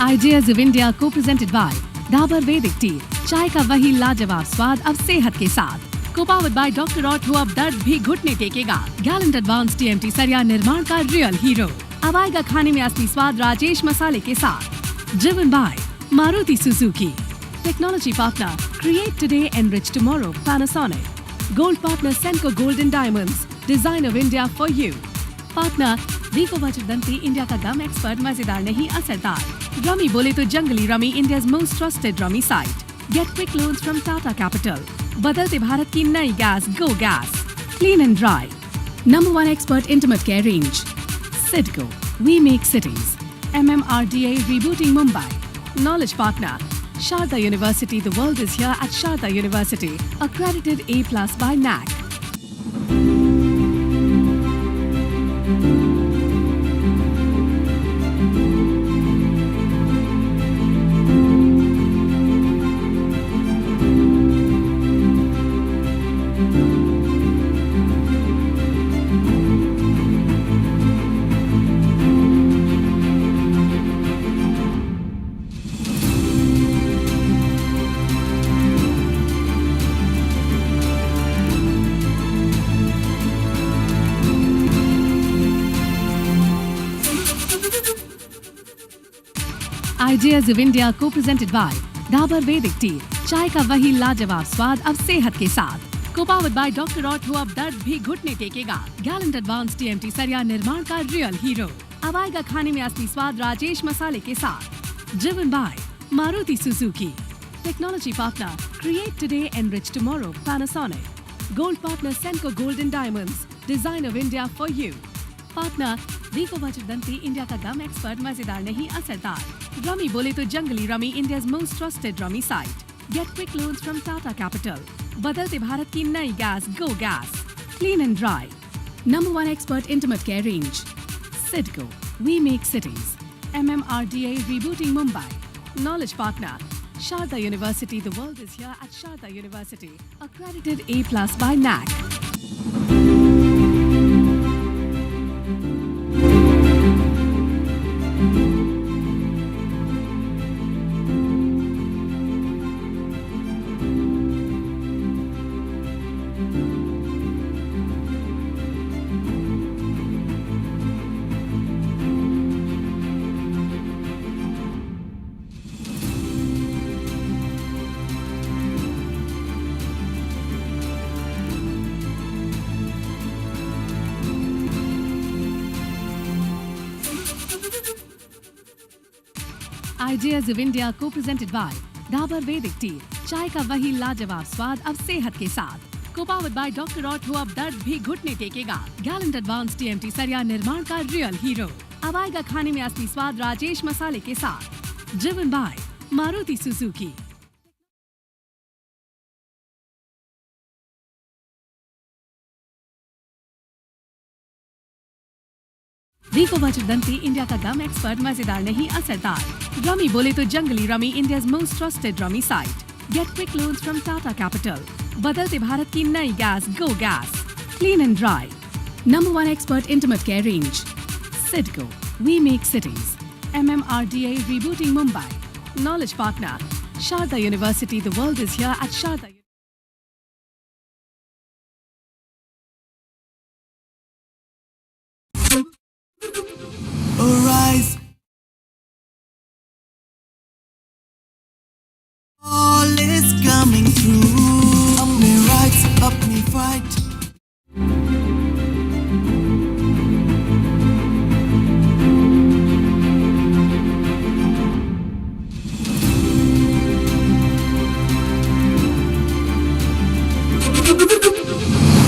Ideas of India co-presented by Dabur Vedic Tea, चाय का वही लाजवाब स्वाद अब सेहत के साथ। Co-powered by Dr. Otto, अब दर्द भी घुटने टेकेगा। Gallant Advanced TMT सरिया निर्माण का रियल हीरो। अब आएगा खाने में असली स्वाद राजेश मसाले के साथ। Driven by Maruti Suzuki. Technology partner, create today, enrich tomorrow, Panasonic. Gold partner, Senco Gold and Diamonds, design of India for you. Partner, Vico Vachurdanti, India का गम एक्सपर्ट, मजेदार नहीं असरदार। रमी बोले तो Junglee rummy, India's most trusted rummy site. Get quick loans from Tata Capital. बदलते भारत की नई gas, Go Gas. Clean and dry. Number 1 expert intimate care range. Sidco, we make cities. MMRDA rebooting Mumbai. Knowledge partner, Sharda University. The world is here at Sharda University. Accredited A+ by NAC. Ideas of India co-presented by Dabur Vedic Tea, चाय का वही लाजवाब स्वाद अब सेहत के साथ। Co-powered by Dr. Otto, अब दर्द भी घुटने टेकेगा। Gallant Advanced TMT सरिया निर्माण का रियल हीरो। अब आएगा खाने में असली स्वाद राजेश मसाले के साथ। Driven by Maruti Suzuki. Technology partner, create today, enrich tomorrow, Panasonic. Gold partner, Senco Gold and Diamonds, design of India for you. Partner, Vico Vachurdanti, India का गम एक्सपर्ट, मजेदार नहीं असरदार। रमी बोले तो Junglee rummy, India's most trusted rummy site. Get quick loans from Tata Capital. बदलते भारत की नई gas, Go Gas. Clean and dry. Number 1 expert intimate care range. Sidco, we make cities. MMRDA rebooting Mumbai. Knowledge partner, Sharda University. The world is here at Sharda University. Accredited A+ by NAC. Ideas of India co-presented by Dabur Vedic Tea, चाय का वही लाजवाब स्वाद अब सेहत के साथ। Co-powered by Dr. Otto, अब दर्द भी घुटने टेकेगा। Gallant Advanced TMT सरिया निर्माण का रियल हीरो। अब आएगा खाने में असली स्वाद राजेश मसाले के साथ। Driven by Maruti Suzuki. Vico Vachurdanti, India का गम एक्सपर्ट, मजेदार नहीं असरदार। रमी बोले तो Junglee rummy, India's most trusted rummy site. Get quick loans from Tata Capital. बदलते भारत की नई gas, Go Gas. Clean and dry. Number 1 expert intimate care range. Sidco, we make cities. MMRDA rebooting Mumbai. Knowledge partner, Sharda University. The world is here at Sharda. Arise, all is coming through. अपने rights, अपनी fight.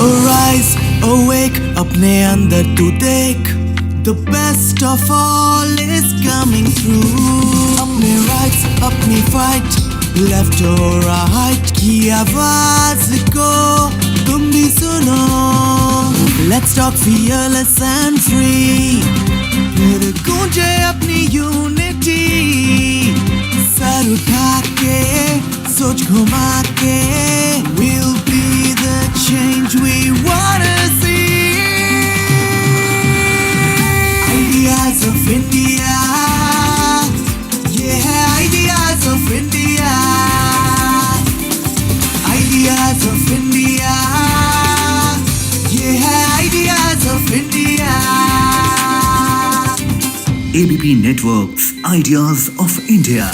Arise, awake, अपने अंदर तू देख. The best of all is coming through. अपने rights, अपनी fight, left or right की आवाज़ को सुनो, let's talk fearless and free. फिर गूंजे अपनी यूनिटी, सर उठा के सोच घुमा के, we'll be the change we wanna see. Ideas of India, yeah, ideas of India. Ideas of India, yeah, ideas of India. ABP Networks, Ideas of India.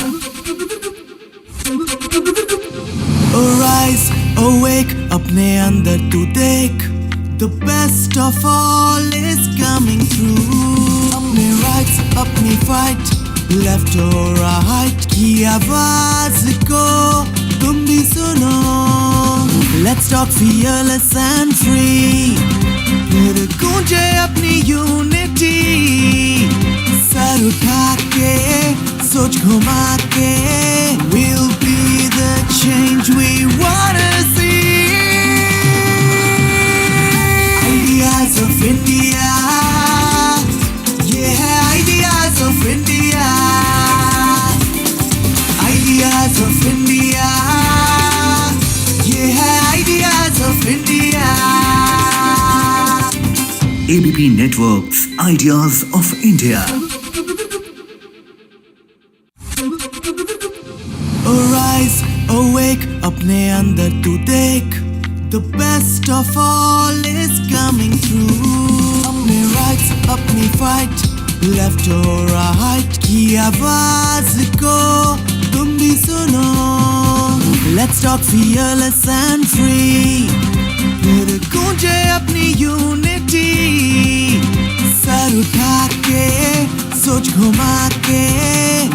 Arise, awake, अपने अंदर तू देख, the best of all is coming through. अपने rights, अपनी fight, left or right, की आवाज को तुम भी सुनो. Let's talk fearless and free. फिर गूंजे अपनी यूनिटी, सर उठा के सोच घुमा के, we'll be the change we wanna see. Ideas of India, yeah, ideas of India. Ideas of India, yeah, ideas of India. ABP Networks, Ideas of India. Arise, awake, अपने अंदर तू देख, the best of all is coming through. अपने rights, अपनी fight, left or right, की आवाज को तुम भी सुनो. Let's talk fearless and free. फिर गूंजे अपनी यूनिटी, सर उठा के सोच घुमा के,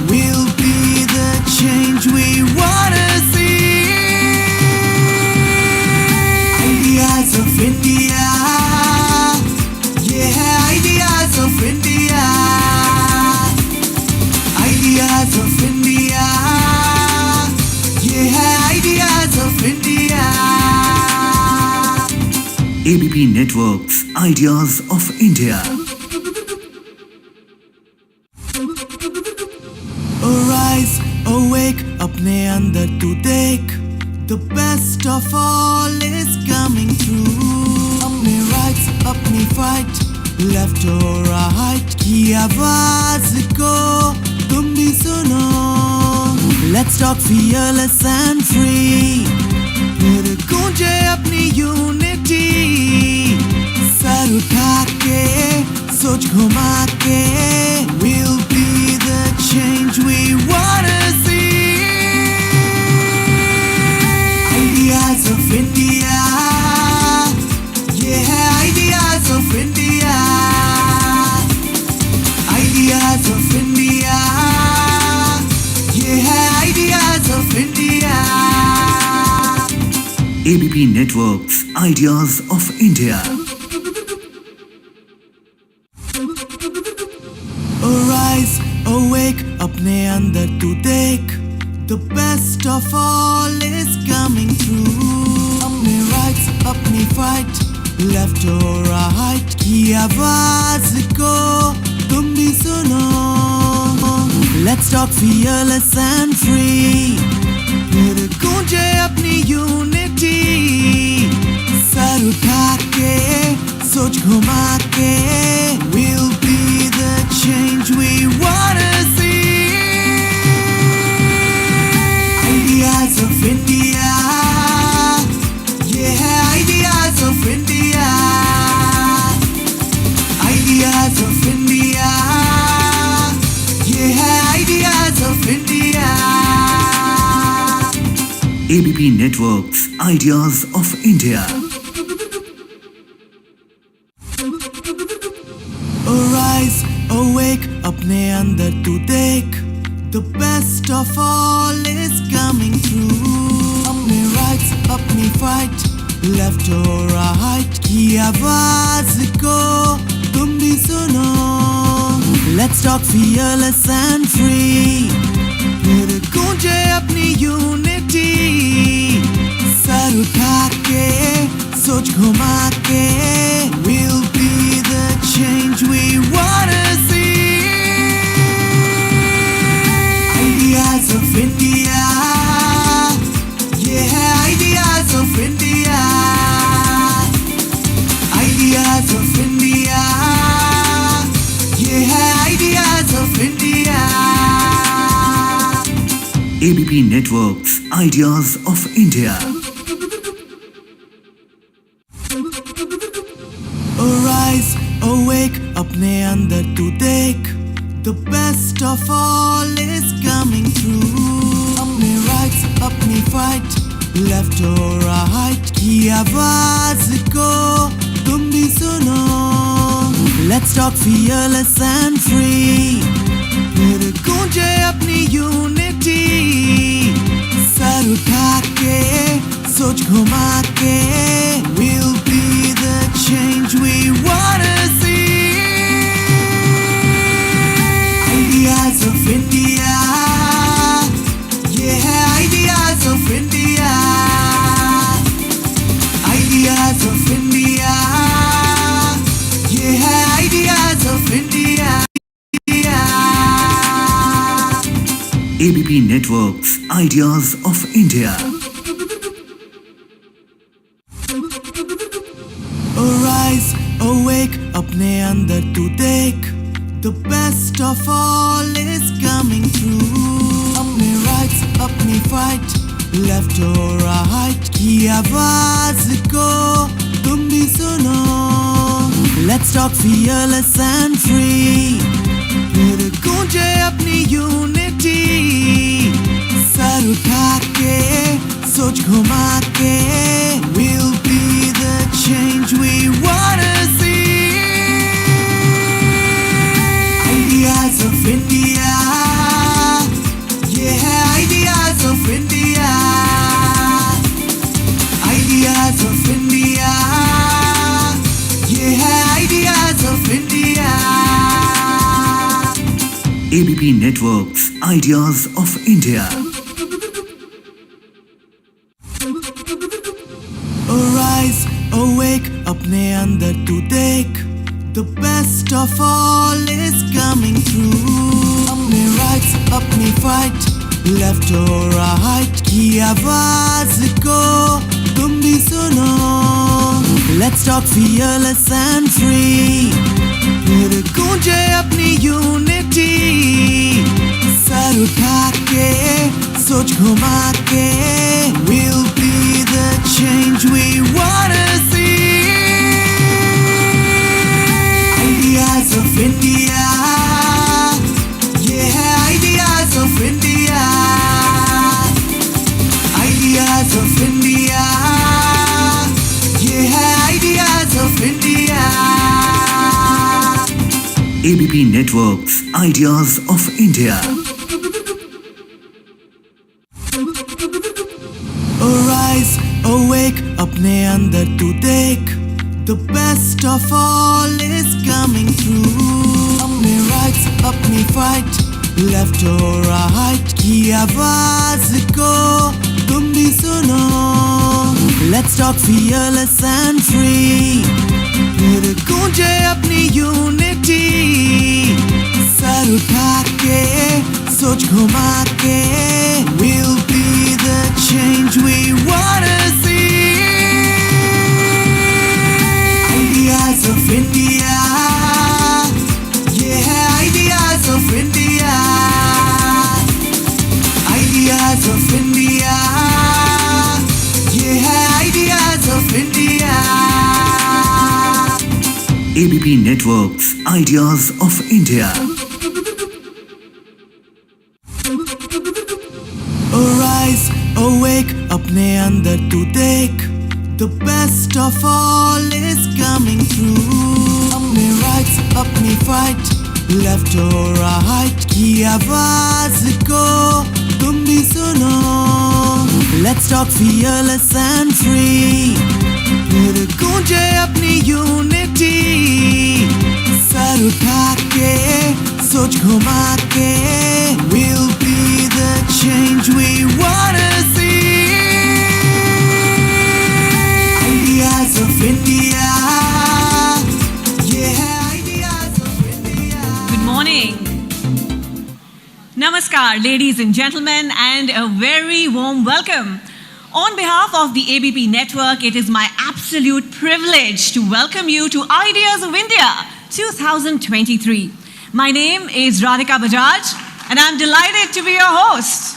we'll be the change we wanna see. Ideas of India, yeah, ideas of India. Ideas of India, yeah, ideas of India. ABP Networks, Ideas of India. Arise, awake, अपने अंदर तू देख, the best of all is coming through. अपने rights, अपनी fight, left or right, की आवाज को तुम भी सुनो. Let's talk fearless and free. फिर गूंजे अपनी यूनिटी, सर उठा के सोच घुमा के, we'll be the change we wanna see. Ideas of India, yeah, ideas of India. Ideas of India, yeah, ideas of India. ABP Networks, Ideas of India. Arise, awake, अपने अंदर तू देख, the best of all is coming through. अपने rights, अपनी fight, left or right, की आवाज को तुम भी सुनो. Let's talk fearless and free. फिर गूंजे अपनी यूनिटी, सर उठा के सोच घुमा के, we'll be the change we wanna see. Ideas of India, yeah, ideas of India. Ideas of India, yeah, ideas of India. ABP Networks, Ideas of India. Arise, awake, अपने अंदर तू देख, the best of all is coming through. अपने rights, अपनी fight, left or right, की आवाज को तुम भी सुनो. Let's talk fearless and free. फिर गूंजे अपनी यूनिटी, सर सर उठा के सोच घुमा के we'll be the change we wanna see. Ideas of India, yeah, ideas of India, ideas of India, yeah, ideas of India. ABP Networks, Ideas of India. Arise, awake, अपने अंदर तू देख. The best of all is coming through. अपने rights, अपनी fight, left or right की आवाज को तुम भी सुनो. Let's talk fearless and free. फिर गूंजे अपनी unity. सर उठा के सोच घुमा के we'll be the change we wanna see. Ideas of India, yeah, ideas of India, ideas of India, yeah, ideas of India. ABP Networks, Ideas of India. Arise, awake, अपने अंदर तू देख. The best of all is coming through. अपने rights, अपनी fight, left or right की आवाज को तुम भी सुनो. Let's talk fearless and free. फिर गूंजे अपनी unity. सर उठा के सोच घुमा के we'll be the change we wanna see. Ideas of India, yeah, ideas of India, ideas of India, yeah, ideas of India. ABP Networks, Ideas of India. Arise, awake, अपने अंदर तू देख. The best of all is coming through. अपने rights, अपनी fight, left or right की आवाज को तुम भी सुनो. Let's talk fearless and free. फिर गूंजे अपनी unity. सर उठा के सोच घुमा के we'll be the change we wanna see. Ideas of India, yeah, ideas of India, ideas of India, yeah, ideas of India. ABP Networks, Ideas of India. Arise, awake, अपने अंदर तू देख. The best of all is coming through. अपने rights, अपनी fight, left or right की आवाज को तुम भी सुनो. Let's talk fearless and free. फिर गूंजे अपनी unity. सर उठा के सोच घुमा के we'll be the change we wanna see. Ideas of India, yeah, ideas of India, ideas of India, yeah, ideas of India. ABP Networks, Ideas of India. Arise, awake, अपने अंदर तू देख. The best of all is coming through. अपने rights, अपनी fight, left or right की आवाज को तुम भी सुनो. Let's talk fearless and free. फिर गूंजे अपनी unity. सर उठा के सोच घुमा के we'll be the change we wanna see. Namaskar, ladies and gentlemen, and a very warm welcome. On behalf of the ABP network, it is my absolute privilege to welcome you to Ideas of India 2023. My name is Radhika Bajaj, and I'm delighted to be your host.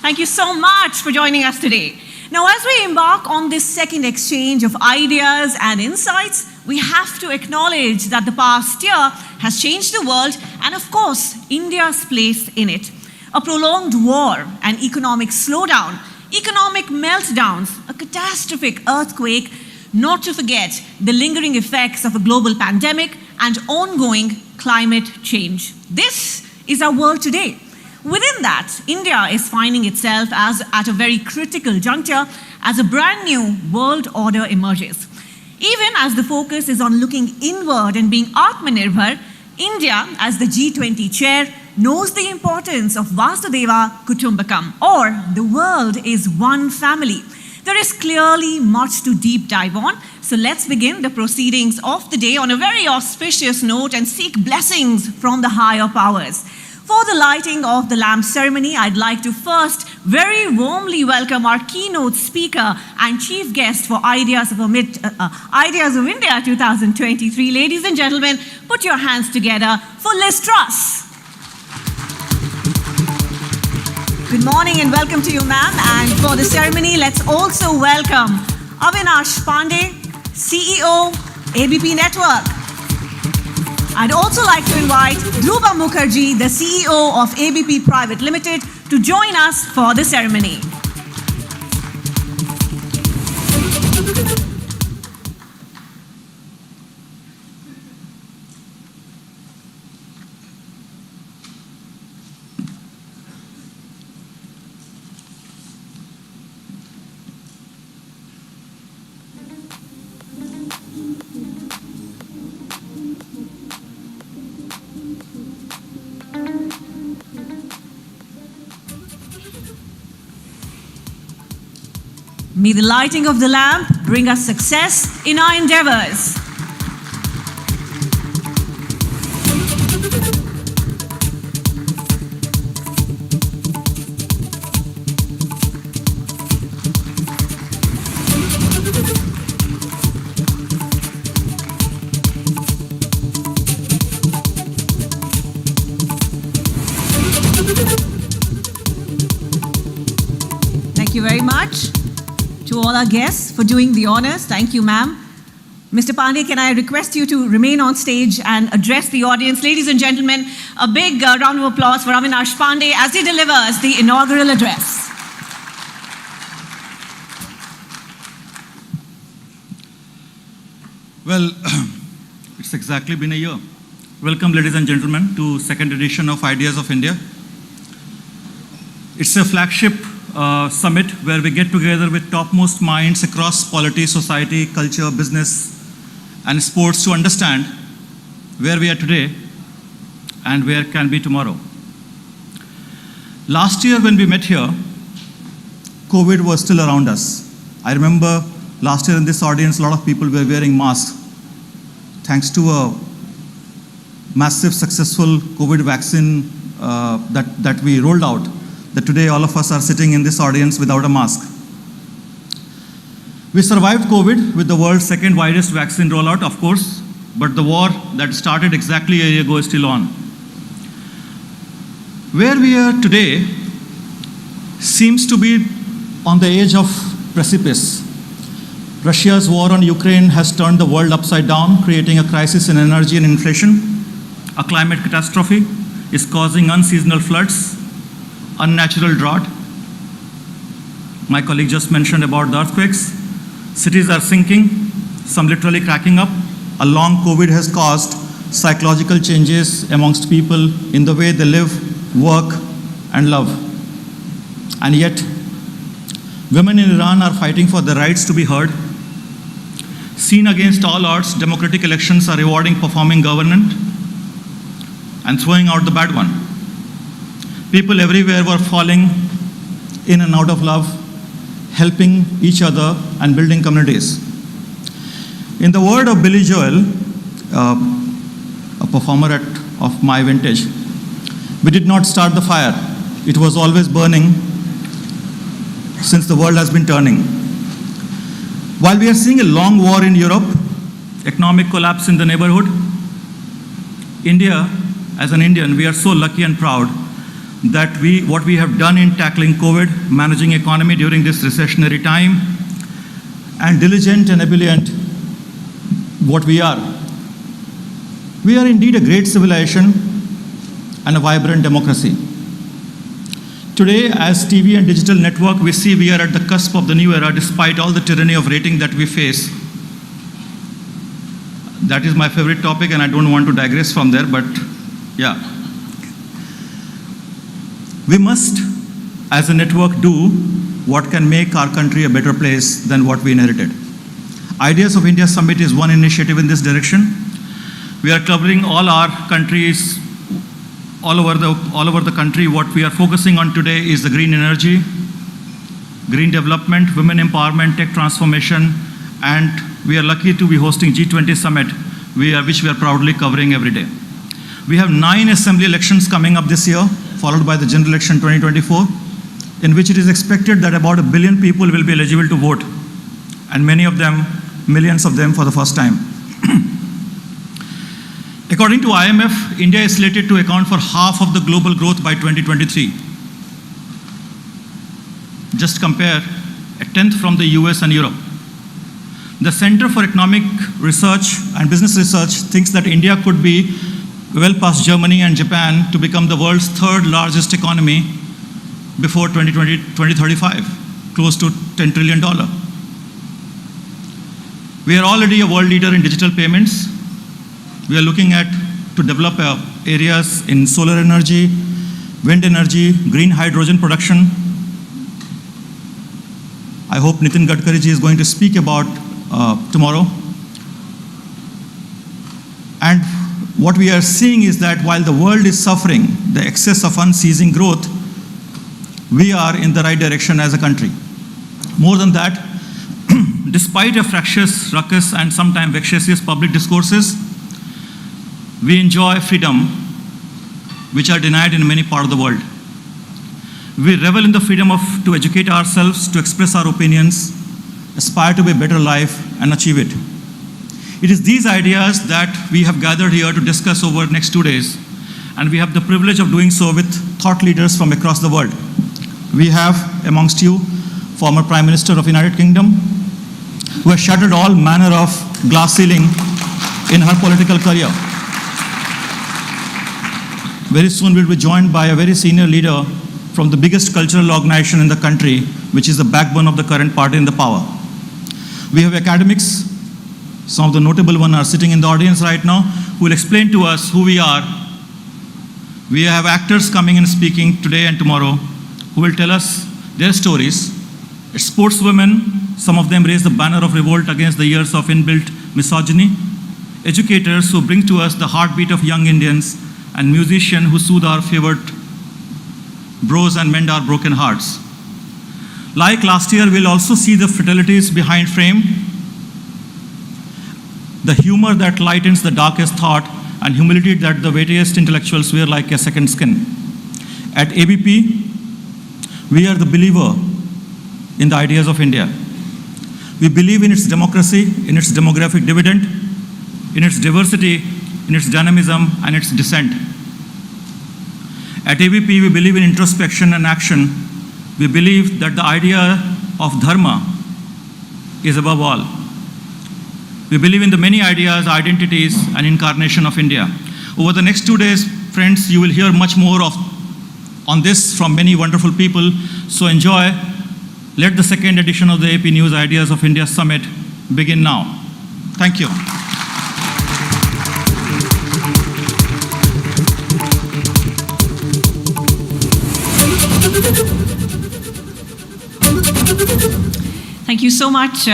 Thank you so much for joining us today. Now, as we embark on this second exchange of ideas and insights, we have to acknowledge that the past year has changed the world and, of course, India's place in it. A prolonged war, an economic slowdown, economic meltdowns, a catastrophic earthquake, not to forget the lingering effects of a global pandemic and ongoing climate change. This is our world today. Within that, India is finding itself at a very critical juncture as a brand new world order emerges. Even as the focus is on looking inward and being Atmanirbhar, India, as the G20 chair, knows the importance of Vasudhaiva Kutumbakam, or the world is one family. There is clearly much to deep dive on, so let's begin the proceedings of the day on a very auspicious note and seek blessings from the higher powers. For the lighting of the lamp ceremony, I'd like to first very warmly welcome our keynote speaker and chief guest for Ideas of India 2023. Ladies and gentlemen, put your hands together for Liz Truss. Good morning and welcome to you, ma'am. And for the ceremony, let's also welcome Avinash Pandey, CEO, ABP Network. I'd also like to invite Dhruva Mukherjee, the CEO of ABP Private Limited, to join us for the ceremony. May the lighting of the lamp bring us success in our endeavors. Thank you very much to all our guests for doing the honors. Thank you, ma'am. Mr. Pandey, can I request you to remain on stage and address the audience? Ladies and gentlemen, a big round of applause for Avinash Pandey as he delivers the inaugural address. Well, it's exactly been a year. Welcome, ladies and gentlemen, to second edition of Ideas of India. It's a flagship summit where we get together with topmost minds across polity, society, culture, business, and sports to understand where we are today and where can be tomorrow. Last year when we met here, COVID was still around us. I remember last year in this audience, a lot of people were wearing masks. Thanks to a massive successful COVID vaccine that we rolled out, that today all of us are sitting in this audience without a mask. We survived COVID with the world's second widest vaccine rollout, of course, but the war that started exactly a year ago is still on. Where we are today seems to be on the edge of precipice. Russia's war on Ukraine has turned the world upside down, creating a crisis in energy and inflation. A climate catastrophe is causing unseasonal floods, unnatural drought. My colleague just mentioned about the earthquakes. Cities are sinking, some literally cracking up. A long COVID has caused psychological changes amongst people in the way they live, work, and love. And yet, women in Iran are fighting for their rights to be heard. Seen against all odds, democratic elections are rewarding performing government and throwing out the bad one. People everywhere were falling in and out of love, helping each other and building communities. In the word of Billy Joel, a performer of my vintage, We did not start the fire. It was always burning since the world has been turning. While we are seeing a long war in Europe, economic collapse in the neighborhood, India, as an Indian, we are so lucky and proud that what we have done in tackling COVID, managing economy during this recessionary time, and diligent and ebullient what we are. We are indeed a great civilization and a vibrant democracy. Today, as TV and digital network, we see we are at the cusp of the new era despite all the tyranny of rating that we face. That is my favorite topic and I don't want to digress from there, but yeah. We must, as a network, do what can make our country a better place than what we inherited. Ideas of India Summit is one initiative in this direction. We are covering all our countries, all over the country. What we are focusing on today is the green energy, green development, women empowerment, tech transformation, and we are lucky to be hosting G20 Summit, which we are proudly covering every day. We have 9 assembly elections coming up this year, followed by the general election 2024, in which it is expected that about 1 billion people will be eligible to vote, and many of them, millions of them for the first time. According to IMF, India is slated to account for half of the global growth by 2023. Just compare a tenth from the US and Europe. The Center for Economic Research and Business Research thinks that India could be well past Germany and Japan to become the world's 3rd largest economy before 2035, close to $10 trillion. We are already a world leader in digital payments. We are looking to develop areas in solar energy, wind energy, green hydrogen production. I hope Nitin Gadkari ji is going to speak about tomorrow. And what we are seeing is that while the world is suffering the excess of unceasing growth, we are in the right direction as a country. More than that, despite a fractious, ruckus, and sometimes vexatious public discourses, we enjoy freedom, which are denied in many parts of the world. We revel in the freedom to educate ourselves, to express our opinions, aspire to a better life, and achieve it. It is these ideas that we have gathered here to discuss over the next 2 days, and we have the privilege of doing so with thought leaders from across the world. We have amongst you former Prime Minister of United Kingdom, who has shattered all manner of glass ceiling in her political career. Very soon we'll be joined by a very senior leader from the biggest cultural organization in the country, which is the backbone of the current party in the power. We have academics, some of the notable ones are sitting in the audience right now, who will explain to us who we are. We have actors coming and speaking today and tomorrow, who will tell us their stories. Sportswomen, some of them raise the banner of revolt against the years of inbuilt misogyny. Educators who bring to us the heartbeat of young Indians, and musicians who soothe our favorite bros and mend our broken hearts. Like last year, we'll also see the fatalities behind frame, the humor that lightens the darkest thought, and humility that the weightiest intellectuals wear like a second skin. At ABP, we are the believer in the ideas of India. We believe in its democracy, in its demographic dividend, in its diversity, in its dynamism, and its dissent. At ABP, we believe in introspection and action. We believe that the idea of dharma is above all. We believe in the many ideas, identities, and incarnation of India. Over the next 2 days, friends, you will hear much more on this from many wonderful people. So enjoy. Let the second edition of the AP News Ideas of India Summit begin now. Thank you. Thank you so much,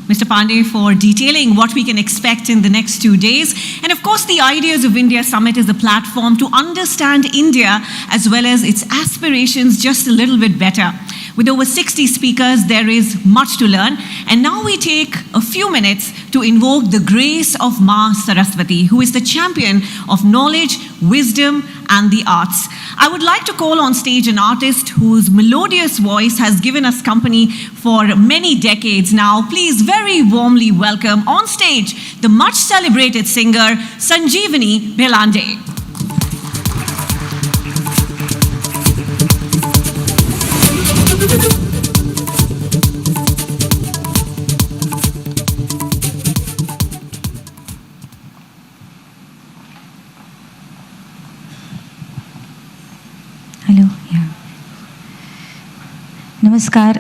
Mr. Pandey, for detailing what we can expect in the next 2 days. And of course, the Ideas of India Summit is a platform to understand India as well as its aspirations just a little bit better. With over 60 speakers, there is much to learn. And now we take a few minutes to invoke the grace of Ma Saraswati, who is the champion of knowledge, wisdom, and the arts. I would like to call on stage an artist whose melodious voice has given us company for many decades now. Please very warmly welcome on stage the much celebrated singer Sanjeevani Bhelande. Hello या नमस्कार।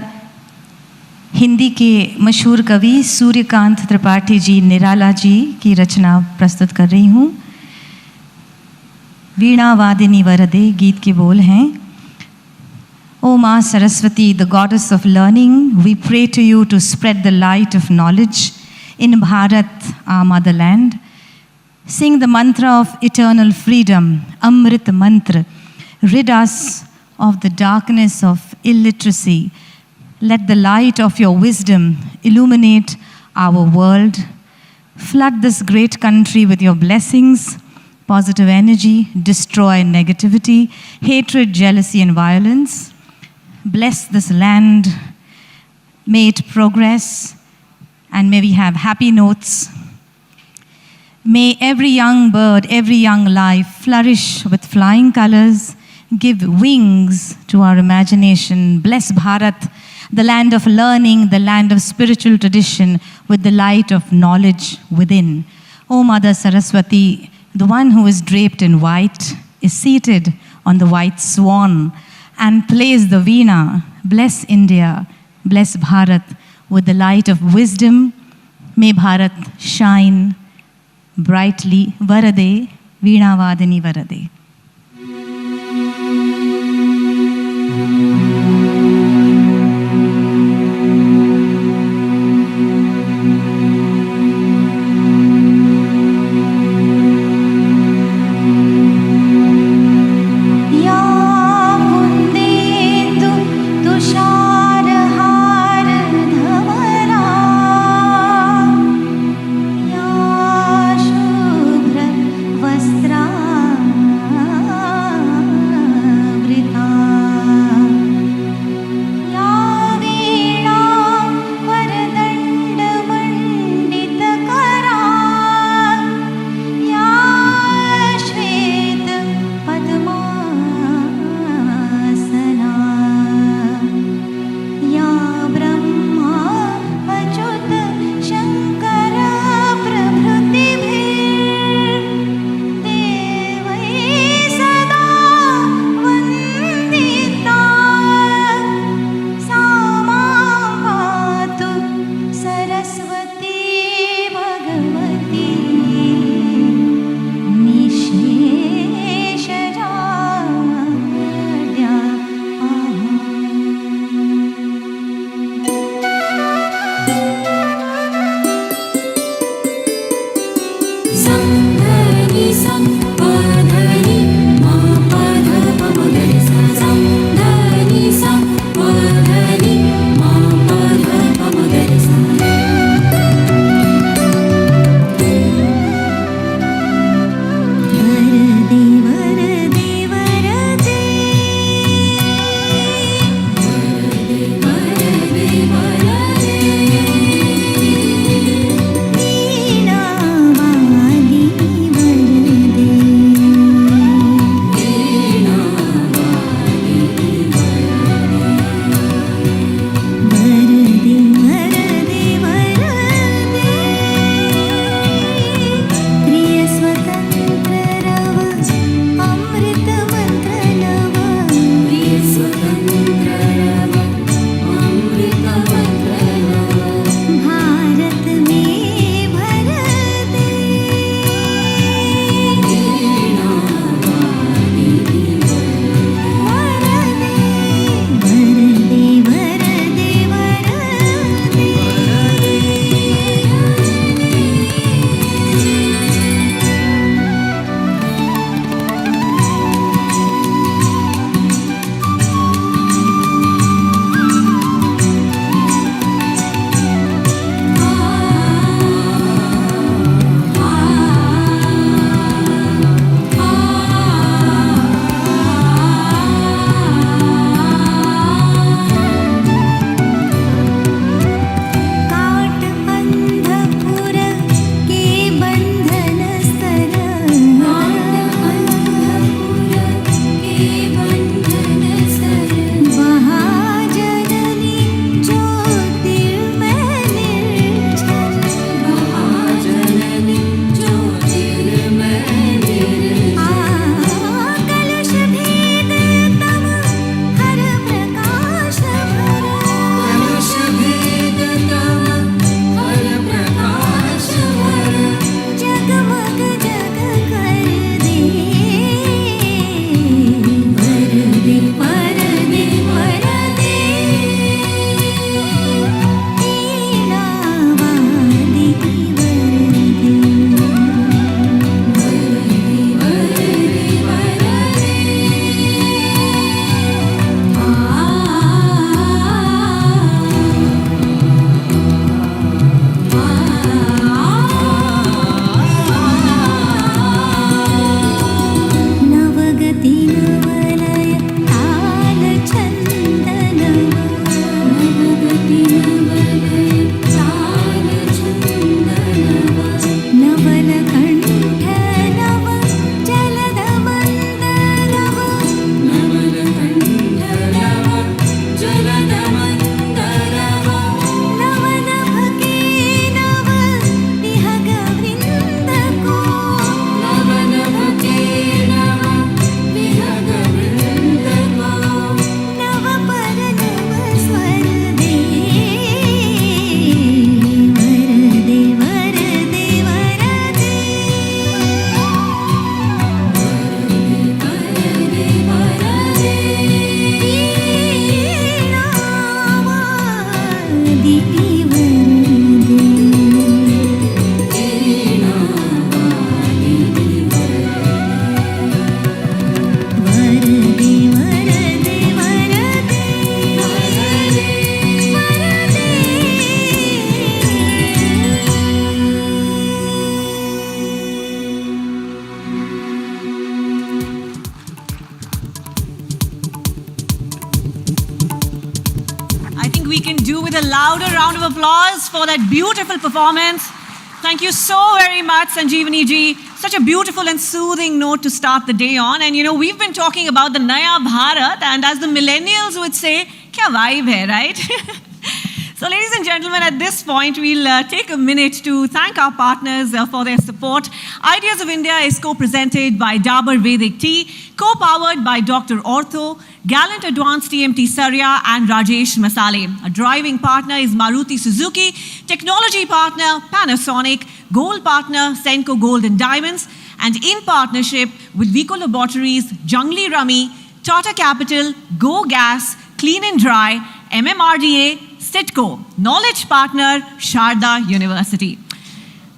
हिंदी के मशहूर कवि सूर्यकांत त्रिपाठी जी निराला जी की रचना प्रस्तुत कर रही हूँ। वीणा वादिनी वरदे गीत के बोल हैं। O Ma Saraswati, the goddess of learning, we pray to you to spread the light of knowledge in Bharat, our motherland. Sing the mantra of eternal freedom, Amrit Mantra. Rid us of the darkness of illiteracy. Let the light of your wisdom illuminate our world. Flood this great country with your blessings, positive energy, destroy negativity, hatred, jealousy, and violence. Bless this land, may it progress, and may we have happy notes. May every young bird, every young life flourish with flying colors. Give wings to our imagination. Bless Bharat, the land of learning, the land of spiritual tradition, with the light of knowledge within. O Mother Saraswati, the one who is draped in white, is seated on the white swan and plays the veena. Bless India, bless Bharat with the light of wisdom. May Bharat shine brightly. Varade, Veena Vadini Varade. round of applause for that beautiful performance. Thank you so very much, Sanjeevani ji. Such a beautiful and soothing note to start the day on. And you know, we've been talking about the Naya Bharat, and as the millennials would say, kya vibe hai, right? So ladies and gentlemen, at this point, we'll take a minute to thank our partners for their support. Ideas of India is co-presented by Dabur Vedic Tea, co-powered by Dr. Ortho, Gallant Advanced TMT Sarya, and Rajesh Masale. A driving partner is Maruti Suzuki, technology partner Panasonic, gold partner Senco Gold and Diamonds, and in partnership with Vico Laboratories, Jungli Rummy, Tata Capital, Go Gas, Clean and Dry, MMRDA, Sitco, knowledge partner, Sharda University.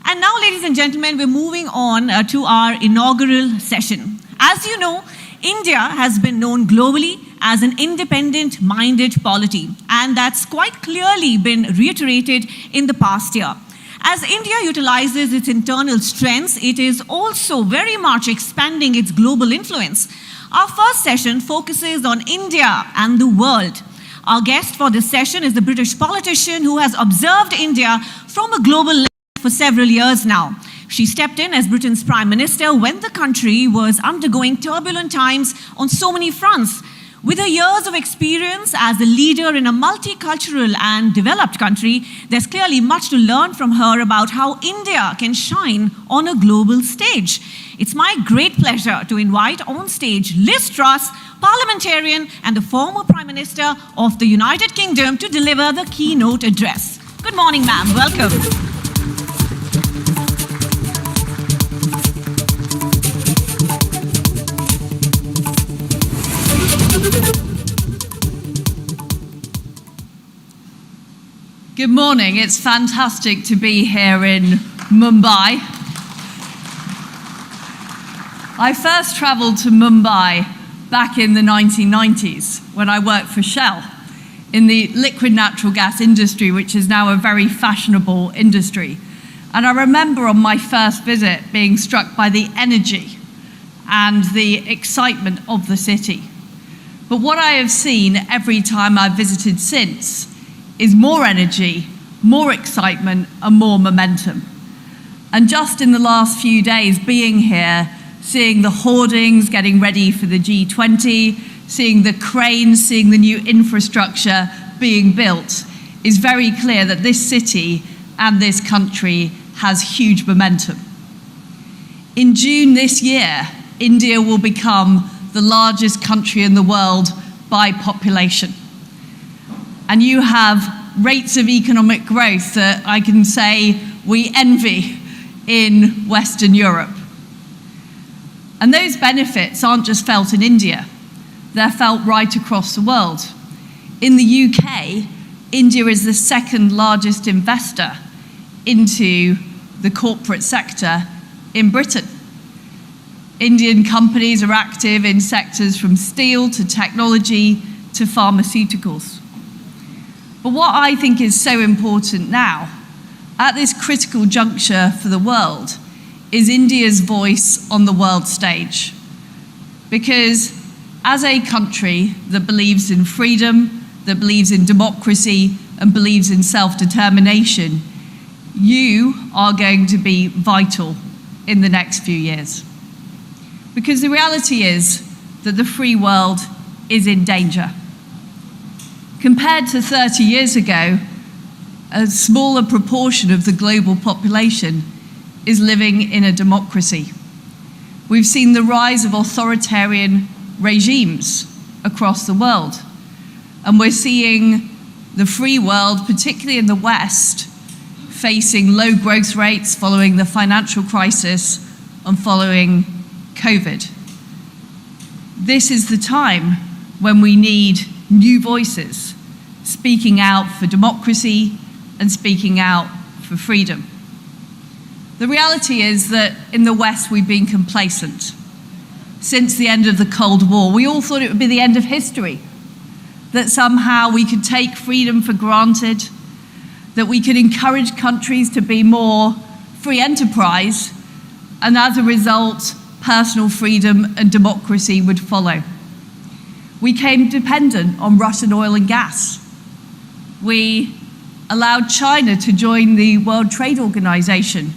And now, ladies and gentlemen, we're moving on to our inaugural session. As you know, India has been known globally as an independent-minded polity, and that's quite clearly been reiterated in the past year. As India utilizes its internal strengths, it is also very much expanding its global influence. Our first session focuses on India and the world. Our guest for this session is the British politician who has observed India from a global level for several years now. She stepped in as Britain's Prime Minister when the country was undergoing turbulent times on so many fronts. With her years of experience as a leader in a multicultural and developed country, there's clearly much to learn from her about how India can shine on a global stage. It's my great pleasure to invite on stage Liz Truss, parliamentarian and the former Prime Minister of the United Kingdom, to deliver the keynote address. Good morning, ma'am. Welcome. Good morning. It's fantastic to be here in Mumbai. I first travelled to Mumbai back in the 1990s when I worked for Shell in the liquid natural gas industry, which is now a very fashionable industry. And I remember on my first visit being struck by the energy and the excitement of the city. But what I have seen every time I've visited since is more energy, more excitement, and more momentum. And just in the last few days being here, seeing the hoardings getting ready for the G20, seeing the cranes, seeing the new infrastructure being built, is very clear that this city and this country has huge momentum. In June this year, India will become the largest country in the world by population. And you have rates of economic growth that I can say we envy in Western Europe. And those benefits aren't just felt in India, they're felt right across the world. In the UK, India is the second largest investor into the corporate sector in Britain. Indian companies are active in sectors from steel to technology to pharmaceuticals. But what I think is so important now, at this critical juncture for the world, is India's voice on the world stage. Because as a country that believes in freedom, that believes in democracy, and believes in self-determination, you are going to be vital in the next few years. Because the reality is that the free world is in danger. Compared to 30 years ago, a smaller proportion of the global population is living in a democracy. We've seen the rise of authoritarian regimes across the world. And we're seeing the free world, particularly in the West, facing low growth rates following the financial crisis and following COVID. This is the time when we need new voices speaking out for democracy and speaking out for freedom. The reality is that in the West we've been complacent. Since the end of the Cold War, we all thought it would be the end of history, that somehow we could take freedom for granted, that we could encourage countries to be more free enterprise, and as a result, personal freedom and democracy would follow. We became dependent on Russian oil and gas. We allowed China to join the World Trade Organization,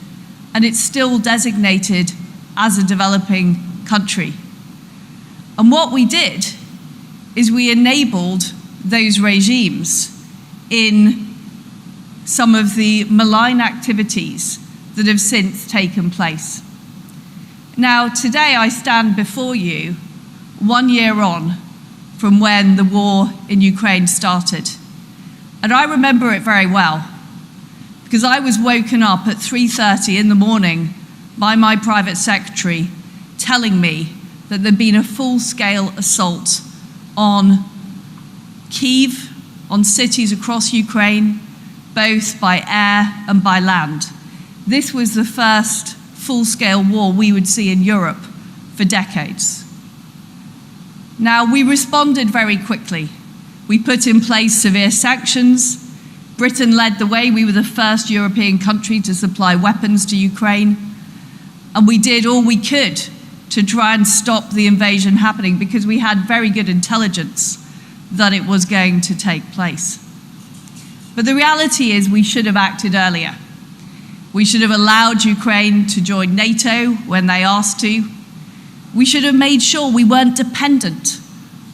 and it's still designated as a developing country. And what we did is we enabled those regimes in some of the malign activities that have since taken place. Now, today I stand before you 1 year on from when the war in Ukraine started. And I remember it very well, because I was woken up at 3:30 in the morning by my private secretary telling me that there'd been a full-scale assault on Kyiv, on cities across Ukraine, both by air and by land. This was the first full-scale war we would see in Europe for decades. Now, we responded very quickly. We put in place severe sanctions. Britain led the way. We were the first European country to supply weapons to Ukraine. And we did all we could to try and stop the invasion happening, because we had very good intelligence that it was going to take place. But the reality is we should have acted earlier. We should have allowed Ukraine to join NATO when they asked to. We should have made sure we weren't dependent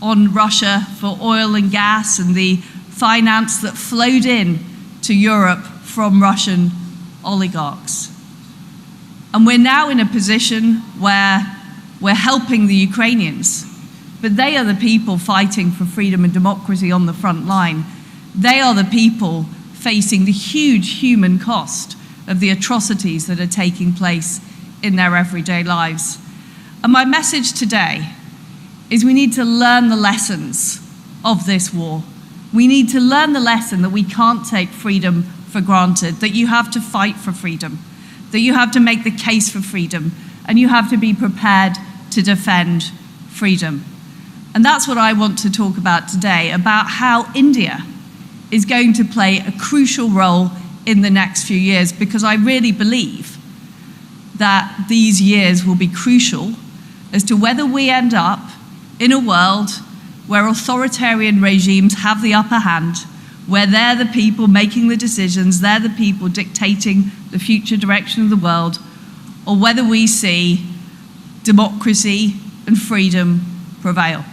on Russia for oil and gas and the finance that flowed in to Europe from Russian oligarchs. And we're now in a position where we're helping the Ukrainians, but they are the people fighting for freedom and democracy on the front line. They are the people facing the huge human cost of the atrocities that are taking place in their everyday lives. And my message today is we need to learn the lessons of this war. We need to learn the lesson that we can't take freedom for granted, that you have to fight for freedom, that you have to make the case for freedom, and you have to be prepared to defend freedom. And that's what I want to talk about today, about how India is going to play a crucial role in the next few years, because I really believe that these years will be crucial as to whether we end up in a world where authoritarian regimes have the upper hand, where they're the people making the decisions, they're the people dictating the future direction of the world, or whether we see democracy and freedom prevail.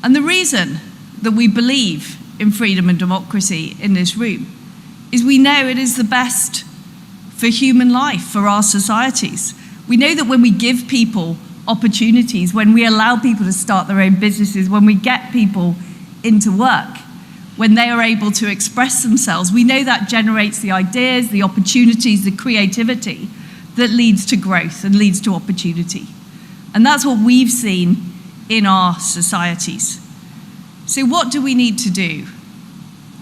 And the reason that we believe in freedom and democracy in this room is we know it is the best for human life, for our societies. We know that when we give people opportunities, when we allow people to start their own businesses, when we get people into work, when they are able to express themselves, we know that generates the ideas, the opportunities, the creativity that leads to growth and leads to opportunity. And that's what we've seen in our societies. So what do we need to do?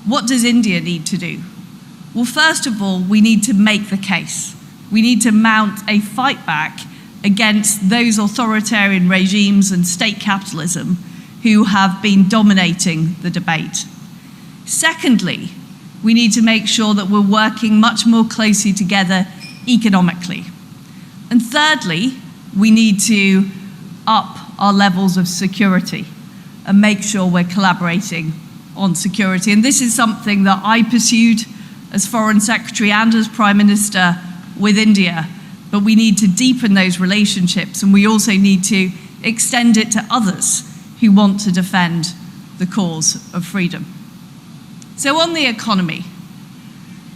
What does India need to do? Well, first of all, we need to make the case. We need to mount a fight back against those authoritarian regimes and state capitalism who have been dominating the debate. Secondly, we need to make sure that we're working much more closely together economically. And thirdly, we need to up our levels of security and make sure we're collaborating on security. And this is something that I pursued as Foreign Secretary and as Prime Minister with India. But we need to deepen those relationships, and we also need to extend it to others who want to defend the cause of freedom. So on the economy,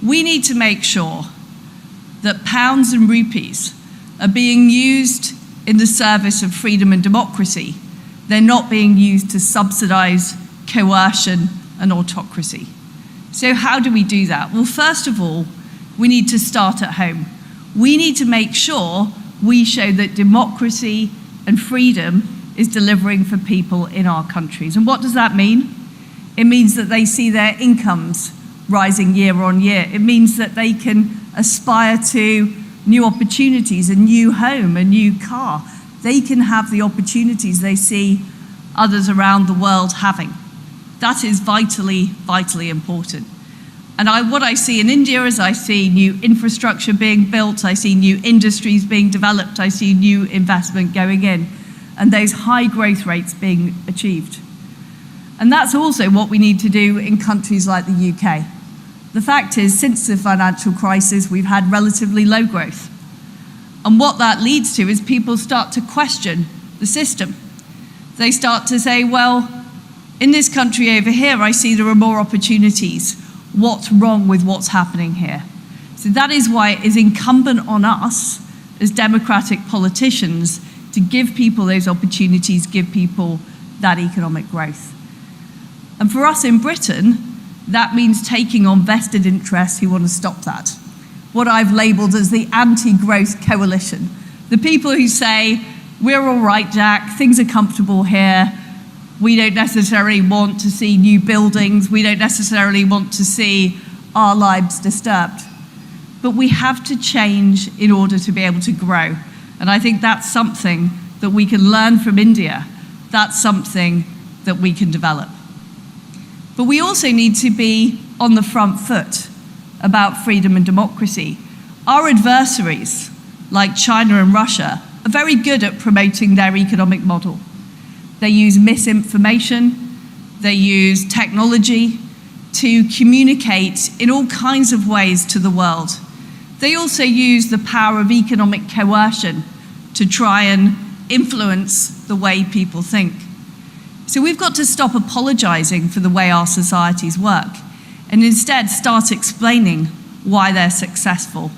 we need to make sure that pounds and rupees are being used in the service of freedom and democracy. They're not being used to subsidize coercion and autocracy. So how do we do that? Well, first of all, we need to start at home. We need to make sure we show that democracy and freedom is delivering for people in our countries. And what does that mean? It means that they see their incomes rising year on year. It means that they can aspire to new opportunities, a new home, a new car. They can have the opportunities they see others around the world having. That is vitally, vitally important. And what I see in India is I see new infrastructure being built, I see new industries being developed, I see new investment going in, and those high growth rates being achieved. And that's also what we need to do in countries like the UK. The fact is, since the financial crisis, we've had relatively low growth. And what that leads to is people start to question the system. They start to say, well, in this country over here, I see there are more opportunities. What's wrong with what's happening here? So that is why it is incumbent on us as democratic politicians to give people those opportunities, give people that economic growth. And for us in Britain, that means taking on vested interests who want to stop that. What I've labelled as the anti-growth coalition. The people who say, we're all right, Jack, things are comfortable here, we don't necessarily want to see new buildings, we don't necessarily want to see our lives disturbed. But we have to change in order to be able to grow. And I think that's something that we can learn from India. That's something that we can develop. But we also need to be on the front foot about freedom and democracy. Our adversaries, like China and Russia, are very good at promoting their economic model. They use misinformation, they use technology to communicate in all kinds of ways to the world. They also use the power of economic coercion to try and influence the way people think. So we've got to stop apologizing for the way our societies work and instead start explaining why they're successful.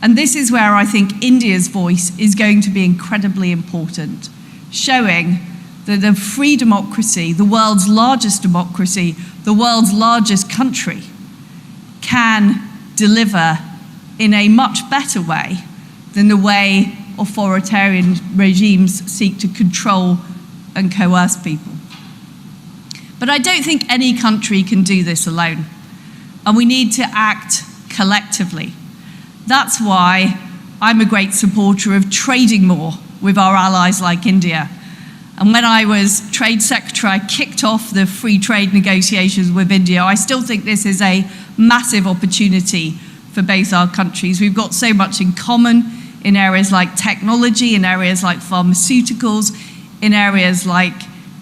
And this is where I think India's voice is going to be incredibly important, showing that a free democracy, the world's largest democracy, the world's largest country, can deliver in a much better way than the way authoritarian regimes seek to control and coerce people. But I don't think any country can do this alone, and we need to act collectively. That's why I'm a great supporter of trading more with our allies like India. And when I was Trade Secretary, I kicked off the free trade negotiations with India. I still think this is a massive opportunity for both our countries. We've got so much in common in areas like technology, in areas like pharmaceuticals, in areas like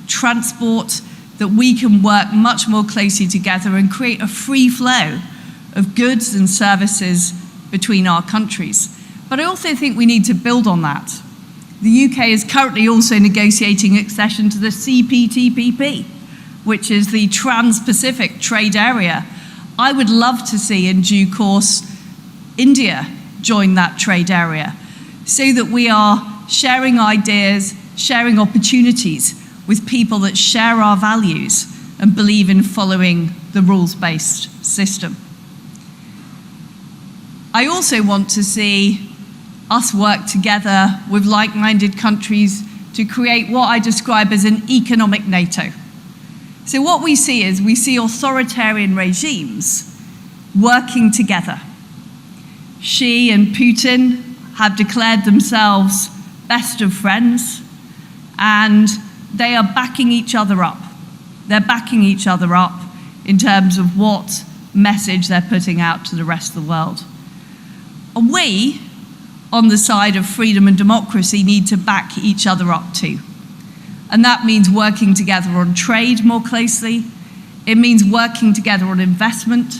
transport, that we can work much more closely together and create a free flow of goods and services between our countries. But I also think we need to build on that. The UK is currently also negotiating accession to the CPTPP, which is the Trans-Pacific Trade Area. I would love to see in due course India join that trade area so that we are sharing ideas, sharing opportunities with people that share our values and believe in following the rules-based system. I also want to see us work together with like-minded countries to create what I describe as an economic NATO. So what we see is we see authoritarian regimes working together. Xi and Putin have declared themselves best of friends, and they are backing each other up. They're backing each other up in terms of what message they're putting out to the rest of the world. And we, on the side of freedom and democracy, need to back each other up too. And that means working together on trade more closely. It means working together on investment.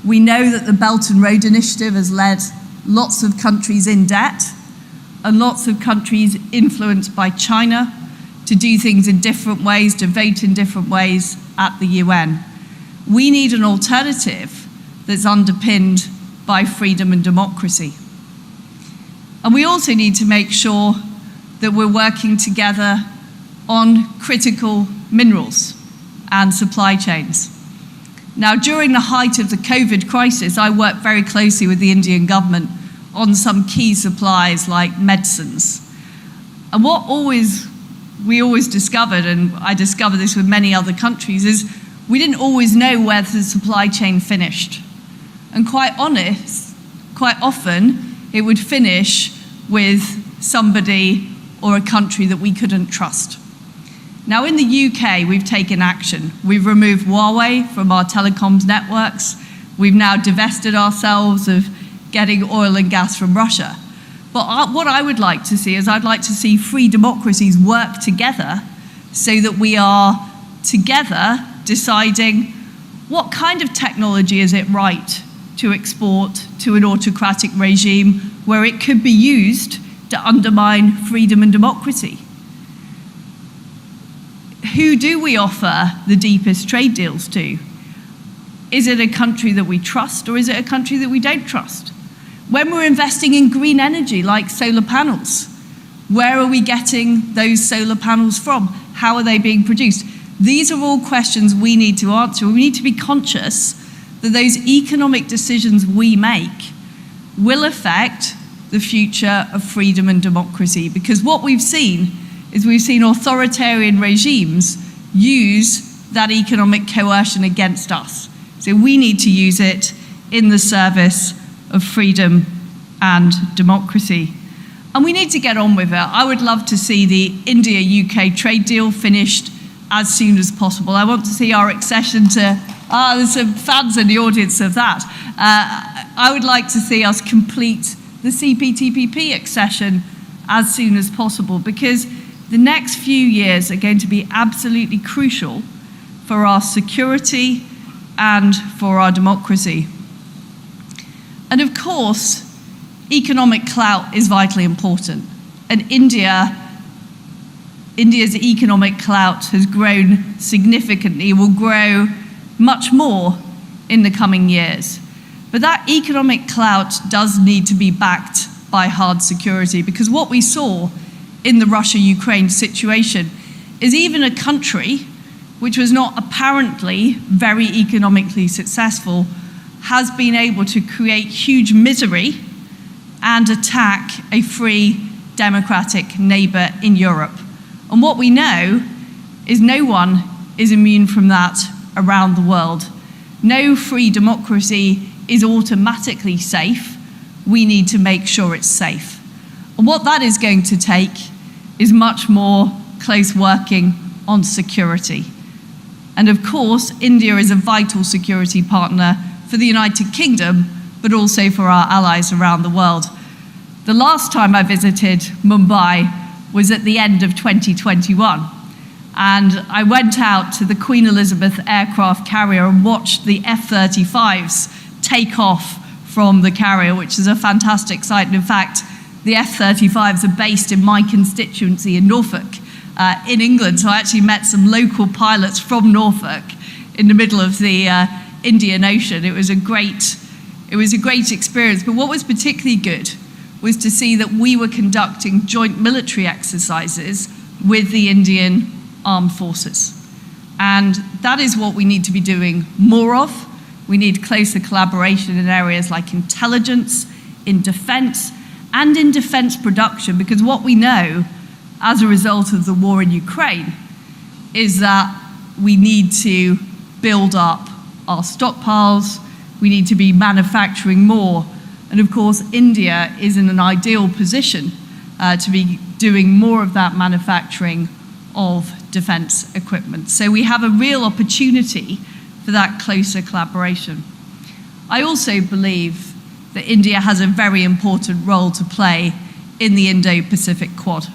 We know that the Belt and Road Initiative has led lots of countries in debt and lots of countries influenced by China to do things in different ways, to vote in different ways at the UN. We need an alternative that's underpinned by freedom and democracy. And we also need to make sure that we're working together on critical minerals and supply chains. Now, during the height of the COVID crisis, I worked very closely with the Indian government on some key supplies like medicines. And what we always discovered, and I discovered this with many other countries, is we didn't always know where the supply chain finished. And quite often, it would finish with somebody or a country that we couldn't trust. Now, in the UK, we've taken action. We've removed Huawei from our telecoms networks. We've now divested ourselves of getting oil and gas from Russia. But what I would like to see is I'd like to see free democracies work together so that we are together deciding what kind of technology is it right to export to an autocratic regime where it could be used to undermine freedom and democracy. Who do we offer the deepest trade deals to? Is it a country that we trust, or is it a country that we don't trust? When we're investing in green energy like solar panels, where are we getting those solar panels from? How are they being produced? These are all questions we need to answer. We need to be conscious that those economic decisions we make will affect the future of freedom and democracy. Because what we've seen is we've seen authoritarian regimes use that economic coercion against us. So we need to use it in the service of freedom and democracy. And we need to get on with it. I would love to see the India-UK trade deal finished as soon as possible. I want to see our accession to, there's some fans in the audience of that. I would like to see us complete the CPTPP accession as soon as possible, because the next few years are going to be absolutely crucial for our security and for our democracy. And of course, economic clout is vitally important. And India's economic clout has grown significantly, will grow much more in the coming years. But that economic clout does need to be backed by hard security, because what we saw in the Russia-Ukraine situation is even a country which was not apparently very economically successful has been able to create huge misery and attack a free, democratic neighbour in Europe. And what we know is no one is immune from that around the world. No free democracy is automatically safe. We need to make sure it's safe. And what that is going to take is much more close working on security. And of course, India is a vital security partner for the United Kingdom, but also for our allies around the world. The last time I visited Mumbai was at the end of 2021. And I went out to the Queen Elizabeth aircraft carrier and watched the F-35s take off from the carrier, which is a fantastic sight. And in fact, the F-35s are based in my constituency in Norfolk, in England. So I actually met some local pilots from Norfolk in the middle of the Indian Ocean. It was a great experience. But what was particularly good was to see that we were conducting joint military exercises with the Indian Armed Forces. And that is what we need to be doing more of. We need closer collaboration in areas like intelligence, in defense, and in defense production, because what we know as a result of the war in Ukraine is that we need to build up our stockpiles, we need to be manufacturing more, and of course India is in an ideal position to be doing more of that manufacturing of defense equipment. So we have a real opportunity for that closer collaboration. I also believe that India has a very important role to play in the Indo-Pacific Quad.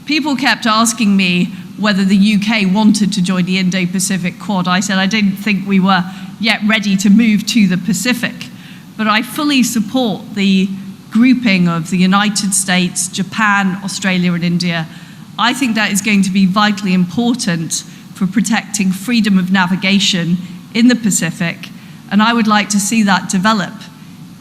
People kept asking me whether the UK wanted to join the Indo-Pacific Quad. I said I didn't think we were yet ready to move to the Pacific, but I fully support the grouping of the United States, Japan, Australia, and India. I think that is going to be vitally important for protecting freedom of navigation in the Pacific, and I would like to see that develop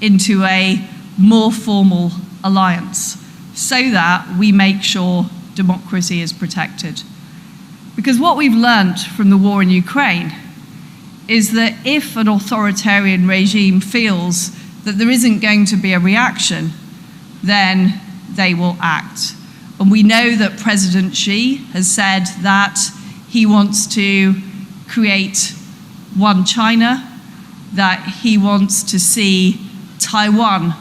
into a more formal alliance so that we make sure democracy is protected. Because what we've learned from the war in Ukraine is that if an authoritarian regime feels that there isn't going to be a reaction, then they will act. And we know that President Xi has said that he wants to create one China, that he wants to see Taiwan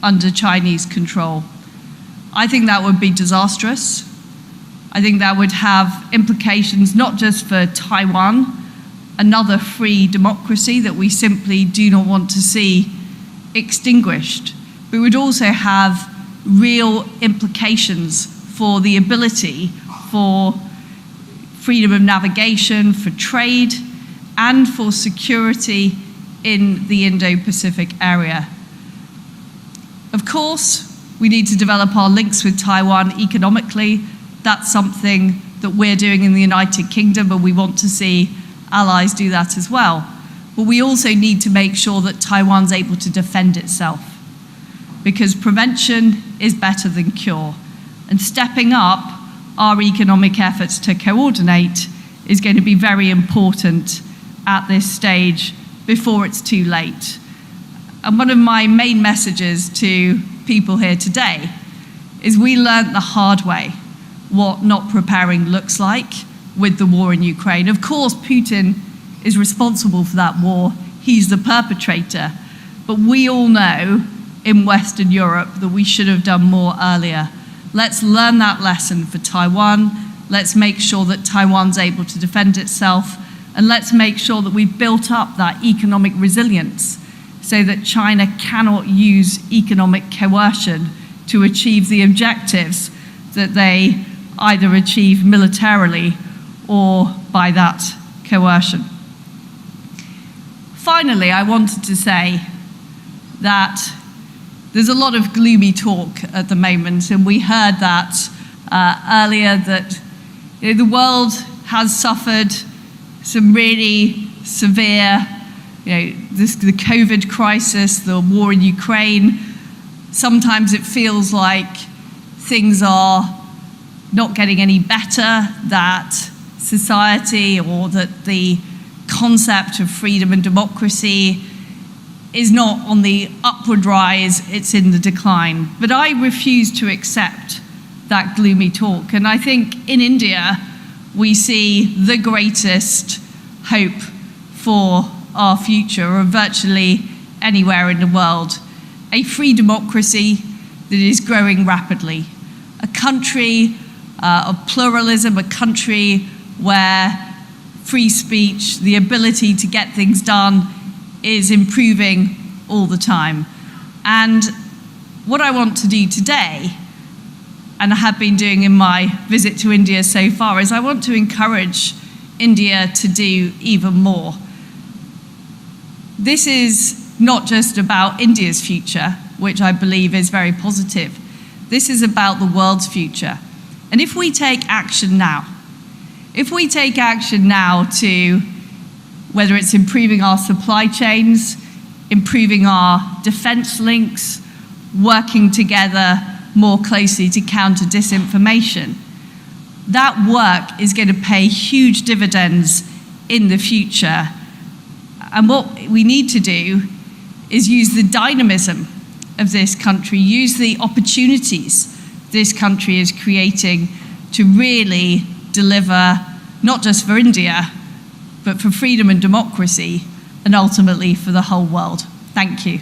under Chinese control. I think that would be disastrous. I think that would have implications not just for Taiwan, another free democracy that we simply do not want to see extinguished, but it would also have real implications for the ability for freedom of navigation, for trade, and for security in the Indo-Pacific area. Of course, we need to develop our links with Taiwan economically. That's something that we're doing in the United Kingdom, and we want to see allies do that as well. But we also need to make sure that Taiwan's able to defend itself, because prevention is better than cure. And stepping up our economic efforts to coordinate is going to be very important at this stage before it's too late. And one of my main messages to people here today is we learnt the hard way what not preparing looks like with the war in Ukraine. Of course, Putin is responsible for that war. He's the perpetrator. But we all know in Western Europe that we should have done more earlier. Let's learn that lesson for Taiwan. Let's make sure that Taiwan's able to defend itself. And let's make sure that we've built up that economic resilience so that China cannot use economic coercion to achieve the objectives that they either achieve militarily or by that coercion. Finally, I wanted to say that there's a lot of gloomy talk at the moment, and we heard that earlier, that the world has suffered some really severe, the COVID crisis, the war in Ukraine. Sometimes it feels like things are not getting any better, that society or that the concept of freedom and democracy is not on the upward rise, it's in the decline. But I refuse to accept that gloomy talk. And I think in India, we see the greatest hope for our future, or virtually anywhere in the world. A free democracy that is growing rapidly. A country of pluralism, a country where free speech, the ability to get things done, is improving all the time. And what I want to do today, and I have been doing in my visit to India so far, is I want to encourage India to do even more. This is not just about India's future, which I believe is very positive. This is about the world's future. And if we take action now, to, whether it's improving our supply chains, improving our defense links, working together more closely to counter disinformation, that work is going to pay huge dividends in the future. And what we need to do is use the dynamism of this country, use the opportunities this country is creating to really deliver, not just for India, but for freedom and democracy, and ultimately for the whole world. Thank you.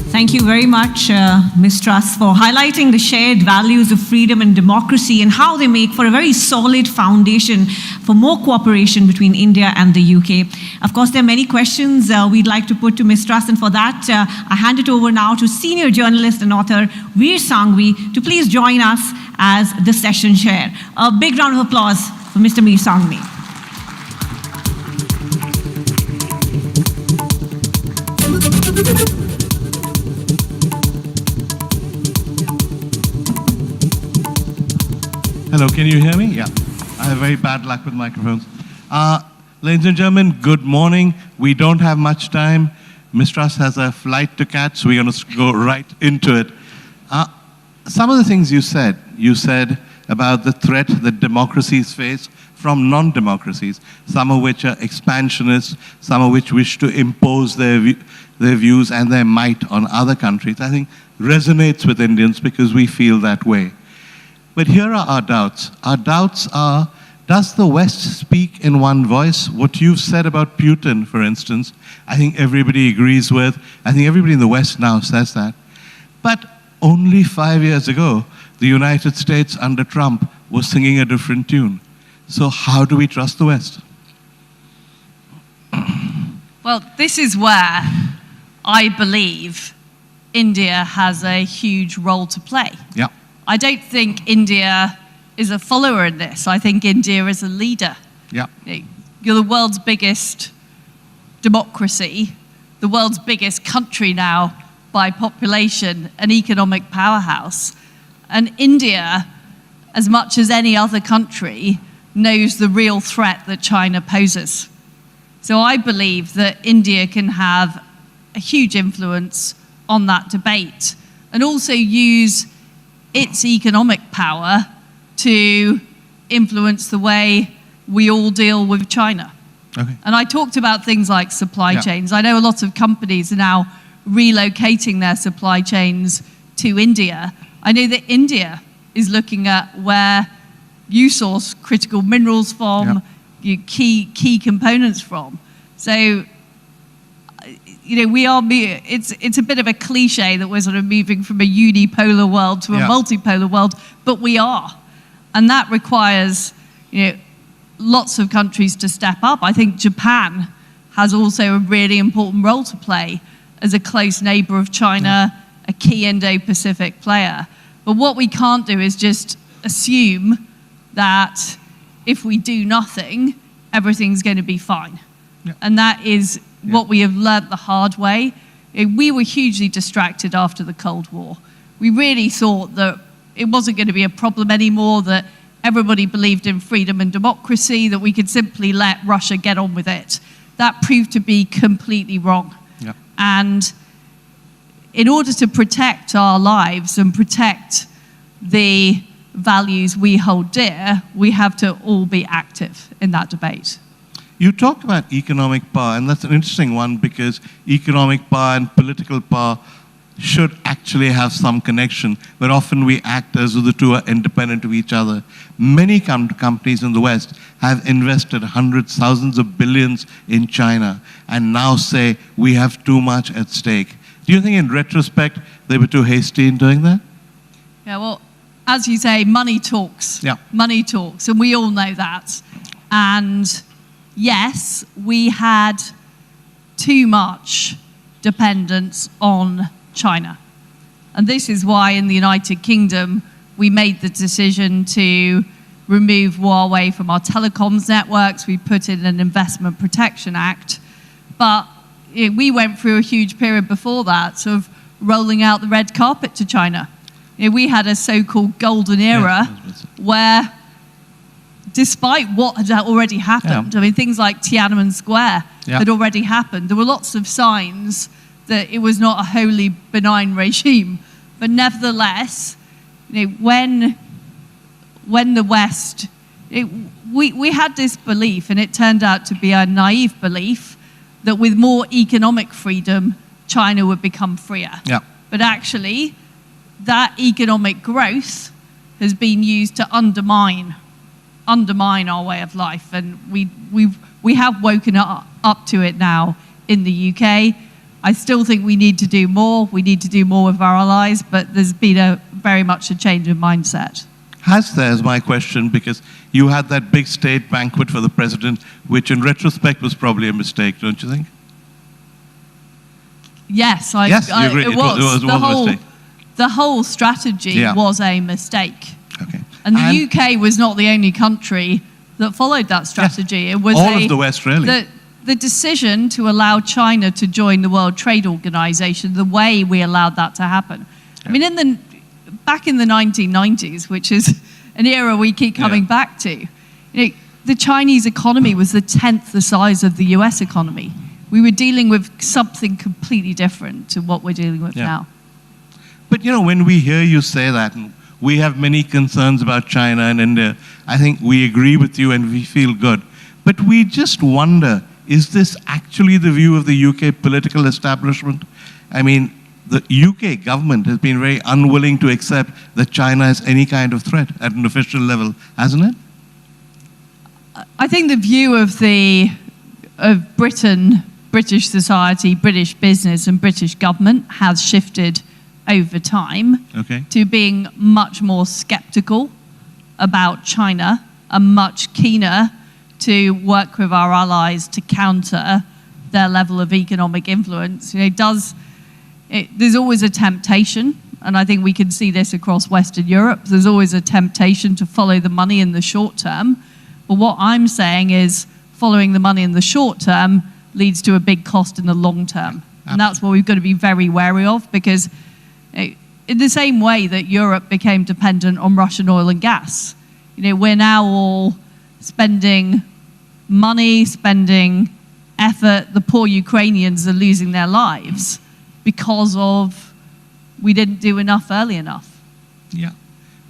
Thank you very much, Ms. Truss, for highlighting the shared values of freedom and democracy and how they make for a very solid foundation for more cooperation between India and the UK. Of course, there are many questions we'd like to put to Ms. Truss, and for that, I hand it over now to senior journalist and author Veer Sanghvi to please join us as the session chair. A big round of applause for Mr. Veer Sanghvi. Hello, can you hear me? Yeah. I have very bad luck with microphones. Ladies and gentlemen, good morning. We don't have much time. Ms. Truss has a flight to catch, so we're going to go right into it. Some of the things you said about the threat that democracies face from non-democracies, some of which are expansionist, some of which wish to impose their views and their might on other countries, I think resonates with Indians because we feel that way. But here are our doubts. Our doubts are, does the West speak in one voice? What you've said about Putin, for instance, I think everybody agrees with. I think everybody in the West now says that. But only 5 years ago, the United States under Trump was singing a different tune. So how do we trust the West? Well, this is where I believe India has a huge role to play. Yeah. I don't think India is a follower in this. I think India is a leader. Yeah. You're the world's biggest democracy, the world's biggest country now by population, an economic powerhouse. And India, as much as any other country, knows the real threat that China poses. So I believe that India can have a huge influence on that debate and also use its economic power to influence the way we all deal with China. Okay. And I talked about things like supply Yeah. chains. I know a lot of companies are now relocating their supply chains to India. I know that India is looking at where you source critical minerals from, your key components from. So, it's a bit of a cliche that we're sort of moving from a unipolar world to a multipolar world, but we are. And that requires, lots of countries to step up. I think Japan has also a really important role to play as a close neighbor of China, a key Indo-Pacific player. But what we can't do is just assume that if we do nothing, everything's going to be fine. Yeah. And that is what we have learnt the hard way. We were hugely distracted after the Cold War. We really thought that it wasn't going to be a problem anymore, that everybody believed in freedom and democracy, that we could simply let Russia get on with it. That proved to be completely wrong. Yeah. And in order to protect our lives and protect the values we hold dear, we have to all be active in that debate. You talked about economic power, and that's an interesting one because economic power and political power should actually have some connection, but often we act as though the two are independent of each other. Many companies in the West have invested hundreds, thousands of billions in China and now say we have too much at stake. Do you think in retrospect they were too hasty in doing that? Yeah, well, as you say, money talks. Yeah. Money talks, and we all know that. And yes, we had too much dependence on China. And this is why in the United Kingdom we made the decision to remove Huawei from our telecoms networks. We put in an Investment Protection Act. But we went through a huge period before that of rolling out the red carpet to China. We had a so-called golden era where, despite what had already happened, I mean, things like Tiananmen Square had already happened. There were lots of signs that it was not a wholly benign regime. But nevertheless, when the West, we had this belief, and it turned out to be a naive belief, that with more economic freedom, China would become freer. Yeah. But actually, that economic growth has been used to undermine our way of life. And we have woken up to it now in the UK. I still think we need to do more. We need to do more with our allies, but there's been very much a change in mindset. Has there, is my question, because you had that big state banquet for the president, which in retrospect was probably a mistake, don't you think? Yes, you agree. It was a mistake. The whole strategy was a mistake. Okay. And the UK was not the only country that followed that strategy. Yes. It was all of the West, really. The decision to allow China to join the World Trade Organization, the way we allowed that to happen. Yeah. I mean, back in the 1990s, which is an era we keep coming back to, the Chinese economy was the 10th the size of the US economy. We were dealing with something completely different to what we're dealing with now. But when we hear you say that, and we have many concerns about China and India, I think we agree with you and we feel good. But we just wonder, is this actually the view of the UK political establishment? I mean, the UK government has been very unwilling to accept that China is any kind of threat at an official level, hasn't it? I think the view of Britain, British society, British business and British government has shifted over time to being much more skeptical about China and much keener to work with our allies to counter their level of economic influence, there's always a temptation, and I think we can see this across Western Europe. There's always a temptation to follow the money in the short term. But what I'm saying is following the money in the short term leads to a big cost in the long term. And that's what we've got to be very wary of, because in the same way that Europe became dependent on Russian oil and gas, we're now all spending money, spending effort. The poor Ukrainians are losing their lives because of we didn't do enough early enough. Yeah.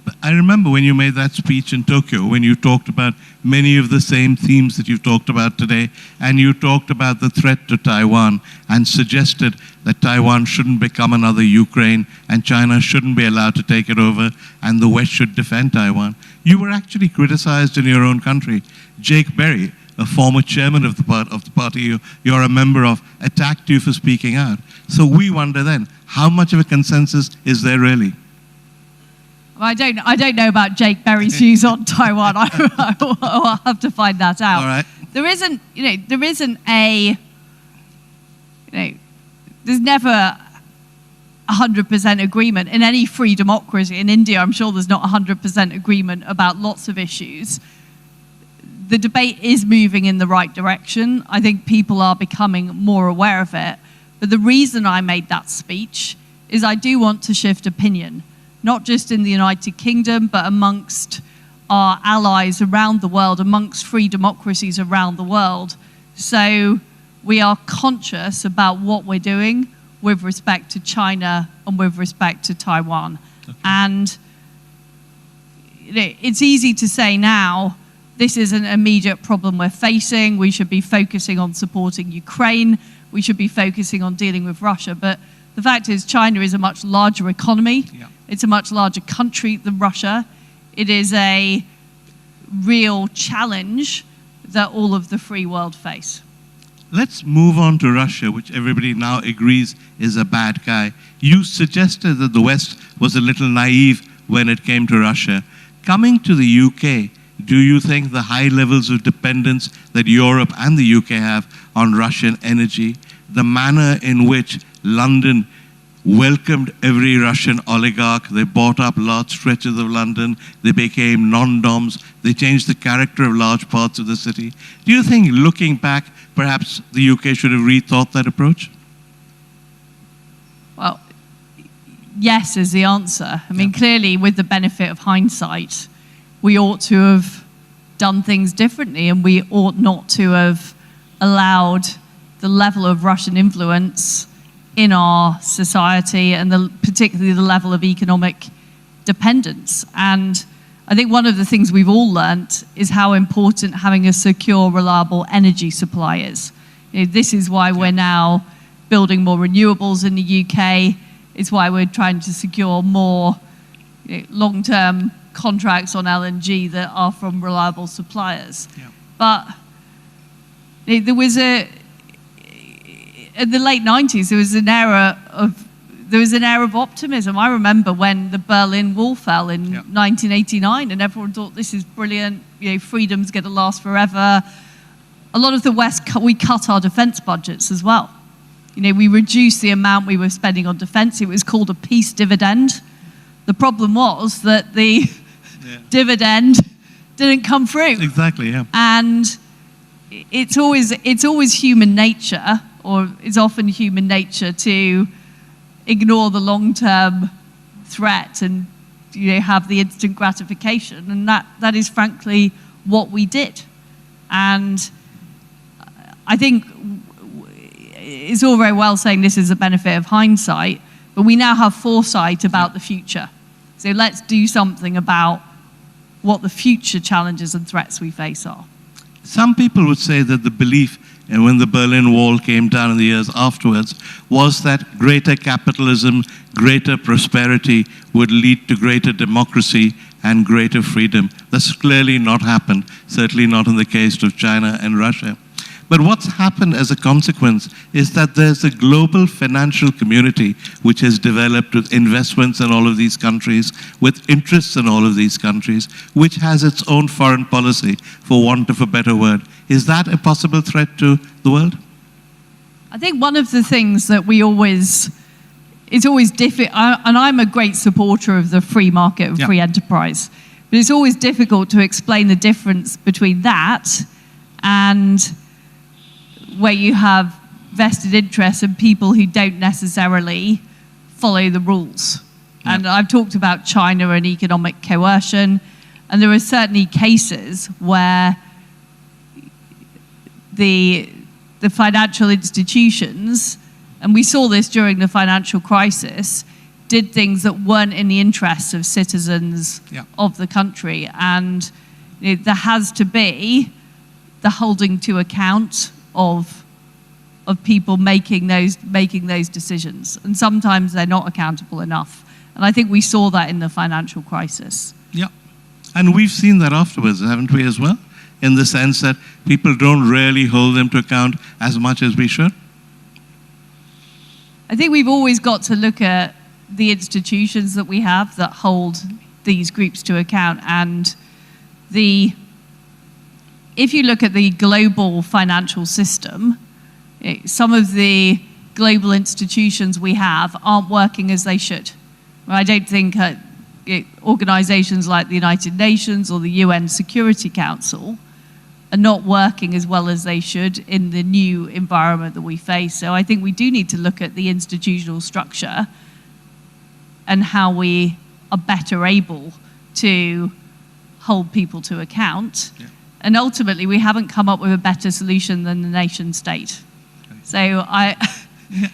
But I remember when you made that speech in Tokyo, when you talked about many of the same themes that you've talked about today, and you talked about the threat to Taiwan and suggested that Taiwan shouldn't become another Ukraine and China shouldn't be allowed to take it over and the West should defend Taiwan. You were actually criticized in your own country. Jake Berry, a former chairman of the party you're a member of, attacked you for speaking out. So we wonder then, how much of a consensus is there really? I don't know about Jake Berry's views on Taiwan. I'll have to find that out. All right. There's never 100% agreement in any free democracy. In India, I'm sure there's not 100% agreement about lots of issues. The debate is moving in the right direction. I think people are becoming more aware of it. But the reason I made that speech is I do want to shift opinion, not just in the United Kingdom, but amongst our allies around the world, amongst free democracies around the world. So we are conscious about what we're doing with respect to China and with respect to Taiwan. Okay. And it's easy to say now, this is an immediate problem we're facing. We should be focusing on supporting Ukraine. We should be focusing on dealing with Russia. But the fact is, China is a much larger economy. Yeah. It's a much larger country than Russia. It is a real challenge that all of the free world face. Let's move on to Russia, which everybody now agrees is a bad guy. You suggested that the West was a little naive when it came to Russia. Coming to the UK, do you think the high levels of dependence that Europe and the UK have on Russian energy, the manner in which London welcomed every Russian oligarch, they bought up large stretches of London, they became non-doms, they changed the character of large parts of the city. Do you think, looking back, perhaps the UK should have rethought that approach? Well, yes is the answer. I mean, clearly, with the benefit of hindsight, we ought to have done things differently, and we ought not to have allowed the level of Russian influence in our society and particularly the level of economic dependence. And I think one of the things we've all learnt is how important having a secure, reliable energy supply is. This is why we're now building more renewables in the UK. It's why we're trying to secure more long-term contracts on LNG that are from reliable suppliers. Yeah. But there was in the late 90s, there was an era of optimism. I remember when the Berlin Wall fell in 1989, and everyone thought this is brilliant. Freedom's going to last forever. A lot of the West, we cut our defense budgets as well. We reduced the amount we were spending on defense. It was called a peace dividend. The problem was that the dividend didn't come through. Exactly, yeah. And it's always human nature, or it's often human nature to ignore the long-term threat and have the instant gratification. And that is frankly what we did. And I think it's all very well saying this is the benefit of hindsight, but we now have foresight about the future. So let's do something about what the future challenges and threats we face are. Some people would say that the belief, and when the Berlin Wall came down in the years afterwards, was that greater capitalism, greater prosperity would lead to greater democracy and greater freedom. That's clearly not happened, certainly not in the case of China and Russia. But what's happened as a consequence is that there's a global financial community which has developed with investments in all of these countries, with interests in all of these countries, which has its own foreign policy, for want of a better word. Is that a possible threat to the world? I think one of the things that it's always difficult, and I'm a great supporter of the free market and free enterprise, but it's always difficult to explain the difference between that and where you have vested interests and people who don't necessarily follow the rules. Yeah. And I've talked about China and economic coercion, and there are certainly cases where the financial institutions, and we saw this during the financial crisis, did things that weren't in the interests of citizens of the country. And there has to be the holding to account of people making those decisions. And sometimes they're not accountable enough. And I think we saw that in the financial crisis. Yeah. And we've seen that afterwards, haven't we, as well? In the sense that people don't really hold them to account as much as we should? I think we've always got to look at the institutions that we have that hold these groups to account. And if you look at the global financial system, some of the global institutions we have aren't working as they should. I don't think organizations like the United Nations or the UN Security Council are not working as well as they should in the new environment that we face. So I think we do need to look at the institutional structure and how we are better able to hold people to account. Yeah. And ultimately, we haven't come up with a better solution than the nation state. Okay. So I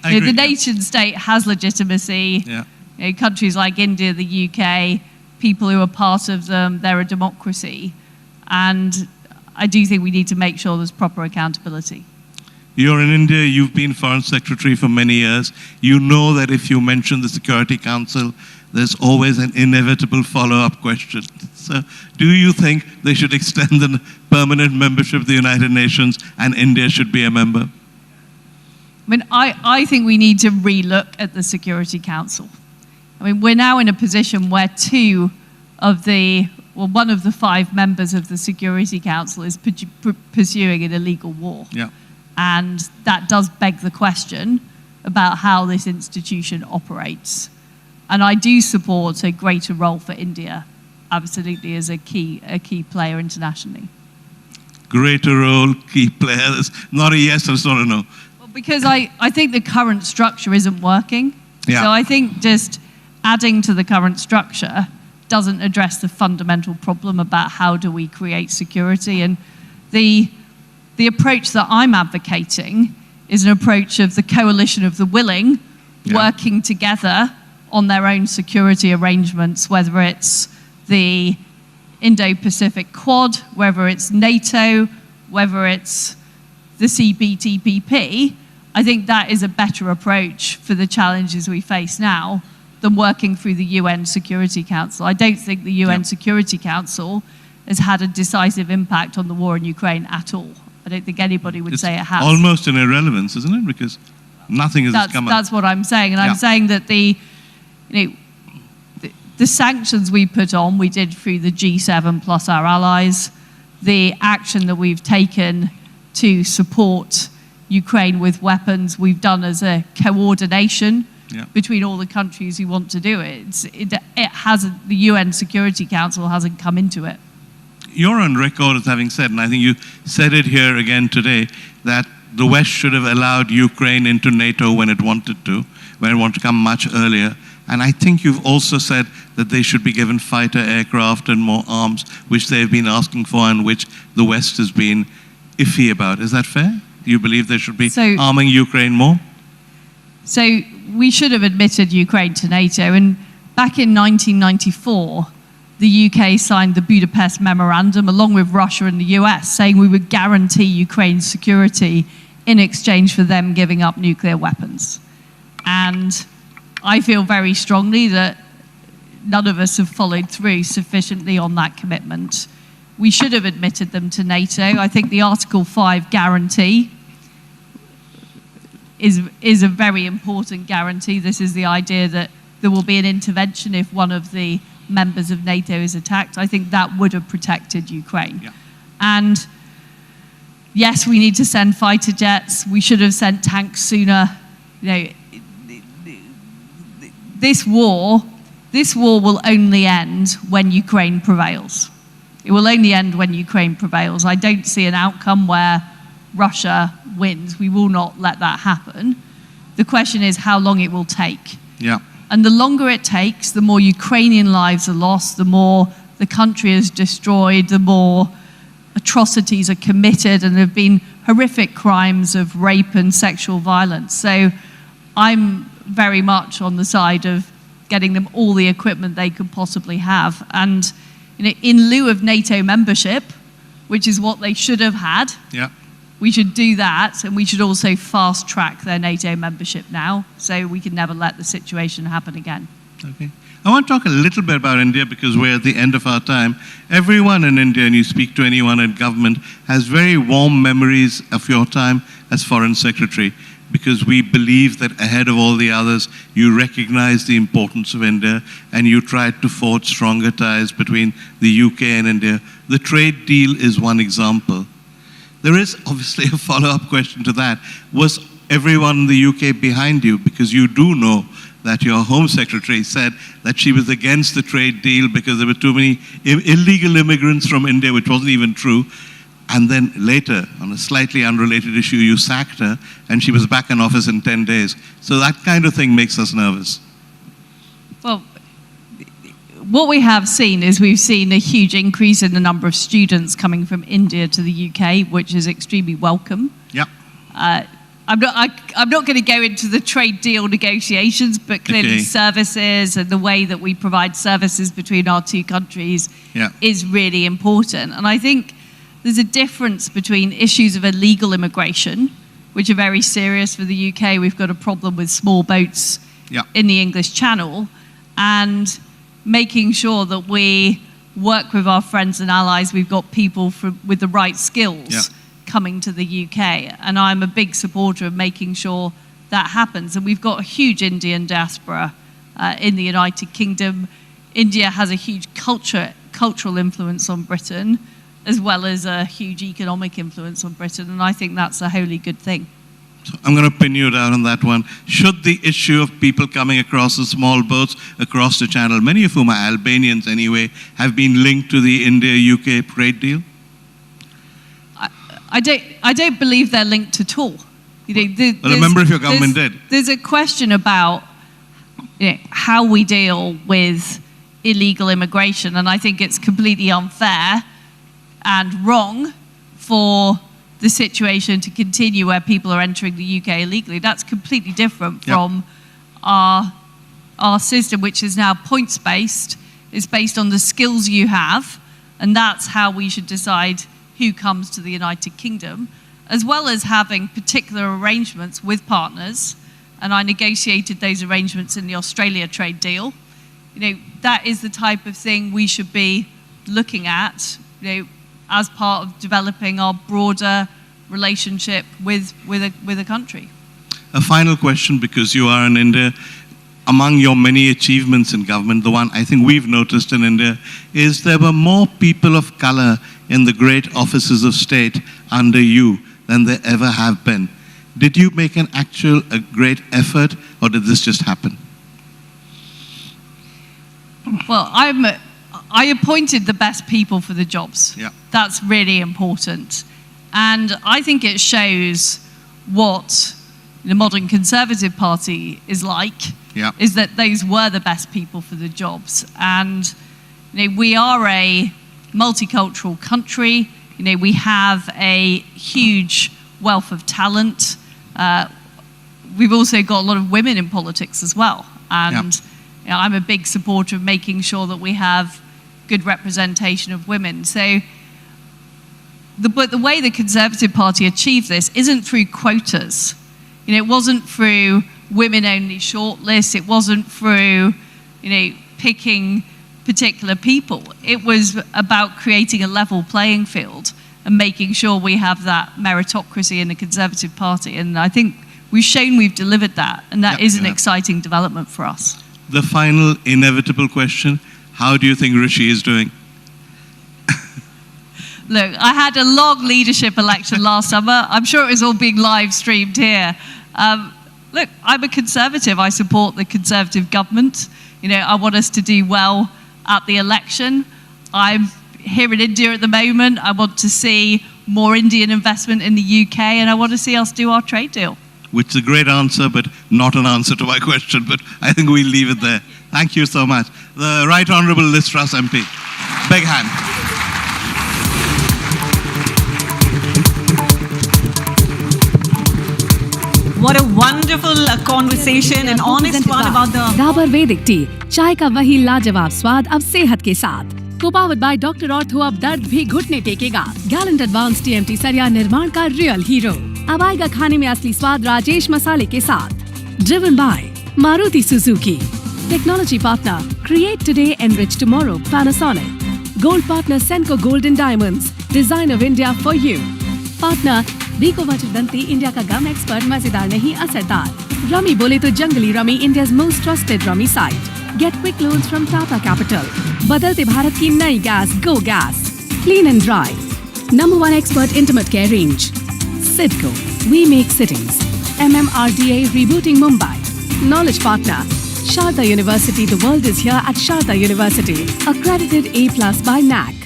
agree, the nation state has legitimacy. Yeah. Countries like India, the UK, people who are part of them, they're a democracy. And I do think we need to make sure there's proper accountability. You're in India, you've been Foreign Secretary for many years. You know that if you mention the Security Council, there's always an inevitable follow-up question. So do you think they should extend the permanent membership of the United Nations and India should be a member? I mean, I think we need to re-look at the Security Council. I mean, we're now in a position where one of the 5 members of the Security Council is pursuing an illegal war. Yeah. And that does beg the question about how this institution operates. And I do support a greater role for India, absolutely, as a key player internationally. Greater role, key player. That's not a yes, it's not a no. Well, because I think the current structure isn't working. Yeah. So I think just adding to the current structure doesn't address the fundamental problem about how do we create security. And the approach that I'm advocating is an approach of the coalition of the willing working together on their own security arrangements, whether it's the Indo-Pacific Quad, whether it's NATO, whether it's the CPTPP. I think that is a better approach for the challenges we face now than working through the UN Security Council. I don't think the UN Security Council has had a decisive impact on the war in Ukraine at all. I don't think anybody would say it has. Almost an irrelevance, isn't it? Because nothing has come up. That's what I'm saying. And I'm saying that the sanctions we put on, we did through the G7 plus our allies. The action that we've taken to support Ukraine with weapons, we've done as a coordination between all the countries who want to do it. It hasn't, the UN Security Council hasn't come into it. You're on record as having said, and I think you said it here again today, that the West should have allowed Ukraine into NATO when it wanted to come much earlier. And I think you've also said that they should be given fighter aircraft and more arms, which they've been asking for and which the West has been iffy about. Is that fair? Do you believe they should be arming Ukraine more? So we should have admitted Ukraine to NATO. And back in 1994, the UK signed the Budapest Memorandum along with Russia and the US, saying we would guarantee Ukraine's security in exchange for them giving up nuclear weapons. And I feel very strongly that none of us have followed through sufficiently on that commitment. We should have admitted them to NATO. I think the Article 5 guarantee is a very important guarantee. This is the idea that there will be an intervention if one of the members of NATO is attacked. I think that would have protected Ukraine. Yeah. And yes, we need to send fighter jets. We should have sent tanks sooner. You know, this war will only end when Ukraine prevails. It will only end when Ukraine prevails. I don't see an outcome where Russia wins. We will not let that happen. The question is how long it will take. Yeah. And the longer it takes, the more Ukrainian lives are lost, the more the country is destroyed, the more atrocities are committed, and there have been horrific crimes of rape and sexual violence. So I'm very much on the side of getting them all the equipment they could possibly have. And you know, in lieu of NATO membership, which is what they should have had, Yeah. we should do that, and we should also fast track their NATO membership now, so we can never let the situation happen again. Okay. I want to talk a little bit about India because we're at the end of our time. Everyone in India, and you speak to anyone in government, has very warm memories of your time as Foreign Secretary, because we believe that ahead of all the others, you recognize the importance of India and you tried to forge stronger ties between the UK and India. The trade deal is one example. There is obviously a follow-up question to that. Was everyone in the UK behind you? Because you do know that your Home Secretary said that she was against the trade deal because there were too many illegal immigrants from India, which wasn't even true. And then later, on a slightly unrelated issue, you sacked her, and she was back in office in 10 days. So that kind of thing makes us nervous. Well, what we have seen is we've seen a huge increase in the number of students coming from India to the UK, which is extremely welcome. Yeah. I'm not going to go into the trade deal negotiations, but clearly services and the way that we provide services between our two countries is really important. And I think there's a difference between issues of illegal immigration, which are very serious for the UK. We've got a problem with small boats in the English Channel, and making sure that we work with our friends and allies. We've got people with the right skills coming to the UK, and I'm a big supporter of making sure that happens. And we've got a huge Indian diaspora in the United Kingdom. India has a huge cultural influence on Britain, as well as a huge economic influence on Britain, and I think that's a wholly good thing. So I'm going to pin you down on that one. Should the issue of people coming across the small boats across the channel, many of whom are Albanians anyway, have been linked to the India-UK trade deal? I don't believe they're linked at all. You know, well, a member of your government did. There's a question about how we deal with illegal immigration, and I think it's completely unfair and wrong for the situation to continue where people are entering the UK illegally. That's completely different from our system, which is now points-based. It's based on the skills you have, and that's how we should decide who comes to the United Kingdom, as well as having particular arrangements with partners. And I negotiated those arrangements in the Australia trade deal. You know, that is the type of thing we should be looking at, you know, as part of developing our broader relationship with a country. A final question, because you are in India. Among your many achievements in government, the one I think we've noticed in India is there were more people of color in the great offices of state under you than there ever have been. Did you make a great effort, or did this just happen? Well, I appointed the best people for the jobs. Yeah. That's really important. And I think it shows what the modern Conservative Party is like, is that those were the best people for the jobs. And you know, we are a multicultural country. You know, we have a huge wealth of talent. We've also got a lot of women in politics as well. And you know, I'm a big supporter of making sure that we have good representation of women. So, but the way the Conservative Party achieved this isn't through quotas. You know, it wasn't through women-only shortlists. It wasn't through, you know, picking particular people. It was about creating a level playing field and making sure we have that meritocracy in the Conservative Party. And I think we've shown we've delivered that, and that is an exciting development for us. The final inevitable question, how do you think Rishi is doing? Look, I had a long leadership election last summer. I'm sure it was all being live streamed here. Look, I'm a Conservative. I support the Conservative government. You know, I want us to do well at the election. I'm here in India at the moment. I want to see more Indian investment in the UK, and I want to see us do our trade deal. Which is a great answer, but not an answer to my question. But I think we'll leave it there. Thank you so much. The Right Honourable Liz Truss MP. Big hand. What a wonderful conversation, an honest one about the Dabur वैदिक T, चाय का वही लाजवाब स्वाद अब सेहत के साथ। Co-powered by डॉक्टर ऑर्थो, अब दर्द भी घुटने टेकेगा। गैलेंट एडवांस TMT सरिया निर्माण का रियल हीरो। अब आएगा खाने में असली स्वाद राजेश मसाले के साथ। Driven by Maruti Suzuki. Technology partner, create today, enrich tomorrow, Panasonic. Gold partner, Senco Gold and Diamonds, design of India for you. Partner, Vicco Vajradanti, India का गम एक्सपर्ट, मजेदार नहीं असरदार। रमी बोले तो Junglee rummy, India's most trusted rummy site. Get quick loans from Tata Capital. बदलते भारत की नई gas, go gas, clean and dry, number 1 expert intimate care range. Sidco, we make cities. MMRDA rebooting Mumbai. Knowledge partner, Sharda University. The world is here at Sharda University. Accredited A+ by NAC.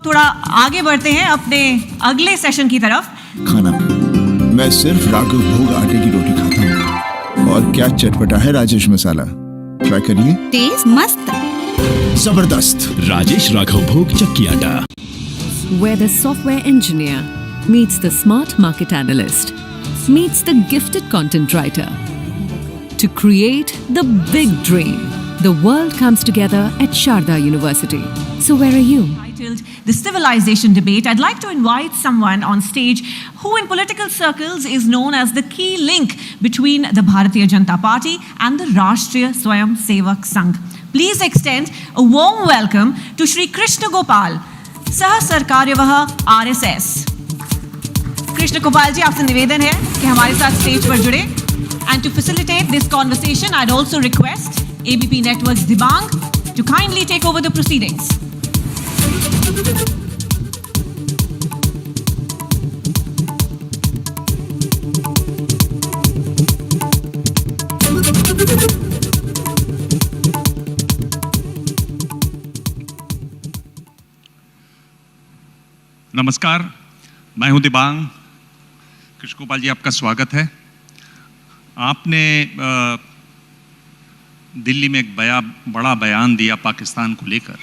थोड़ा आगे बढ़ते हैं अपने अगले session की तरफ। खाना, मैं सिर्फ राघव भोग आटे की रोटी खाता हूँ। और क्या चटपटा है राजेश मसाला, ट्राई करिए। टेस्ट मस्त, जबरदस्त। राजेश राघव भोग चक्की आटा। Where the software engineer meets the smart market analyst, meets the gifted content writer to create the big dream. The world comes together at Sharda University. So where are you? Titled The Civilization Debate, I'd like to invite someone on stage who in political circles is known as the key link between the Bharatiya Janata Party and the Rashtriya Swayam Sevak Sangh. Please extend a warm welcome to Shri Krishna Gopal, Sah Sarkaryavah RSS. Krishna Gopal ji, आपसे निवेदन है कि हमारे साथ stage पर जुड़े. And to facilitate this conversation, I'd also request ABP Network's Dibang to kindly take over the proceedings. नमस्कार, मैं हूं दिबांग। कृष्ण गोपाल जी, आपका स्वागत है। आपने दिल्ली में एक बड़ा बयान दिया पाकिस्तान को लेकर,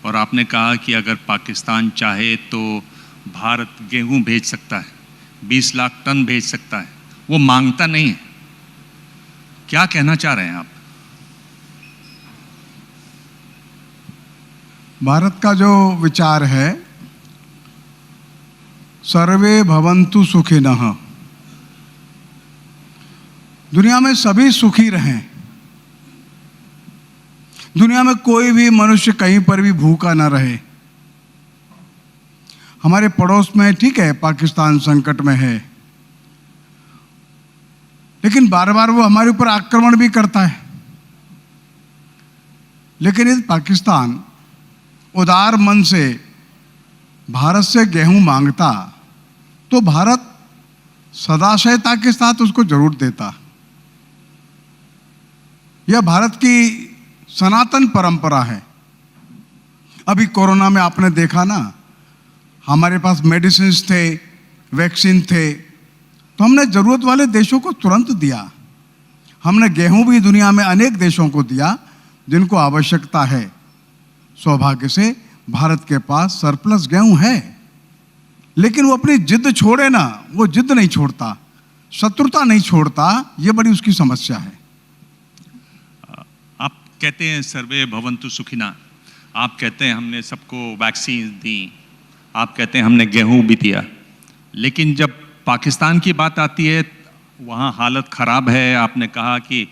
और आपने कहा कि अगर पाकिस्तान चाहे तो भारत गेहूं भेज सकता है, 20 लाख टन भेज सकता है, वो मांगता नहीं है। क्या कहना चाह रहे हैं आप? भारत का जो विचार है, सर्वे भवन्तु सुखिनः, दुनिया में सभी सुखी रहें, दुनिया में कोई भी मनुष्य कहीं पर भी भूखा ना रहे। हमारे पड़ोस में, ठीक है, पाकिस्तान संकट में है, लेकिन बार बार वो हमारे ऊपर आक्रमण भी करता है। लेकिन यदि पाकिस्तान उदार मन से भारत से गेहूं मांगता तो भारत सदाशयता के साथ उसको जरूर देता। यह भारत की सनातन परंपरा है। अभी कोरोना में आपने देखा ना, हमारे पास मेडिसिन थे, वैक्सीन थे, तो हमने ज़रूरत वाले देशों को तुरंत दिया। हमने गेहूं भी दुनिया में अनेक देशों को दिया जिनको आवश्यकता है। सौभाग्य से भारत के पास सरप्लस गेहूं है, लेकिन वो अपनी जिद छोड़े ना, वो जिद नहीं छोड़ता, शत्रुता नहीं छोड़ता, ये बड़ी उसकी समस्या है। आप कहते हैं सर्वे भवन्तु सुखिना, आप कहते हैं हमने सबको वैक्सीन दी, आप कहते हैं हमने गेहूं भी दिया, लेकिन जब पाकिस्तान की बात आती है वहाँ हालत ख़राब है। आपने कहा कि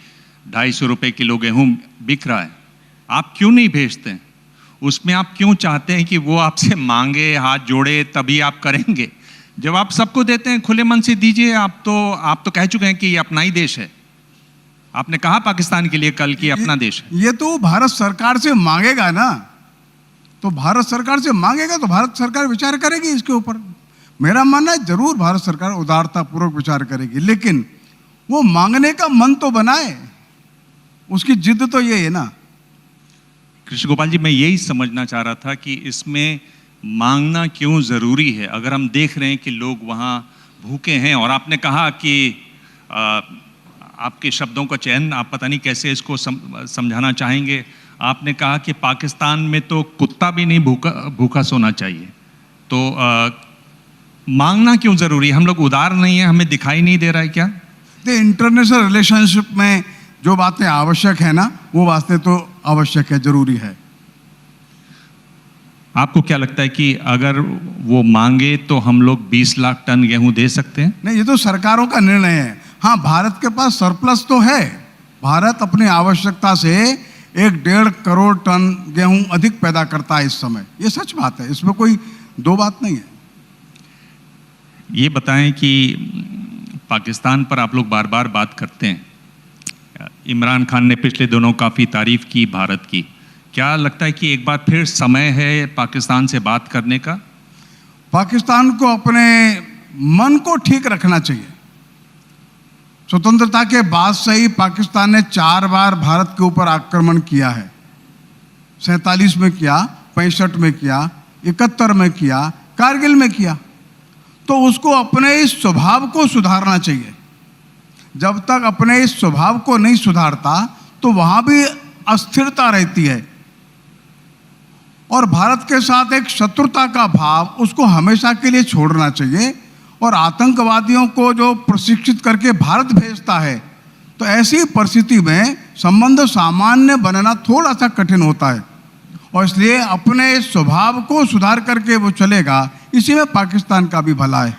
250 रुपये किलो गेहूं बिक रहा है, आप क्यों नहीं भेजते? उसमें आप क्यों चाहते हैं कि वो आपसे मांगे, हाथ जोड़े, तभी आप करेंगे? जब आप सबको देते हैं खुले मन से दीजिए। आप तो कह चुके हैं कि ये अपना ही देश है। आपने कहा पाकिस्तान के लिए कल की अपना देश है। ये तो भारत सरकार से मांगेगा ना, तो भारत सरकार से मांगेगा तो भारत सरकार विचार करेगी इसके ऊपर। मेरा मानना है जरूर भारत सरकार उदारता पूर्वक विचार करेगी, लेकिन वो मांगने का मन तो बनाए, उसकी जिद तो ये है ना। कृष्ण गोपाल जी, मैं यही समझना चाह रहा था कि इसमें मांगना क्यों जरूरी है, अगर हम देख रहे हैं कि लोग वहाँ भूखे हैं। और आपने कहा कि आपके शब्दों का चयन आप पता नहीं कैसे इसको समझाना चाहेंगे। आपने कहा कि पाकिस्तान में तो कुत्ता भी नहीं भूखा सोना चाहिए, तो मांगना क्यों जरूरी है? हम लोग उदार नहीं है, हमें दिखाई नहीं दे रहा है क्या? इंटरनेशनल रिलेशनशिप में जो बातें आवश्यक है ना, वो बातें तो आवश्यक है, जरूरी है। आपको क्या लगता है कि अगर वो मांगे तो हम लोग 20 लाख टन गेहूं दे सकते हैं? नहीं, ये तो सरकारों का निर्णय है। हाँ, भारत के पास सरप्लस तो है। भारत अपनी आवश्यकता से 1.5 करोड़ टन गेहूं अधिक पैदा करता है इस समय, ये सच बात है, इसमें कोई दो बात नहीं है। ये बताएं कि पाकिस्तान पर आप लोग बार बार बात करते हैं, इमरान खान ने पिछले दिनों काफ़ी तारीफ की भारत की, क्या लगता है कि एक बार फिर समय है पाकिस्तान से बात करने का? पाकिस्तान को अपने मन को ठीक रखना चाहिए। स्वतंत्रता के बाद से ही पाकिस्तान ने 4 बार भारत के ऊपर आक्रमण किया है। 47 में किया, 65 में किया, 71 में किया, कारगिल में किया। तो उसको अपने इस स्वभाव को सुधारना चाहिए। जब तक अपने इस स्वभाव को नहीं सुधारता तो वहां भी अस्थिरता रहती है। और भारत के साथ एक शत्रुता का भाव, उसको हमेशा के लिए छोड़ना चाहिए। और आतंकवादियों को जो प्रशिक्षित करके भारत भेजता है, तो ऐसी परिस्थिति में संबंध सामान्य बनना थोड़ा सा कठिन होता है। और इसलिए अपने स्वभाव को सुधार करके वो चलेगा, इसी में पाकिस्तान का भी भला है।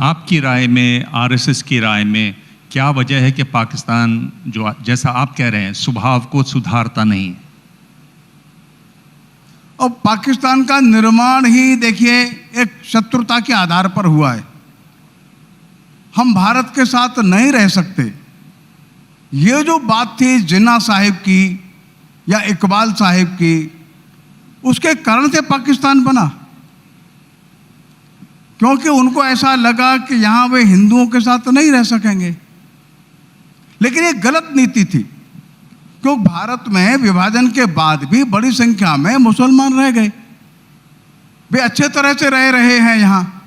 आपकी राय में, आरएसएस की राय में क्या वजह है कि पाकिस्तान जो जैसा आप कह रहे हैं स्वभाव को सुधारता नहीं? और पाकिस्तान का निर्माण ही देखिए एक शत्रुता के आधार पर हुआ है। हम भारत के साथ नहीं रह सकते। ये जो बात थी जिन्ना साहिब की या इकबाल साहिब की, उसके कारण से पाकिस्तान बना, क्योंकि उनको ऐसा लगा कि यहां वे हिंदुओं के साथ नहीं रह सकेंगे। लेकिन ये गलत नीति थी, क्योंकि भारत में विभाजन के बाद भी बड़ी संख्या में मुसलमान रह गए, वे अच्छे तरह से रह रहे हैं यहाँ।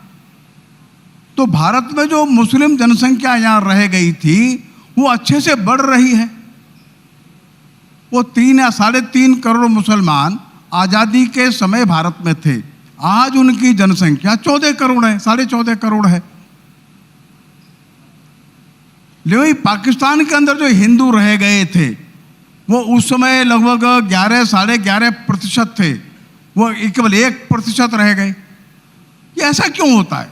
तो भारत में जो मुस्लिम जनसंख्या यहाँ रह गई थी, वो अच्छे से बढ़ रही है। वो 3 या 3.5 करोड़ मुसलमान आज़ादी के समय भारत में थे। आज उनकी जनसंख्या 14 करोड़ है, 14.5 करोड़ है। लेकिन पाकिस्तान के अंदर जो हिंदू रह गए थे, वो उस समय लगभग 11-11.5% थे, वो केवल 1% रह गए। ये ऐसा क्यों होता है?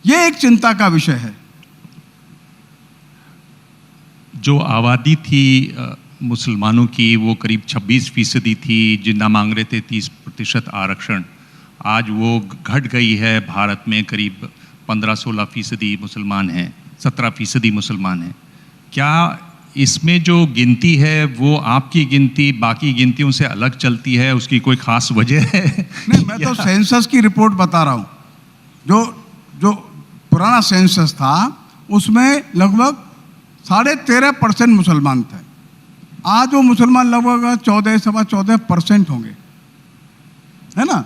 ये एक चिंता का विषय है। जो आबादी थी मुसलमानों की, वो करीब 26% थी, जिन्ना मांग रहे थे 30% आरक्षण। आज वो घट गई है, भारत में करीब 15-16% मुसलमान हैं, 17% मुसलमान हैं। क्या इसमें जो गिनती है वो आपकी गिनती बाकी गिनतियों से अलग चलती है? उसकी कोई खास वजह है? नहीं, मैं तो सेंसस की रिपोर्ट बता रहा हूँ। जो पुराना सेंसस था उसमें लगभग 13.5% मुसलमान थे। आज वो मुसलमान लगभग 14-14.25% होंगे, है ना?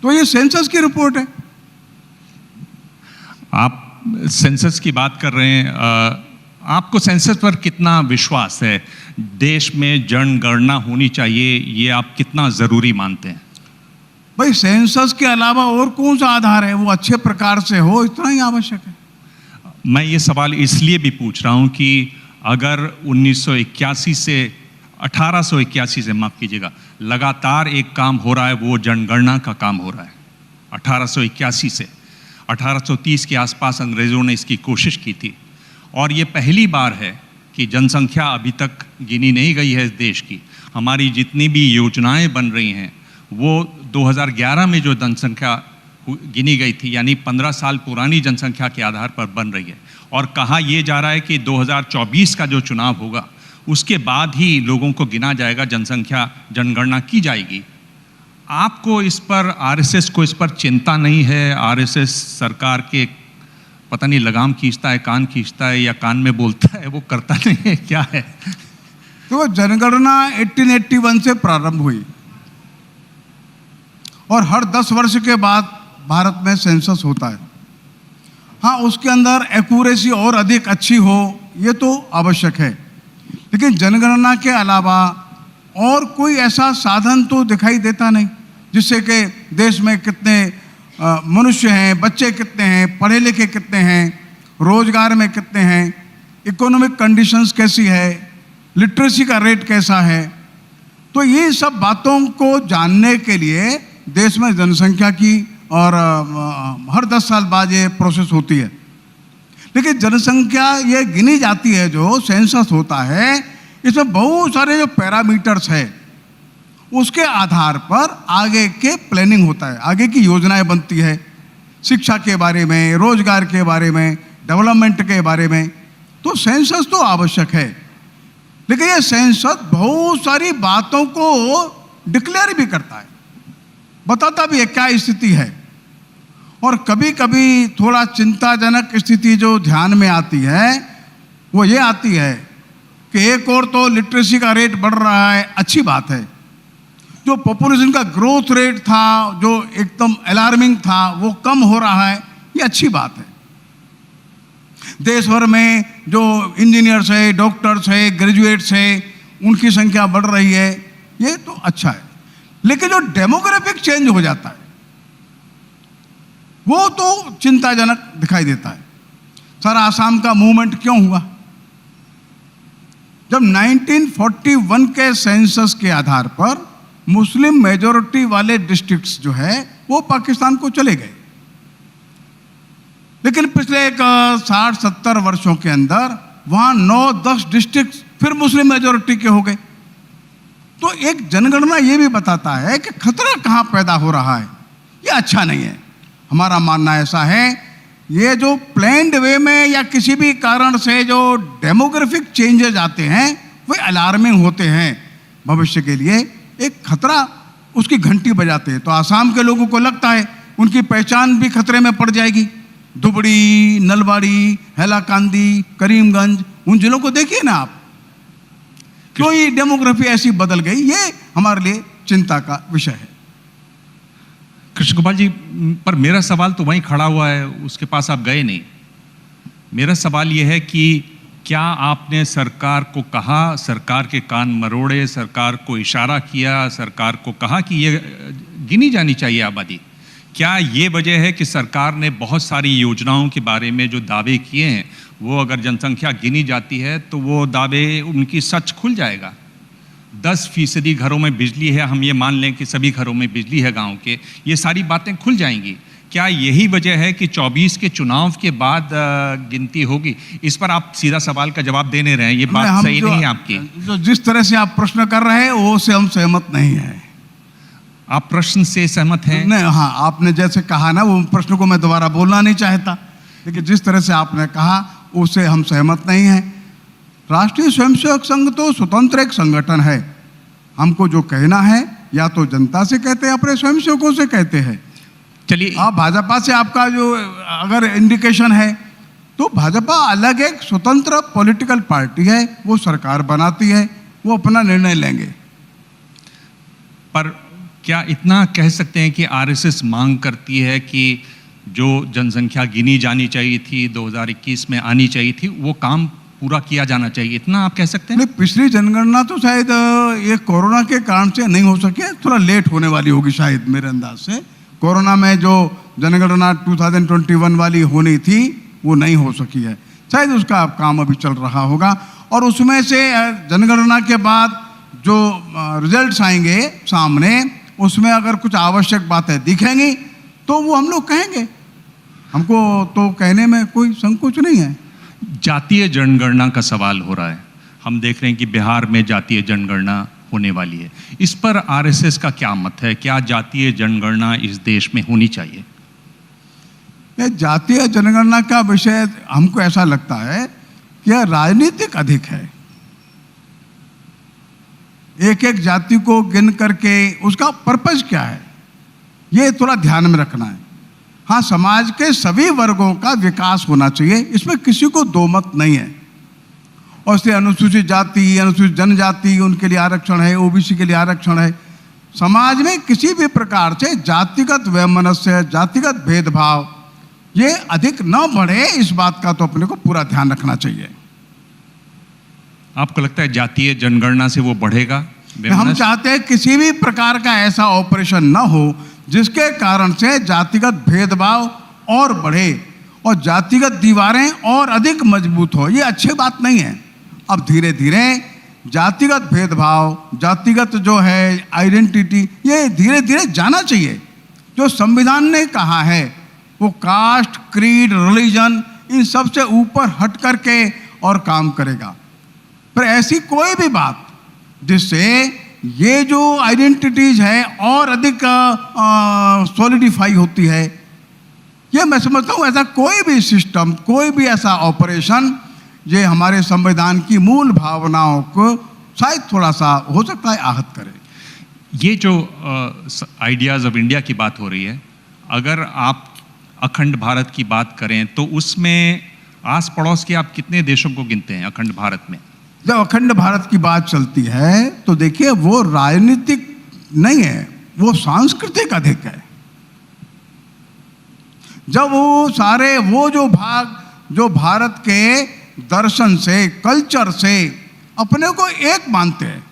तो ये सेंसस की रिपोर्ट है। आप सेंसस की बात कर रहे हैं, आपको सेंसस पर कितना विश्वास है? देश में जनगणना होनी चाहिए, ये आप कितना जरूरी मानते हैं? भाई, सेंसस के अलावा और कौन सा आधार है? वो अच्छे प्रकार से हो, इतना ही आवश्यक है। मैं ये सवाल इसलिए भी पूछ रहा हूं कि अगर 1881 से माफ कीजिएगा, लगातार एक काम हो रहा है, वो जनगणना का काम हो रहा है 1881 से 1830 के आसपास अंग्रेजों ने इसकी कोशिश की थी। और ये पहली बार है कि जनसंख्या अभी तक गिनी नहीं गई है इस देश की। हमारी जितनी भी योजनाएं बन रही हैं वो 2011 में जो जनसंख्या गिनी गई थी, यानी 15 साल पुरानी जनसंख्या के आधार पर बन रही है। और कहा यह जा रहा है कि 2024 का जो चुनाव होगा उसके बाद ही लोगों को गिना जाएगा, जनसंख्या जनगणना की जाएगी। आपको इस पर, आरएसएस को इस पर चिंता नहीं है? आरएसएस सरकार के पता नहीं लगाम खींचता है, कान खींचता है, या कान में बोलता है, वो करता नहीं है, क्या है? तो जनगणना 1881 से प्रारंभ हुई और हर 10 वर्ष के बाद भारत में सेंसस होता है। हाँ, उसके अंदर एक्यूरेसी और अधिक अच्छी हो, ये तो आवश्यक है, लेकिन जनगणना के अलावा और कोई ऐसा साधन तो दिखाई देता नहीं जिससे कि देश में कितने मनुष्य हैं, बच्चे कितने हैं, पढ़े लिखे कितने हैं, रोजगार में कितने हैं, इकोनॉमिक कंडीशंस कैसी है, लिटरेसी का रेट कैसा है। तो ये सब बातों को जानने के लिए देश में जनसंख्या की और हर 10 साल बाद ये प्रोसेस होती है। लेकिन जनसंख्या ये गिनी जाती है, जो सेंसस होता है, इसमें बहुत सारे जो पैरामीटर्स है उसके आधार पर आगे के प्लानिंग होता है, आगे की योजनाएं बनती है, शिक्षा के बारे में, रोजगार के बारे में, डेवलपमेंट के बारे में। तो सेंसस तो आवश्यक है, लेकिन ये सेंसस बहुत सारी बातों को डिक्लेयर भी करता है, बताता भी है क्या स्थिति है। और कभी कभी थोड़ा चिंताजनक स्थिति जो ध्यान में आती है वो ये आती है कि एक और तो लिटरेसी का रेट बढ़ रहा है, अच्छी बात है। जो पॉपुलेशन का ग्रोथ रेट था, जो एकदम अलार्मिंग था, वो कम हो रहा है, ये अच्छी बात है। देश भर में जो इंजीनियर्स है, डॉक्टर्स है, ग्रेजुएट्स है, उनकी संख्या बढ़ रही है, ये तो अच्छा है। लेकिन जो डेमोग्राफिक चेंज हो जाता है वो तो चिंताजनक दिखाई देता है। सर, आसाम का मूवमेंट क्यों हुआ? जब 1941 के सेंसस के आधार पर मुस्लिम मेजॉरिटी वाले डिस्ट्रिक्ट्स जो है वो पाकिस्तान को चले गए, लेकिन पिछले 60-70 वर्षों के अंदर वहां 9-10 डिस्ट्रिक्ट्स फिर मुस्लिम मेजॉरिटी के हो गए। तो एक जनगणना ये भी बताता है कि खतरा कहां पैदा हो रहा है, ये अच्छा नहीं है। हमारा मानना ऐसा है, ये जो प्लान्ड वे में या किसी भी कारण से जो डेमोग्राफिक चेंजेस आते हैं वे अलार्मिंग होते हैं, भविष्य के लिए एक खतरा, उसकी घंटी बजाते हैं। तो आसाम के लोगों को लगता है उनकी पहचान भी खतरे में पड़ जाएगी। धुबड़ी, नलबाड़ी, हैलाकांदी, करीमगंज, उन जिलों को देखिए ना आप, तो ये डेमोग्राफी ऐसी बदल गई, ये हमारे लिए चिंता का विषय है। कृष्ण गोपाल जी, पर मेरा सवाल तो वहीं खड़ा हुआ है, उसके पास आप गए नहीं। मेरा सवाल यह है कि क्या आपने सरकार को कहा, सरकार के कान मरोड़े, सरकार को इशारा किया, सरकार को कहा कि ये गिनी जानी चाहिए आबादी? क्या ये वजह है कि सरकार ने बहुत सारी योजनाओं के बारे में जो दावे किए हैं, वो अगर जनसंख्या गिनी जाती है तो वो दावे, उनकी सच खुल जाएगा? 10% घरों में बिजली है, हम ये मान लें कि सभी घरों में बिजली है गांव के, ये सारी बातें खुल जाएंगी। क्या यही वजह है कि 24 के चुनाव के बाद गिनती होगी? इस पर आप सीधा सवाल का जवाब देने रहे हैं, ये बात सही नहीं है आपकी। जो जिस तरह से आप प्रश्न कर रहे हैं वो से हम सहमत नहीं हैं। आप प्रश्न से सहमत हैं? नहीं, हाँ, आपने जैसे कहा ना, वो प्रश्न को मैं दोबारा बोलना नहीं चाहता, लेकिन जिस तरह से आपने कहा उससे हम सहमत नहीं हैं। राष्ट्रीय स्वयंसेवक संघ तो स्वतंत्र एक संगठन है, हमको जो कहना है या तो जनता से कहते हैं, अपने स्वयंसेवकों से कहते हैं। चलिए, आप भाजपा से आपका जो अगर इंडिकेशन है, तो भाजपा अलग एक स्वतंत्र पॉलिटिकल पार्टी है, वो सरकार बनाती है, वो अपना निर्णय लेंगे। पर क्या इतना कह सकते हैं कि आरएसएस मांग करती है कि जो जनसंख्या गिनी जानी चाहिए थी, 2021 में आनी चाहिए थी, वो काम पूरा किया जाना चाहिए, इतना आप कह सकते हैं? नहीं, पिछली जनगणना तो शायद ये कोरोना के कारण से नहीं हो सके, थोड़ा लेट होने वाली होगी शायद, मेरे अंदाज से। कोरोना में जो जनगणना 2021 वाली होनी थी वो नहीं हो सकी है, शायद उसका काम अभी चल रहा होगा। और उसमें से जनगणना के बाद जो रिजल्ट्स आएंगे सामने, उसमें अगर कुछ आवश्यक बातें दिखेंगी तो वो हम लोग कहेंगे, हमको तो कहने में कोई संकोच नहीं है। जातीय जनगणना का सवाल हो रहा है, हम देख रहे हैं कि बिहार में जातीय जनगणना होने वाली है, इस पर आरएसएस का क्या मत है? क्या जातीय जनगणना इस देश में होनी चाहिए? ये जातीय जनगणना का विषय हमको ऐसा लगता है कि यह राजनीतिक अधिक है। एक एक जाति को गिन करके उसका पर्पस क्या है, ये थोड़ा ध्यान में रखना है। हाँ, समाज के सभी वर्गों का विकास होना चाहिए, इसमें किसी को दो मत नहीं है। और इसलिए अनुसूचित जाति, अनुसूचित जनजाति, उनके लिए आरक्षण है, ओबीसी के लिए आरक्षण है। समाज में किसी भी प्रकार से जातिगत वैमनस्य, जातिगत भेदभाव ये अधिक न बढ़े, इस बात का तो अपने को पूरा ध्यान रखना चाहिए। आपको लगता है जातीय जनगणना से वो बढ़ेगा? हम चाहते हैं किसी भी प्रकार का ऐसा ऑपरेशन न हो जिसके कारण से जातिगत भेदभाव और बढ़े और जातिगत दीवारें और अधिक मजबूत हो। ये अच्छी बात नहीं है। अब धीरे धीरे जातिगत भेदभाव, जातिगत जो है आइडेंटिटी, ये धीरे धीरे जाना चाहिए। जो संविधान ने कहा है वो कास्ट, क्रीड, रिलीजन इन सब से ऊपर हट करके और काम करेगा। पर ऐसी कोई भी बात जिससे ये जो आइडेंटिटीज है और अधिक सॉलिडिफाई होती है, ये मैं समझता हूँ ऐसा कोई भी सिस्टम, कोई भी ऐसा ऑपरेशन ये हमारे संविधान की मूल भावनाओं को शायद थोड़ा सा हो सकता है आहत करे। ये जो आइडियाज ऑफ इंडिया की बात हो रही है, अगर आप अखंड भारत की बात करें तो उसमें आस पड़ोस के आप कितने देशों को गिनते हैं अखंड भारत में? जब अखंड भारत की बात चलती है तो देखिए वो राजनीतिक नहीं है, वो सांस्कृतिक अधिक है। जब वो सारे वो जो भाग जो भारत के दर्शन से, कल्चर से अपने को एक मानते हैं,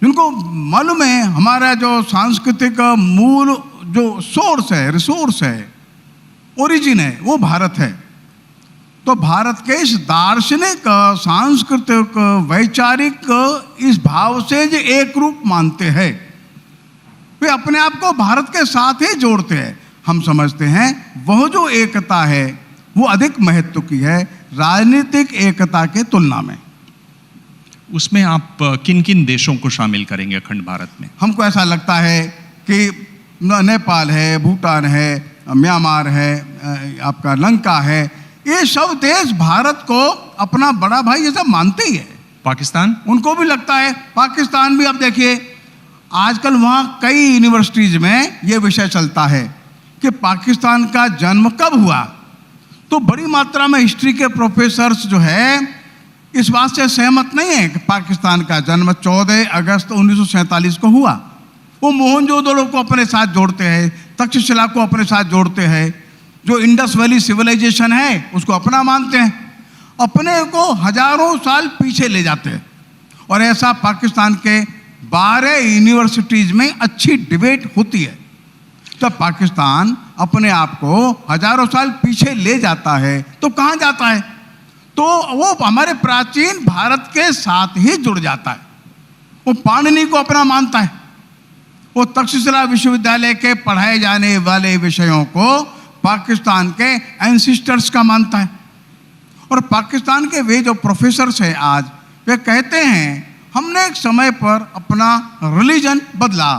जिनको मालूम है हमारा जो सांस्कृतिक मूल जो सोर्स है, रिसोर्स है, ओरिजिन है, वो भारत है। तो भारत के इस दार्शनिक, सांस्कृतिक, वैचारिक इस भाव से जो एक रूप मानते हैं, वे अपने आप को भारत के साथ ही जोड़ते हैं। हम समझते हैं वह जो एकता है वो अधिक महत्व की है राजनीतिक एकता के तुलना में। उसमें आप किन किन देशों को शामिल करेंगे अखंड भारत में? हमको ऐसा लगता है कि नेपाल है, भूटान है, म्यांमार है, आपका लंका है, ये सब देश भारत को अपना बड़ा भाई जैसा मानते ही है। पाकिस्तान, उनको भी लगता है। पाकिस्तान भी, अब देखिए आजकल वहाँ कई यूनिवर्सिटीज में ये विषय चलता है कि पाकिस्तान का जन्म कब हुआ। तो बड़ी मात्रा में हिस्ट्री के प्रोफेसर्स जो है इस बात से सहमत नहीं है कि पाकिस्तान का जन्म 14 अगस्त 1947 को हुआ। वो मोहनजोदड़ो को अपने साथ जोड़ते हैं, तक्षशिला को अपने साथ जोड़ते हैं, जो इंडस वैली सिविलाइजेशन है उसको अपना मानते हैं, अपने को हजारों साल पीछे ले जाते हैं। और ऐसा पाकिस्तान के 12 यूनिवर्सिटीज में अच्छी डिबेट होती है। जब पाकिस्तान अपने आप को हजारों साल पीछे ले जाता है तो कहाँ जाता है? तो वो हमारे प्राचीन भारत के साथ ही जुड़ जाता है। वो पाणिनि को अपना मानता है, वो तक्षशिला विश्वविद्यालय के पढ़ाए जाने वाले विषयों को पाकिस्तान के एंसिस्टर्स का मानता है। और पाकिस्तान के वे जो प्रोफेसर्स हैं आज, वे कहते हैं हमने एक समय पर अपना रिलीजन बदला,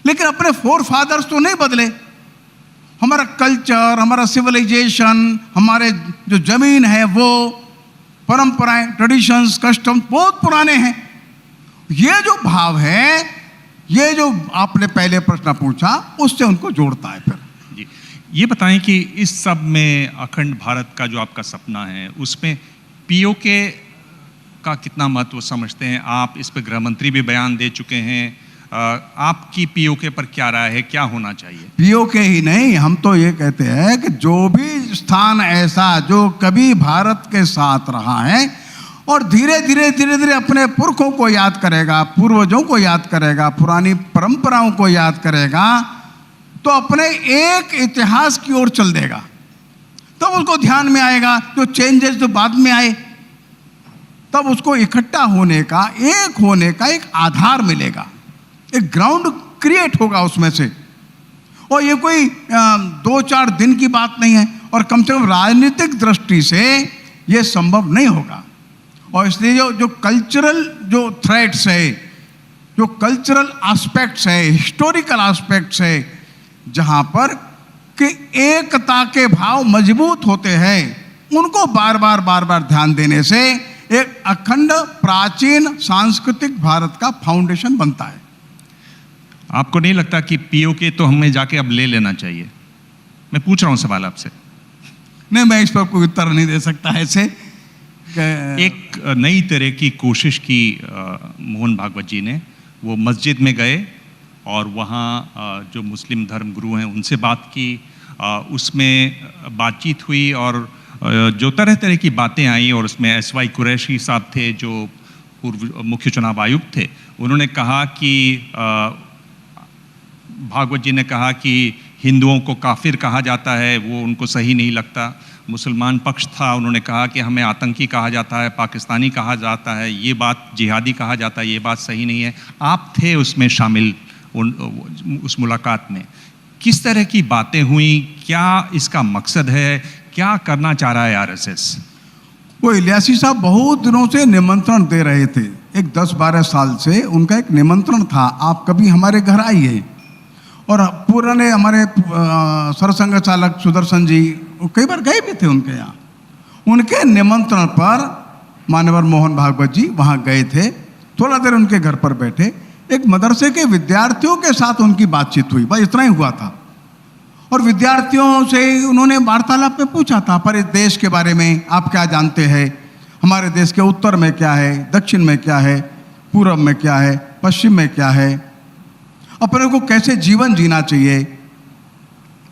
लेकिन अपने फोर फादर्स तो नहीं बदले। हमारा कल्चर, हमारा सिविलाइजेशन, हमारे जो जमीन है, वो परंपराएं, ट्रेडिशंस, कस्टम बहुत पुराने हैं। ये जो भाव है, ये जो आपने पहले प्रश्न पूछा, उससे उनको जोड़ता है। फिर जी, ये बताएं कि इस सब में अखंड भारत का जो आपका सपना है उसमें पीओके का कितना महत्व समझते हैं आप? इस पर गृह मंत्री भी बयान दे चुके हैं। आपकी पीओके पर क्या राय है, क्या होना चाहिए? पीओके ही नहीं, हम तो ये कहते हैं कि जो भी स्थान ऐसा जो कभी भारत के साथ रहा है और धीरे धीरे अपने पुरखों को याद करेगा, पूर्वजों को याद करेगा, पुरानी परंपराओं को याद करेगा, तो अपने एक इतिहास की ओर चल देगा। तब उसको ध्यान में आएगा जो चेंजेस जो बाद में आए, तब उसको इकट्ठा होने का, एक होने का एक आधार मिलेगा, एक ग्राउंड क्रिएट होगा उसमें से। और ये कोई 2-4 दिन की बात नहीं है, और कम से कम राजनीतिक दृष्टि से ये संभव नहीं होगा। और इसलिए जो कल्चरल जो थ्रेड्स है, जो कल्चरल एस्पेक्ट्स है, हिस्टोरिकल एस्पेक्ट्स है, जहाँ पर कि एकता के भाव मजबूत होते हैं, उनको बार बार ध्यान देने से एक अखंड प्राचीन सांस्कृतिक भारत का फाउंडेशन बनता है। आपको नहीं लगता कि पीओके तो हमें जाके अब ले लेना चाहिए? मैं पूछ रहा हूं सवाल आपसे। नहीं, मैं इस पर कोई उत्तर नहीं दे सकता ऐसे। एक नई तरह की कोशिश की मोहन भागवत जी ने, वो मस्जिद में गए और वहाँ जो मुस्लिम धर्म गुरु हैं उनसे बात की, उसमें बातचीत हुई और जो तरह तरह की बातें आई, और उसमें SY कुरैशी साहब थे जो पूर्व मुख्य चुनाव आयुक्त थे। उन्होंने कहा कि भागवत जी ने कहा कि हिंदुओं को काफिर कहा जाता है, वो उनको सही नहीं लगता। मुसलमान पक्ष था, उन्होंने कहा कि हमें आतंकी कहा जाता है, पाकिस्तानी कहा जाता है, ये बात जिहादी कहा जाता है, ये बात सही नहीं है। आप थे उसमें शामिल उस मुलाकात में, किस तरह की बातें हुई, क्या इसका मकसद है, क्या करना चाह रहा है RSS? वो इलियासी साहब बहुत दिनों से निमंत्रण दे रहे थे, एक 10-12 साल से उनका एक निमंत्रण था, आप कभी हमारे घर आइए। और पुराने हमारे सरसंघ चालक सुदर्शन जी कई बार गए भी थे उनके यहाँ। उनके निमंत्रण पर मान्यवर मोहन भागवत जी वहाँ गए थे, थोड़ा देर उनके घर पर बैठे, एक मदरसे के विद्यार्थियों के साथ उनकी बातचीत हुई, बस इतना ही हुआ था। और विद्यार्थियों से उन्होंने वार्तालाप में पूछा था, पर इस देश के बारे में आप क्या जानते हैं, हमारे देश के उत्तर में क्या है, दक्षिण में क्या है, पूर्व में क्या है, पश्चिम में क्या है, अपने को कैसे जीवन जीना चाहिए,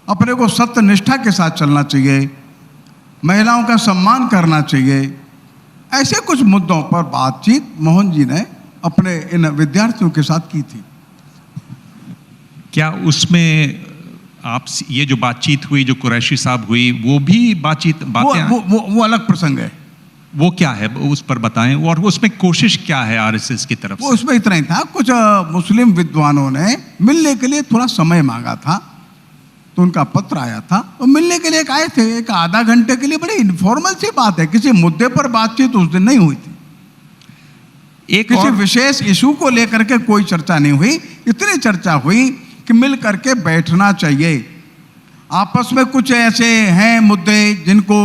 अपने को सत्य निष्ठा के साथ चलना चाहिए, महिलाओं का सम्मान करना चाहिए, ऐसे कुछ मुद्दों पर बातचीत मोहन जी ने अपने इन विद्यार्थियों के साथ की थी। क्या उसमें आप ये जो बातचीत हुई, जो कुरैशी साहब हुई, वो भी बातें वो अलग प्रसंग है। वो क्या है, उस पर बताएं, और उसमें कोशिश क्या है RSS की तरफ से? वो उसमें इतना ही था, कुछ मुस्लिम विद्वानों ने मिलने के लिए थोड़ा समय मांगा था, तो उनका पत्र आया था, वो मिलने के लिए आए थे, एक आधा घंटे के लिए। बड़ी इनफॉर्मल सी बात है, किसी मुद्दे पर बातचीत उस दिन नहीं हुई थी, किसी विशेष इशू को लेकर के कोई चर्चा नहीं हुई। इतनी चर्चा हुई कि मिल करके बैठना चाहिए, आपस में कुछ ऐसे हैं मुद्दे जिनको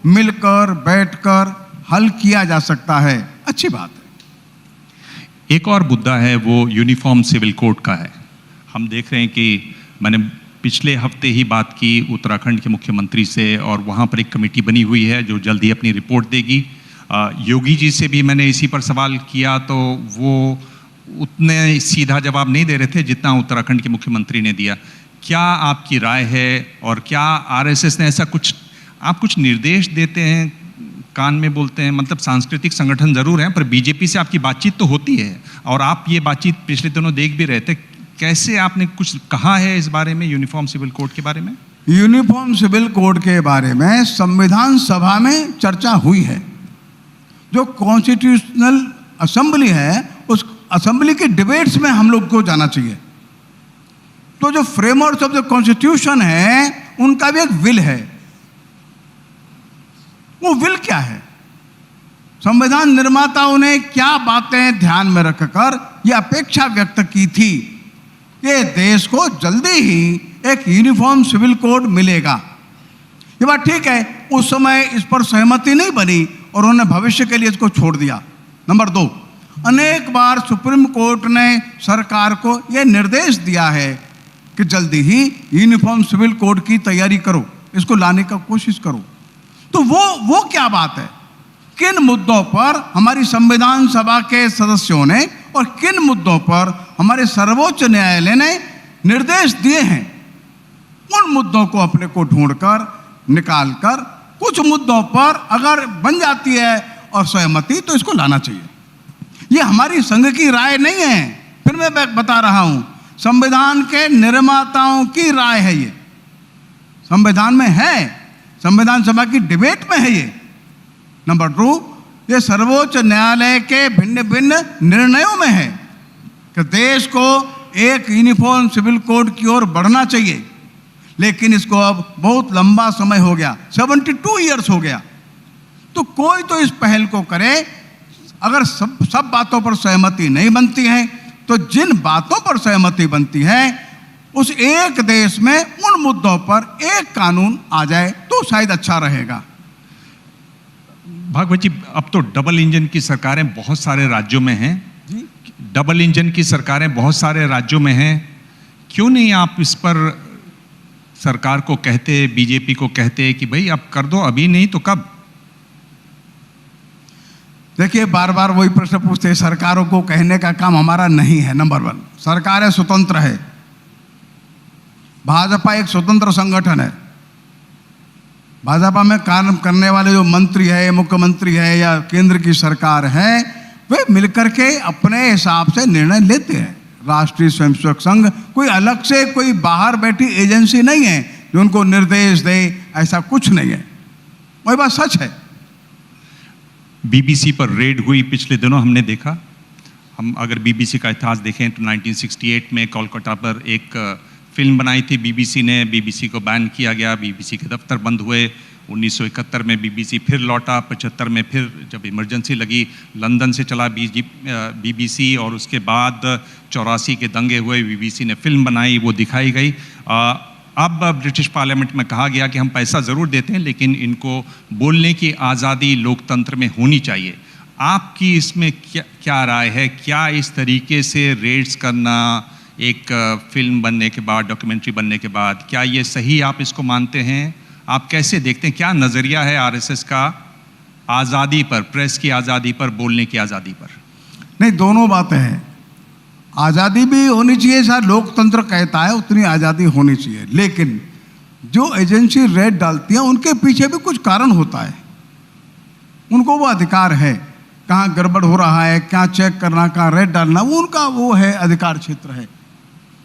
मिलकर बैठकर हल किया जा सकता है, अच्छी बात है। एक और मुद्दा है, वो यूनिफॉर्म सिविल कोड का है। हम देख रहे हैं कि मैंने पिछले हफ्ते ही बात की उत्तराखंड के मुख्यमंत्री से, और वहाँ पर एक कमेटी बनी हुई है जो जल्द ही अपनी रिपोर्ट देगी। योगी जी से भी मैंने इसी पर सवाल किया, तो वो उतने सीधा जवाब नहीं दे रहे थे जितना उत्तराखंड के मुख्यमंत्री ने दिया। क्या आपकी राय है, और क्या RSS ने ऐसा कुछ, आप कुछ निर्देश देते हैं, कान में बोलते हैं? मतलब सांस्कृतिक संगठन जरूर हैं, पर बीजेपी से आपकी बातचीत तो होती है, और आप ये बातचीत पिछले दिनों देख भी रहे थे। कैसे आपने कुछ कहा है इस बारे में, यूनिफॉर्म सिविल कोड के बारे में? यूनिफॉर्म सिविल कोड के बारे में संविधान सभा में चर्चा हुई है। जो कॉन्स्टिट्यूशनल असेंबली है, उस असेंबली के डिबेट्स में हम लोग को जाना चाहिए। तो जो फ्रेमवर्क ऑफ द कॉन्स्टिट्यूशन है, उनका भी एक विल है। वो विल क्या है, संविधान निर्माताओं ने क्या बातें ध्यान में रखकर यह अपेक्षा व्यक्त की थी कि देश को जल्दी ही एक यूनिफॉर्म सिविल कोड मिलेगा। ये बात ठीक है, उस समय इस पर सहमति नहीं बनी और उन्होंने भविष्य के लिए इसको छोड़ दिया। नंबर 2, अनेक बार सुप्रीम कोर्ट ने सरकार को यह निर्देश दिया है कि जल्दी ही यूनिफॉर्म सिविल कोड की तैयारी करो, इसको लाने का कोशिश करो। तो वो क्या बात है, किन मुद्दों पर हमारी संविधान सभा के सदस्यों ने और किन मुद्दों पर हमारे सर्वोच्च न्यायालय ने निर्देश दिए हैं, उन मुद्दों को अपने को ढूंढकर निकालकर कुछ मुद्दों पर अगर बन जाती है और सहमति, तो इसको लाना चाहिए। ये हमारी संघ की राय नहीं है, फिर मैं बता रहा हूं, संविधान के निर्माताओं की राय है। ये संविधान में है, संविधान सभा की डिबेट में है ये। नंबर 2, ये सर्वोच्च न्यायालय के भिन्न भिन्न निर्णयों में है कि देश को एक यूनिफॉर्म सिविल कोड की ओर बढ़ना चाहिए, लेकिन इसको अब बहुत लंबा समय हो गया, 72 ईयर्स हो गया। तो कोई तो इस पहल को करे। अगर सब बातों पर सहमति नहीं बनती है, तो जिन बातों पर सहमति बनती है उस एक देश में उन मुद्दों पर एक कानून आ जाए तो शायद अच्छा रहेगा। भागवत जी, अब तो डबल इंजन की सरकारें बहुत सारे राज्यों में हैं। डबल इंजन की सरकारें बहुत सारे राज्यों में हैं, क्यों नहीं आप इस पर सरकार को कहते, बीजेपी को कहते कि भाई अब कर दो, अभी नहीं तो कब? देखिए, बार बार वही प्रश्न पूछते हैं। सरकारों को कहने का काम हमारा नहीं है। नंबर 1, सरकारें स्वतंत्र है। भाजपा एक स्वतंत्र संगठन है। भाजपा में काम करने वाले जो मंत्री है, मुख्यमंत्री है या केंद्र की सरकार है, वे मिलकर के अपने हिसाब से निर्णय लेते हैं। राष्ट्रीय स्वयंसेवक संघ कोई अलग से कोई बाहर बैठी एजेंसी नहीं है जो उनको निर्देश दे, ऐसा कुछ नहीं है। वही बात सच है। बीबीसी पर रेड हुई पिछले दिनों, हमने देखा। हम अगर बीबीसी का इतिहास देखें तो 1968 में कोलकाता पर एक फिल्म बनाई थी बीबीसी ने, बीबीसी को बैन किया गया, बीबीसी के दफ्तर बंद हुए। 1971 में बीबीसी फिर लौटा, 75 में फिर जब इमरजेंसी लगी लंदन से चला बीबीसी, और उसके बाद 84 के दंगे हुए, बीबीसी ने फिल्म बनाई, वो दिखाई गई। अब ब्रिटिश पार्लियामेंट में कहा गया कि हम पैसा ज़रूर देते हैं लेकिन इनको बोलने की आज़ादी लोकतंत्र में होनी चाहिए। आपकी इसमें क्या राय है? क्या इस तरीके से रेड्स करना एक फिल्म बनने के बाद, डॉक्यूमेंट्री बनने के बाद, क्या ये सही आप इसको मानते हैं? आप कैसे देखते हैं, क्या नज़रिया है आरएसएस का आज़ादी पर, प्रेस की आज़ादी पर, बोलने की आज़ादी पर? नहीं, दोनों बातें हैं। आज़ादी भी होनी चाहिए, शायद लोकतंत्र कहता है उतनी आज़ादी होनी चाहिए, लेकिन जो एजेंसी रेड डालती है उनके पीछे भी कुछ कारण होता है। उनको वो अधिकार है, कहाँ गड़बड़ हो रहा है, क्या चेक करना, कहाँ रेड डालना, वो उनका वो है, अधिकार क्षेत्र है।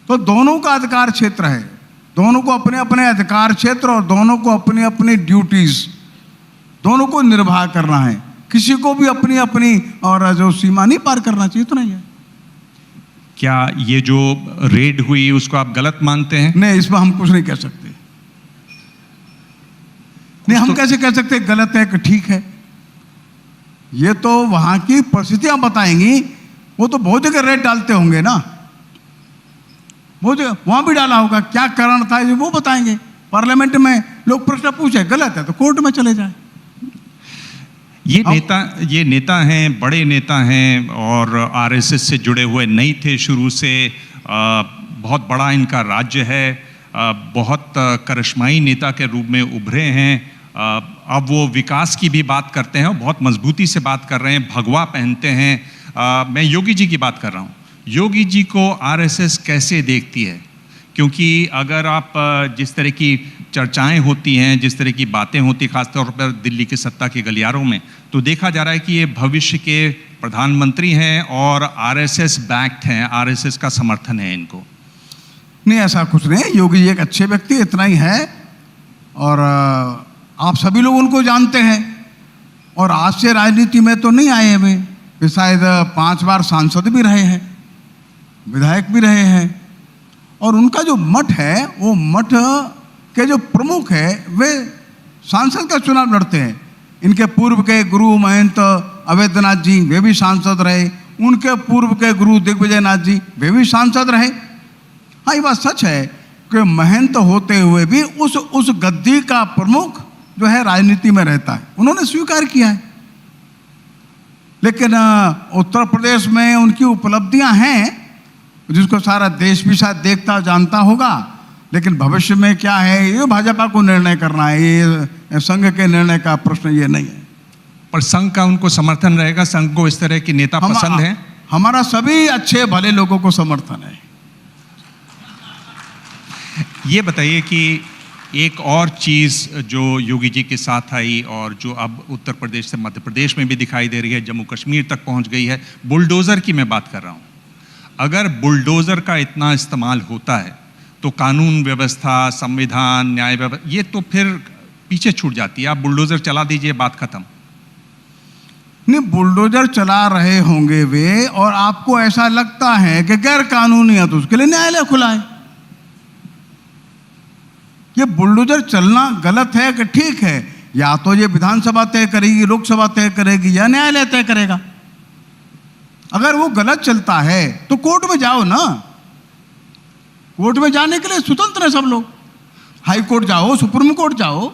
तो दोनों का अधिकार क्षेत्र है, दोनों को अपने अपने अधिकार क्षेत्र और दोनों को अपनी अपनी ड्यूटीज, दोनों को निर्वाह करना है। किसी को भी अपनी अपनी और जो सीमा नहीं पार करना चाहिए, तो नहीं है। क्या ये जो रेड हुई उसको आप गलत मानते हैं? नहीं, इसमें हम कुछ नहीं कह सकते। नहीं, हम कैसे कह सकते गलत है कि ठीक है? ये तो वहां की परिस्थितियां बताएंगी। वो तो बहुत जगह रेड डालते होंगे ना, बहुत जगह वहां भी डाला होगा। क्या कारण था वो बताएंगे। पार्लियामेंट में लोग प्रश्न पूछे, गलत है तो कोर्ट में चले जाए। ये नेता हैं, बड़े नेता हैं और आरएसएस से जुड़े हुए नहीं थे शुरू से। बहुत बड़ा इनका राज्य है, बहुत करिश्माई नेता के रूप में उभरे हैं। अब वो विकास की भी बात करते हैं और बहुत मजबूती से बात कर रहे हैं, भगवा पहनते हैं। मैं योगी जी की बात कर रहा हूँ। योगी जी को आरएसएस कैसे देखती है? क्योंकि अगर आप जिस तरह की चर्चाएं होती हैं, जिस तरह की बातें होती, खासतौर पर दिल्ली के सत्ता के गलियारों में, तो देखा जा रहा है कि ये भविष्य के प्रधानमंत्री हैं और आरएसएस बैक्ड हैं, आरएसएस का समर्थन है इनको। नहीं, ऐसा कुछ नहीं। योगी जी एक अच्छे व्यक्ति, इतना ही है। और आप सभी लोग उनको जानते हैं और आज से राजनीति में तो नहीं आए हुए। वे शायद 5 बार सांसद भी रहे हैं, विधायक भी रहे हैं। और उनका जो मठ है, वो मठ के जो प्रमुख है वे सांसद का चुनाव लड़ते हैं। इनके पूर्व के गुरु महंत अवैधनाथ जी, वे भी सांसद रहे। उनके पूर्व के गुरु दिग्विजय नाथ जी, वे भी सांसद रहे। हाँ, ये बात सच है कि महंत होते हुए भी उस गद्दी का प्रमुख जो है राजनीति में रहता है, उन्होंने स्वीकार किया है। लेकिन उत्तर प्रदेश में उनकी उपलब्धियां हैं जिसको सारा देश भी शायद देखता जानता होगा। लेकिन भविष्य में क्या है, ये भाजपा को निर्णय करना है। ये संघ के निर्णय का प्रश्न ये नहीं है। पर संघ का उनको समर्थन रहेगा? संघ को इस तरह की नेता पसंद है? हमारा सभी अच्छे भले लोगों को समर्थन है। ये बताइए कि एक और चीज़ जो योगी जी के साथ आई और जो अब उत्तर प्रदेश से मध्य प्रदेश में भी दिखाई दे रही है, जम्मू कश्मीर तक पहुंच गई है, बुलडोज़र की मैं बात कर रहा हूँ। अगर बुलडोज़र का इतना इस्तेमाल होता है तो कानून व्यवस्था, संविधान, न्याय व्यवस्था, ये तो फिर पीछे छूट जाती है। आप बुलडोज़र चला दीजिए, बात खत्म। नहीं, बुलडोज़र चला रहे होंगे वे, और आपको ऐसा लगता है कि गैर कानूनी है तो उसके लिए न्यायालय खुला है। ये बुलडोज़र चलना गलत है कि ठीक है, या तो ये विधानसभा तय करेगी, लोकसभा तय करेगी, या न्यायालय तय करेगा। अगर वो गलत चलता है तो कोर्ट में जाओ ना। कोर्ट में जाने के लिए स्वतंत्र है सब लोग, हाई कोर्ट जाओ, सुप्रीम कोर्ट जाओ।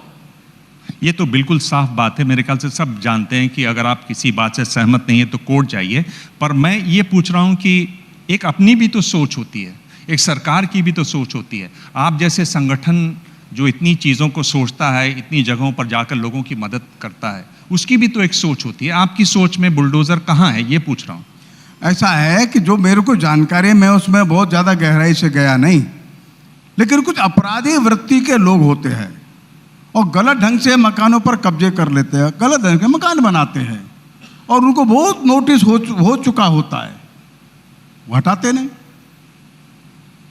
ये तो बिल्कुल साफ बात है, मेरे ख्याल से सब जानते हैं कि अगर आप किसी बात से सहमत नहीं है तो कोर्ट जाइए। पर मैं ये पूछ रहा हूँ कि एक अपनी भी तो सोच होती है, एक सरकार की भी तो सोच होती है। आप जैसे संगठन जो इतनी चीज़ों को सोचता है, इतनी जगहों पर जाकर लोगों की मदद करता है, उसकी भी तो एक सोच होती है। आपकी सोच में बुलडोज़र कहाँ है, ये पूछ रहा हूँ। ऐसा है कि जो मेरे को जानकारी है, मैं उसमें बहुत ज़्यादा गहराई से गया नहीं, लेकिन कुछ अपराधी वृत्ति के लोग होते हैं और गलत ढंग से मकानों पर कब्जे कर लेते हैं, गलत ढंग के मकान बनाते हैं और उनको बहुत नोटिस हो चुका होता है, वो हटाते नहीं।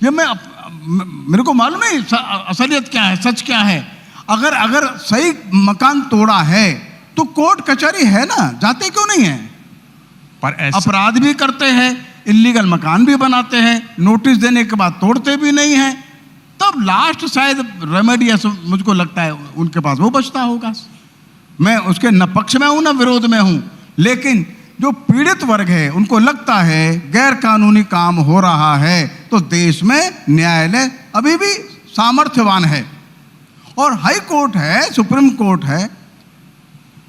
ये मेरे को मालूम नहीं असलियत क्या है, सच क्या है। अगर सही मकान तोड़ा है तो कोर्ट कचहरी है ना, जाते क्यों नहीं है? पर अपराध भी करते हैं, इल्लीगल मकान भी बनाते हैं, नोटिस देने के बाद तोड़ते भी नहीं हैं, तब लास्ट शायद रेमेडी मुझको लगता है उनके पास वो बचता होगा। मैं उसके न पक्ष में हूं न विरोध में हूं, लेकिन जो पीड़ित वर्ग है उनको लगता है गैर कानूनी काम हो रहा है तो देश में न्यायालय अभी भी सामर्थ्यवान है और हाई कोर्ट है, सुप्रीम कोर्ट है,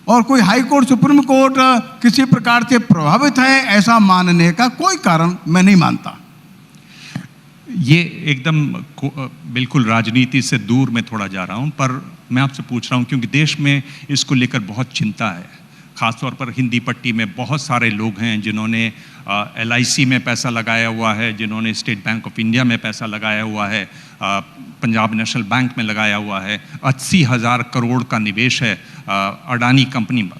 और कोई हाई कोर्ट सुप्रीम कोर्ट किसी प्रकार से प्रभावित है ऐसा मानने का कोई कारण मैं नहीं मानता। ये एकदम बिल्कुल राजनीति से दूर मैं थोड़ा जा रहा हूं, पर मैं आपसे पूछ रहा हूं क्योंकि देश में इसको लेकर बहुत चिंता है। खासतौर पर हिंदी पट्टी में बहुत सारे लोग हैं जिन्होंने LIC में पैसा लगाया हुआ है, जिन्होंने स्टेट बैंक ऑफ इंडिया में पैसा लगाया हुआ है, पंजाब नेशनल बैंक में लगाया हुआ है। 80,000 करोड़ का निवेश है अडानी कंपनी में।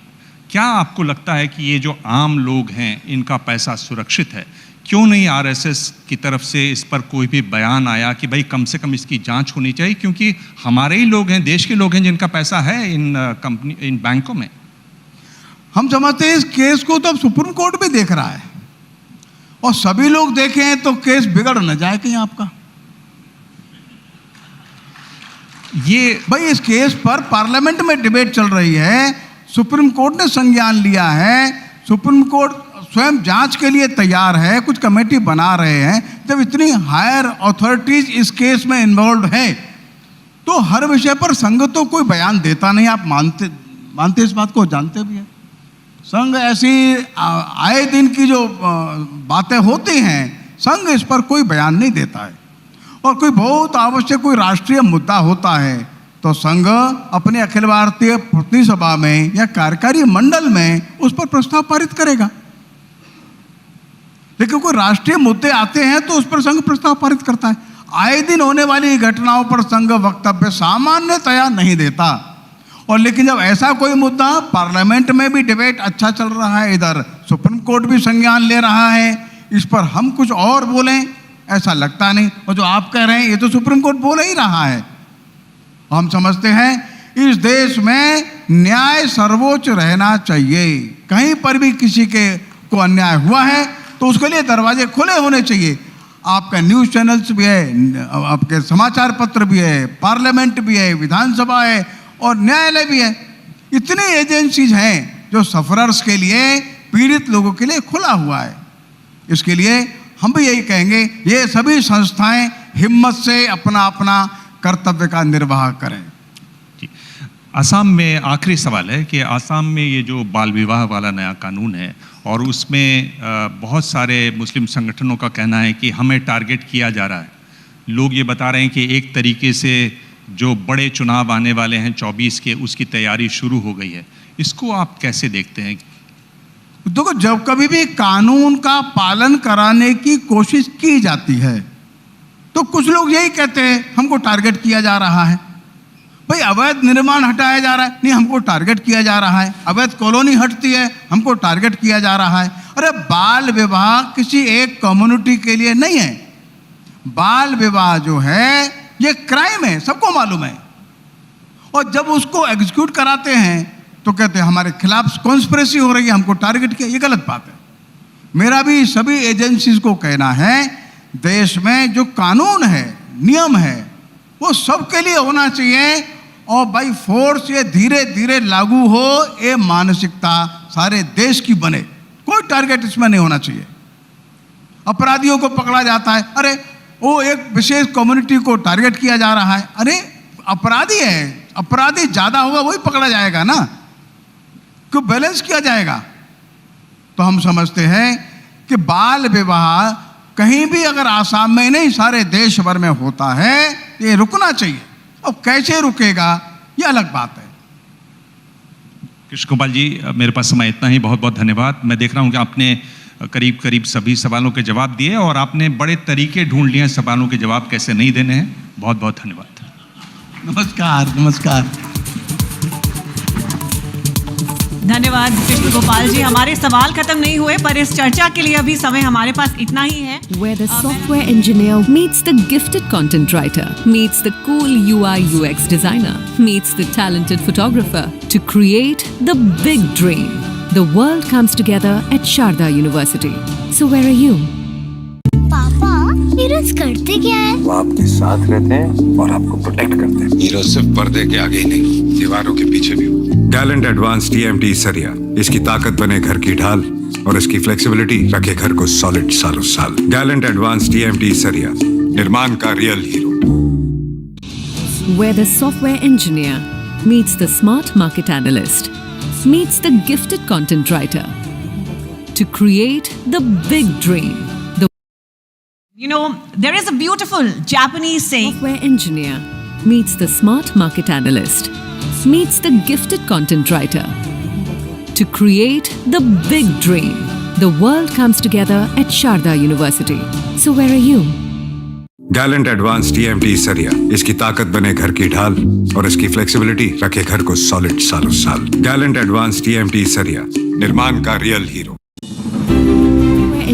क्या आपको लगता है कि ये जो आम लोग हैं इनका पैसा सुरक्षित है? क्यों नहीं RSS की तरफ से इस पर कोई भी बयान आया कि भाई कम से कम इसकी जांच होनी चाहिए, क्योंकि हमारे ही लोग हैं, देश के लोग हैं जिनका पैसा है इन बैंकों में। हम समझते हैं इस केस को तो अब सुप्रीम कोर्ट भी देख रहा है और सभी लोग देखें तो केस बिगड़ न जाए कहीं आपका। ये भाई इस केस पर पार्लियामेंट में डिबेट चल रही है, सुप्रीम कोर्ट ने संज्ञान लिया है, सुप्रीम कोर्ट स्वयं जांच के लिए तैयार है, कुछ कमेटी बना रहे हैं। जब इतनी हायर अथॉरिटीज इस केस में इन्वॉल्व है तो हर विषय पर संघ तो कोई बयान देता नहीं। आप मानते इस बात को, जानते भी हैं। संघ ऐसी आए दिन की जो बातें होती हैं, संघ इस पर कोई बयान नहीं देता है। और कोई बहुत आवश्यक कोई राष्ट्रीय मुद्दा होता है तो संघ अपने अखिल भारतीय प्रतिनिधि सभा में या कार्यकारी मंडल में उस पर प्रस्ताव पारित करेगा। लेकिन कोई राष्ट्रीय मुद्दे आते हैं तो उस पर संघ प्रस्ताव पारित करता है। आए दिन होने वाली घटनाओं पर संघ वक्तव्य सामान्यतया नहीं देता। और लेकिन जब ऐसा कोई मुद्दा पार्लियामेंट में भी डिबेट अच्छा चल रहा है, इधर सुप्रीम कोर्ट भी संज्ञान ले रहा है, इस पर हम कुछ और बोलें ऐसा लगता नहीं। और जो आप कह रहे हैं ये तो सुप्रीम कोर्ट बोल ही रहा है। हम समझते हैं इस देश में न्याय सर्वोच्च रहना चाहिए। कहीं पर भी किसी को अन्याय हुआ है तो उसके लिए दरवाजे खुले होने चाहिए। आपका न्यूज़ चैनल्स भी है, आपके समाचार पत्र भी है, पार्लियामेंट भी है, विधानसभा है और न्यायालय भी है। इतनी एजेंसीज हैं जो सफरर्स के लिए, पीड़ित लोगों के लिए खुला हुआ है। इसके लिए हम भी यही कहेंगे ये सभी संस्थाएं हिम्मत से अपना अपना कर्तव्य का निर्वाह करें। असम में आखिरी सवाल है कि असम में ये जो बाल विवाह वाला नया कानून है और उसमें बहुत सारे मुस्लिम संगठनों का कहना है कि हमें टारगेट किया जा रहा है। लोग ये बता रहे हैं कि एक तरीके से जो बड़े चुनाव आने वाले हैं 24 के, उसकी तैयारी शुरू हो गई है। इसको आप कैसे देखते हैं? देखो, जब कभी भी कानून का पालन कराने की कोशिश की जाती है तो कुछ लोग यही कहते हैं हमको टारगेट किया जा रहा है। भाई अवैध निर्माण हटाया जा रहा है, नहीं हमको टारगेट किया जा रहा है। अवैध कॉलोनी हटती है, हमको टारगेट किया जा रहा है। अरे बाल विवाह किसी एक कम्युनिटी के लिए नहीं है। बाल विवाह जो है ये क्राइम है, सबको मालूम है। और जब उसको एग्जीक्यूट कराते हैं तो कहते हैं हमारे खिलाफ कॉन्स्पिरेसी हो रही है, हमको टारगेट किया। ये गलत बात है। मेरा भी सभी एजेंसीज को कहना है देश में जो कानून है, नियम है, वो सबके लिए होना चाहिए और बाई फोर्स ये धीरे धीरे लागू हो, ये मानसिकता सारे देश की बने। कोई टारगेट इसमें नहीं होना चाहिए। अपराधियों को पकड़ा जाता है, अरे वो एक विशेष कम्युनिटी को टारगेट किया जा रहा है। अरे अपराधी है, अपराधी ज्यादा होगा वही पकड़ा जाएगा ना, क्यों बैलेंस किया जाएगा। तो हम समझते हैं कि बाल विवाह कहीं भी अगर आसाम में नहीं सारे देश भर में होता है ये रुकना चाहिए। अब कैसे रुकेगा ये अलग बात है। कृष्ण गोपाल जी, मेरे पास समय इतना ही। बहुत बहुत धन्यवाद। मैं देख रहा हूँ कि आपने करीब करीब सभी सवालों के जवाब दिए और आपने बड़े तरीके ढूंढ लिए हैं सवालों के जवाब कैसे नहीं देने हैं। बहुत बहुत धन्यवाद। नमस्कार। नमस्कार। धन्यवाद कृष्ण गोपाल जी। हमारे सवाल खत्म नहीं हुए पर इस चर्चा के लिए अभी समय हमारे पास इतना ही है। Where the software engineer meets the gifted content writer, meets the cool UI UX designer, meets the talented photographer to create the big dream. The world comes together at Sharda University. So where are you? पापा heroes करते क्या है? वो आपके साथ रहते हैं और आपको प्रोटेक्ट करते हैं। हीरो सिर्फ पर्दे के आगे ही नहीं, दीवारों के पीछे भी। टैलेंट एडवांस TMT सरिया, इसकी ताकत बने घर की ढाल और इसकी फ्लेक्सिबिलिटी रखे घर को सॉलिड सालों साल। टैलेंट एडवांस TMT सरिया, निर्माण का real hero. Where the software engineer meets the smart market analyst, meets the gifted content writer to create the big dream. You know, there is a beautiful Japanese saying. Software engineer meets the smart market analyst, meets the gifted content writer to create the big dream. The world comes together at Sharda University. So where are you? Talent advance TMT सरिया, इसकी ताकत बने घर की ढाल और इसकी flexibility रखे घर को सॉलिड सालों साल। टैलेंट एडवांस TMT सरिया, निर्माण का real hero.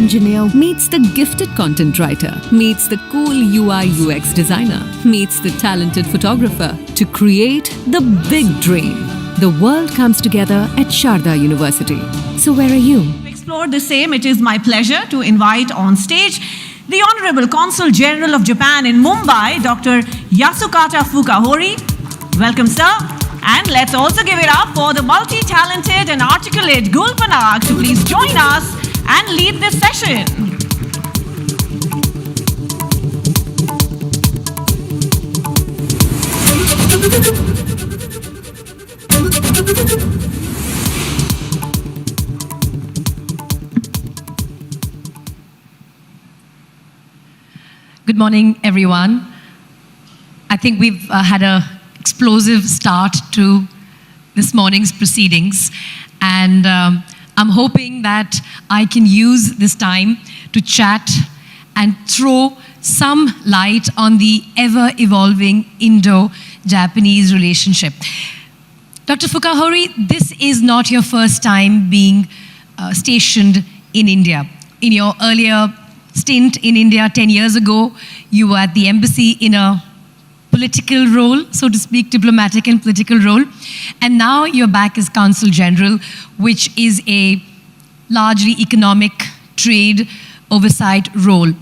Engineer meets the gifted content writer, meets the cool UI UX designer, meets the talented photographer to create the big dream. The world comes together at Sharda University. So where are you? To explore the same, it is my pleasure to invite on stage the Honorable Consul General of Japan in Mumbai, Dr. Yasukata Fukahori. Welcome, sir. And let's also give it up for the multi-talented and articulate Gul Panak to please join us and lead this session. Good morning, everyone. I think we've had an explosive start to this morning's proceedings, and I'm hoping that I can use this time to chat and throw some light on the ever-evolving Indo-Japanese relationship. Dr. Fukahori, this is not your first time being stationed in India. In your earlier stint in India 10 years ago, you were at the embassy in a political role, so to speak, diplomatic and political role. And now you're back as Consul General, which is a largely economic trade oversight role.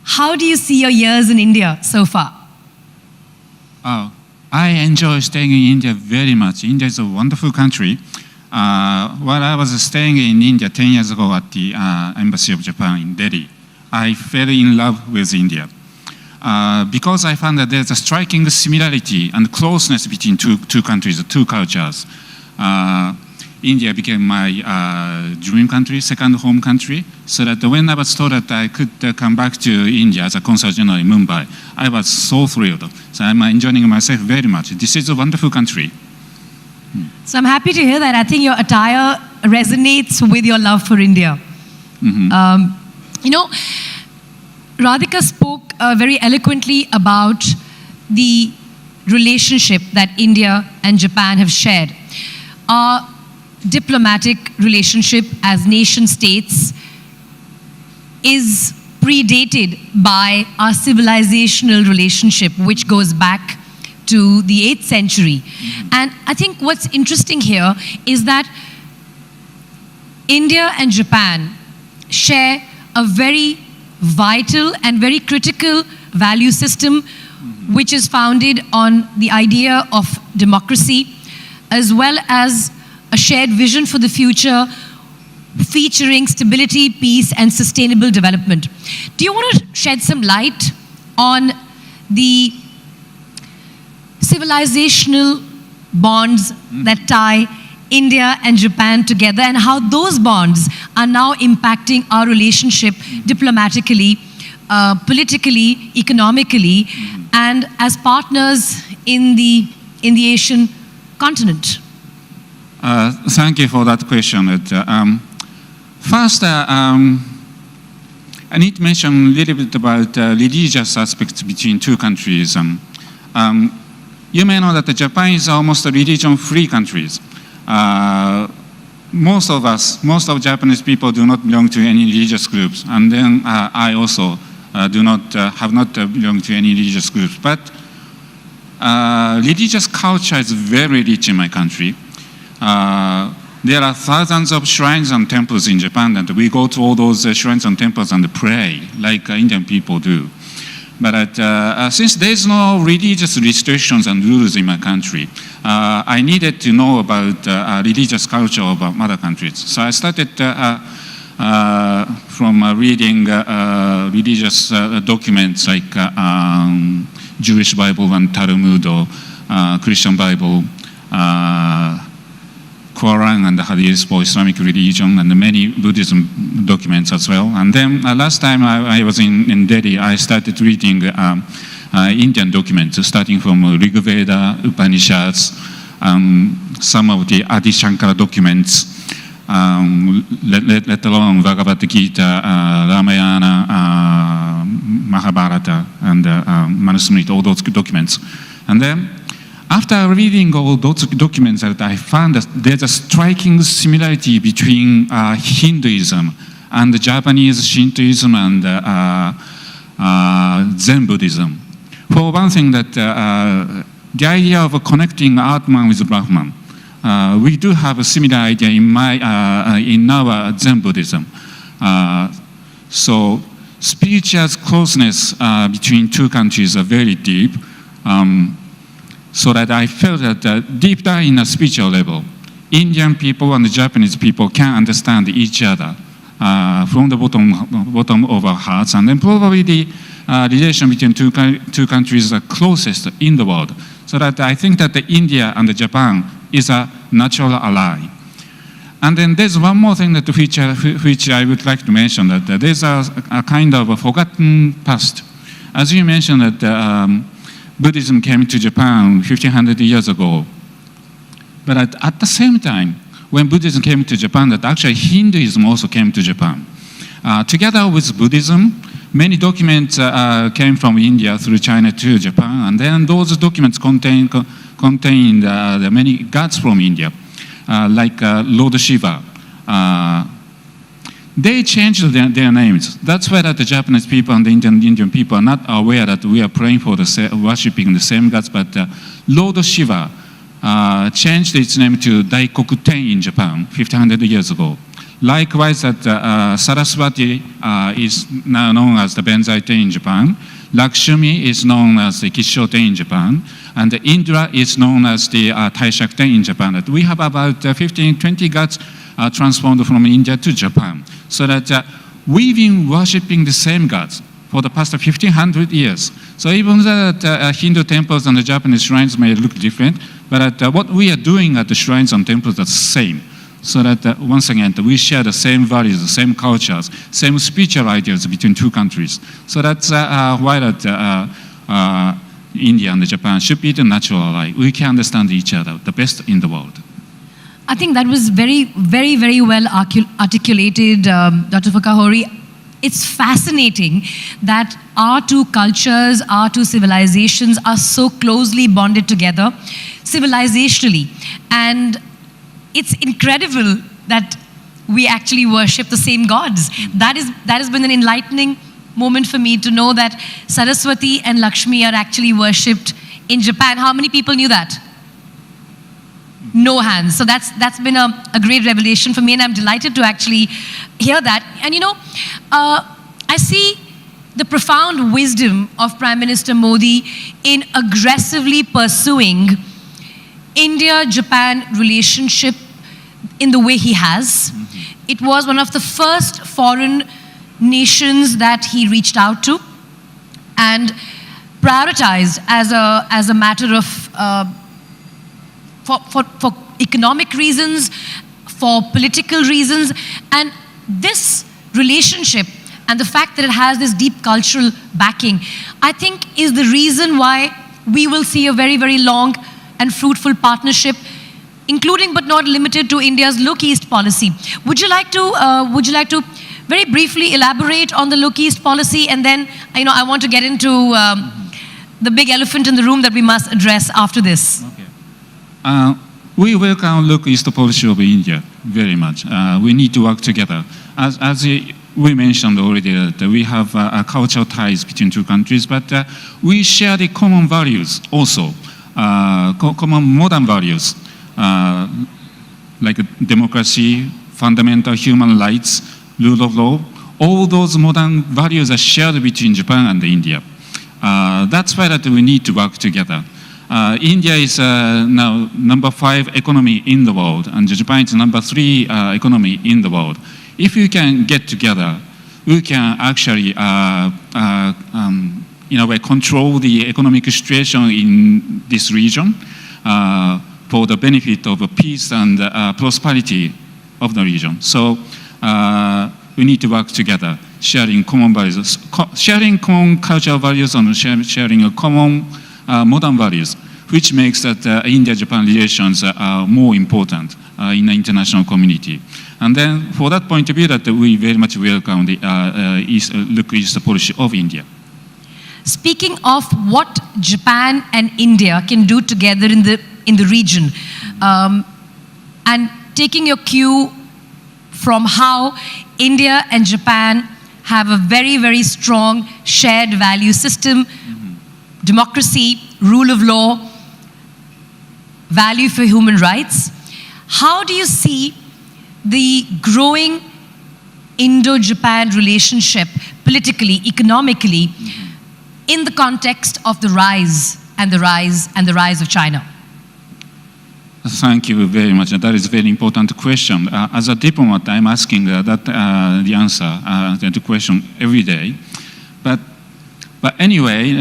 How do you see your years in India so far? I enjoy staying in India very much. India is a wonderful country. While I was staying in India 10 years ago at the Embassy of Japan in Delhi, I fell in love with India. Because I found that there's a striking similarity and closeness between two countries, two cultures. India became my dream country, second home country, so that when I was told that I could come back to India as a Consul General in Mumbai, I was so thrilled. So I'm enjoying myself very much. This is a wonderful country. So I'm happy to hear that. I think your attire resonates with your love for India. Mm-hmm. Radhika spoke very eloquently about the relationship that India and Japan have shared. Our diplomatic relationship as nation states is predated by our civilizational relationship, which goes back to the 8th century. And I think what's interesting here is that India and Japan share a very vital and very critical value system, which is founded on the idea of democracy, as well as a shared vision for the future featuring stability, peace, and sustainable development. Do you want to shed some light on the civilizational bonds that tie India and Japan together, and how those bonds are now impacting our relationship diplomatically, politically, economically, and as partners in the Asian continent. Thank you for that question. First, I need to mention a little bit about religious aspects between two countries. You may know that Japan is almost a religion-free country. Most of Japanese people do not belong to any religious groups, and then I also have not belonged to any religious groups. But religious culture is very rich in my country. There are thousands of shrines and temples in Japan, and we go to all those shrines and temples and pray like Indian people do. But since there's no religious restrictions and rules in my country, I needed to know about religious culture of other countries. So I started from reading religious documents like Jewish Bible and Talmud, or Christian Bible, Quran and the Hadith for Islamic religion, and many Buddhism documents as well. And then last time I was in Delhi, I started reading Indian documents, starting from Rig Veda, Upanishads, some of the Adi Shankara documents, let alone Bhagavad Gita, Ramayana, Mahabharata, and Manusmriti, all those documents. And then after reading all those documents, I found that there's a striking similarity between Hinduism and Japanese Shintoism and Zen Buddhism. For one thing, that the idea of connecting Atman with Brahman, we do have a similar idea in our Zen Buddhism. So spiritual closeness between two countries are very deep. So that I felt that deep down in a spiritual level, Indian people and the Japanese people can understand each other from the bottom of our hearts, and then probably the relation between two countries is the closest in the world. So that I think that India and Japan is a natural ally. And then there's one more thing that which I would like to mention, that there's a kind of a forgotten past. As you mentioned that Buddhism came to Japan 1500 years ago. But at the same time, when Buddhism came to Japan, that actually Hinduism also came to Japan. Together with Buddhism, many documents came from India through China to Japan, and then those documents contained the many gods from India, like Lord Shiva. They changed their names. That's why that the Japanese people and the Indian people are not aware that we are praying for worshipping the same gods, but Lord Shiva changed its name to Daikoku-ten in Japan 1500 years ago. Likewise, that Saraswati is now known as the Benzai-ten in Japan. Lakshmi is known as the Kisho-ten in Japan. And Indra is known as the Taishak-ten in Japan. That we have about 15-20 gods transformed from India to Japan. So that we've been worshipping the same gods for the past 1500 years. So even though Hindu temples and the Japanese shrines may look different, but what we are doing at the shrines and temples is the same. So that once again, we share the same values, the same cultures, same spiritual ideas between two countries. So that's why that India and Japan should be the natural ally. We can understand each other, the best in the world. I think that was very, very, very well articulated, Dr. Fakahori. It's fascinating that our two cultures, our two civilizations are so closely bonded together, civilizationally. And it's incredible that we actually worship the same gods. That has been an enlightening moment for me to know that Saraswati and Lakshmi are actually worshipped in Japan. How many people knew that? No hands. So that's been a great revelation for me, and I'm delighted to actually hear that. And you know, I see the profound wisdom of Prime Minister Modi in aggressively pursuing India-Japan relationship in the way he has. It was one of the first foreign nations that he reached out to. and prioritized as a matter of for economic reasons, for political reasons, and this relationship and the fact that it has this deep cultural backing, I think is the reason why we will see a very, very long and fruitful partnership, including but not limited to India's Look East policy. Would you like to very briefly elaborate on the Look East policy, and then I want to get into the big elephant in the room that we must address after this. Okay. We welcome Look East policy of India very much. We need to work together. As we mentioned already, that we have cultural ties between two countries, but we share the common values also, common modern values, like democracy, fundamental human rights, rule of law. All those modern values are shared between Japan and India. That's why that we need to work together. India is now number 5 economy in the world, and Japan is number 3 economy in the world. If we can get together, we can actually, in a way, control the economic situation in this region for the benefit of peace and prosperity of the region. So we need to work together, sharing common values, sharing common cultural values, and sharing common modern values, which makes that India-Japan relations are more important in the international community. And then, for that point of view, that we very much welcome the Look East policy of India. Speaking of what Japan and India can do together in the region, and taking your cue from how India and Japan have a very, very strong shared value system, democracy, rule of law, value for human rights. How do you see the growing Indo-Japan relationship politically, economically, in the context of the rise of China? Thank you very much. That is a very important question. As a diplomat, I'm asking the answer to the question every day. But anyway,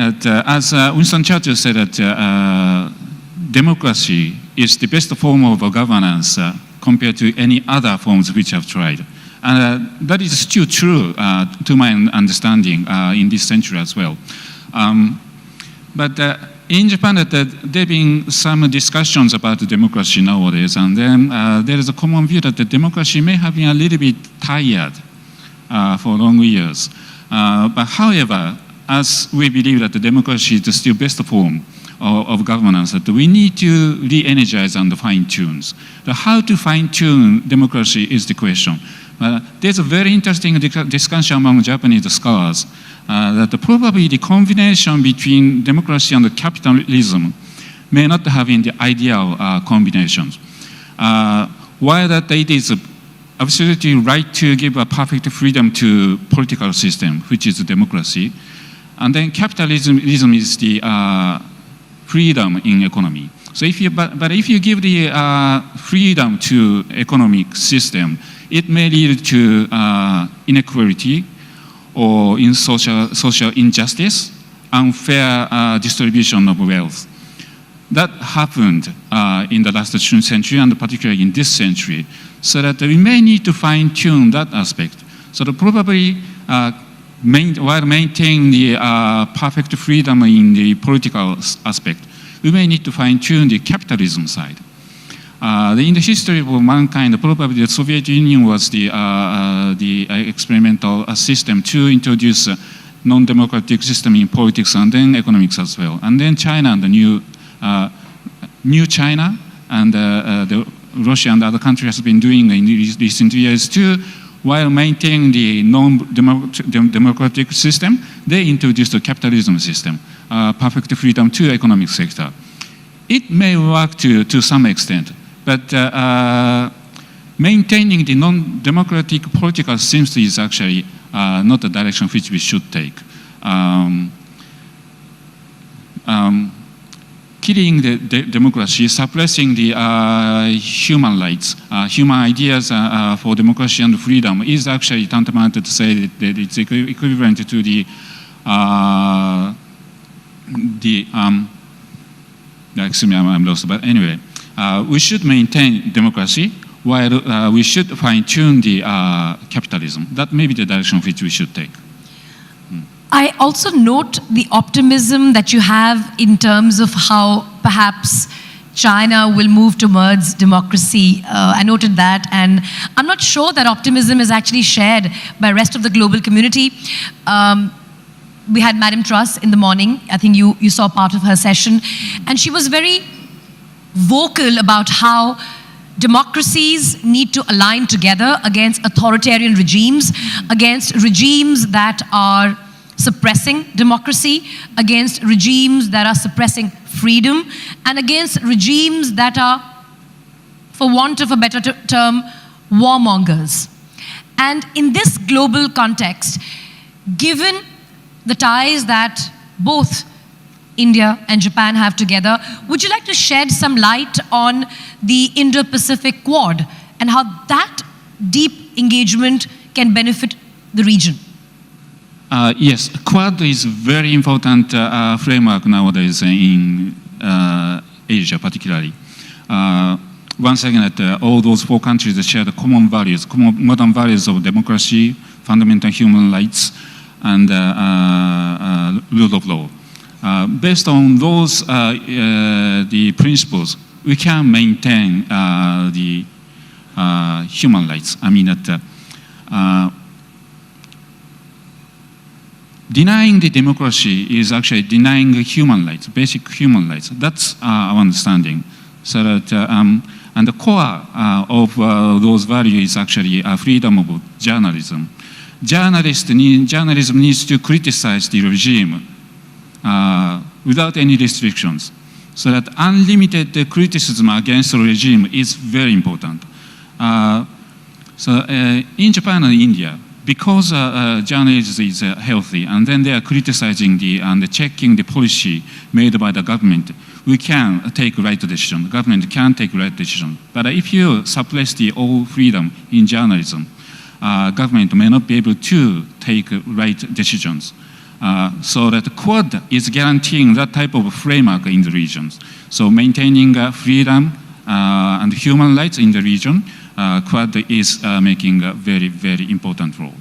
as Winston Churchill said, that democracy is the best form of governance compared to any other forms which I've tried. And that is still true to my understanding in this century as well. But in Japan, there have been some discussions about democracy nowadays, and then there is a common view that the democracy may have been a little bit tired for long years. But however, as we believe that the democracy is still best form of governance, that we need to re-energize and fine-tune. How to fine-tune democracy is the question. There's a very interesting discussion among Japanese scholars that probably the combination between democracy and capitalism may not have been the ideal combinations. While that it is absolutely right to give a perfect freedom to political system, which is democracy, and then capitalism is the freedom in economy. So if you give the freedom to economic system, it may lead to inequality or in social injustice, unfair distribution of wealth. That happened in the last century, and particularly in this century. So that we may need to fine-tune that aspect. So that probably while maintaining the perfect freedom in the political aspect, we may need to fine-tune the capitalism side. In the history of mankind, probably the Soviet Union was the experimental system to introduce a non-democratic system in politics and then economics as well. And then China and the new China and the Russia and other countries have been doing in recent years too. While maintaining the non-democratic system, they introduced a capitalism system, perfect freedom to economic sector. It may work to some extent, but maintaining the non-democratic political system is actually not the direction which we should take. Killing the democracy, suppressing the human rights, human ideas for democracy and freedom is actually tantamount to say that it's equivalent to the excuse me, I'm lost. But anyway, we should maintain democracy while we should fine-tune the capitalism. That may be the direction which we should take. I also note the optimism that you have in terms of how perhaps China will move towards democracy. I noted that, and I'm not sure that optimism is actually shared by the rest of the global community. We had Madam Truss in the morning. I think you saw part of her session, and she was very vocal about how democracies need to align together against authoritarian regimes, against regimes that are suppressing democracy, against regimes that are suppressing freedom, and against regimes that are, for want of a better term, warmongers. And in this global context, given the ties that both India and Japan have together, would you like to shed some light on the Indo-Pacific Quad and how that deep engagement can benefit the region? Yes, Quad is very important framework nowadays in Asia, particularly. Once again, all those four countries share the common values, modern values of democracy, fundamental human rights, and rule of law. Based on those the principles, we can maintain the human rights. I mean that. Denying the democracy is actually denying human rights, basic human rights. That's our understanding. So that, and the core of those values is actually freedom of journalism. Journalism needs to criticize the regime without any restrictions. So that unlimited criticism against the regime is very important. In Japan and India, because journalism is healthy, and then they are criticizing and checking the policy made by the government, we can take right decision. The government can take right decision. But if you suppress the all freedom in journalism, government may not be able to take right decisions. So that Quad is guaranteeing that type of framework in the regions. So maintaining freedom and human rights in the region, Quad is making a very, very important role.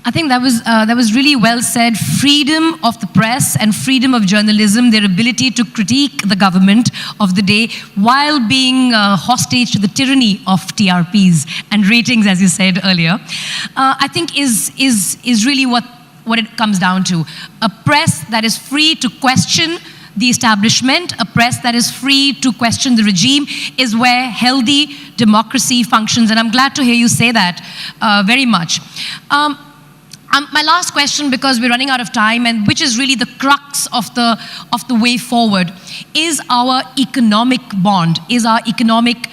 I think that was really well said. Freedom of the press and freedom of journalism, their ability to critique the government of the day while being hostage to the tyranny of TRPs and ratings, as you said earlier, I think is really what it comes down to. A press that is free to question the establishment, a press that is free to question the regime, is where healthy democracy functions. And I'm glad to hear you say that very much. My last question, because we're running out of time, and which is really the crux of the way forward, is our economic bond, is our economic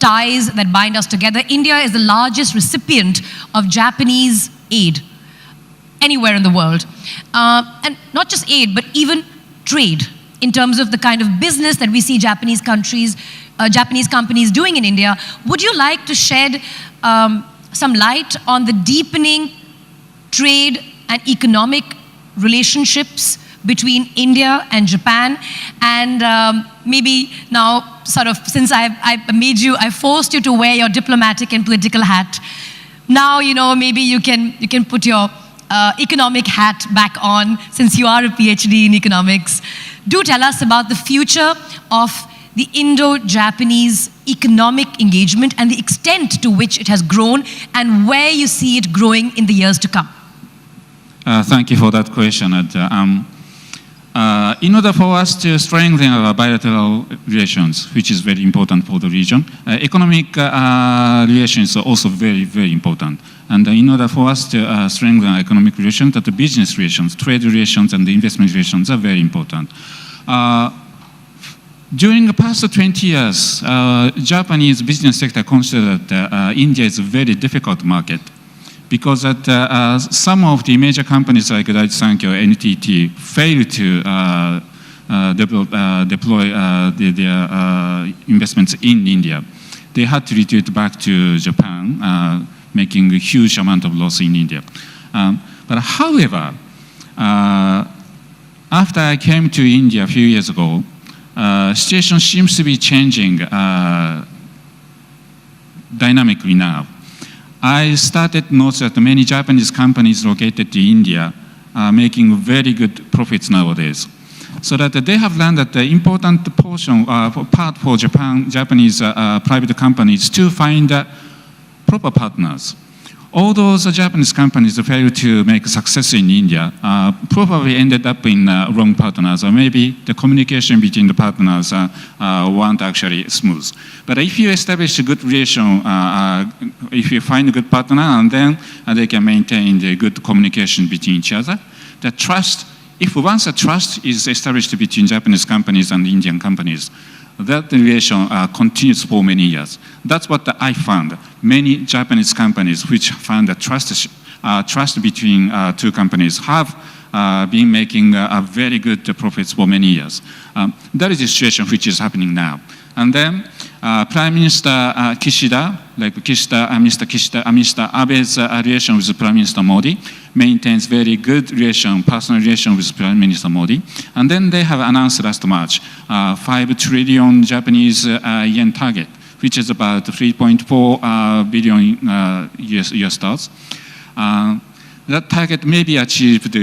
ties that bind us together. India is the largest recipient of Japanese aid anywhere in the world. And not just aid, but even trade, in terms of the kind of business that we see Japanese companies doing in India. Would you like to shed some light on the deepening trade and economic relationships between India and Japan? And maybe now, sort of, since I forced you to wear your diplomatic and political hat, now, maybe you can put your economic hat back on, since you are a PhD in economics. Do tell us about the future of the Indo-Japanese economic engagement and the extent to which it has grown and where you see it growing in the years to come. Thank you for that question. In order for us to strengthen our bilateral relations, which is very important for the region, economic relations are also very, very important. And in order for us to strengthen our economic relations, that the business relations, trade relations, and the investment relations are very important. During the past 20 years, Japanese business sector considered India is a very difficult market, because some of the major companies like Daiichi Sankyo, NTT, failed to deploy their investments in India. They had to retreat back to Japan, making a huge amount of loss in India. But however, After I came to India a few years ago, situation seems to be changing dynamically now. I started to notice that many Japanese companies located in India are making very good profits nowadays. So that they have learned that the important part for Japanese private companies to find proper partners. All those Japanese companies failed to make success in India probably ended up in wrong partners, or maybe the communication between the partners weren't actually smooth. But if you establish a good relation, if you find a good partner, and then they can maintain the good communication between each other, the trust, if once a trust is established between Japanese companies and Indian companies, that relation continues for many years. That's what I found. Many Japanese companies which found the trust between two companies have been making very good profits for many years. That is the situation which is happening now. And then Prime Minister Kishida, Mr. Abe's relation with Prime Minister Modi, maintains very good personal relation with Prime Minister Modi. And then they have announced last March 5 trillion Japanese yen target, which is about 3.4 billion US dollars. That target may be achieved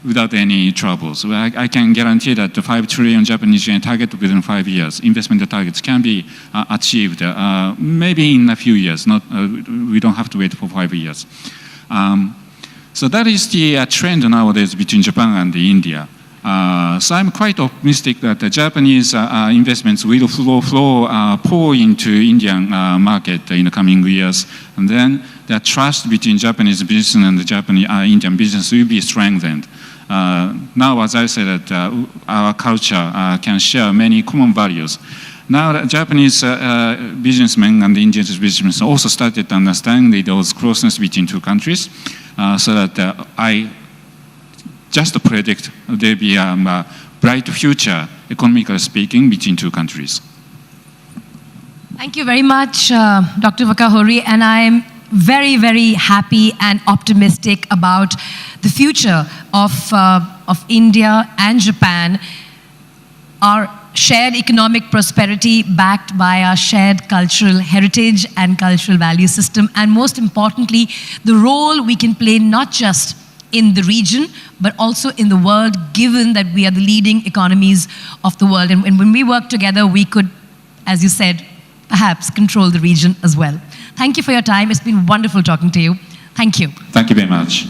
without any troubles. I can guarantee that the 5 trillion Japanese yen target within 5 years, investment targets can be achieved maybe in a few years. We don't have to wait for 5 years. So that is the trend nowadays between Japan and India. So I'm quite optimistic that the Japanese investments will pour into Indian market in the coming years, and then the trust between Japanese business and the Indian business will be strengthened. Now, as I said, that our culture can share many common values. Now, the Japanese businessmen and the Indian businessmen also started to understand those closeness between two countries, so that I just predict there will be a bright future, economically speaking, between two countries. Thank you very much, Dr. Wakahori, and I am very, very happy and optimistic about the future of India and Japan, our shared economic prosperity backed by our shared cultural heritage and cultural value system, and most importantly, the role we can play not just in the region, but also in the world, given that we are the leading economies of the world. And when we work together, we could, as you said, perhaps control the region as well. Thank you for your time. It's been wonderful talking to you. Thank you. Thank you very much.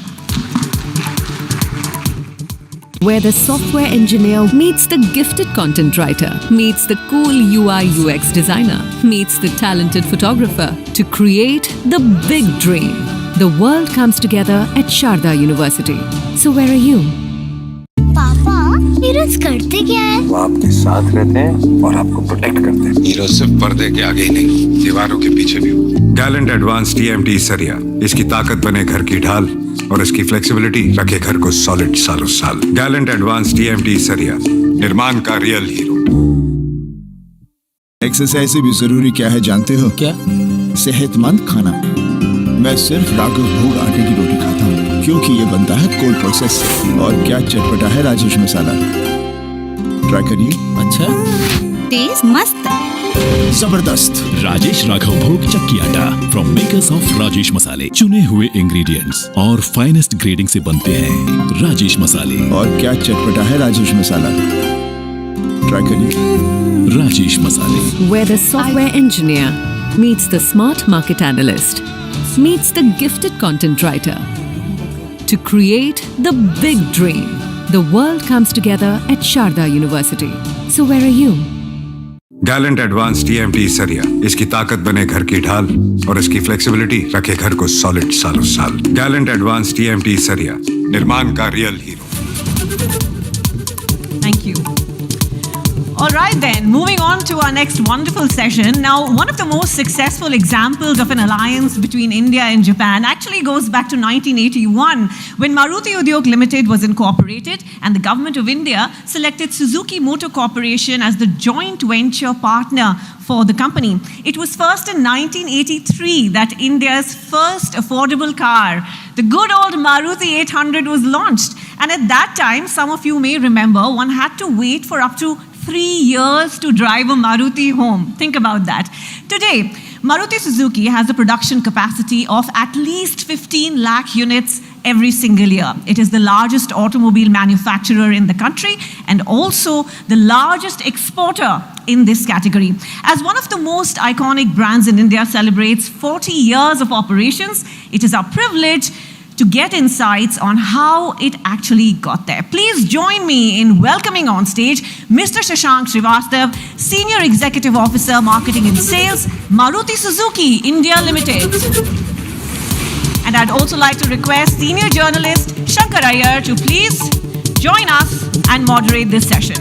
Where the software engineer meets the gifted content writer, meets the cool UI UX designer, meets the talented photographer to create the big dream. The world comes together at Sharda University. So where are you? पापा heroes करते क्या है? वो आपके साथ रहते हैं और आपको प्रोटेक्ट करते हैं। हीरो सिर्फ पर्दे के आगे ही नहीं, दीवारों के पीछे भी। गैलेंट एडवांस TMT सरिया, इसकी ताकत बने घर की ढाल और इसकी फ्लेक्सिबिलिटी रखे घर को सॉलिड सालों साल। गैलेंट एडवांस TMT सरिया, निर्माण का रियल हीरो। एक्सरसाइज से भी जरूरी क्या है जानते हो? क्या? सेहतमंद खाना। मैं सिर्फ राघव भोग आटे की रोटी खाता हूँ, क्योंकि ये बनता है कोल्ड प्रोसेस से। और क्या चटपटा है राजेश मसाला, ट्राई करिए। अच्छा, टेस्ट मस्त, जबरदस्त। राजेश राघव भोग चक्की आटा फ्रॉम मेकर्स ऑफ राजेश मसाले। चुने हुए इंग्रेडिएंट्स और फाइनेस्ट ग्रेडिंग से बनते हैं राजेश मसाले। और क्या चटपटा है राजेश मसाला, ट्राई करिए। राजेश मसाले। Where the software engineer meets the smart market analyst, meets the gifted content writer to create the big dream. The world comes together at Sharda University. So where are you? Gallant advance TMT सरिया, इसकी ताकत बने घर की ढाल और इसकी flexibility रखे घर को सॉलिड सालों साल। गैलेंट एडवांस TMT सरिया, निर्माण का real hero. Thank you. All right then, moving on to our next wonderful session. Now, one of the most successful examples of an alliance between India and Japan actually goes back to 1981 when Maruti Udyog Limited was incorporated and the government of India selected Suzuki Motor Corporation as the joint venture partner for the company. It was first in 1983 that India's first affordable car, the good old Maruti 800, was launched. And at that time, some of you may remember, one had to wait for up to 3 years to drive a Maruti home. Think about that. Today, Maruti Suzuki has a production capacity of at least 15 lakh units every single year. It is the largest automobile manufacturer in the country and also the largest exporter in this category. As one of the most iconic brands in India celebrates 40 years of operations, it is our privilege to get insights on how it actually got there. Please join me in welcoming on stage Mr. Shashank Srivastav, Senior Executive Officer, Marketing and Sales, Maruti Suzuki India Limited. And I'd also like to request Senior Journalist Shankar Iyer to please join us and moderate this session.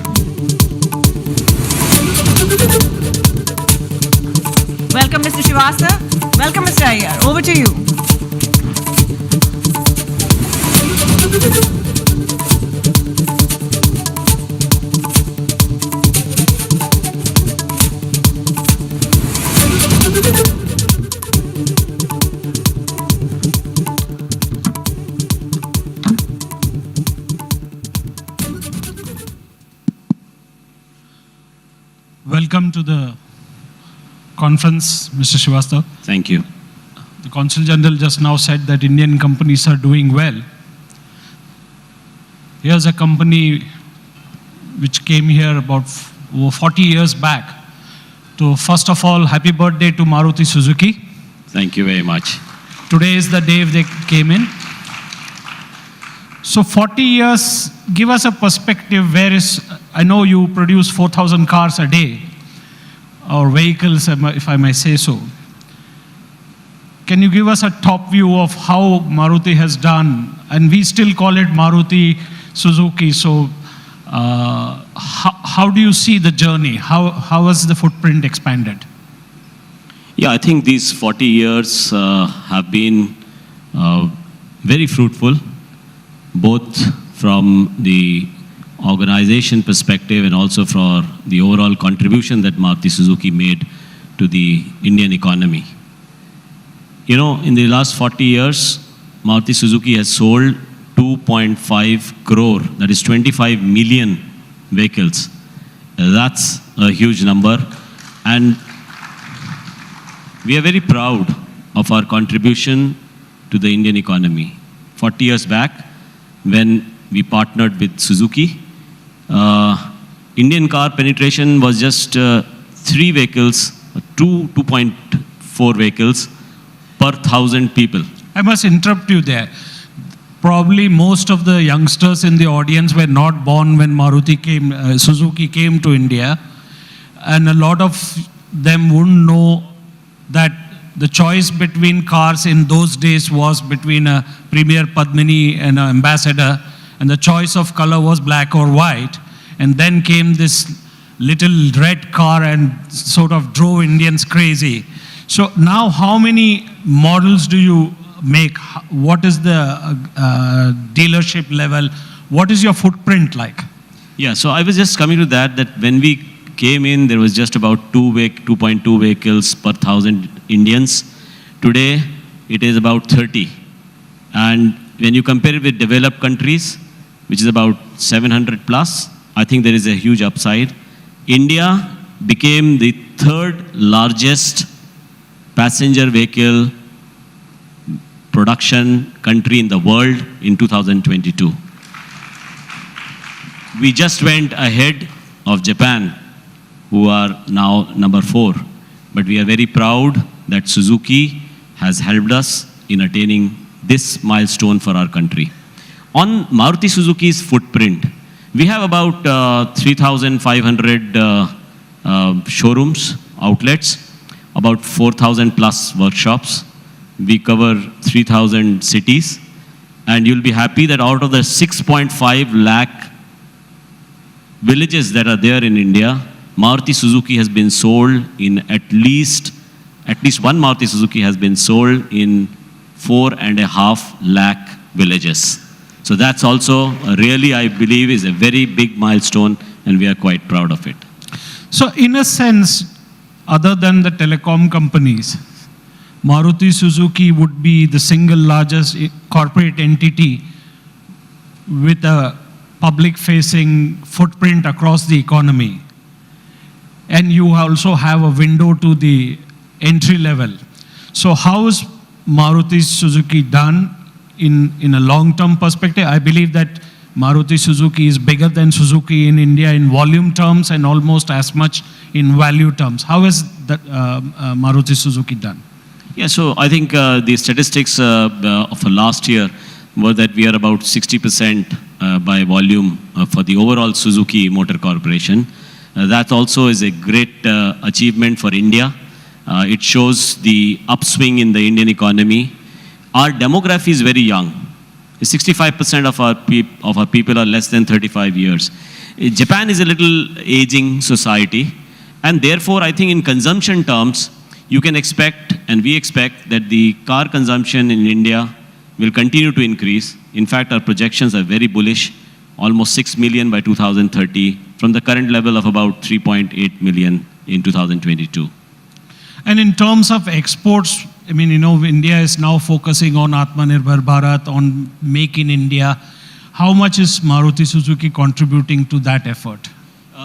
Welcome, Mr. Srivastav. Welcome, Mr. Iyer. Over to you. Welcome to the conference, Mr. Srivastav. Thank you. The Consul General just now said that Indian companies are doing well. Here's a company which came here about over 40 years back. So first of all, happy birthday to Maruti Suzuki. Thank you very much. Today is the day they came in. So 40 years, give us a perspective. Where is, I know you produce 4,000 cars a day, or vehicles, if I may say so. Can you give us a top view of how Maruti has done? And we still call it Maruti Suzuki. So how do you see the journey? How has the footprint expanded? Yeah, I think these 40 years have been very fruitful, both from the organization perspective and also for the overall contribution that Maruti Suzuki made to the Indian economy. You know, in the last 40 years, Maruti Suzuki has sold 2.5 crore, that is 25 million vehicles. That's a huge number. And we are very proud of our contribution to the Indian economy. 40 years back, when we partnered with Suzuki, Indian car penetration was just 3 vehicles, 2.4 vehicles per 1,000 people. I must interrupt you there. Probably most of the youngsters in the audience were not born when Suzuki came to India. And a lot of them wouldn't know that the choice between cars in those days was between a Premier Padmini and an Ambassador, and the choice of color was black or white. And then came this little red car and sort of drove Indians crazy. So now how many models do you make? What is the dealership level? What is your footprint like? Yeah, so I was just coming to that when we came in, there was just about 2.2 vehicles per 1,000 Indians. Today, it is about 30. And when you compare it with developed countries, which is about 700 plus, I think there is a huge upside. India became the 3rd largest passenger vehicle production country in the world in 2022. We just went ahead of Japan, who are now number 4. But we are very proud that Suzuki has helped us in attaining this milestone for our country. On Maruti Suzuki's footprint, we have about 3,500 showrooms, outlets, about 4,000 plus workshops. We cover 3,000 cities. And you'll be happy that out of the 6.5 lakh villages that are there in India, Maruti Suzuki has been sold in at least one Maruti Suzuki has been sold in 4.5 lakh villages. So that's also really, I believe, is a very big milestone, and we are quite proud of it. So in a sense, other than the telecom companies, Maruti Suzuki would be the single largest corporate entity with a public-facing footprint across the economy. And you also have a window to the entry level. So how is Maruti Suzuki done in a long-term perspective? I believe that Maruti Suzuki is bigger than Suzuki in India in volume terms and almost as much in value terms. How is that Maruti Suzuki done? Yeah, so I think the statistics of last year were that we are about 60% by volume for the overall Suzuki Motor Corporation. That also is a great achievement for India. It shows the upswing in the Indian economy. Our demography is very young. 65% of our people are less than 35 years. Japan is a little aging society, and therefore I think in consumption terms, you can expect, and we expect, that the car consumption in India will continue to increase. In fact, our projections are very bullish, almost 6 million by 2030, from the current level of about 3.8 million in 2022. And in terms of exports, I mean, India is now focusing on Atmanirbhar Bharat, on Make in India. How much is Maruti Suzuki contributing to that effort?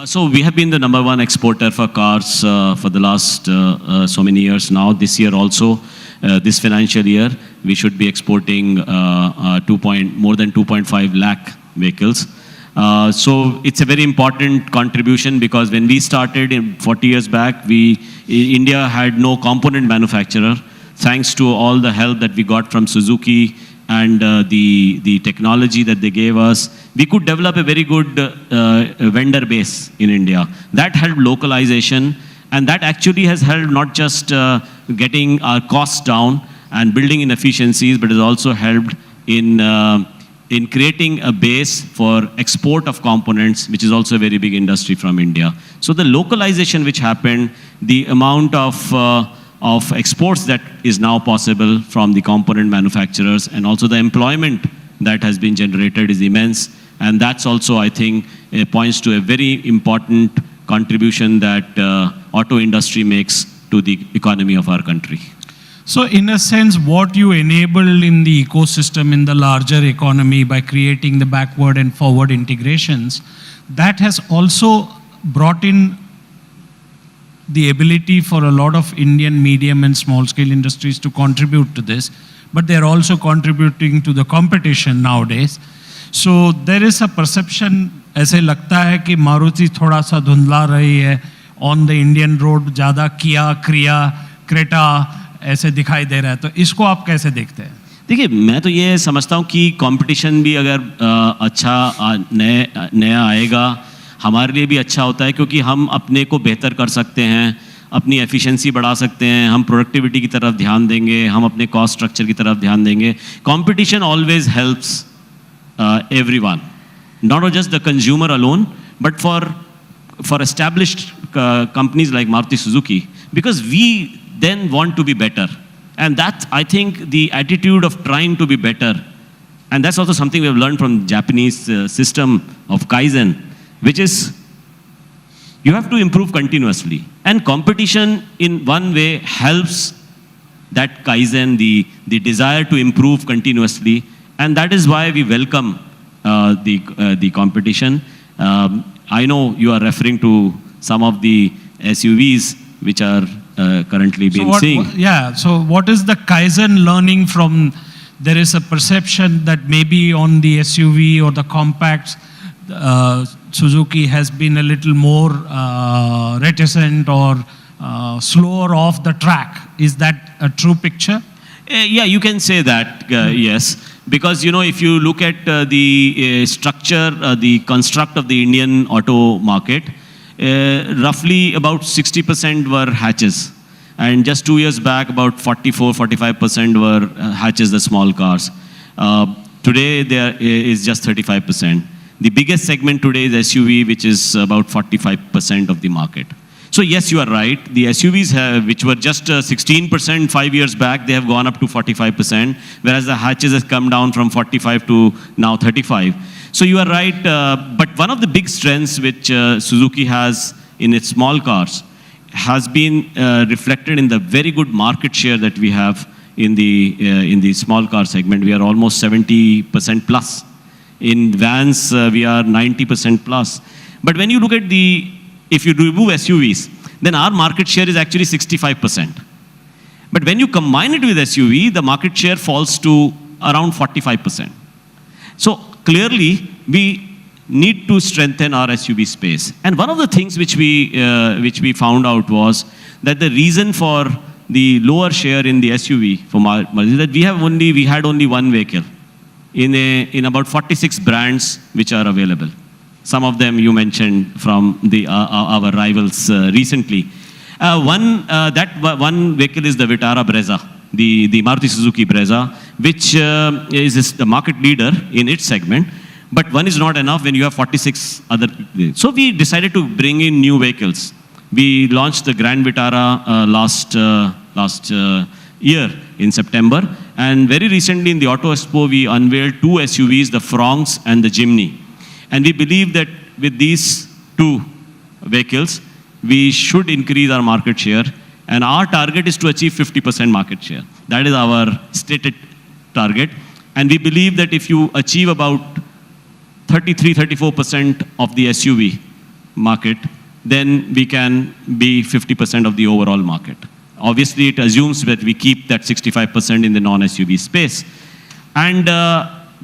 So we have been the number 1 exporter for cars for the last so many years now. This year also, this financial year, we should be exporting more than 2.5 lakh vehicles. So it's a very important contribution, because when we started 40 years back, India had no component manufacturer. Thanks to all the help that we got from Suzuki and the technology that they gave us, we could develop a very good vendor base in India. That helped localization, and that actually has helped not just getting our costs down and building in efficiencies, but has also helped in creating a base for export of components, which is also a very big industry from India. So the localization which happened, the amount of exports that is now possible from the component manufacturers, and also the employment that has been generated is immense. And that's also, I think, points to a very important contribution that auto industry makes to the economy of our country. So in a sense, what you enabled in the ecosystem, in the larger economy, by creating the backward and forward integrations, that has also brought in the ability for a lot of Indian medium and small scale industries to contribute to this, but they're also contributing to the competition nowadays. So there is a perception, ऐसे लगता है कि मारुति थोड़ा सा धुंधला रही है on the Indian road, ज़्यादा किया, क्रिया, क्रेटा ऐसे दिखाई दे रहा है, तो इसको आप कैसे देखते हैं? देखिए, मैं तो ये समझता हूँ कि कंपटीशन भी अगर अच्छा नया आएगा, हमारे लिए भी अच्छा होता है, क्योंकि हम अपने को बेहतर कर सकते हैं, अपनी एफिशिएंसी बढ़ा सकते हैं, हम प्रोडक्टिविटी की तरफ ध्यान देंगे, हम अपने कॉस्ट स्ट्रक्चर की तरफ ध्यान देंगे. Competition always helps everyone, not just the consumer alone, but for established companies like Maruti Suzuki, because we then want to be better. And that, I think, the attitude of trying to be better, and that's also something we have learned from Japanese system of Kaizen, which is you have to improve continuously. And competition in one way helps that Kaizen, the desire to improve continuously. And that is why we welcome the competition. I know you are referring to some of the SUVs which are currently being seen. So what is the Kaizen learning from? There is a perception that maybe on the SUV or the compacts, Suzuki has been a little more reticent or slower off the track. Is that a true picture? Yeah, you can say that, yes. Because, if you look at the structure, the construct of the Indian auto market, roughly about 60% were hatches. And just 2 years back, about 44-45% were hatches, the small cars. Today, there is just 35%. The biggest segment today is SUV, which is about 45% of the market. So yes, you are right. The SUVs, which were just 16% 5 years back, they have gone up to 45%, whereas the hatches has come down from 45 to now 35. So you are right. But one of the big strengths which Suzuki has in its small cars has been reflected in the very good market share that we have in the small car segment. We are almost 70% plus. In vans, we are 90% plus. But when you look at if you remove SUVs, then our market share is actually 65%. But when you combine it with SUV, the market share falls to around 45%. So clearly, we need to strengthen our SUV space. And one of the things which we found out was that the reason for the lower share in the SUV for Maruti is that we had only one vehicle in about 46 brands which are available. Some of them you mentioned from our rivals recently. One vehicle is the Vitara Brezza, the Maruti Suzuki Brezza, which is the market leader in its segment. But one is not enough when you have 46 other. So we decided to bring in new vehicles. We launched the Grand Vitara last year in September. And very recently in the Auto Expo, we unveiled two SUVs, the Fronx and the Jimny. And we believe that with these two vehicles, we should increase our market share. And our target is to achieve 50% market share. That is our stated target. And we believe that if you achieve about 33-34% of the SUV market, then we can be 50% of the overall market. Obviously, it assumes that we keep that 65% in the non-SUV space. And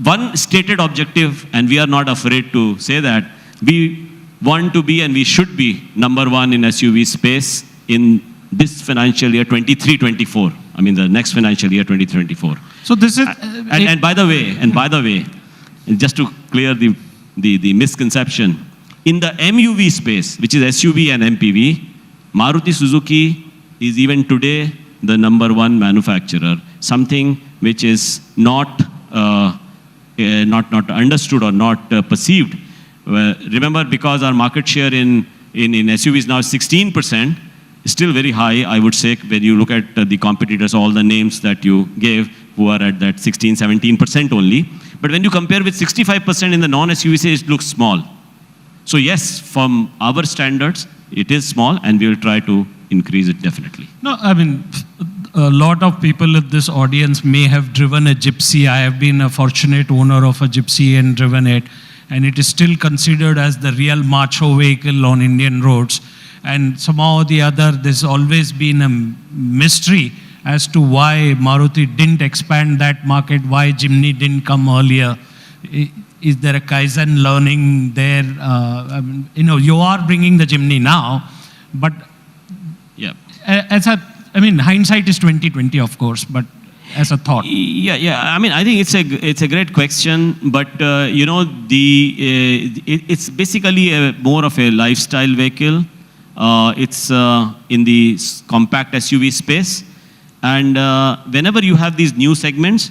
one stated objective, and we are not afraid to say that, we want to be and we should be number one in SUV space in this financial year 23-24. I mean the next financial year 2024. So this is and by the way, just to clear the misconception, in the MUV space, which is SUV and MPV, Maruti Suzuki is even today the number one manufacturer, something which is not understood or not perceived. Remember, because our market share in SUV is now 16%, still very high, I would say, when you look at the competitors, all the names that you gave, who are at that 16-17% only. But when you compare with 65% in the non-SUV, it looks small. So yes, from our standards, it is small, and we will try to increase it definitely. No, I mean, a lot of people in this audience may have driven a Gypsy. I have been a fortunate owner of a Gypsy and driven it. And it is still considered as the real macho vehicle on Indian roads. And somehow or the other, there's always been a mystery as to why Maruti didn't expand that market, why Jimny didn't come earlier. Is there a Kaizen learning there? You are bringing the Jimny now, but yeah, hindsight is 20/20, of course, but as a thought. Yeah. I mean, I think it's a great question, but it's basically more of a lifestyle vehicle. It's in the compact SUV space, and whenever you have these new segments,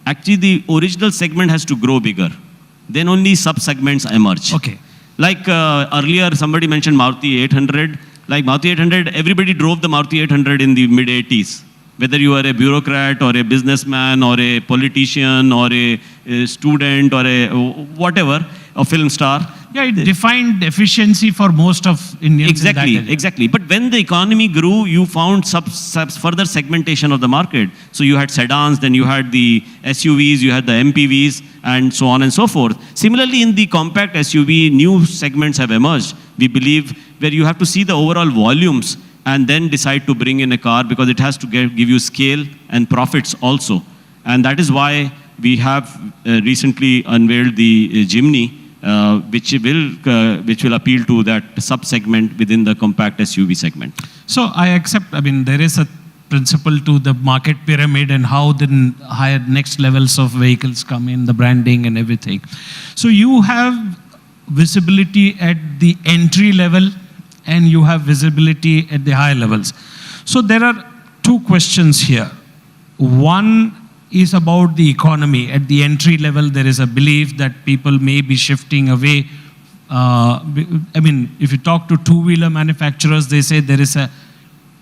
actually the original segment has to grow bigger. Then only sub-segments emerge. Okay. Like earlier, somebody mentioned Maruti 800. Like Maruti 800, everybody drove the Maruti 800 in the mid-80s. Whether you are a bureaucrat or a businessman or a politician or a student or a whatever, a film star. Yeah, it defined efficiency for most of Indians. Exactly. But when the economy grew, you found further segmentation of the market. So you had sedans, then you had the SUVs, you had the MPVs, and so on and so forth. Similarly, in the compact SUV, new segments have emerged. We believe where you have to see the overall volumes and then decide to bring in a car, because it has to give you scale and profits also. And that is why we have recently unveiled the Jimny, which will appeal to that sub-segment within the compact SUV segment. So I accept, there is a principle to the market pyramid and how the higher next levels of vehicles come in, the branding and everything. So you have visibility at the entry level and you have visibility at the higher levels. So there are two questions here. One, is about the economy. At the entry level, there is a belief that people may be shifting away. I mean, if you talk to two-wheeler manufacturers, they say there is a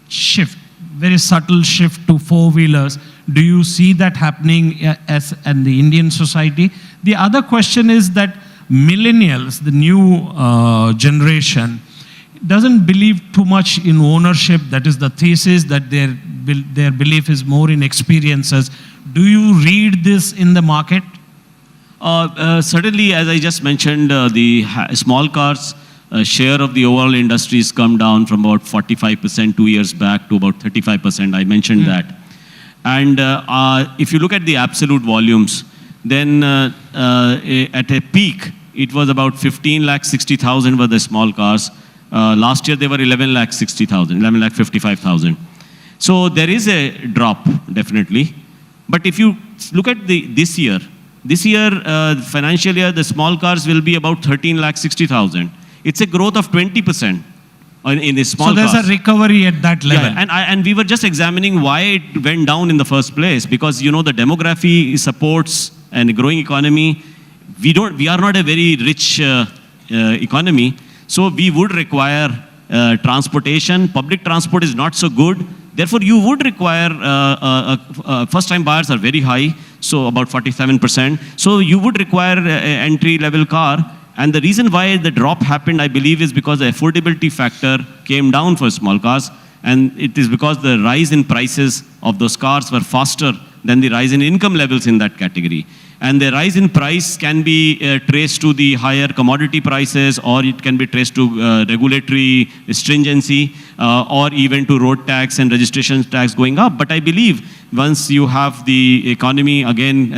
shift, very subtle shift to four-wheelers. Do you see that happening as in the Indian society? The other question is that millennials, the new generation, doesn't believe too much in ownership. That is the thesis, that their belief is more in experiences. Do you read this in the market? Certainly, as I just mentioned, the small cars share of the overall industry has come down from about 45% 2 years back to about 35%. I mentioned that. And if you look at the absolute volumes, then at a peak, it was about 15,60,000 were the small cars. Last year, they were 11,60,000, 11,55,000. So there is a drop, definitely. But if you look at this year, financial year, the small cars will be about 13,60,000. It's a growth of 20% in the small cars. So there's a recovery at that level. Yeah, and we were just examining why it went down in the first place, because you know the demography supports and a growing economy. We are not a very rich economy, so we would require transportation. Public transport is not so good. Therefore, you would require, first-time buyers are very high, so about 47%. So you would require an entry-level car. And the reason why the drop happened, I believe, is because the affordability factor came down for small cars. And it is because the rise in prices of those cars were faster than the rise in income levels in that category. And the rise in price can be traced to the higher commodity prices, or it can be traced to regulatory stringency, or even to road tax and registration tax going up. But I believe once you have the economy again,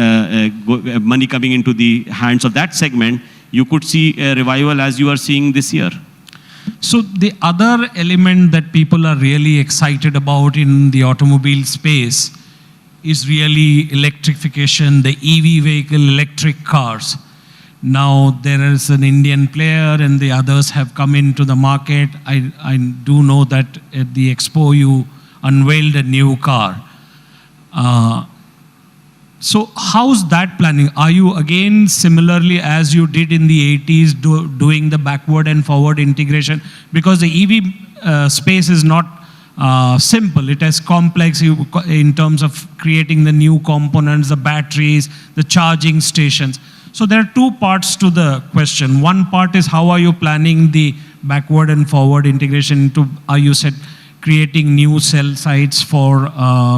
money coming into the hands of that segment, you could see a revival as you are seeing this year. So the other element that people are really excited about in the automobile space is really electrification, the EV vehicle, electric cars. Now there is an Indian player and the others have come into the market. I do know that at the expo you unveiled a new car. So how's that planning? Are you again similarly as you did in the 80s doing the backward and forward integration? Because the EV space is not simple. It is complex in terms of creating the new components, the batteries, the charging stations. So there are two parts to the question. One part is how are you planning the backward and forward integration into, you said, creating new cell sites for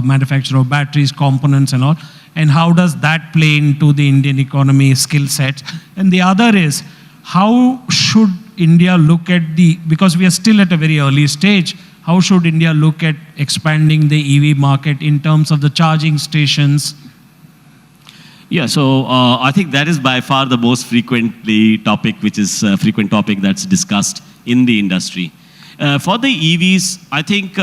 manufacture of batteries, components and all. And how does that play into the Indian economy skill sets? And the other is, how should India look at because we are still at a very early stage, how should India look at expanding the EV market in terms of the charging stations? Yeah, so I think that is by far the most frequent topic that's discussed in the industry. For the EVs, I think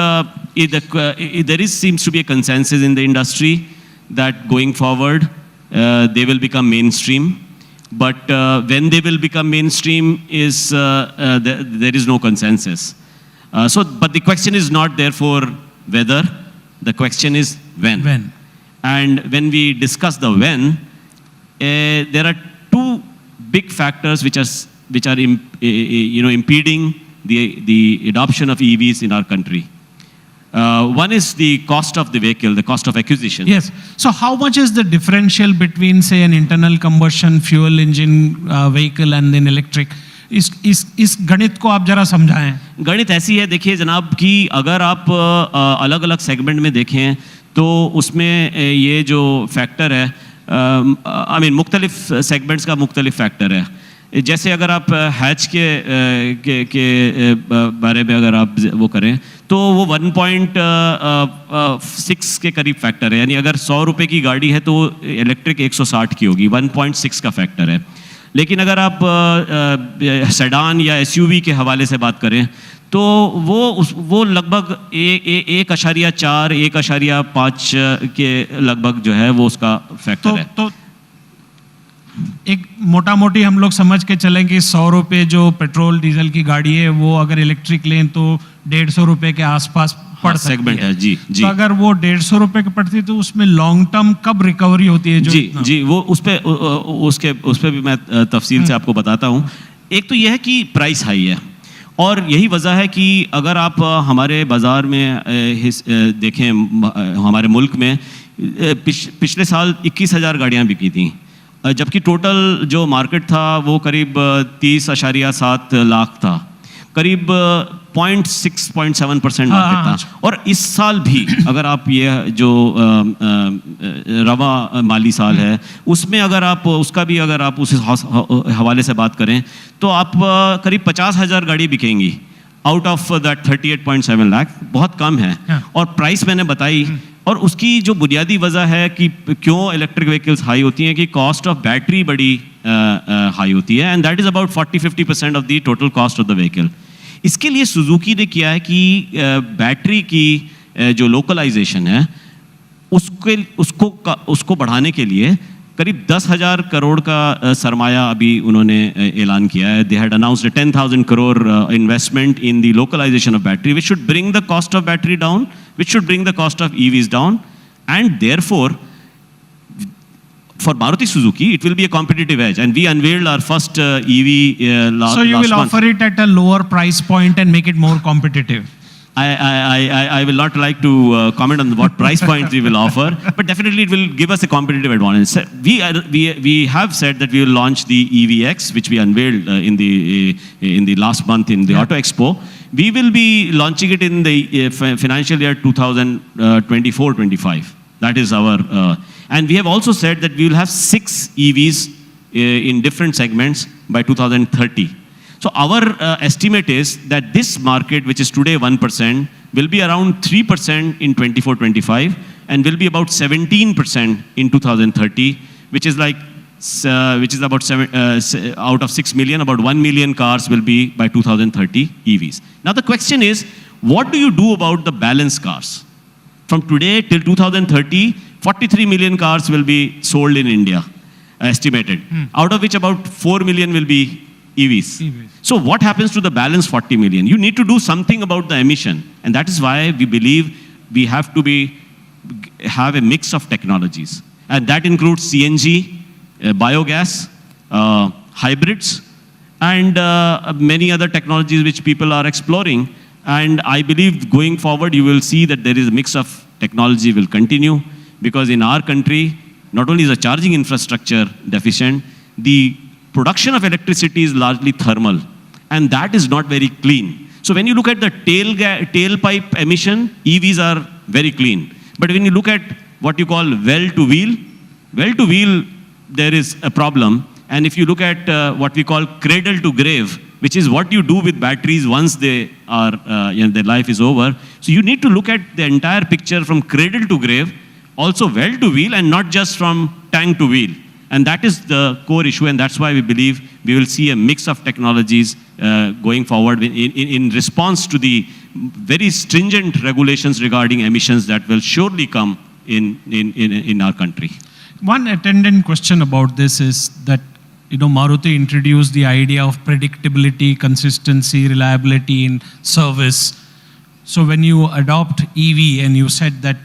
seems to be a consensus in the industry that going forward, they will become mainstream. But when they will become mainstream there is no consensus. But the question is not therefore whether, the question is when. And when we discuss the when, there are two big factors which are impeding the adoption of EVs in our country. One is the cost of the vehicle, the cost of acquisition. Yes. So how much is the differential between, say, an internal combustion fuel engine vehicle and then electric? इस गणित को आप जरा समझाएं। गणित ऐसी है, देखिए जनाब, कि अगर आप अलग अलग सेगमेंट में देखें तो उसमें ये जो फैक्टर है, मुख्तलिफ सेगमेंट्स का मुख्तलिफ फैक्टर है। जैसे अगर आप हैच के बारे में अगर आप वो करें तो वो 1.6 के करीब फैक्टर है, यानी अगर 100 रुपये की गाड़ी है तो इलेक्ट्रिक 160 की होगी, 1.6 का फैक्टर है। लेकिन अगर आप सेडान या एसयूवी के हवाले से बात करें तो वो लगभग 1.4 1.5 के लगभग जो है वो उसका फैक्टर है। तो एक मोटा मोटी हम लोग समझ के चलें कि 100 रुपये जो पेट्रोल डीजल की गाड़ी है वो अगर इलेक्ट्रिक लें तो 150 रुपए के आसपास पड़ सकती सेगमेंट है जी जी। तो अगर वो 150 रुपए की पड़ती तो उसमें लॉन्ग टर्म कब रिकवरी होती है? जी वो उस पे भी मैं तफसील से आपको बताता हूँ। एक तो यह है कि प्राइस हाई है और यही वजह है कि अगर आप हमारे बाज़ार में देखें, हमारे मुल्क में पिछले साल 21,000 गाड़ियाँ बिकी थी, जबकि टोटल जो मार्केट था वो करीब 30.7 लाख था, करीब 0.6-0.7% मार्केट था। और इस साल भी अगर आप ये जो रवा माली साल है उसमें अगर आप उसका भी अगर आप उस हवाले से बात करें तो आप करीब 50,000 गाड़ी बिकेंगी आउट ऑफ दैट 38.7 लाख, बहुत कम है। और प्राइस मैंने बताई, और उसकी जो बुनियादी वजह है कि क्यों इलेक्ट्रिक व्हीकल्स हाई होती हैं कि कॉस्ट ऑफ बैटरी बड़ी हाई होती है, and that is about 40-50% of the total cost of the vehicle. इसके लिए सुजुकी ने किया है कि बैटरी की जो लोकलाइजेशन है उसको बढ़ाने के लिए करीब 10,000 करोड़ का सरमाया अभी उन्होंने ऐलान किया है। They had announced 10,000 crore investment in the localisation of battery, which should bring the cost of battery down, which should bring the cost of EVs down, and therefore for Maruti Suzuki it will be a competitive edge, and we unveiled our first EV last month. So you will offer it at a lower price point and make it more competitive? I will not like to comment on what price points we will offer, but definitely it will give us a competitive advantage. We have said that we will launch the EVX, which we unveiled in the last month in the Auto Expo. We will be launching it in the financial year 2024-25. That is our, and we have also said that we will have 6 EVs in different segments by 2030. So our estimate is that this market, which is today 1%, will be around 3% in 24-25 and will be about 17% in 2030, which is like which is about out of 6 million, about 1 million cars will be by 2030 EVs. Now the question is, what do you do about the balance cars? From today till 2030, 43 million cars will be sold in India, estimated, out of which about 4 million will be EVs. So what happens to the balance 40 million? You need to do something about the emission, and that is why we believe we have to have a mix of technologies, and that includes CNG, biogas, hybrids, and many other technologies which people are exploring. And I believe going forward, you will see that there is a mix of technology will continue, because in our country, not only is the charging infrastructure deficient, the production of electricity is largely thermal, and that is not very clean. So when you look at the tailpipe emission, EVs are very clean. But when you look at what you call well-to-wheel, there is a problem. And if you look at what we call cradle-to-grave, which is what you do with batteries once they are, their life is over. So you need to look at the entire picture from cradle-to-grave, also well-to-wheel, and not just from tank-to-wheel. And that is the core issue, and that's why we believe we will see a mix of technologies going forward in response to the very stringent regulations regarding emissions that will surely come in our country. One attendant question about this is that, Maruti introduced the idea of predictability, consistency, reliability in service. So when you adopt EV and you said that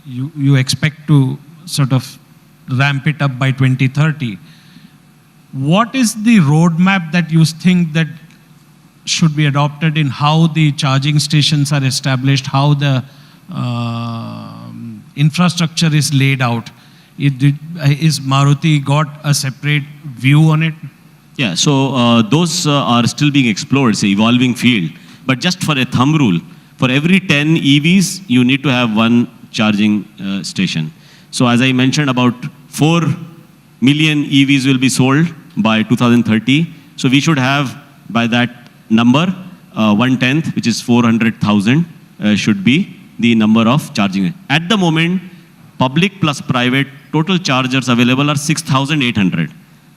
you expect to sort of ramp it up by 2030, what is the roadmap that you think that should be adopted in how the charging stations are established, how the infrastructure is laid out? Is Maruti got a separate view on it? Yeah, so those are still being explored. It's an evolving field. But just for a thumb rule, for every 10 EVs, you need to have one charging station. So as I mentioned, about 4 million EVs will be sold by 2030. So we should have, by that number, 1/10, which is 400,000, should be the number of charging. At the moment, public plus private total chargers available are 6,800.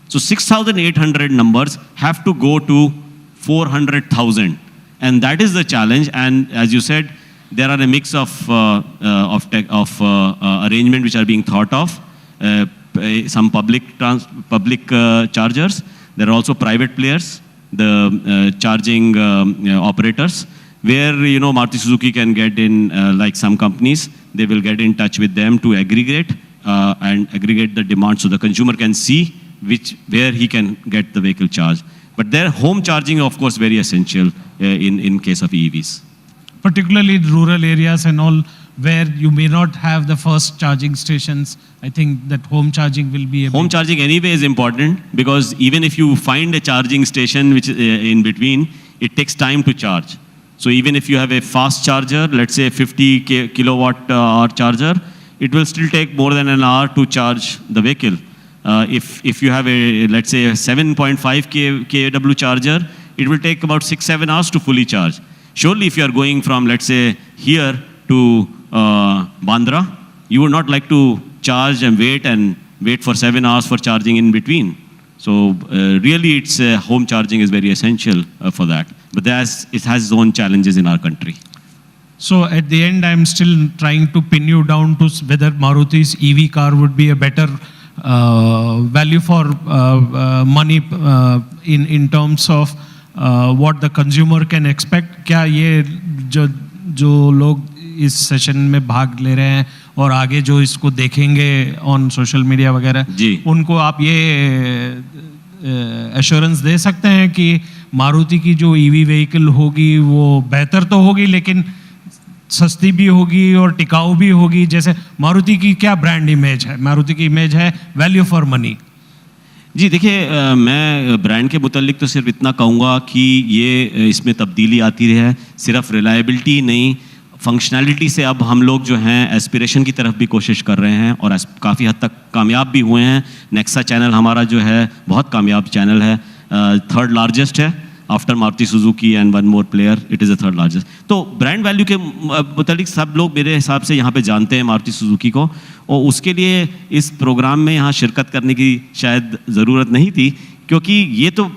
So 6,800 numbers have to go to 400,000, and that is the challenge. And as you said, there are a mix of arrangement which are being thought of. Some public chargers. There are also private players, the charging operators. where Maruti Suzuki can get in, like some companies, they will get in touch with them to aggregate and aggregate the demand so the consumer can see where he can get the vehicle charged. But their home charging, of course, very essential in case of EVs. Particularly rural areas and all, where you may not have the first charging stations. I think that home charging will be home charging anyway is important, because even if you find a charging station which is in between, it takes time to charge. So even if you have a fast charger, let's say a 50 kilowatt hour charger, it will still take more than an hour to charge the vehicle. If you have a, let's say, a 7.5 kW charger, it will take about 6-7 hours to fully charge. Surely if you are going from, let's say, here to Bandra, you would not like to charge and wait for 7 hours for charging in between. So really it's home charging is very essential for that. But it has its own challenges in our country. So at the end, I'm still trying to pin you down to whether Maruti's EV car would be a better value for money in terms of what the consumer can expect. क्या ये जो लोग इस session में भाग ले रहे हैं और आगे जो इसको देखेंगे ऑन सोशल मीडिया वगैरह, उनको आप ये एश्योरेंस दे सकते हैं कि मारुति की जो ईवी व्हीकल होगी वो बेहतर तो होगी, लेकिन सस्ती भी होगी और टिकाऊ भी होगी? जैसे मारुति की क्या ब्रांड इमेज है? मारुति की इमेज है वैल्यू फॉर मनी। जी देखिए, मैं ब्रांड के मुतालिक तो सिर्फ इतना कहूँगा कि ये इसमें तब्दीली आती है, सिर्फ रिलायबिलिटी नहीं, फंक्शनैलिटी से अब हम लोग जो हैं एस्पिरेशन की तरफ भी कोशिश कर रहे हैं और काफ़ी हद तक कामयाब भी हुए हैं। नेक्सा चैनल हमारा जो है बहुत कामयाब चैनल है, 3rd लार्जेस्ट है after Maruti Suzuki and one more player, it is the 3rd largest. तो ब्रांड वैल्यू के मुतालिक सब लोग मेरे हिसाब से यहाँ पे जानते हैं मारुति सुजुकी को, और उसके लिए इस प्रोग्राम में यहाँ शिरकत करने की शायद ज़रूरत नहीं थी, क्योंकि ये तो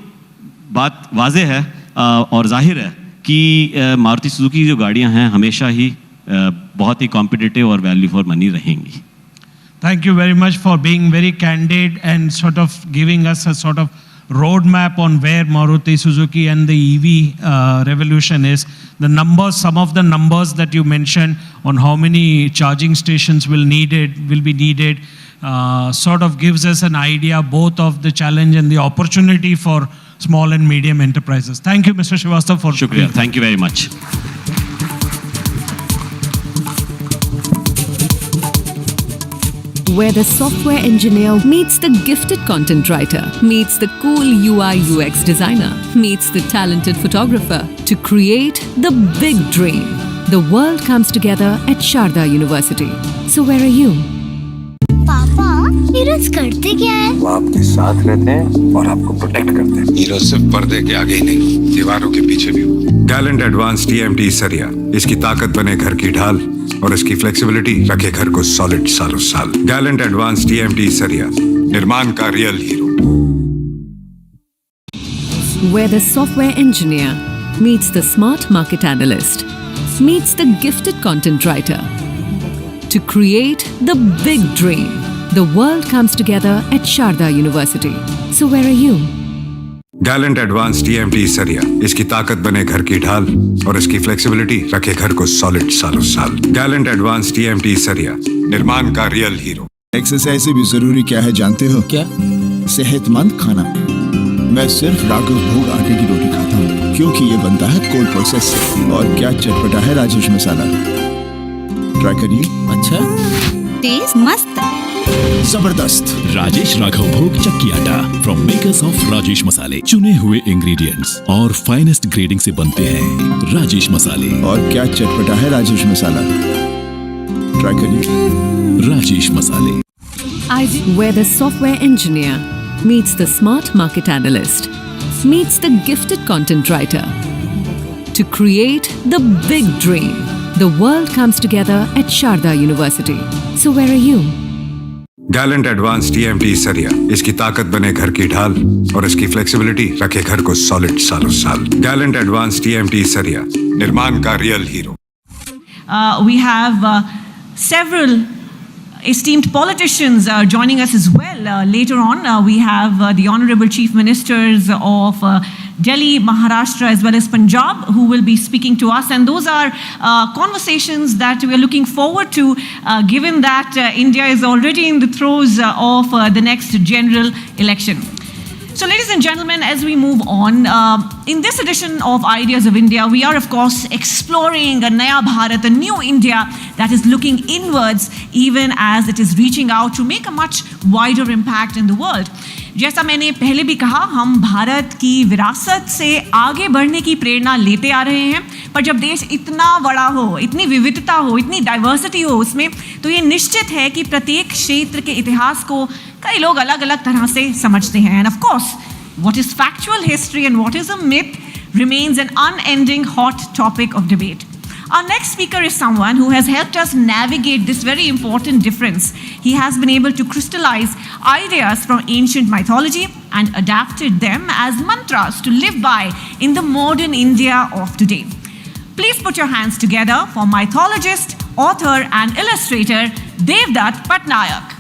बात वाज़े है और जाहिर है कि मारुति सुजुकी की जो गाड़ियाँ हैं हमेशा ही बहुत ही कॉम्पिटिटिव और वैल्यू फॉर मनी रहेंगी। Thank you very much for being very candid and sort of giving us a sort of roadmap on where Maruti Suzuki and the EV revolution is. The numbers, some of the numbers that you mentioned on how many charging stations will be needed, sort of gives us an idea both of the challenge and the opportunity for small and medium enterprises. Thank you, Mr. Srivastava, for Shukriya. Thank you very much. Where the software engineer meets the gifted content writer, meets the cool UI UX designer, meets the talented photographer to create the big dream. The world comes together at Sharda University. So where are you? पापा, heroes करते क्या है? वो आपके साथ रहते हैं और आपको प्रोटेक्ट करते हैं। हीरो सिर्फ पर्दे के आगे ही नहीं, दीवारों के पीछे भी। गैलेंट एडवांस TMT सरिया, इसकी ताकत बने घर की ढाल और इसकी फ्लेक्सिबिलिटी रखे घर को सॉलिड सालों साल। गैलेंट एडवांस TMT सरिया, निर्माण का real hero. Where the software engineer meets the smart market analyst, meets the gifted content writer to create the big dream. The world comes together at Sharda University. So where are you? Gallant advance TMT सरिया, इसकी ताकत बने घर की ढाल और इसकी flexibility रखे घर को सॉलिड सालों साल। गैलेंट एडवांस TMT सरिया, निर्माण का रियल हीरो। एक्सरसाइज से भी जरूरी क्या है जानते हो? क्या? सेहतमंद खाना। मैं सिर्फ राघव भोग आटे की रोटी खाता हूँ, क्योंकि ये बनता है कोल्ड प्रोसेस से। और क्या चटपटा है राजेश मसाला, ट्राई करिए। अच्छा, टेस्ट मस्त, जबरदस्त। राजेश राघव भोग चक्की आटा फ्रॉम मेकर्स ऑफ राजेश मसाले, चुने हुए इंग्रेडिएंट्स और फाइनेस्ट ग्रेडिंग से बनते हैं राजेश मसाले। और क्या चटपटा है राजेश मसाला, ट्राई करिए। राजेश मसाले। Where the software engineer meets the smart market analyst, meets the gifted content writer to create the big dream. The world comes together at Sharda University. So where are you? Gallant advance TMT सरिया, इसकी ताकत बने घर की ढाल और इसकी flexibility रखे घर को सॉलिड सालों साल। गैलेंट एडवांस TMT सरिया, निर्माण का real hero. We have several esteemed politicians joining us as well. Later on, we have the Honorable Chief Ministers of Delhi, Maharashtra, as well as Punjab, who will be speaking to us. And those are conversations that we are looking forward to, given that India is already in the throes of the next general election. So ladies and gentlemen, as we move on, in this edition of Ideas of India, we are of course exploring a Naya Bharat, a new India that is looking inwards even as it is reaching out to make a much wider impact in the world. जैसा मैंने पहले भी कहा, हम भारत की विरासत से आगे बढ़ने की प्रेरणा लेते आ रहे हैं, पर जब देश इतना बड़ा हो, इतनी विविधता हो, इतनी डाइवर्सिटी हो उसमें, तो ये निश्चित है कि प्रत्येक क्षेत्र के इतिहास को कई लोग अलग अलग तरह से समझते हैं. And of course, what is factual history and what is a myth remains an unending hot topic of debate. Our next speaker is someone who has helped us navigate this very important difference. He has been able to crystallize ideas from ancient mythology and adapted them as mantras to live by in the modern India of today. Please put your hands together for mythologist, author and illustrator Devdutt Patnaik.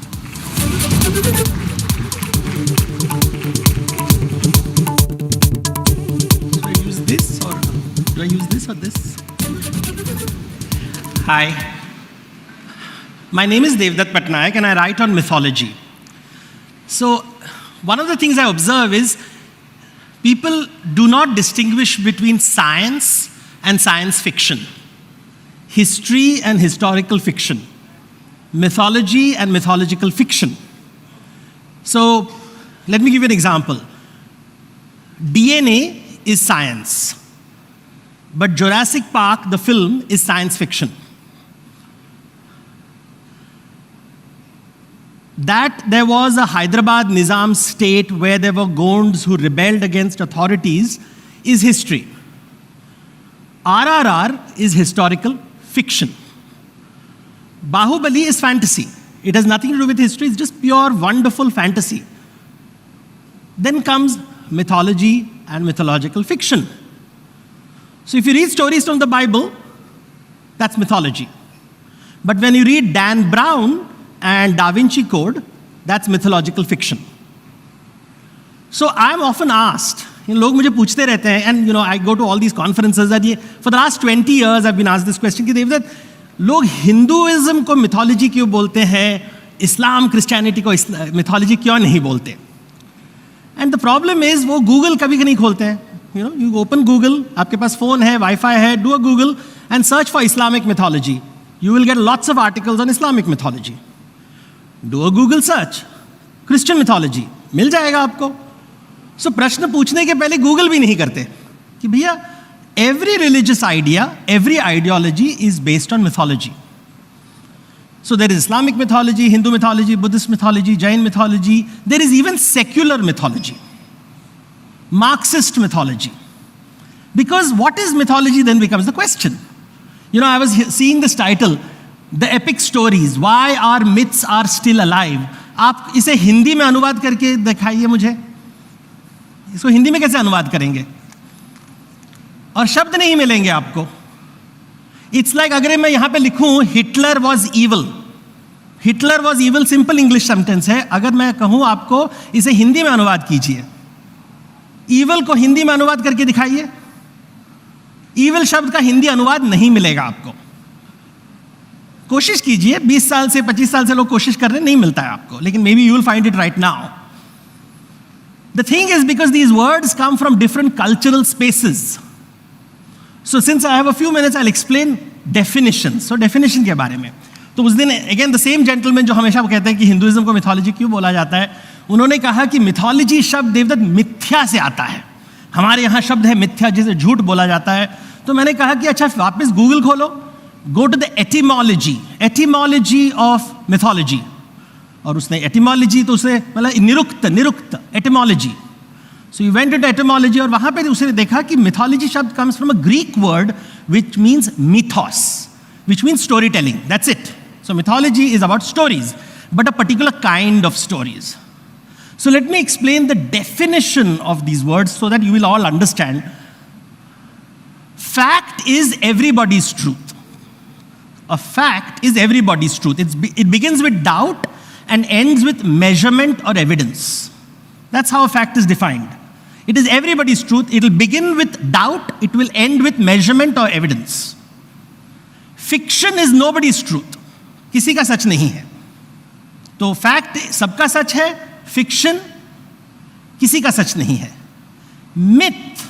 Do I use this or this? Hi, my name is Devdutt Patnaik and I write on mythology. So one of the things I observe is people do not distinguish between science and science fiction, history and historical fiction, mythology and mythological fiction. So let me give you an example. DNA is science, but Jurassic Park, the film, is science fiction. That there was a Hyderabad Nizam state where there were Gonds who rebelled against authorities is history. RRR is historical fiction. Bahubali is fantasy. It has nothing to do with history, it's just pure, wonderful fantasy. Then comes mythology and mythological fiction. So if you read stories from the Bible, that's mythology. But when you read Dan Brown and Da Vinci Code, that's mythological fiction. So I'm often asked, लोग मुझे पूछते रहते हैं, and I go to all these conferences that for the last 20 years I've been asked this question कि Devdutt, लोग Hinduism को mythology क्यों बोलते हैं, इस्लाम क्रिश्चियनिटी को mythology क्यों नहीं बोलते? And the problem is वो Google कभी नहीं खोलते हैं. You open Google, आपके पास phone है, Wi-Fi है, do a Google and search for Islamic mythology. You will get lots of articles on Islamic mythology. Do a Google search, Christian mythology, मिल जाएगा आपको. So प्रश्न पूछने के पहले Google भी नहीं करते कि भैया every religious idea, every ideology is based on mythology. So there is Islamic mythology, Hindu mythology, Buddhist mythology, Jain mythology. There is even secular mythology, Marxist mythology. Because what is mythology then becomes the question. I was seeing this title, The Epic Stories, Why Our Myths Are Still Alive. आप इसे हिंदी में अनुवाद करके दिखाइए मुझे. इसको हिंदी में कैसे अनुवाद करेंगे? और शब्द नहीं मिलेंगे आपको. It's like अगर मैं यहाँ पे लिखूं Hitler was evil. Hitler was evil simple English sentence है. अगर मैं कहूँ आपको इसे हिंदी में अनुवाद कीजिए, evil को हिंदी में अनुवाद करके दिखाइए. evil शब्द का हिंदी अनुवाद नहीं मिलेगा आपको. कोशिश कीजिए, 20 साल से 25 साल से लोग कोशिश कर रहे हैं, नहीं मिलता है आपको. लेकिन maybe you will find it right now. The thing is because these words come from different cultural spaces. So since I have a few minutes, I'll explain definitions. So definition के बारे में. तो उस दिन again the same gentleman जो हमेशा वो कहते हैं कि हिंदुइज्म को mythology क्यों बोला जाता है, उन्होंने कहा कि mythology शब्द देवदत्त मिथ्या से आता है. हमारे यहाँ शब्द है मिथ्या जिसे झूठ बोला जाता है. तो मैंने कहा कि अच्छा वापस गूगल खोलो, go to the etymology of mythology. और उसने etymology तो उसे मतलब निरुक्त etymology. So you went into etymology और वहाँ पे उसने देखा कि mythology शब्द comes from a Greek word which means mythos, which means storytelling. That's it. So mythology is about stories, but a particular kind of stories. So let me explain the definition of these words so that you will all understand. Fact is everybody's truth. A fact is everybody's truth. It begins with doubt and ends with measurement or evidence. That's how a fact is defined. It is everybody's truth. It will begin with doubt. It will end with measurement or evidence. Fiction is nobody's truth. किसी का सच नहीं है. तो fact सबका सच है, fiction किसी का सच नहीं है. मिथ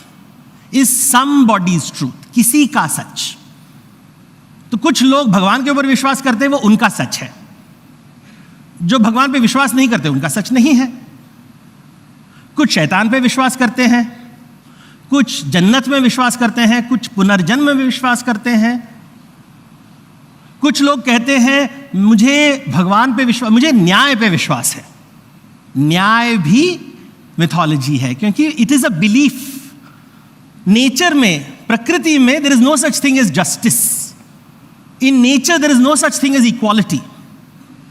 इज समबॉडीज ट्रूथ, किसी का सच. तो कुछ लोग भगवान के ऊपर विश्वास करते हैं, वो उनका सच है. जो भगवान पे विश्वास नहीं करते उनका सच नहीं है. कुछ शैतान पे विश्वास करते हैं, कुछ जन्नत में विश्वास करते हैं, कुछ पुनर्जन्म में विश्वास करते हैं. कुछ लोग कहते हैं मुझे भगवान पे विश्वास, मुझे न्याय पे विश्वास है. न्याय भी मिथोलॉजी है, क्योंकि it is a belief. Nature में, प्रकृति में there is no such thing as justice. In nature there is no such thing as equality.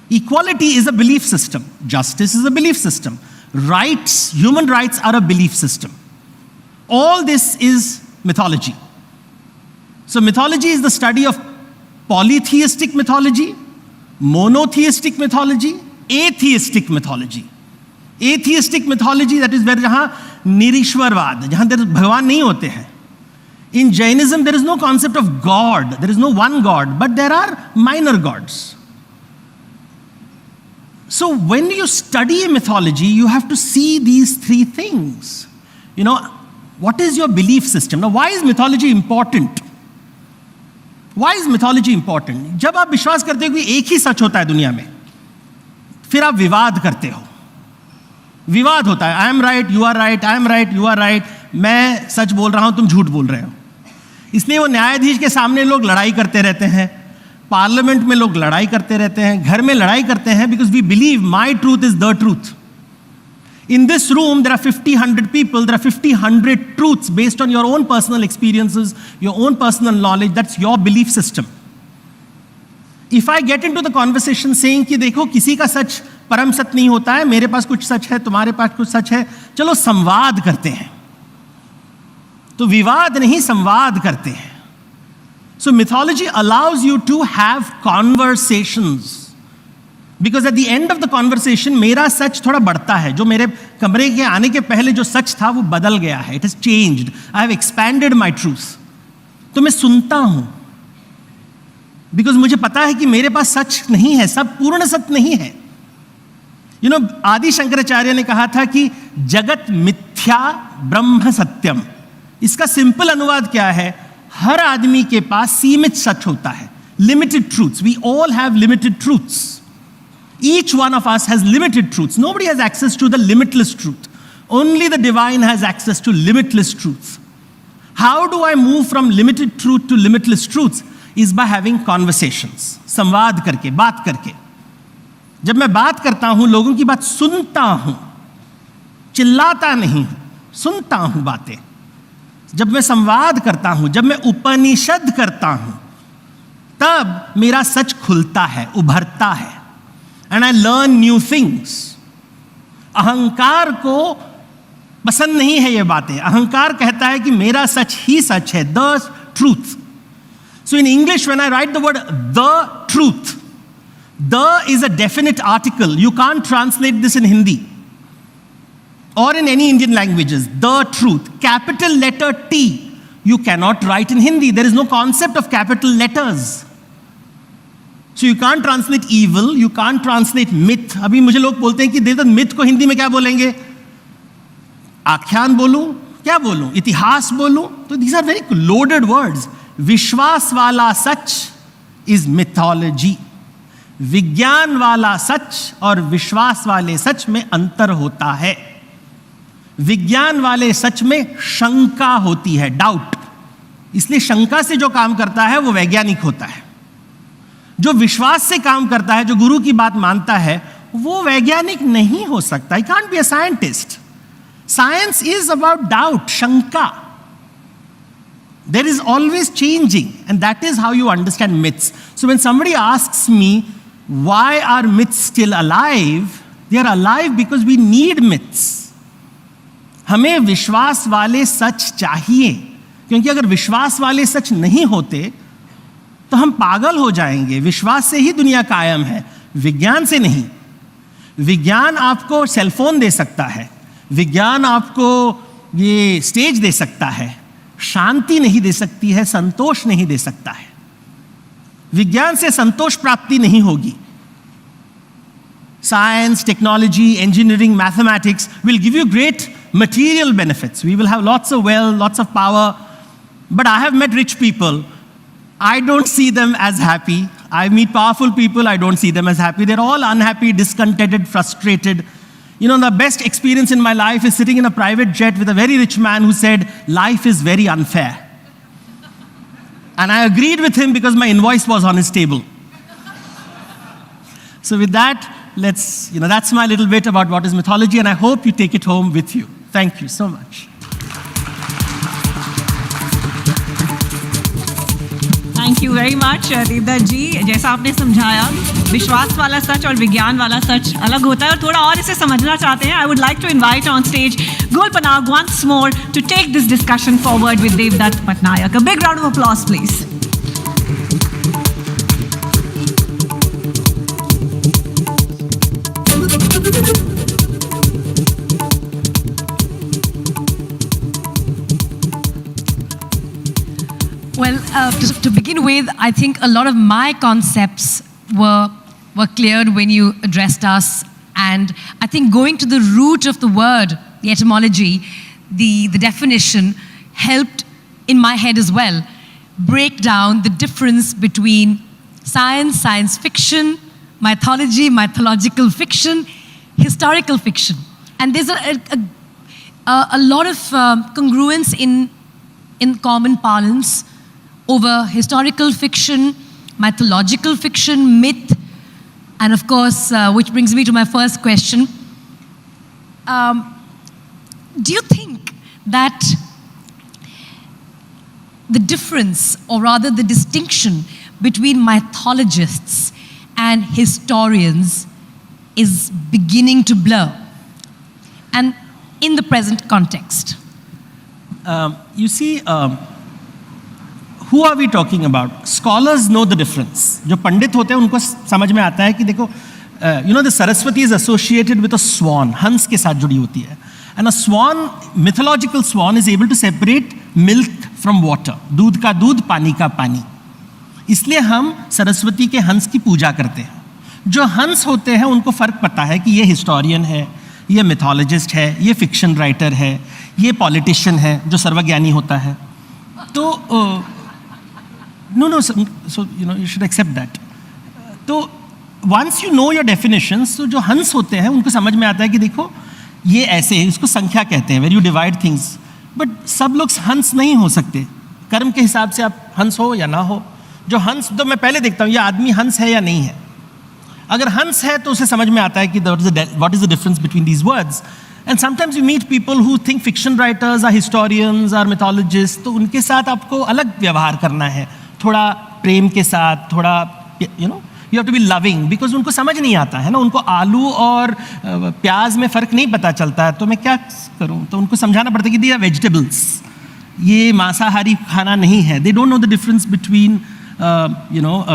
Equality is a belief system. Justice is a belief system. Rights, human rights are a belief system. All this is mythology. So mythology is the study of polytheistic mythology, monotheistic mythology, atheistic mythology. Atheistic mythology, that is where जहाँ निरीश्वरवाद, जहाँ भगवान नहीं होते हैं. In Jainism there is no concept of God. There is no one God, but there are minor gods. So when you study mythology, you have to see these three things. You know, what is your belief system? Now, why is mythology important? Why is mythology important? जब आप विश्वास करते हो कि एक ही सच होता है दुनिया में, फिर आप विवाद करते हो. विवाद होता है, I am right, you are right, I am right, you are right. मैं सच बोल रहा हूं, तुम झूठ बोल रहे हो. इसलिए वो न्यायाधीश के सामने लोग लड़ाई करते रहते हैं, पार्लियामेंट में लोग लड़ाई करते रहते हैं, घर में लड़ाई करते हैं, because we believe my truth is the truth. In this room, there are 50, 100 people, there are 50, 100 truths based on your own personal experiences, your own personal knowledge. That's your belief system. If I get into the conversation saying कि देखो किसी का सच परम सत्य नहीं होता है, मेरे पास कुछ सच है, तुम्हारे पास कुछ सच है, चलो संवाद करते हैं. तो विवाद नहीं, संवाद करते हैं. So mythology allows you to have conversations. Because at the end of the conversation, मेरा सच थोड़ा बढ़ता है. जो मेरे कमरे के आने के पहले जो सच था वो बदल गया है. It has changed. I have expanded my truth. तो मैं सुनता हूं. Because मुझे पता है कि मेरे पास सच नहीं है, सब पूर्ण सत्य नहीं है. You know, आदि शंकराचार्य ने कहा था कि जगत मिथ्या ब्रह्म सत्यम. इसका सिंपल अनुवाद क्या है? हर आदमी के पास सीमित सच होता है. Limited truths. We all have limited truths. Each one of us has limited truths. Nobody has access to the limitless truth. Only the divine has access to limitless truth. How do I move from limited truth to limitless truths? Is by having conversations. संवाद करके, बात करके. जब मैं बात करता हूं, लोगों की बात सुनता हूं, चिल्लाता नहीं हूं, सुनता हूं बातें. जब मैं संवाद करता हूं, जब मैं उपनिषद करता हूं, तब मेरा सच खुलता है, उभरता है. And I learn new things. अहंकार को पसंद नहीं है ये बातें. अहंकार कहता है कि मेरा सच ही सच है, the truth. So in English, when I write the word the truth, the is a definite article. You can't translate this in Hindi or in any Indian languages. The truth. Capital letter T, you cannot write in Hindi. There is no concept of capital letters. So you can't translate evil, you can't translate myth. अभी मुझे लोग बोलते हैं कि देखो myth को हिंदी में क्या बोलेंगे? आख्यान बोलूं? क्या बोलूं? इतिहास बोलूं? तो these are very loaded words. विश्वास वाला सच is mythology. विज्ञान वाला सच और विश्वास वाले सच में अंतर होता है. विज्ञान वाले सच में शंका होती है, डाउट. इसलिए शंका से जो काम करता है वो वैज्ञानिक होता है. जो विश्वास से काम करता है, जो गुरु की बात मानता है, वो वैज्ञानिक नहीं हो सकता. He can't be a scientist. Science is about doubt, शंका. There is always changing, and that is how you understand myths. So when somebody asks me, why are myths still alive? They are alive because we need myths. हमें विश्वास वाले सच चाहिए, क्योंकि अगर विश्वास वाले सच नहीं होते तो हम पागल हो जाएंगे. विश्वास से ही दुनिया कायम है, विज्ञान से नहीं. विज्ञान आपको सेलफोन दे सकता है, विज्ञान आपको ये स्टेज दे सकता है, शांति नहीं दे सकती है, संतोष नहीं दे सकता है। विज्ञान से संतोष प्राप्ति नहीं होगी। Science, technology, engineering, mathematics will give you great material benefits. We will have lots of wealth, lots of power. But I have met rich people. I don't see them as happy. I meet powerful people. I don't see them as happy. They're all unhappy, discontented, frustrated. You know, the best experience in my life is sitting in a private jet with a very rich man who said, life is very unfair. And I agreed with him because my invoice was on his table. So with that, that's my little bit about what is mythology, and I hope you take it home with you. Thank you so much. Thank you very much Devdutt ji. जैसा आपने समझाया, विश्वास वाला सच और विज्ञान वाला सच अलग होता है, और थोड़ा और इसे समझना चाहते हैं। I would like to invite on stage Gul Panag once more to take this discussion forward with Devdutt Patnaik. A big round of applause, please. Well, to begin with, I think a lot of my concepts were cleared when you addressed us. And I think going to the root of the word, the etymology, the definition, helped in my head as well break down the difference between science, science fiction, mythology, mythological fiction, historical fiction. And there's a lot of congruence in common parlance over historical fiction, mythological fiction, myth, and of course, which brings me to my first question. Do you think that the difference, or rather the distinction between mythologists and historians is beginning to blur, and in the present context? You see, who are we talking about? Scholars know the difference. जो पंडित होते हैं उनको समझ में आता है कि देखो, the Saraswati is associated with a swan, हंस के साथ जुड़ी होती है. And a swan, mythological swan, is able to separate milk from water. दूध का दूध, पानी का पानी. इसलिए हम सरस्वती के हंस की पूजा करते हैं. जो हंस होते हैं उनको फ़र्क पता है कि ये हिस्टोरियन है, ये मिथोलॉजिस्ट है, ये फिक्शन राइटर है, ये पॉलिटिशियन है जो सर्वज्ञानी होता है. तो so you should accept that. तो once you know your definitions, तो जो हंस होते हैं उनको समझ में आता है कि देखो ये ऐसे है, इसको संख्या कहते हैं, when you divide things. But सब लोग हंस नहीं हो सकते. कर्म के हिसाब से आप हंस हो या ना हो. जो हंस, तो मैं पहले देखता हूँ ये आदमी हंस है या नहीं है. अगर हंस है तो उसे समझ में आता है कि what is the difference between these words. And sometimes you meet people who think fiction writers are historians, are mythologists, तो उनके साथ आपको अलग व्यवहार करना है, थोड़ा प्रेम के साथ, थोड़ा you have to be loving, because उनको समझ नहीं आता है ना, उनको आलू और प्याज में फ़र्क नहीं पता चलता है, तो मैं क्या करूँ. तो उनको समझाना पड़ता है कि ये वेजिटेबल्स, ये मांसाहारी खाना नहीं है. They don't know the difference between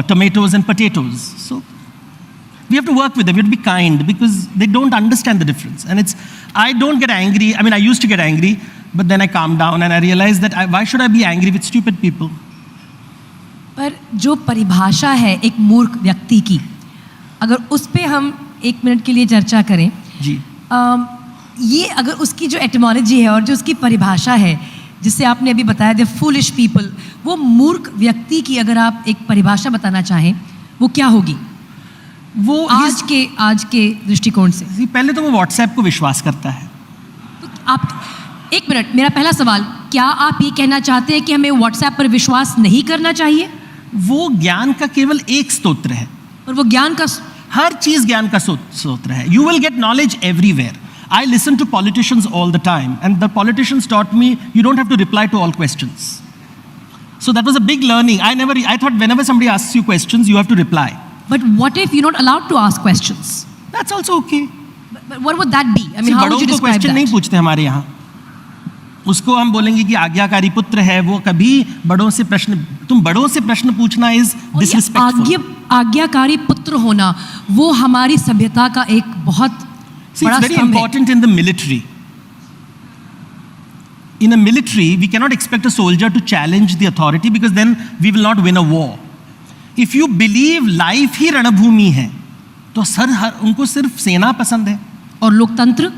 tomatoes and potatoes. So we have to work with them. We have to be kind, because they don't understand the difference. And I don't get angry. I mean, I used to get angry, but then I calmed down and I realized that why should I be angry with stupid people? पर जो परिभाषा है एक मूर्ख व्यक्ति की, अगर उस पे हम एक मिनट के लिए चर्चा करें जी, ये अगर उसकी जो एटिमोलॉजी है और जो उसकी परिभाषा है जिससे आपने अभी बताया द फूलिश पीपल, वो मूर्ख व्यक्ति की अगर आप एक परिभाषा बताना चाहें, वो क्या होगी? वो आज के दृष्टिकोण से. पहले तो वो व्हाट्सएप को विश्वास करता है. तो आप एक मिनट, मेरा पहला सवाल, क्या आप ये कहना चाहते हैं कि हमें व्हाट्सएप पर विश्वास नहीं करना चाहिए? वो ज्ञान का केवल एक स्तोत्र है. और वो ज्ञान का, हर चीज ज्ञान का स्तोत्र है. You will get knowledge everywhere. I listen to politicians all the time, and the politicians taught me you don't have to reply to all questions. So that was a big learning. I thought whenever somebody asks you questions, you have to reply. But what if you're not allowed to ask questions? That's also okay. But what would that be? I mean, how would you describe question that? नहीं पूछते हमारे यहाँ. उसको हम बोलेंगे कि आज्ञाकारी पुत्र है, वो कभी बड़ों से प्रश्न पूछना is disrespectful. आज्ञाकारी पुत्र होना वो हमारी सभ्यता का एक बहुत See, it's very important in the military. in a military, we cannot expect a soldier to challenge the authority because then we will not win a war. If you believe life ही रणभूमि है, तो उनको सिर्फ सेना पसंद है. और लोकतंत्र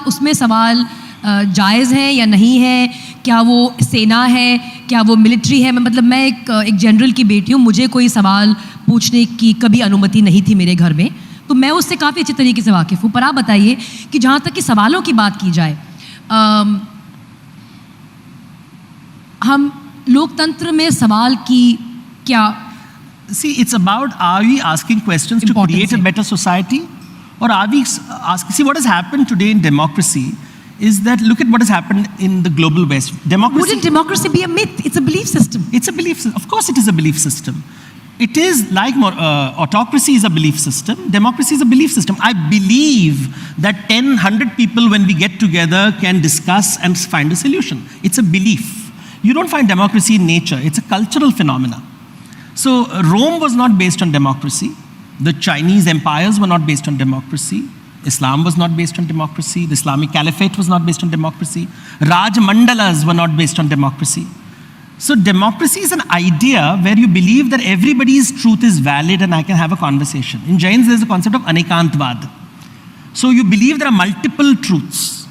उसमें सवाल जायज़ है या नहीं है, क्या वो सेना है, क्या वो मिलिट्री है. मतलब मैं एक जनरल की बेटी हूँ, मुझे कोई सवाल पूछने की कभी अनुमति नहीं थी मेरे घर में, तो मैं उससे काफ़ी अच्छे तरीके से वाकिफ़ हूँ. पर आप बताइए कि जहाँ तक कि सवालों की बात की जाए, हम लोकतंत्र में सवाल की क्या? See, it's about, are we asking questions to create a better society? Or are we asking, see what has happened today in democracy is that, look at what has happened in the global West. Wouldn't democracy be a myth? It's a belief system. It's a belief system. Of course it is a belief system. It is like autocracy is a belief system. Democracy is a belief system. I believe that 10, 100 people when we get together can discuss and find a solution. It's a belief. You don't find democracy in nature. It's a cultural phenomena. So Rome was not based on democracy. The Chinese empires were not based on democracy. Islam was not based on democracy. The Islamic Caliphate was not based on democracy. Raj Mandalas were not based on democracy. So democracy is an idea where you believe that everybody's truth is valid and I can have a conversation. In Jains, there's a concept of anekantvad. So you believe there are multiple truths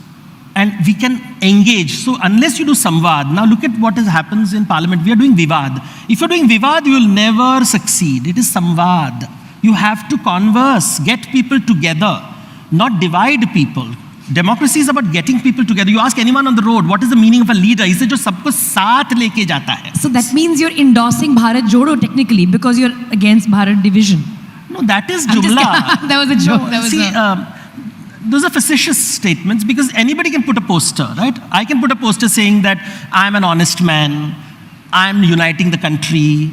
and we can engage. So unless you do samvad, now look at what happens in parliament. We are doing vivad. If you're doing vivad, you will never succeed. It is samvad. You have to converse, get people together, not divide people. Democracy is about getting people together. You ask anyone on the road, what is the meaning of a leader? He says, जो सबको साथ लेके जाता है. So that means you're endorsing Bharat Jodo technically because you're against Bharat division. No, that is jumla. That was a joke. No, those are facetious statements because anybody can put a poster, right? I can put a poster saying that I'm an honest man, I'm uniting the country.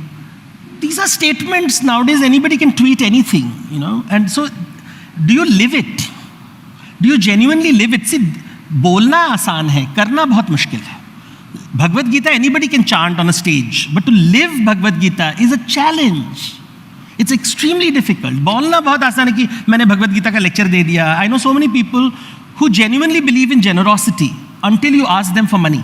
These are statements nowadays, anybody can tweet anything, you know. And so, do you live it? Do you genuinely live it? See, बोलना आसान है, करना बहुत मुश्किल है. Bhagavad Gita, anybody can chant on a stage, but to live Bhagavad Gita is a challenge. It's extremely difficult. बोलना बहुत आसान है कि मैंने भगवद गीता का लेक्चर दे दिया. I know so many people who genuinely believe in generosity until you ask them for money.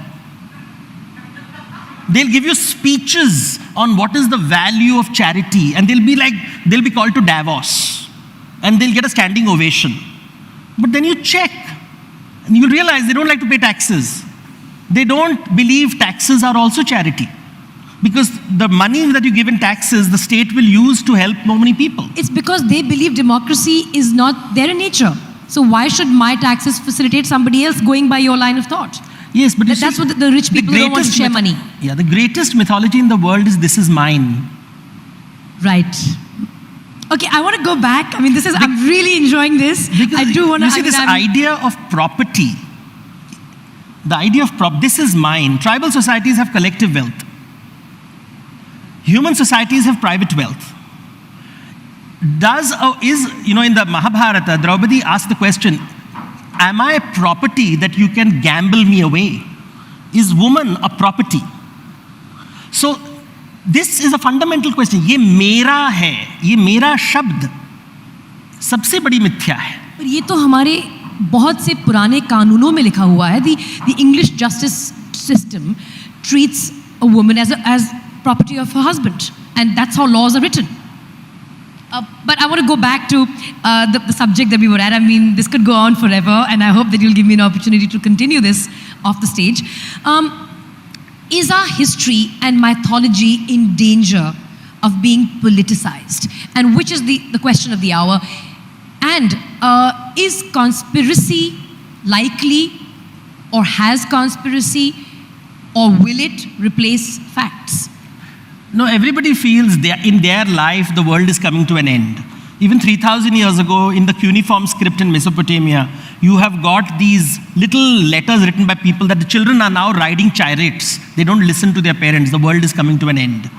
They'll give you speeches on what is the value of charity, and they'll be called to Davos, and they'll get a standing ovation. But then you check, and you realize they don't like to pay taxes. They don't believe taxes are also charity. Because the money that you give in taxes, the state will use to help so many people. It's because they believe democracy is not there in nature. So why should my taxes facilitate somebody else going by your line of thought? Yes, but that's what the rich people don't want to share money. Yeah, the greatest mythology in the world is this is mine. Right. Okay, I want to go back. I mean, I'm really enjoying this. Because I do want to... You see, this idea of property, the idea of this is mine. Tribal societies have collective wealth. Human societies have private wealth. In the Mahabharata, Draupadi asked the question, am I a property that you can gamble me away? Is woman a property? So, this is a fundamental question. ये मेरा है, ये मेरा शब्द सबसे बड़ी मिथ्या है. पर ये तो हमारे बहुत से पुराने कानूनों में लिखा हुआ है. The English justice system treats a woman as property of her husband, and that's how laws are written. But I want to go back to the subject that we were at. I mean, this could go on forever, and I hope that you'll give me an opportunity to continue this off the stage. Is our history and mythology in danger of being politicized? And which is the question of the hour? And is conspiracy likely, or has conspiracy, or will it replace facts? No, everybody feels in their life the world is coming to an end. Even 3,000 years ago, in the cuneiform script in Mesopotamia, you have got these little letters written by people that the children are now riding chariots. They don't listen to their parents. The world is coming to an end.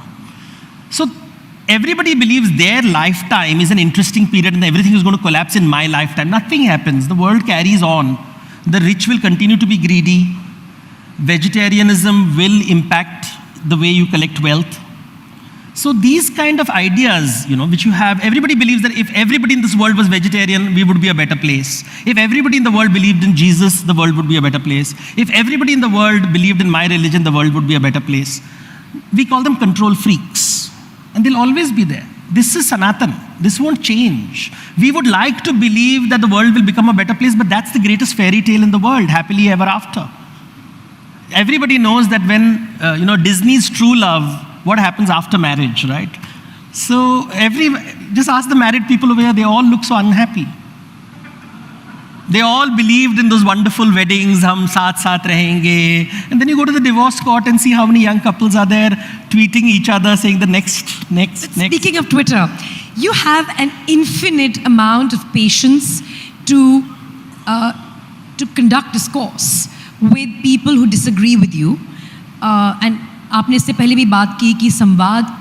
So everybody believes their lifetime is an interesting period and everything is going to collapse in my lifetime. Nothing happens. The world carries on. The rich will continue to be greedy. Vegetarianism will impact the way you collect wealth. So these kind of ideas, which you have, everybody believes that if everybody in this world was vegetarian, we would be a better place. If everybody in the world believed in Jesus, the world would be a better place. If everybody in the world believed in my religion, the world would be a better place. We call them control freaks, and they'll always be there. This is Sanatan. This won't change. We would like to believe that the world will become a better place, but that's the greatest fairy tale in the world, happily ever after. Everybody knows that when, Disney's True Love, what happens after marriage, right? So just ask the married people over here, they all look so unhappy. They all believed in those wonderful weddings, hum saath rahenge. And then you go to the divorce court and see how many young couples are there tweeting each other, saying the next. Speaking of Twitter, you have an infinite amount of patience to conduct discourse with people who disagree with you. And आपने इससे पहले भी बात की कि संवाद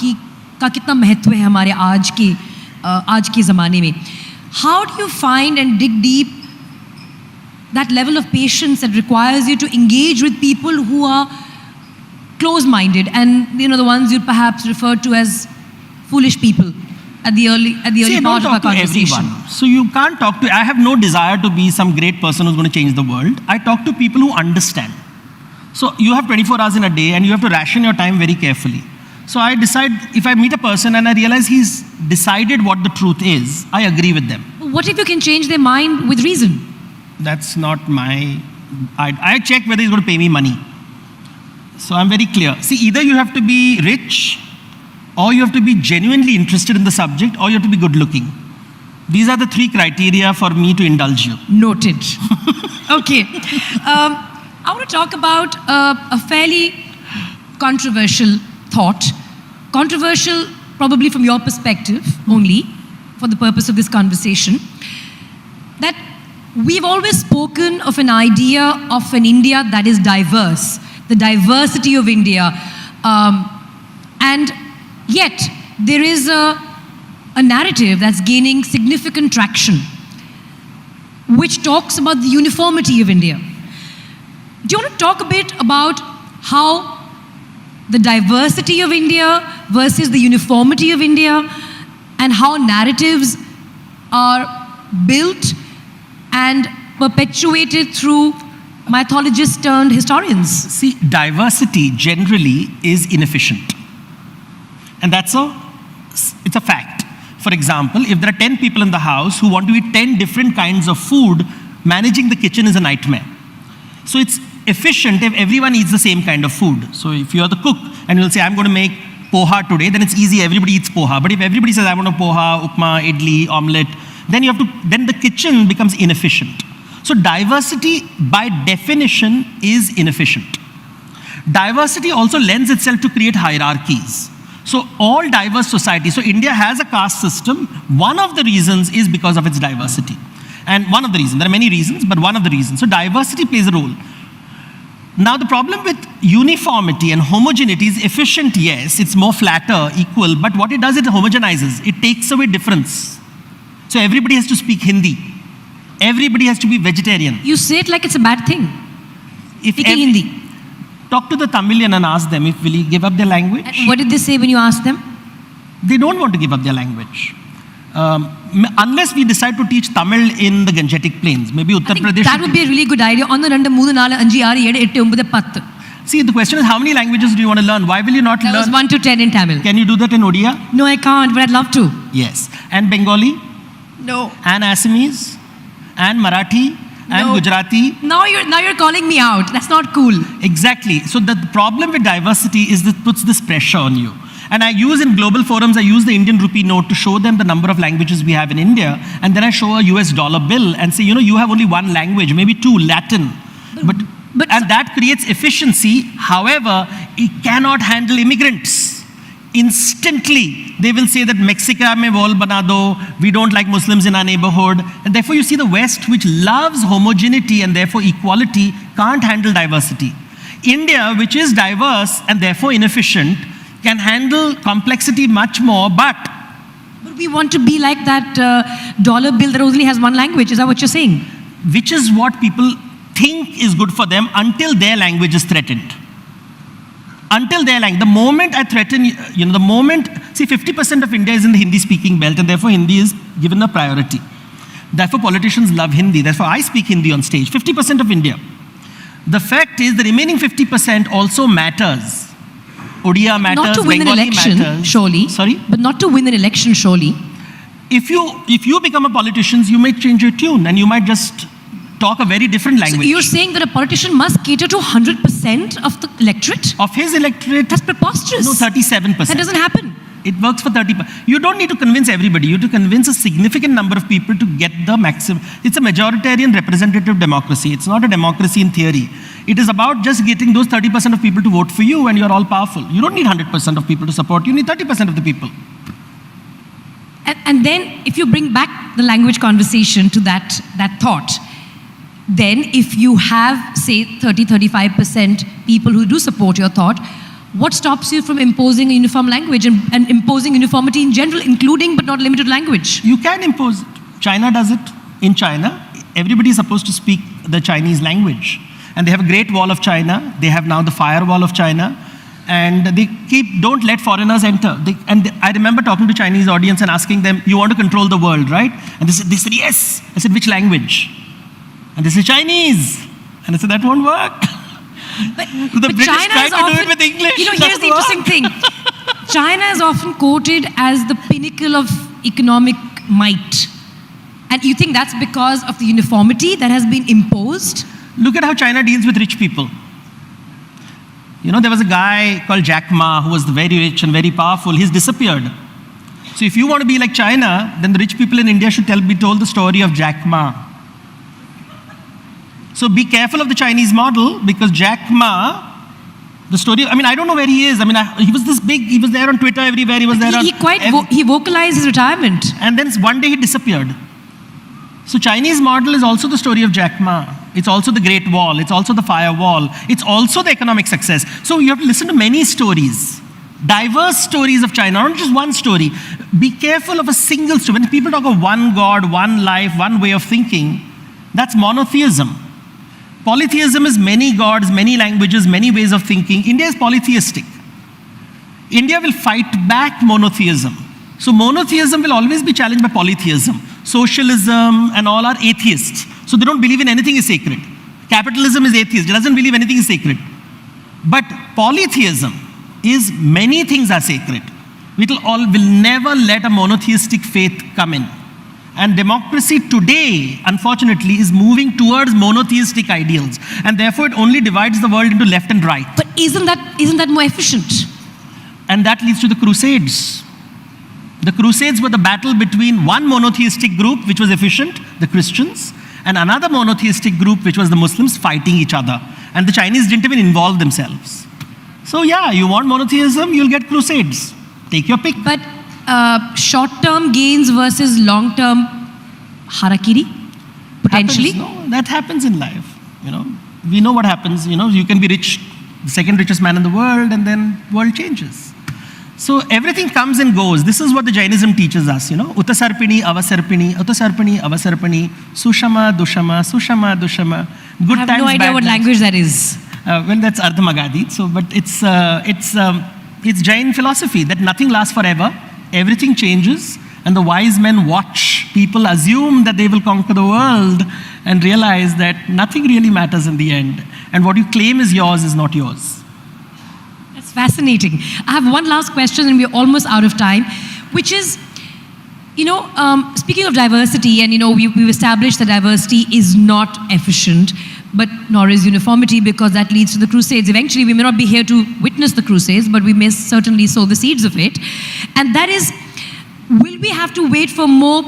का कितना महत्व है हमारे आज के ज़माने में. How do you find and dig deep that level of patience that requires you to engage with people who are close-minded and the ones you perhaps refer to as foolish people at the early part of our conversation? Everyone. So you can't talk to. I have no desire to be some great person who's going to change the world. I talk to people who understand. So you have 24 hours in a day and you have to ration your time very carefully. So I decide, if I meet a person and I realize he's decided what the truth is, I agree with them. What if you can change their mind with reason? That's not my... I check whether he's going to pay me money. So I'm very clear. See, either you have to be rich, or you have to be genuinely interested in the subject, or you have to be good looking. These are the three criteria for me to indulge you. Noted. Okay. I want to talk about a fairly controversial thought. Controversial probably from your perspective only, for the purpose of this conversation. That we've always spoken of an idea of an India that is diverse, the diversity of India. And yet, there is a narrative that's gaining significant traction, which talks about the uniformity of India. Do you want to talk a bit about how the diversity of India versus the uniformity of India, and how narratives are built and perpetuated through mythologists turned historians? See, diversity generally is inefficient. And it's a fact. For example, if there are 10 people in the house who want to eat 10 different kinds of food, managing the kitchen is a nightmare. So it's efficient if everyone eats the same kind of food. So if you're the cook and you'll say, I'm going to make poha today, then it's easy, everybody eats poha. But if everybody says, I want a poha, upma, idli, omelette, then the kitchen becomes inefficient. So diversity by definition is inefficient. Diversity also lends itself to create hierarchies. So all diverse societies, so India has a caste system. One of the reasons is because of its diversity. And one of the reasons, there are many reasons, but one of the reasons. So diversity plays a role. Now the problem with uniformity and homogeneity is efficient, yes, it's more flatter, equal, but what it does, it homogenizes. It takes away difference. So everybody has to speak Hindi. Everybody has to be vegetarian. You say it like it's a bad thing. Speaking Hindi. Talk to the Tamilian and ask them if will he give up their language. And what did they say when you asked them? They don't want to give up their language. Unless we decide to teach Tamil in the Gangetic Plains. Maybe Uttar Pradesh. That would be a really good idea. See, the question is, how many languages do you want to learn? Why will you not learn? That was 1 to 10 in Tamil. Can you do that in Odia? No, I can't, but I'd love to. Yes. And Bengali? No. And Assamese? And Marathi? And Gujarati? Now you're calling me out. That's not cool. Exactly. So the problem with diversity is that it puts this pressure on you. And I use in global forums, I use the Indian rupee note to show them the number of languages we have in India. And then I show a US dollar bill and say, you have only one language, maybe two, Latin. And that creates efficiency. However, it cannot handle immigrants. Instantly, they will say that Mexico mein wall bana do, we don't like Muslims in our neighborhood. And therefore, you see the West, which loves homogeneity and therefore equality, can't handle diversity. India, which is diverse and therefore inefficient, can handle complexity much more, but we want to be like that dollar bill that only has one language. Is that what you're saying? Which is what people think is good for them until their language is threatened. Until their language. The moment I threaten, the moment See, 50% of India is in the Hindi-speaking belt, and therefore Hindi is given a priority. Therefore, politicians love Hindi. Therefore, I speak Hindi on stage. 50% of India. The fact is, the remaining 50% also matters. Odia matters, not to win Bengali an election, matters. surely. Sorry? But not to win an election, surely. If you become a politician, you might change your tune, and you might just talk a very different language. So you're saying that a politician must cater to 100% of the electorate? Of his electorate? That's preposterous. No, 37%. That doesn't happen. It works for 30%. You don't need to convince everybody. You have to convince a significant number of people to get the maximum. It's a majoritarian representative democracy. It's not a democracy in theory. It is about just getting those 30% of people to vote for you, and you're all powerful. You don't need 100% of people to support you. You need 30% of the people. And then if you bring back the language conversation to that thought, then if you have, say, 30-35% people who do support your thought, what stops you from imposing a uniform language and imposing uniformity in general, including but not limited to language? You can impose it. China does it. In China, everybody is supposed to speak the Chinese language. And they have a Great Wall of China. They have now the Firewall of China. And they don't let foreigners enter. I remember talking to Chinese audience and asking them, you want to control the world, right? And they said, yes. I said, which language? And they said, Chinese. And I said, that won't work. But British China tried is to do often, it with English. you know, here's the interesting thing. China is often quoted as the pinnacle of economic might. And you think that's because of the uniformity that has been imposed? Look at how China deals with rich people. You know, there was a guy called Jack Ma who was very rich and very powerful. He's disappeared. So if you want to be like China, then the rich people in India should be told the story of Jack Ma. So be careful of the Chinese model, because Jack Ma, the story, I don't know where he is. He was this big, he was there on Twitter everywhere, he was there he vocalized his retirement. And then one day he disappeared. So Chinese model is also the story of Jack Ma. It's also the Great Wall. It's also the Firewall. It's also the economic success. So you have to listen to many stories, diverse stories of China, not just one story. Be careful of a single story. When people talk of one God, one life, one way of thinking, that's monotheism. Polytheism is many gods, many languages, many ways of thinking. India is polytheistic. India will fight back monotheism. So monotheism will always be challenged by polytheism. Socialism and all are atheists. So they don't believe in anything is sacred. Capitalism is atheist. It doesn't believe anything is sacred. But polytheism is many things are sacred. Will never let a monotheistic faith come in. And democracy today, unfortunately, is moving towards monotheistic ideals. And therefore, it only divides the world into left and right. But isn't that more efficient? And that leads to the Crusades. The Crusades were the battle between one monotheistic group, which was efficient, the Christians, and another monotheistic group, which was the Muslims, fighting each other. And the Chinese didn't even involve themselves. So yeah, you want monotheism, you'll get Crusades. Take your pick. But short-term gains versus long-term harakiri, potentially? That happens in life. We know what happens. You can be rich, the second richest man in the world, and then world changes. So everything comes and goes. This is what the Jainism teaches us. Utasarpini, avasarpini, utasarpini, avasarpini, sushama, dushama, sushama, dushama. Good times, I have no idea what language that is. Well, that's Ardhamagadi. So, but it's Jain philosophy that nothing lasts forever. Everything changes, and the wise men watch people assume that they will conquer the world and realize that nothing really matters in the end. And what you claim is yours is not yours. That's fascinating. I have one last question, and we're almost out of time, which is, speaking of diversity, and we've established that diversity is not efficient, but nor is uniformity, because that leads to the Crusades. Eventually, we may not be here to witness the Crusades, but we may certainly sow the seeds of it. And that is, will we have to wait for more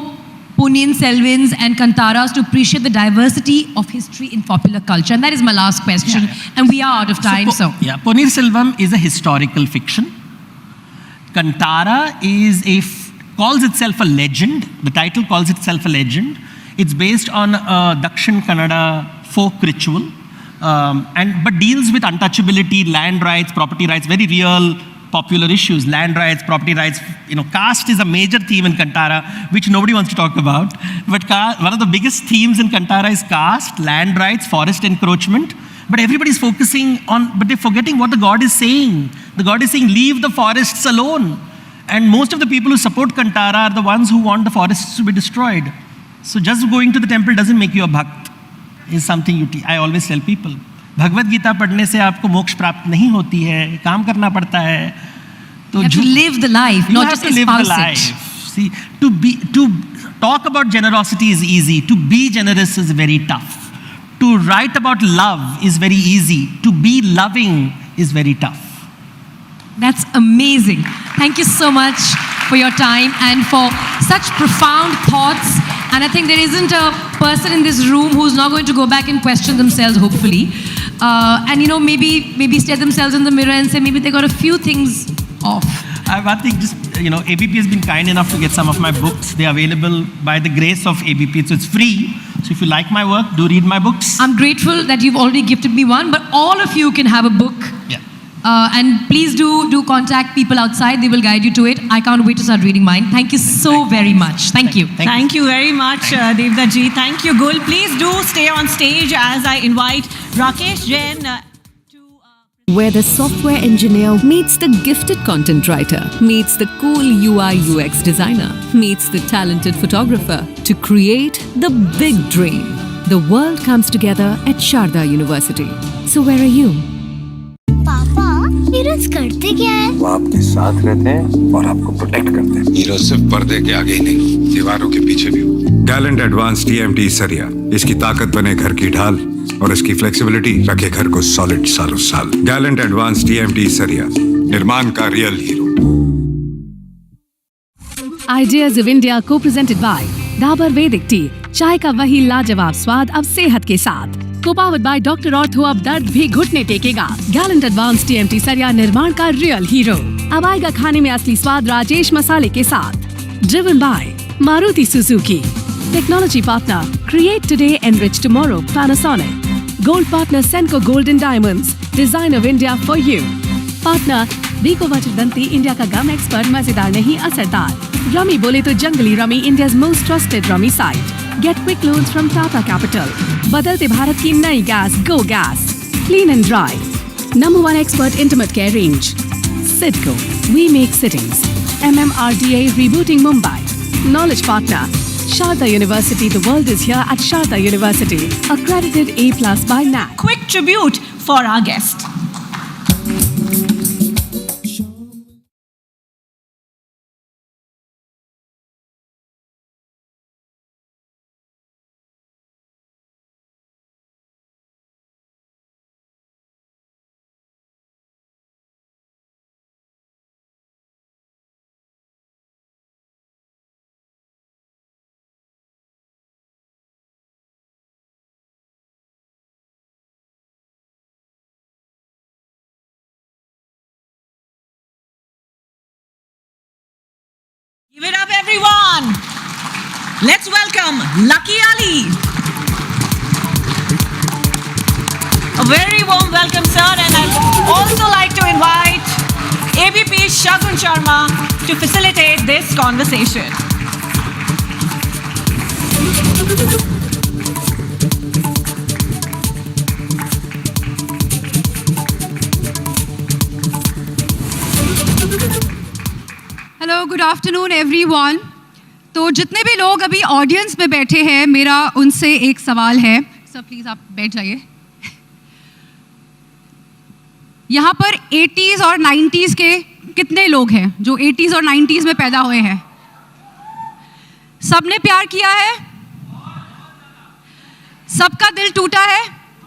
Ponniyin Selvans and Kantaras to appreciate the diversity of history in popular culture? And that is my last question. Yeah. And we are out of time, Ponniyin Selvan is a historical fiction. Kantara is calls itself a legend. The title calls itself a legend. It's based on a Dakshin Kannada folk ritual, but deals with untouchability, land rights, property rights, very real popular issues, land rights, property rights. Caste is a major theme in Kantara, which nobody wants to talk about. But one of the biggest themes in Kantara is caste, land rights, forest encroachment. But everybody's focusing on, but they're forgetting what the god is saying. The god is saying, leave the forests alone. And most of the people who support Kantara are the ones who want the forests to be destroyed. So just going to the temple doesn't make you a bhakt. Is something I always tell people. Bhagavad Gita पढ़ने से आपको मोक्ष प्राप्त नहीं होती है, काम करना पड़ता है. You have to live the life, not just espouse it. See, to talk about generosity is easy. To be generous is very tough. To write about love is very easy. To be loving is very tough. That's amazing. Thank you so much for your time and for such profound thoughts. And I think there isn't a person in this room who's not going to go back and question themselves, hopefully. And maybe stare themselves in the mirror and say maybe they got a few things off. I think ABP has been kind enough to get some of my books. They're available by the grace of ABP, so it's free. So if you like my work, do read my books. I'm grateful that you've already gifted me one, but all of you can have a book. Yeah. And please do contact people outside. They will guide you to it. I can't wait to start reading mine. Thank you so very much. Thank you. Thank you very much, Devdutt ji. Thank you, Gul. Please do stay on stage as I invite Rakesh Jain. Where the software engineer meets the gifted content writer, meets the cool UI UX designer, meets the talented photographer to create the big dream. The world comes together at Sharda University. So where are you? पापा heroes करते क्या है? वो आपके साथ रहते हैं और आपको प्रोटेक्ट करते हैं। हीरो सिर्फ पर्दे के आगे ही नहीं, दीवारों के पीछे भी। गैलेंट एडवांस TMT सरिया, इसकी ताकत बने घर की ढाल और इसकी फ्लेक्सिबिलिटी रखे घर को सॉलिड सालों साल। गैलेंट एडवांस TMT सरिया, निर्माण का real hero. Ideas of India co-presented by Dabur Vedic Tea, चाय का वही लाजवाब स्वाद अब सेहत के साथ। Co-powered by Dr. Ortho, अब दर्द भी घुटने टेकेगा। Gallant Advanced TMT सरिया निर्माण का रियल हीरो। अब आएगा खाने में असली स्वाद राजेश मसाले के साथ। Driven by Maruti Suzuki. Technology partner, create today, enrich tomorrow, Panasonic. Gold partner, Senco Gold and Diamonds, design of India for you. Partner, Vico Vachdanti, India का गम एक्सपर्ट, मजेदार नहीं असरदार. Rummy बोले तो जंगली Rummy, India's most trusted Rummy site. Get quick loans from Tata Capital. बदलते भारत की नई gas, Go Gas. Clean and dry. Number 1 expert intimate care range. Sidco, we make sittings. MMRDA rebooting Mumbai. Knowledge partner, Sharda University. The world is here at Sharda University. Accredited A+ by NAC. Quick tribute for our guest. Give it up, everyone. Let's welcome Lucky Ali. A very warm welcome, sir. And I'd also like to invite ABP Shagun Sharma to facilitate this conversation. Hello good afternoon everyone. तो जितने भी लोग अभी audience में बैठे हैं, मेरा उनसे एक सवाल है। सर प्लीज़ आप बैठ जाइए। यहाँ पर 80s और 90s के कितने लोग हैं जो 80s और 90s में पैदा हुए हैं? सबने प्यार किया है? सबका दिल टूटा है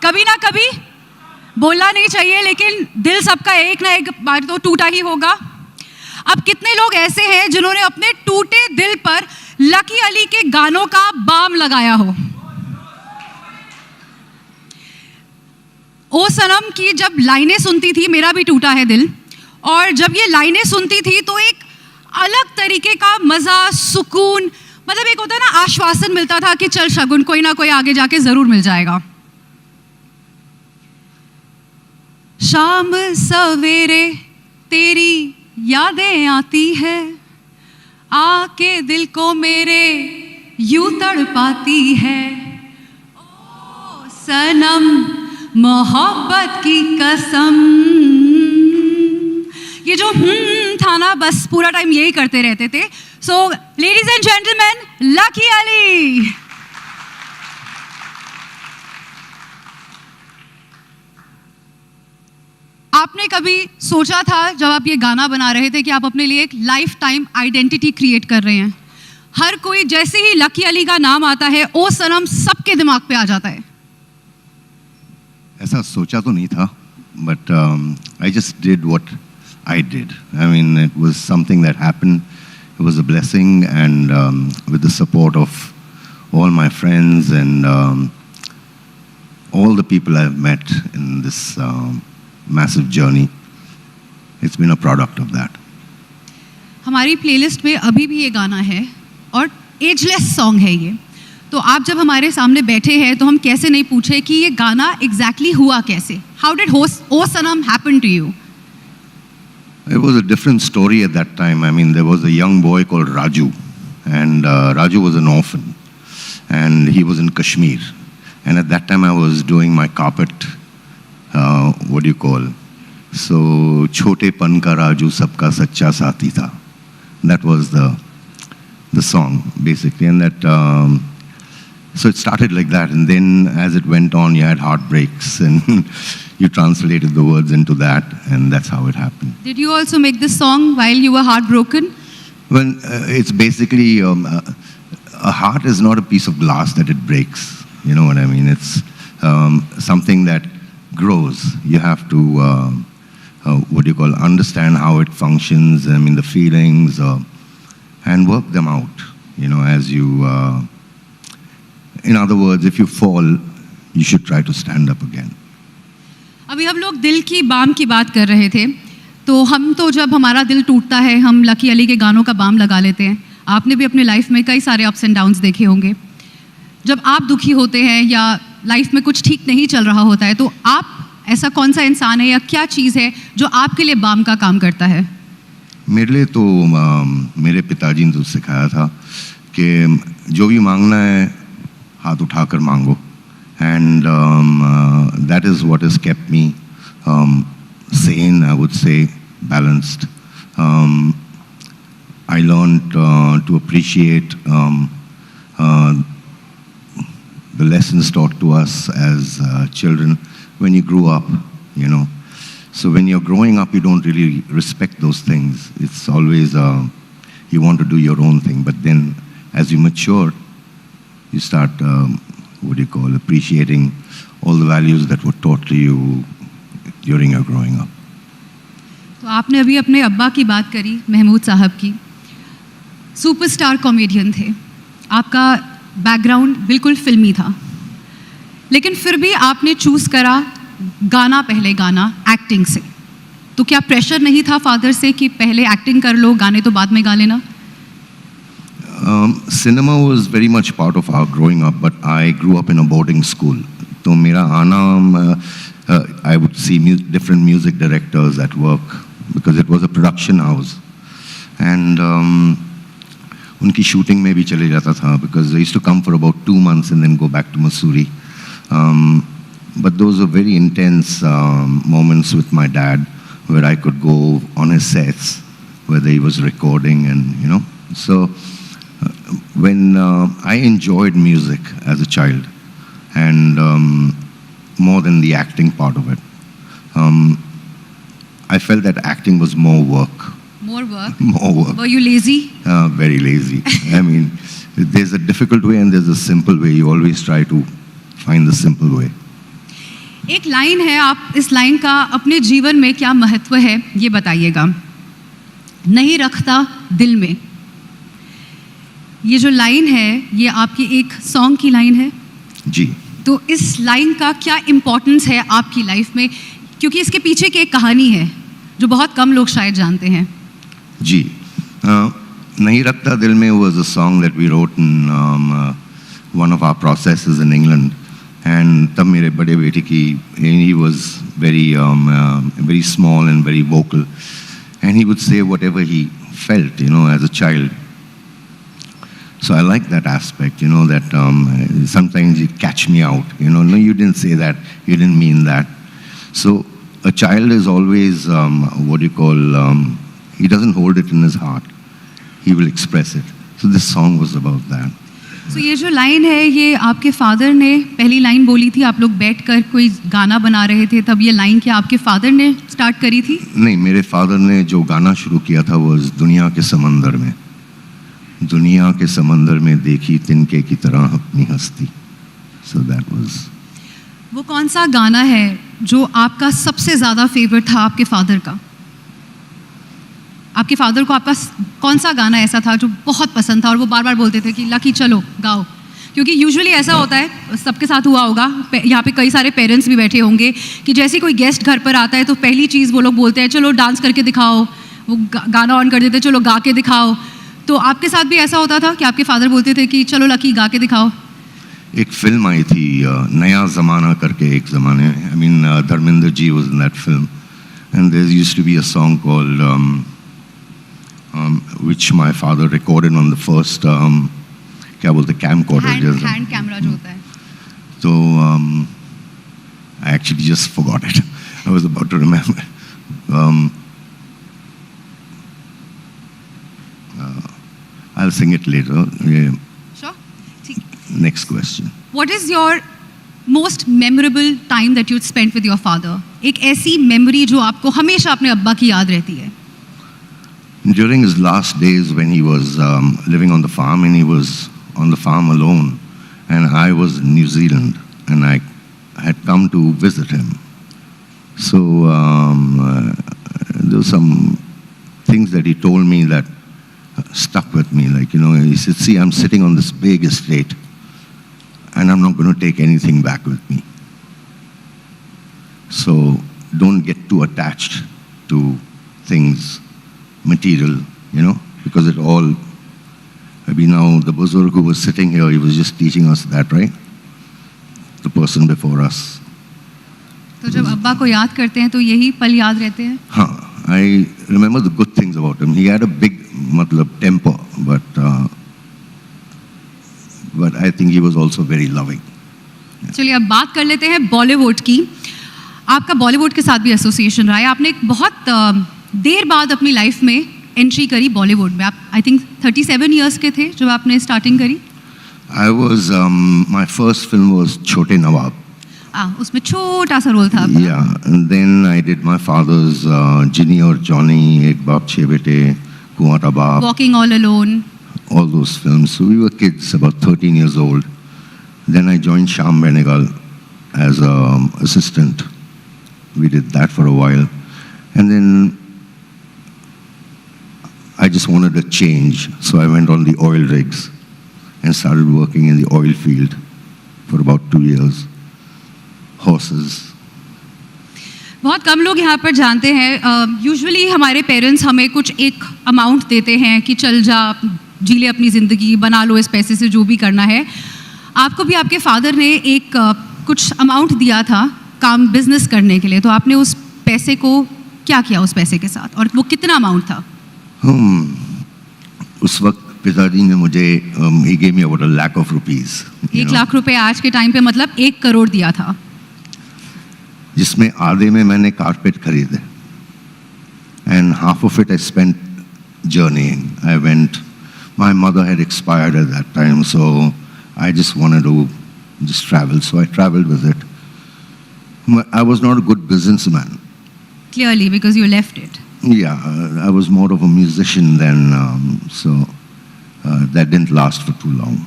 कभी ना कभी? बोलना नहीं चाहिए, लेकिन दिल सबका एक ना एक बार तो टूटा ही होगा। अब कितने लोग ऐसे हैं जिन्होंने अपने टूटे दिल पर लकी अली के गानों का बाम लगाया हो? ओ सनम की जब लाइनें सुनती थी, मेरा भी टूटा है दिल, और जब ये लाइनें सुनती थी तो एक अलग तरीके का मज़ा, सुकून, मतलब एक होता है ना, आश्वासन मिलता था कि चल शगुन, कोई ना कोई आगे जाके ज़रूर मिल जाएगा। शाम सवेरे तेरी यादें आती है, आके दिल को मेरे यूं तड़पाती है। ओ सनम मोहब्बत की कसम, ये जो था ना, बस पूरा टाइम यही करते रहते थे. So, ladies and gentlemen, Lucky Ali. आपने कभी सोचा था जब आप ये गाना बना रहे थे कि आप अपने लिए एक लाइफ टाइम आइडेंटिटी क्रिएट कर रहे हैं? हर कोई जैसे ही लकी अली का नाम आता है, ओ सनम सबके दिमाग पे आ जाता है. ऐसा सोचा तो नहीं था, but I just did what I did. I mean, it was something that happened. It was a blessing, and with the support of all my friends and all the people I've met in this massive journey, it's been a product of that. हमारी playlist में अभी भी ये गाना है और ageless song है ये. तो आप जब हमारे सामने बैठे हैं तो हम कैसे नहीं पूछे कि ये गाना एग्जैक्टली हुआ कैसे? How did O Sanam happen to you? It was a different story at that time. I mean, there was a young boy called Raju, and Raju was an orphan, and he was in Kashmir. And at that time, I was doing my carpet, what do you call? So, Chote Pan ka Raju sabka sacha saathi tha. That was the song, basically. And that, so it started like that. And then as it went on, you had heartbreaks, and you translated the words into that, and that's how it happened. Did you also make this song while you were heartbroken? Well, it's basically, a heart is not a piece of glass that it breaks. You know what I mean? It's something that grows. You have to, what do you call, understand how it functions, I mean, the feelings, and work them out, you know, as you, in other words, if you fall, you should try to stand up again. अभी हम लोग दिल की balm की बात कर रहे थे, तो हम तो जब हमारा दिल टूटता है हम लकी अली के गानों का बाम लगा लेते हैं. आपने भी अपने लाइफ में कई सारे अप्स एंड डाउन्स देखे होंगे. जब आप दुखी होते हैं या लाइफ में कुछ ठीक नहीं चल रहा होता है, तो आप ऐसा कौन सा इंसान है या क्या चीज़ है जो आपके लिए बाम का काम करता है? मेरे लिए तो मेरे पिताजी ने तो सिखाया था कि जो भी मांगना है हाथ उठाकर मांगो. And that is what has kept me sane, I would say, balanced. I learned to appreciate the lessons taught to us as children when you grew up, you know. So when you're growing up, you don't really respect those things. It's always, you want to do your own thing. But then as you mature, you start, what do you call, appreciating all the values that were taught to you during your growing up. तो आपने अभी अपने अब्बा की बात करी, महमूद साहब की. सुपरस्टार कॉमेडियन थे. आपका बैकग्राउंड बिल्कुल फिल्मी था, लेकिन फिर भी आपने चूज़ करा गाना पहले गाना एक्टिंग से. तो क्या प्रेशर नहीं था फादर से कि पहले एक्टिंग कर लो, गाने तो बाद में गा लेना? Cinema was very much part of our growing up, but I grew up in a boarding school. So mera aana, I would see different music directors at work because it was a production house. And unki shooting mein bhi chale jata tha because I used to come for about 2 months and then go back to Missouri. But those were very intense moments with my dad where I could go on his sets, whether he was recording and, you know. So when I enjoyed music as a child and more than the acting part of it, I felt that acting was more work. More work? More work. Were you lazy? Very lazy. I mean, there's a difficult way and there's a simple way. You always try to find the simple way. एक line है, आप इस line का अपने जीवन में क्या महत्व है ये बताइएगा. नहीं रखता दिल में. ये जो लाइन है ये आपकी एक सॉन्ग की लाइन है जी. तो इस लाइन का क्या इम्पोर्टेंस है आपकी लाइफ में, क्योंकि इसके पीछे की एक कहानी है जो बहुत कम लोग शायद जानते हैं. जी. नहीं रखता दिल में was a song that we wrote in one of our processes in England. And तब मेरे बड़े बेटे की, he was very very small and very vocal, and he would say whatever he felt, you know, as a child. So I like that aspect, you know, that sometimes you catch me out, you know, no, you didn't say that, you didn't mean that. So a child is always what do you call He doesn't hold it in his heart. He will express it. So this song was about that. So ये जो line है ये आपके father ने पहली line बोली थी, आप लोग बैठकर कोई गाना बना रहे थे, तब ये लाइन क्या आपके फादर ने स्टार्ट करी थी? नहीं, मेरे फादर ने जो गाना शुरू किया था वो दुनिया के समंदर में, दुनिया के समंदर में देखी तिनके की तरह अपनी हस्ती. So that was. वो कौन सा गाना है जो आपका सबसे ज़्यादा फेवरेट था आपके फादर का? आपके फादर को आपका कौन सा गाना ऐसा था जो बहुत पसंद था और वो बार बार बोलते थे कि लकी चलो गाओ? क्योंकि यूजुअली ऐसा होता है, सबके साथ हुआ होगा, यहाँ पे कई सारे पेरेंट्स भी बैठे होंगे कि जैसे कोई गेस्ट घर पर आता है तो पहली चीज़ वो लोग बोलते हैं चलो डांस करके दिखाओ, वो गाना ऑन कर देते चलो गा के दिखाओ. तो आपके साथ भी ऐसा होता था कि आपके फादर बोलते थे कि चलो लकी गा के दिखाओ? एक फिल्म आई थी नया ज़माना करके, एक ज़माने, I mean Dharmendra ji was in that film, and there used to be a song called which my father recorded on the first क्या बोलते camcorder, hand camera जो होता है. So I actually just forgot it. I was about to remember. I'll sing it later. Yeah. Sure. Next question. What is your most memorable time that you'd spent with your father? एक ऐसी memory जो आपको हमेशा अपने अब्बा की याद रहती है. During his last days when he was living on the farm, and he was on the farm alone, and I was in New Zealand, and I had come to visit him. So there were some things that he told me that stuck with me. Like, he said, see, I'm sitting on this big estate, and I'm not going to take anything back with me. So don't get too attached to things, material, because it all, maybe now the Buzurg who was sitting here, he was just teaching us that, right? The person before us. तो जब अब्बा को याद करते हैं तो यही पल याद रहते हैं? हाँ, I remember the good things about him. He had a big, temper, but I think he was also very loving. चलिए अब बात कर लेते हैं बॉलीवुड की. आपका बॉलीवुड के साथ भी एसोसिएशन रहा है. आपने एक बहुत देर बाद अपनी लाइफ में एंट्री करी बॉलीवुड में. आप आई थिंक 37 इयर्स के थे जब आपने स्टार्टिंग करी. I was, my first film was Chote Nawab. उसमें छोटा सा रोल था. Yeah, and then I did my father's Ginny or Johnny, Ek Baap Chhe Bete, Kuwar Baap. Walking All Alone. All those films. So we were kids, about 13 years old. Then I joined Shyam Benegal as an assistant. We did that for a while. And then I just wanted a change, so I went on the oil rigs and started working in the oil field for about 2 years. Horses. बहुत कम लोग यहाँ पर जानते हैं. Usually हमारे parents हमें कुछ एक अमाउंट देते हैं कि चल जा, जी ले अपनी ज़िंदगी, बना लो इस पैसे से जो भी करना है. आपको भी आपके फादर ने एक कुछ अमाउंट दिया था काम बिजनेस करने के लिए, तो आपने उस पैसे को क्या किया उस पैसे के साथ, और वो कितना अमाउंट था? उस वक्त पिताजी ने मुझे he gave me about $1 lakh. 1 lakh रुपए आज के टाइम पे मतलब 1 करोड़ दिया था, जिसमें आधे में मैंने कारपेट खरीदे, and half of it I spent journeying. I went, my mother had expired at that time, so I just wanted to just travel, so I traveled with it. I was not a good businessman. Clearly, because you left it. Yeah, I was more of a musician then, so that didn't last for too long.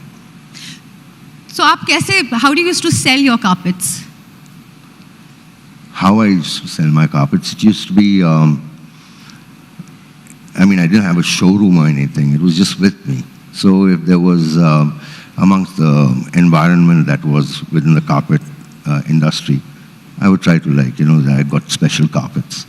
So आप कैसे, how do you used to sell your carpets? How I used to sell my carpets, it used to be, I didn't have a showroom or anything, it was just with me. So if there was, amongst the environment that was within the carpet industry, I would try to I got special carpets.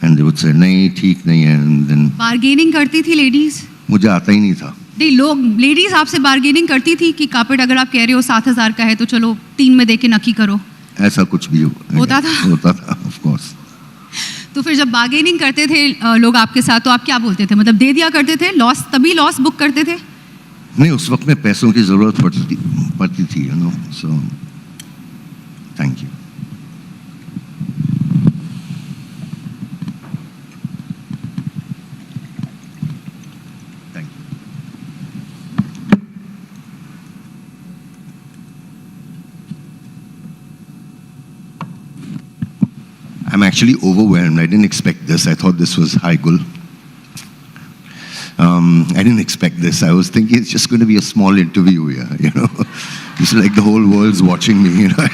And they would say, nahi, theek nahi hai, and then... Bargaining करती थी ladies? मुझे आता ही नहीं था. नहीं, लोग, ladies आपसे bargaining करती थी कि carpet अगर आप कह रहे हो 7,000 का है तो चलो 3 में देके नक्की करो. ऐसा कुछ भी होता था? होता था, of course. तो फिर जब bargaining करते थे लोग आपके साथ तो आप क्या बोलते थे? मतलब दे दिया करते थे? लॉस, तभी लॉस बुक करते थे? नहीं, उस वक्त में पैसों की ज़रूरत पड़ती थी, so thank you. I'm actually overwhelmed. I didn't expect this. I thought this was Haigul. I didn't expect this. I was thinking it's just going to be a small interview here, you know. It's like the whole world's watching me, you know.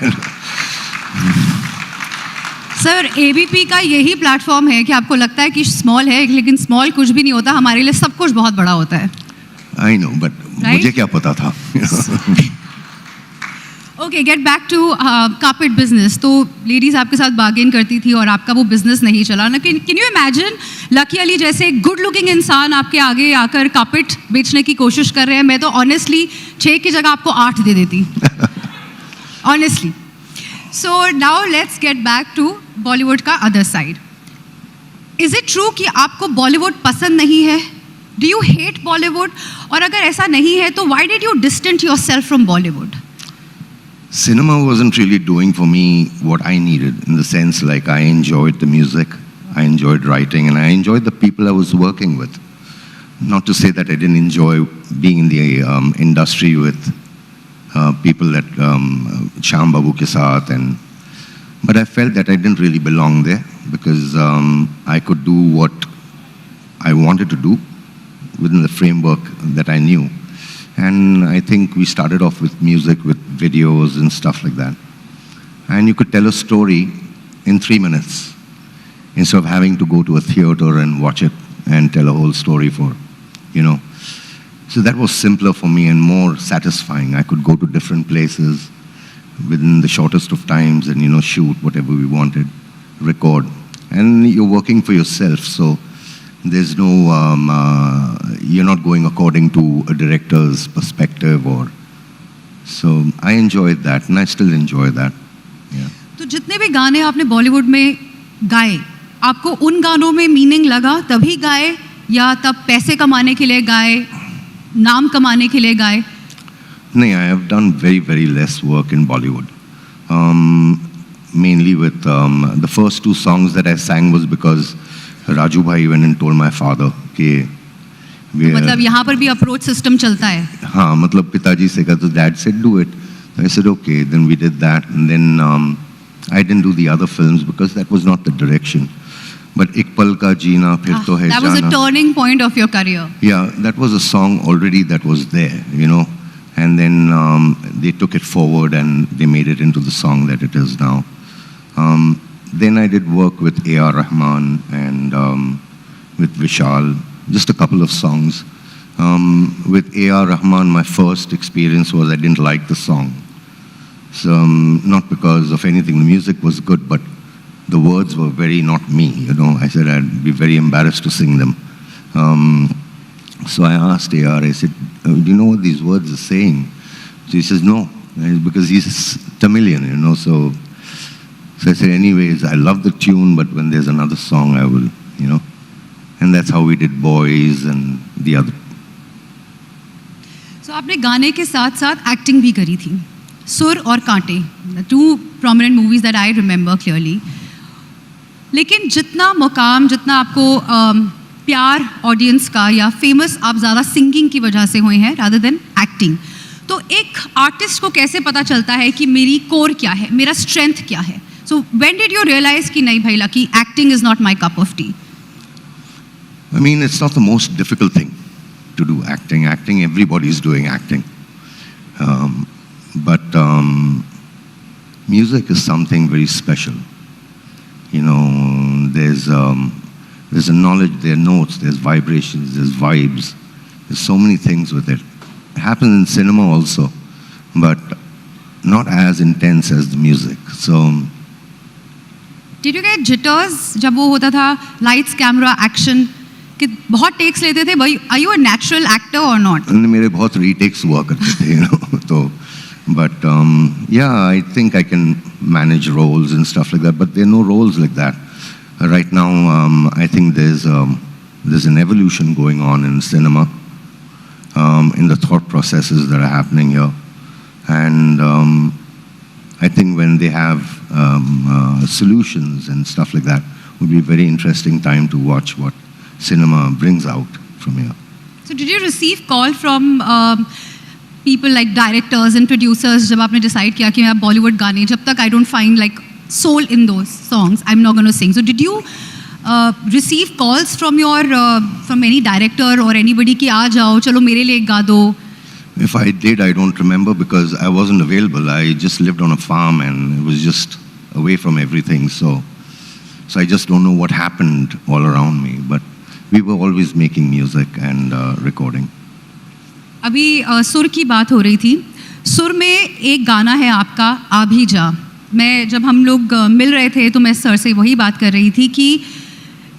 Sir ABP का यही platform है कि आपको लगता है कि small है, लेकिन स्मॉल कुछ भी नहीं होता. हमारे लिए सब कुछ बहुत बड़ा होता है. I know, but मुझे क्या पता था. Okay, get back to carpet business. तो लेडीज़ आपके साथ बार्गेन करती थी और आपका वो बिजनेस नहीं चला ना. Can you imagine lucky Ali जैसे गुड लुकिंग इंसान आपके आगे आकर कार्पेट बेचने की कोशिश कर रहे हैं? मैं तो ऑनेस्टली 6 की जगह आपको 8 दे देती, honestly. So now let's get back to Bollywood का other side. Is it true कि आपको बॉलीवुड पसंद नहीं है? Do you hate Bollywood? और अगर ऐसा नहीं है तो why did you distant yourself from Bollywood? Cinema wasn't really doing for me what I needed, in the sense like I enjoyed the music, I enjoyed writing, and I enjoyed the people I was working with. Not to say that I didn't enjoy being in the industry with people that Sham Babu ke saath, but I felt that I didn't really belong there because I could do what I wanted to do within the framework that I knew. And I think we started off with music, with videos and stuff like that. And you could tell a story in 3 minutes instead of having to go to a theater and watch it and tell a whole story for, you know. So that was simpler for me and more satisfying. I could go to different places within the shortest of times and, you know, shoot whatever we wanted, record. And you're working for yourself, so there's no, you're not going according to a director's perspective or, so I enjoyed that and I still enjoy that. Yeah. तो जितने भी गाने आपने बॉलीवुड में गाए, आपको उन गानों में मीनिंग लगा तभी गाए या तब पैसे कमाने के लिए गाए, नाम कमाने के लिए गाए? नहीं, I have done very less work in Bollywood. Mainly with the first 2 songs that I sang was because Raju Bhai went and told my father कि मतलब यहाँ पर भी अप्रोच सिस्टम चलता है? हाँ, मतलब पिताजी से कहा तो dad said do it. I said okay, then we did that, and then I didn't do the other films because that was not the direction. But एक पल का जीना फिर तो है जाना. That was a turning point of your career. Yeah, that was a song already that was there, you know, and then they took it forward and they made it into the song that it is now. Then I did work with A.R. Rahman and with Vishal, just a couple of songs. With A.R. Rahman, my first experience was I didn't like the song. So, not because of anything, the music was good, but the words were very not me, you know. I said I'd be very embarrassed to sing them. So I asked A.R., I said, do you know what these words are saying? So he says, no, because he's Tamilian, you know, so I said, anyways, I love the tune, but when there's another song, I will, you know. And that's how we did Boys and the other. So आपने गाने के साथ साथ acting भी करी थी. सुर और कांटे, 2 prominent movies that I remember clearly. लेकिन जितना मुकाम, जितना आपको प्यार ऑडियंस का या फेमस आप ज़्यादा सिंगिंग की वजह से हुए हैं rather than एक्टिंग. तो एक आर्टिस्ट को कैसे पता चलता है कि मेरी कोर क्या है, मेरा स्ट्रेंथ क्या है? So when did you realize कि नहीं भाई Lucky, acting is not my cup of tea? I mean, it's not the most difficult thing to do acting. Acting, everybody's doing acting. But music is something very special. You know, there's a knowledge, there are notes, there's vibrations, there's vibes. There's so many things with it. It happens in cinema also, but not as intense as the music. So, Did you get jitters जब वो होता था lights, camera, action कि बहुत takes लेते थे? Are you a natural actor or not? मेरे बहुत retakes हुआ करते थे, you know. तो, but yeah, I think I can manage roles and stuff like that. But there are no roles like that right now. I think there's an evolution going on in cinema, in the thought processes that are happening here, and I think when they have solutions and stuff like that, would be a very interesting time to watch what cinema brings out from here. So did you receive call from people like directors and producers जब आपने decide किया कि मैं Bollywood गाने, जब तक I don't find like soul in those songs. I'm not going to sing. So did you receive calls from your from any director or anybody कि आ जाओ चलो मेरे लिए गा दो? If I did, I don't remember because I wasn't available. I just lived on a farm and it was just away from everything. So I just don't know what happened all around me. But we were always making music and recording. अभी सुर की बात हो रही थी. सुर में एक गाना है आपका आ भी जा. मैं जब हम लोग मिल रहे थे तो मैं सर से वही बात कर रही थी कि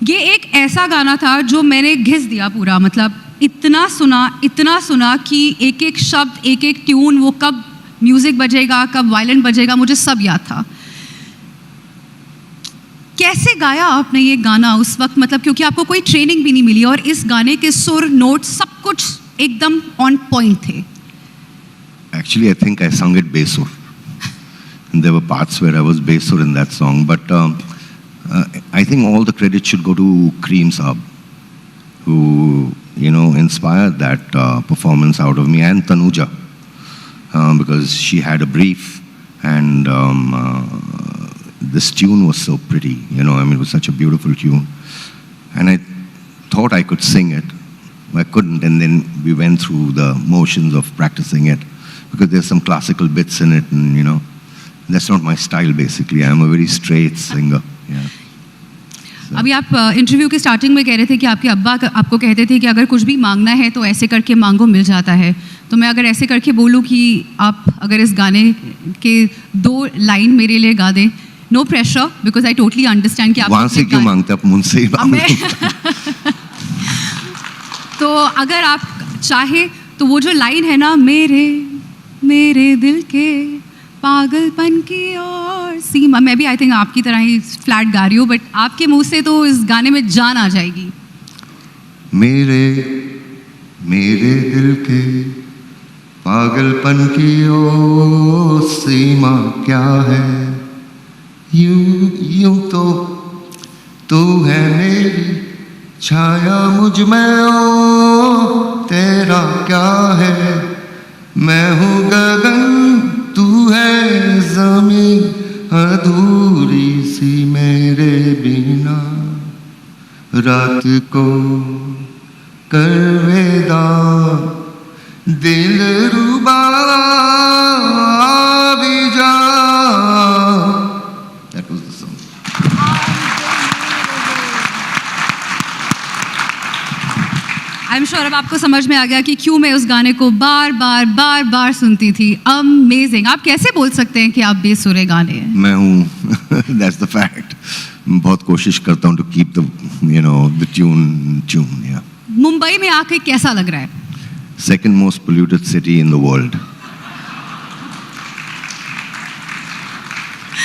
ये एक ऐसा गाना था जो मैंने घिस दिया पूरा. मतलब इतना सुना कि एक एक शब्द एक एक ट्यून वो कब म्यूज़िक बजेगा कब वायलिन बजेगा मुझे सब याद था. कैसे गाया आपने ये गाना उस वक्त? मतलब क्योंकि आपको कोई ट्रेनिंग भी नहीं मिली और इस गाने के सुर नोट सब कुछ एकदम ऑन पॉइंट थे. Actually, I think I sung it bass-sur. And there were parts where I was bass-sur in that song. But I think all the credit should go to Kareem Saab, who, inspired that performance out of me, and Tanuja, because she had a brief and this tune was so pretty, it was such a beautiful tune. And I thought I could sing it. I couldn't, and then we went through the motions of practicing it because there's some classical bits in it, and that's not my style basically. I'm a very straight singer. Yeah. अभी आप interview के starting में कह रहे थे कि आपके अब्बा आपको कहते थे कि अगर कुछ भी मांगना है तो ऐसे करके मांगो मिल जाता है. तो मैं अगर ऐसे करके बोलूँ कि आप अगर इस गाने के 2 लाइन मेरे लिए गा दें. No pressure because I totally understand कि आप वहाँ से क्यों मांगते आप मुझसे ही तो अगर आप चाहे तो वो जो लाइन है ना, मेरे दिल के पागलपन की और सीमा, मैं भी आई थिंक आपकी तरह ही फ्लैट गा रही हूँ, बट आपके मुंह से तो इस गाने में जान आ जाएगी. मेरे दिल के पागलपन की ओ सीमा क्या है, यूं तो तू है मेरी छाया मुझ में, ओ तेरा क्या है, मैं हूँ गगन तू है ज़मीन, अधूरी सी मेरे बिना, रात को कर विदा दिल रुबा भी जा. That was the song. I am sure अब आपको समझ में आ गया कि क्यों मैं उस गाने को बार बार सुनती थी. अमेजिंग. आप कैसे बोल सकते हैं कि आप बेसुरे गाने हैं? मैं हूँ. That's the fact. बहुत कोशिश करता हूँ to keep the tune. Yeah. Mumbai में आके कैसा लग रहा है? Second most polluted city in the world.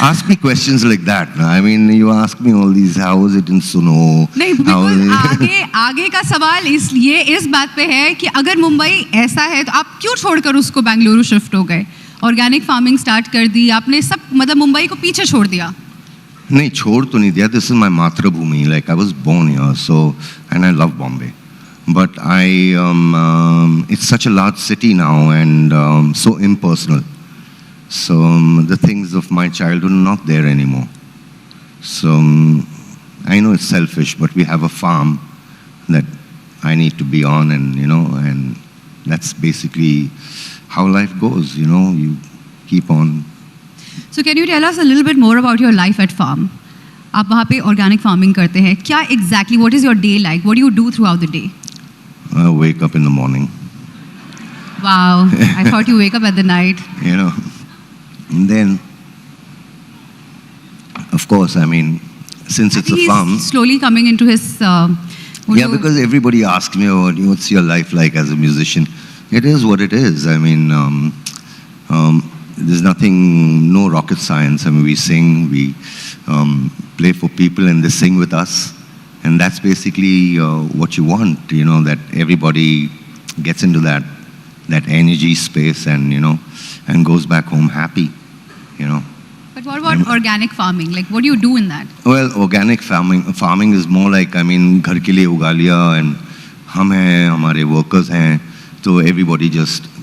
Ask me questions like that. I mean, you ask me all these, how is it in Suno? नहीं, बिल्कुल आगे का सवाल इस बात पे है कि अगर मुंबई ऐसा है तो आप क्यों छोड़कर उसको बेंगलुरु शिफ्ट हो गए, ऑर्गेनिक फार्मिंग स्टार्ट कर दी आपने, सब मतलब मुंबई को पीछे छोड़ दिया? नहीं, छोड़ तो नहीं दिया. This is my मातृभूमि. Like I was born here, so and I love Bombay. But it's such a large city now and so impersonal. So the things of my childhood are not there anymore. So I know it's selfish, but we have a farm that I need to be on, and that's basically how life goes. You keep on. So can you tell us a little bit more about your life at farm? आप वहाँ पे organic farming करते हैं. क्या exactly? What is your day like? What do you do throughout the day? I wake up in the morning. Wow, I thought you wake up at the night. And then, of course, I mean, since it's a farm. He's slowly coming into his. Because everybody asks me, what's your life like as a musician? It is what it is. I mean, there's no rocket science. I mean, we sing, we play for people, and they sing with us. And that's basically what you want, that everybody gets into that energy space and goes back home happy, But what about organic farming? Like, what do you do in that? Well, organic farming is more like, I mean, घर के लिए उगा लिया, and हम हैं, हमारे workers हैं, so everybody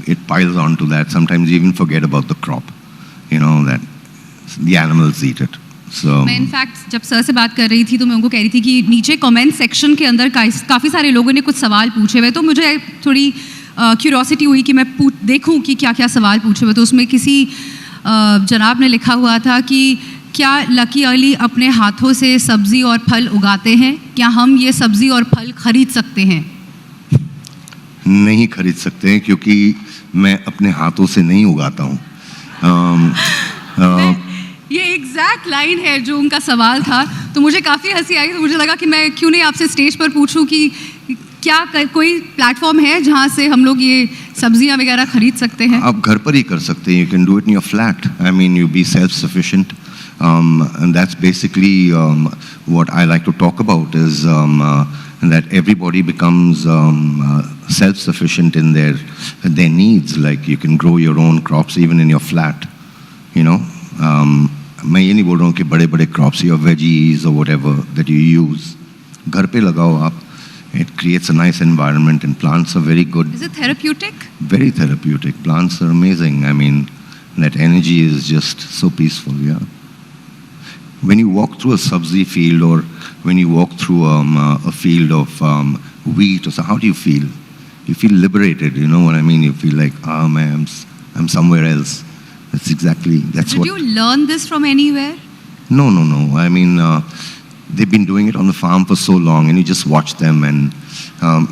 it piles on to that. Sometimes you even forget about the crop, that the animals eat it. So मैं इनफैक्ट जब सर से बात कर रही थी तो मैं उनको कह रही थी कि नीचे कमेंट सेक्शन के अंदर काफ़ी सारे लोगों ने कुछ सवाल पूछे हुए, तो मुझे थोड़ी क्यूरोसिटी हुई कि मैं देखूं कि क्या क्या सवाल पूछे हुए। तो उसमें किसी जनाब ने लिखा हुआ था कि क्या लकी अली अपने हाथों से सब्ज़ी और फल उगाते हैं? क्या हम ये सब्ज़ी और फल खरीद सकते हैं? नहीं खरीद सकते हैं, क्योंकि मैं अपने हाथों से नहीं उगाता हूँ। ये एग्जैक्ट लाइन है जो उनका सवाल था, तो मुझे काफ़ी हंसी आई। तो मुझे लगा कि मैं क्यों नहीं आपसे स्टेज पर पूछूं कि क्या कोई प्लेटफॉर्म है जहाँ से हम लोग ये सब्जियाँ वगैरह खरीद सकते हैं? आप घर पर ही कर सकते हैं। You can do it in your flat. I mean you be self sufficient, and that's basically what I like to talk about is that everybody becomes self-sufficient in their needs. Like you can grow your own crops even in your flat, you know. मैं ये नहीं बोल रहा हूँ कि बड़े-बड़े crops या veggies or whatever that you use, घर पे लगाओ आप. It creates a nice environment, and plants are very good. Is it therapeutic? Very therapeutic. Plants are amazing. I mean, that energy is just so peaceful, yeah. When you walk through a sabzi field, or when you walk through a field of wheat, or so, how do you feel? You feel liberated, you know what I mean? You feel like, man, I'm somewhere else. That's Did what... you learn this from anywhere? No. I mean, they've been doing it on the farm for so long, and you just watch them, and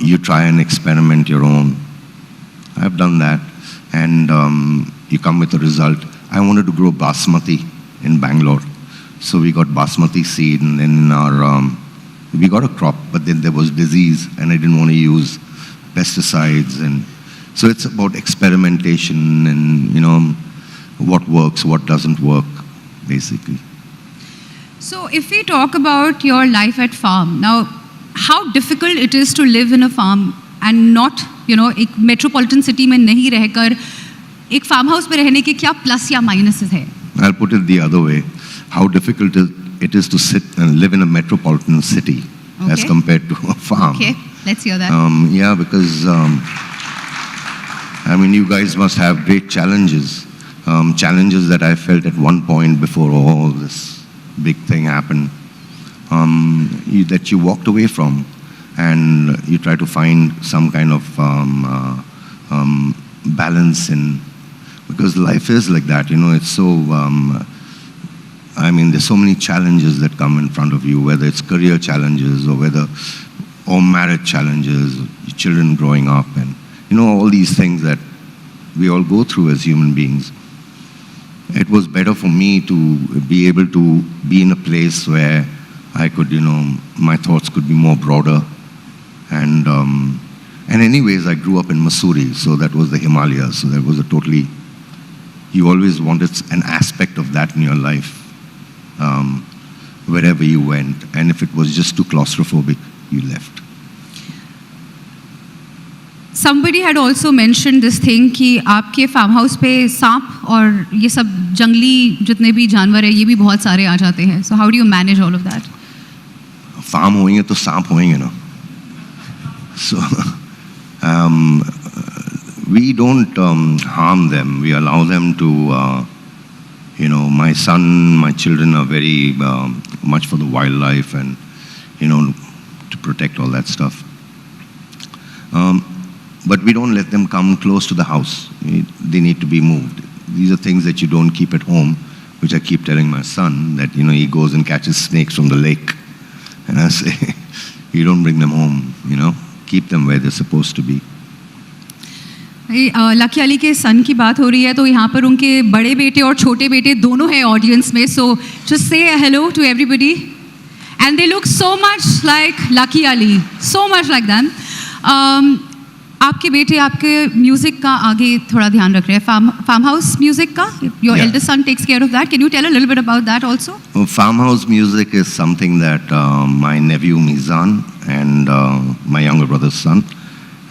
you try and experiment your own. I've done that, and you come with a result. I wanted to grow basmati in Bangalore. So we got basmati seed, and then we got a crop, but then there was disease, and I didn't want to use pesticides. And so it's about experimentation and, you know, what works, what doesn't work, basically. So if we talk about your life at farm, now how difficult it is to live in a farm and not, you know, एक metropolitan city में नहीं रहकर एक farm house पे रहने के क्या plus या minuses है? I'll put it the other way. How difficult it is to sit and live in a metropolitan city as compared to a farm. Okay, let's hear that. Yeah, because I mean, you guys must have great challenges. Challenges that I felt at one point before all this big thing happened, that you walked away from, and you try to find some kind of balance in, because life is like that, you know. It's so I mean, there's so many challenges that come in front of you, whether it's career challenges or marriage challenges, children growing up, and, you know, all these things that we all go through as human beings. It was better for me to be able to be in a place where I could, you know, my thoughts could be more broader. And anyways, I grew up in Mussoorie, so that was the Himalayas, so that was a totally, you always wanted an aspect of that in your life. Wherever you went, and if it was just too claustrophobic, you left. Somebody had also mentioned this thing कि आपके farm house पे सांप और ये सब जंगली जितने भी जानवर हैं ये भी बहुत सारे आ जाते हैं. So how do you manage all of that? Farm होएंगे तो सांप होएंगे ना. So we don't harm them. We allow them to. You know, my son, my children are very much for the wildlife and, you know, to protect all that stuff. But we don't let them come close to the house. They need to be moved. These are things that you don't keep at home, which I keep telling my son, that, you know, he goes and catches snakes from the lake. And I say, you don't bring them home, you know, keep them where they're supposed to be. Lucky Ali के सन की बात हो रही है, तो यहाँ पर उनके बड़े बेटे और छोटे बेटे दोनों हैं ऑडियंस में. So just say hello to everybody, and they look so much like Lucky Ali, so much like them. आपके बेटे आपके म्यूजिक का आगे थोड़ा ध्यान रख रहे हैं, फार्म हाउस म्यूजिक का. Your eldest son takes care of that. Can you tell a little bit about that also? Farm house music is something that my nephew Mizan and my younger brother's son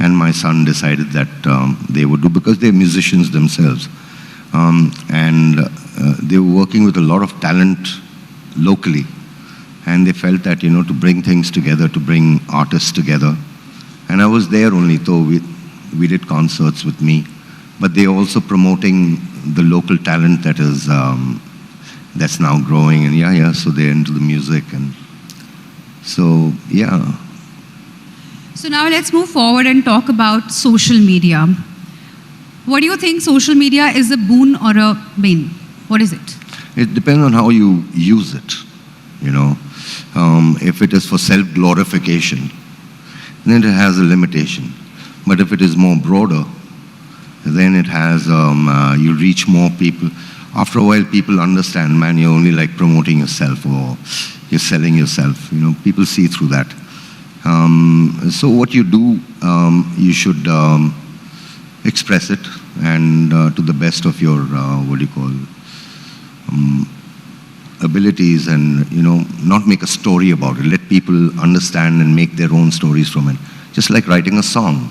and my son decided that they would do, because they're musicians themselves. And they were working with a lot of talent locally. And they felt that, you know, to bring things together, to bring artists together. And I was there only, though we did concerts with me. But they're also promoting the local talent that is that's now growing, and so they're into the music, and so yeah. So now let's move forward and talk about social media. What do you think social media is a boon or a bane? What is it? It depends on how you use it, you know. If it is for self-glorification, then it has a limitation. But if it is more broader, then it has, you reach more people. After a while, people understand, man, you're only like promoting yourself or you're selling yourself. You know, people see through that. So what you do, you should express it, and to the best of your, abilities, and, you know, not make a story about it. Let people understand and make their own stories from it. Just like writing a song.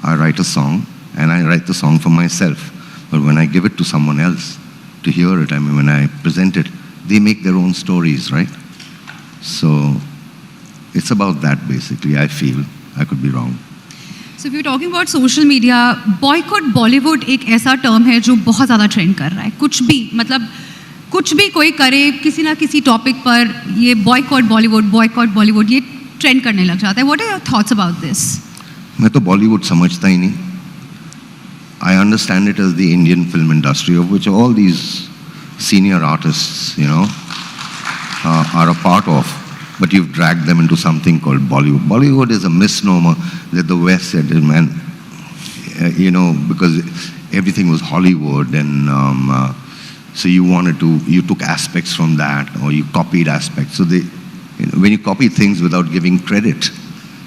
I write a song, and I write the song for myself. But when I give it to someone else to hear it, I mean, when I present it, they make their own stories, right? So it's about that, basically, I feel. I could be wrong. So if you're talking about social media, boycott Bollywood एक ऐसा term है जो बहुत ज़्यादा trend कर रहा है. कुछ भी, मतलब कुछ भी कोई करे किसी ना किसी topic पर ये boycott Bollywood ये trend करने लग जाता है. What are your thoughts about this? मैं तो Bollywood समझता ही नहीं. I understand it as the Indian film industry, of which all these senior artists, you know, are a part of. But you've dragged them into something called Bollywood. Bollywood is a misnomer that the West said, man, you know, because everything was Hollywood, and so you took aspects from that, or you copied aspects. So when you copy things without giving credit,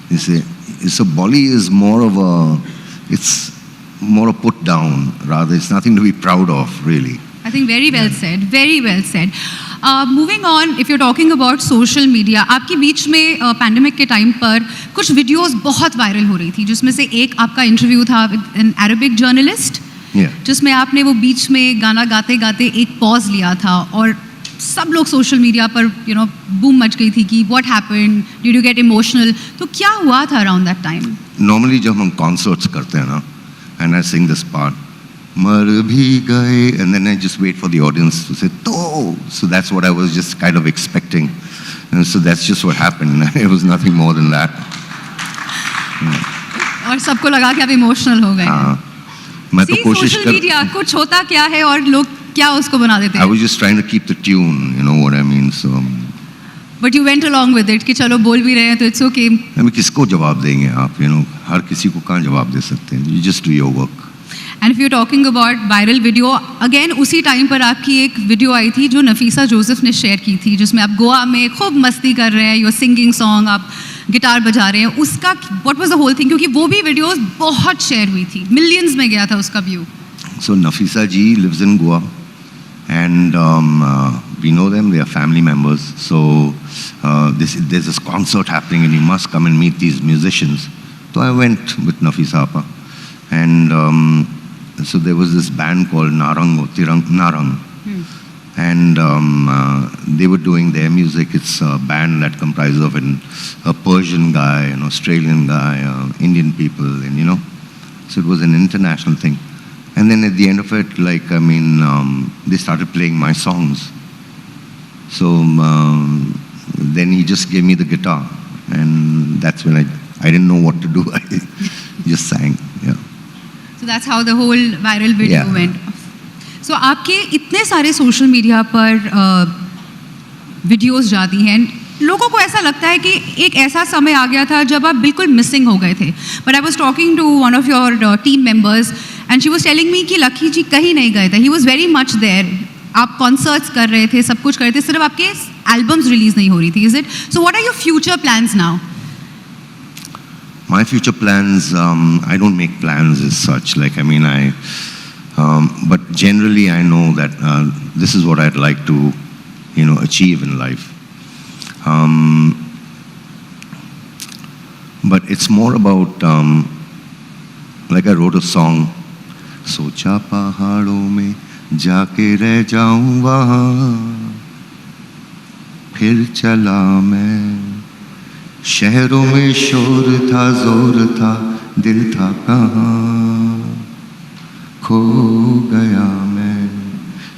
you say, so Bolly is more of it's more a put down, rather. It's nothing to be proud of, really. I think very well said, very well said. Moving on, if you're talking about social media, आपके बीच में pandemic के time पर कुछ videos बहुत viral हो रही थी, जिसमें से एक आपका इंटरव्यू था विद एन अरेबिक जर्नलिस्ट, जिसमें आपने वो बीच में गाना गाते गाते एक पॉज लिया था, और सब लोग सोशल मीडिया पर बूम मच गई थी कि what happened, did you get emotional? तो क्या हुआ था अराउंड दैट टाइम? नॉर्मली जब हम कॉन्सर्ट्स करते हैं ना, and I Singh this part, मर भी गए, and then I just wait for the audience to say, so that's what I was just kind of expecting, and so that's just what happened. It was nothing more than that. और सबको लगा कि आप emotional हो गए. मैं तो कोशिश सोशल मीडिया कुछ होता क्या है और लोग क्या उसको बना देते हैं. I was just trying to keep the tune, you know what I mean, so. But you went along with it कि चलो बोल भी रहे हैं तो it's okay. हमें किसको जवाब देंगे आप, you know, हर किसी को कहाँ जवाब दे सकते हैं. You just do your work. And if you're talking about viral video, again उसी टाइम पर आपकी एक वीडियो आई थी जो नफीसा जोसेफ ने शेयर की थी, जिसमें आप गोवा में खूब मस्ती कर रहे हैं, you're singing song, आप गिटार बजा रहे हैं. उसका what was the whole thing? क्योंकि वो भी वीडियोस बहुत शेयर हुई थी, मिलियंस में गया था उसका view. So Nafisa ji lives in Goa, and we know them, they are family members. So there's this concert happening and you must come and meet these musicians. So I went with Nafisa Appa, and so there was this band called Narang, and they were doing their music. It's a band that comprises of a Persian guy, an Australian guy, Indian people, and so it was an international thing. And then at the end of it, like, I mean, they started playing my songs. So then he just gave me the guitar, and that's when I didn't know what to do. I just sang, yeah. So that's how the whole viral video went. So आपके इतने सारे social media पर videos जाती हैं, लोगों को ऐसा लगता है कि एक ऐसा समय आ गया था जब आप बिल्कुल मिसिंग हो गए थे. But I was talking to one of your team members and she was telling me कि लकी जी कहीं नहीं गए थे. He was very much there. आप कॉन्सर्ट्स कर रहे थे, सब कुछ कर रहे थे, सिर्फ आपके एल्बम्स रिलीज नहीं हो रही थी. Is it? So what are your future plans now? My future plans, I don't make plans as such. Like, I mean, but generally I know that this is what I'd like to, achieve in life. But it's more about, like I wrote a song, सोचा पहाड़ों में जाके रह जाऊं वहाँ, फिर चला मैं, शहरों में शोर था, जोर था, दिल था कहाँ, खो गया मैं.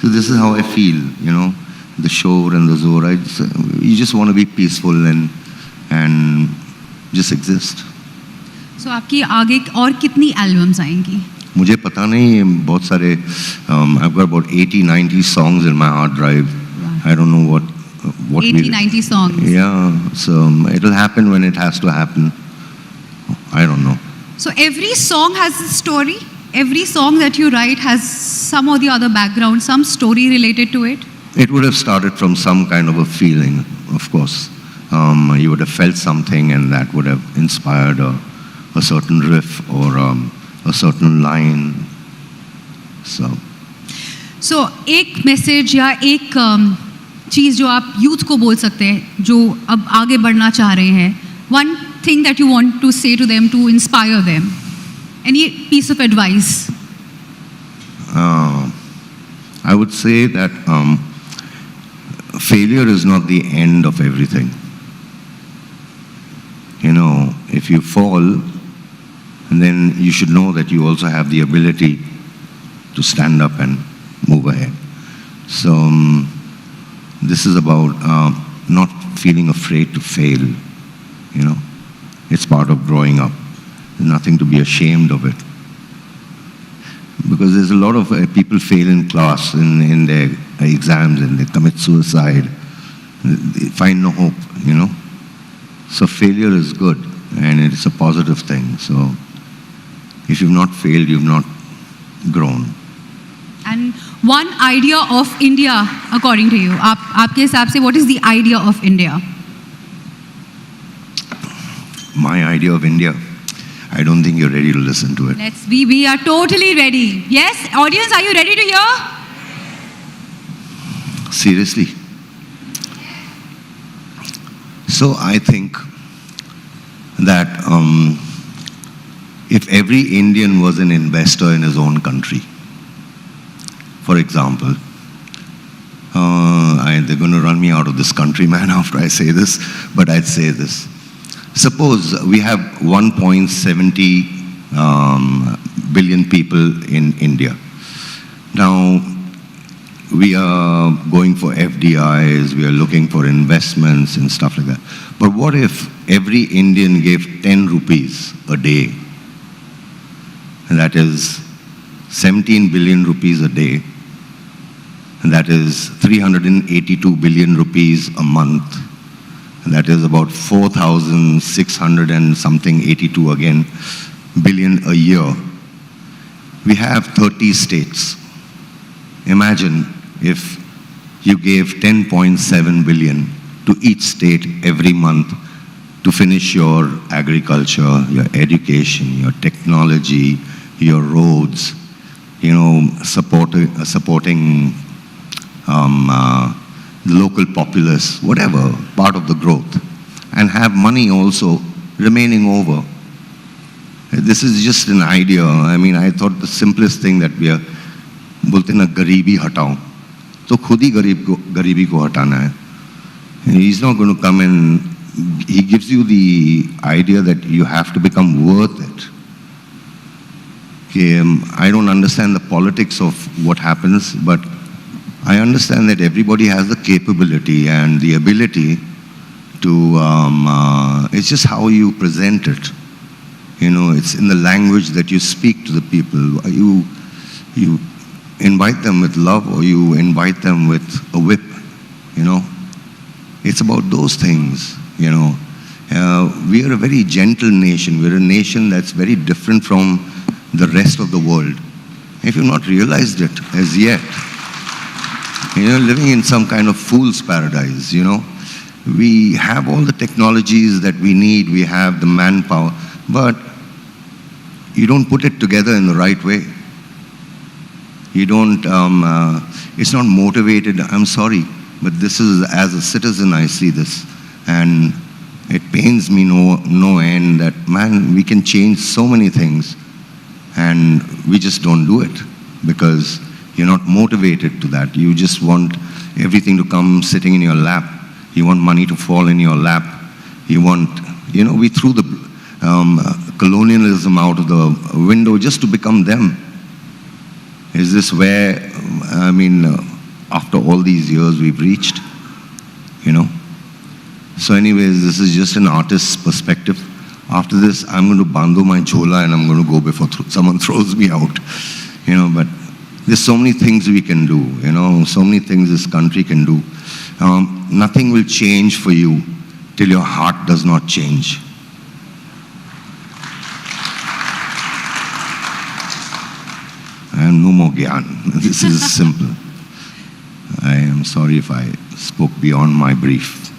So this is how I feel, the shore and the zora. You just want to be peaceful and just exist. So आपकी आगे और कितनी एल्बम्स आएंगी? मुझे पता नहीं, बहुत सारे I've got about 80-90 songs in my hard drive. I don't know what 80-90 songs. Yeah, so it'll happen when it has to happen. I don't know. So every song has a story. Every song that you write has some or the other background, some story related to it. It would have started from some kind of a feeling, of course. You would have felt something, and that would have inspired a certain riff or a certain line. So एक message या एक चीज़ जो आप youth को बोल सकते हैं जो अब आगे बढ़ना चाह रहे हैं, one thing that you want to say to them to inspire them, any piece of advice? I would say that failure is not the end of everything. You know, if you fall, then you should know that you also have the ability to stand up and move ahead. So this is about not feeling afraid to fail. You know, it's part of growing up. There's nothing to be ashamed of it. Because there's a lot of people fail in class, in their exams, and they commit suicide. They find no hope, you know. So failure is good, and it's a positive thing. So if you've not failed, you've not grown. And one idea of India, according to you, आपके हिसाब से, what is the idea of India? My idea of India, I don't think you're ready to listen to it. We are totally ready. Yes, audience, are you ready to hear? Seriously. So I think that if every Indian was an investor in his own country, for example, they're going to run me out of this country, man, after I say this, but I'd say this. Suppose we have 1.70 billion people in India. Now, we are going for FDIs, we are looking for investments and stuff like that. But what if every Indian gave 10 rupees a day? And that is 17 billion rupees a day. And that is 382 billion rupees a month. And that is about 4,600 and something, 82 again, billion a year. We have 30 states. Imagine if you gave 10.7 billion to each state every month to finish your agriculture, your education, your technology, your roads, you know, supporting the local populace, whatever, part of the growth, and have money also remaining over. This is just an idea. I mean, I thought the simplest thing that we are, बोलते ना गरीबी हटाओ, तो खुद ही गरीबी को हटाना है. He's not going to come and he gives you the idea that you have to become worth it. Okay, I don't understand the politics of what happens, but I understand that everybody has the capability and the ability to, it's just how you present it. You know, it's in the language that you speak to the people. You invite them with love, or you invite them with a whip, you know. It's about those things, you know. We are a very gentle nation. We're a nation that's very different from the rest of the world. If you've not realized it as yet, you're living in some kind of fool's paradise, you know. We have all the technologies that we need. We have the manpower, but you don't put it together in the right way. You don't, it's not motivated. I'm sorry, but this is, as a citizen, I see this. And it pains me no end that, man, we can change so many things and we just don't do it because you're not motivated to that. You just want everything to come sitting in your lap. You want money to fall in your lap. You want, you know, we threw the colonialism out of the window just to become them. Is this where, I mean, after all these years we've reached, you know. So anyways, this is just an artist's perspective. After this, I'm going to bandho my chola and I'm going to go before someone throws me out, you know. But there's so many things we can do, you know, so many things this country can do. Nothing will change for you till your heart does not change. And no more gyan. This is simple. I am sorry if I spoke beyond my brief.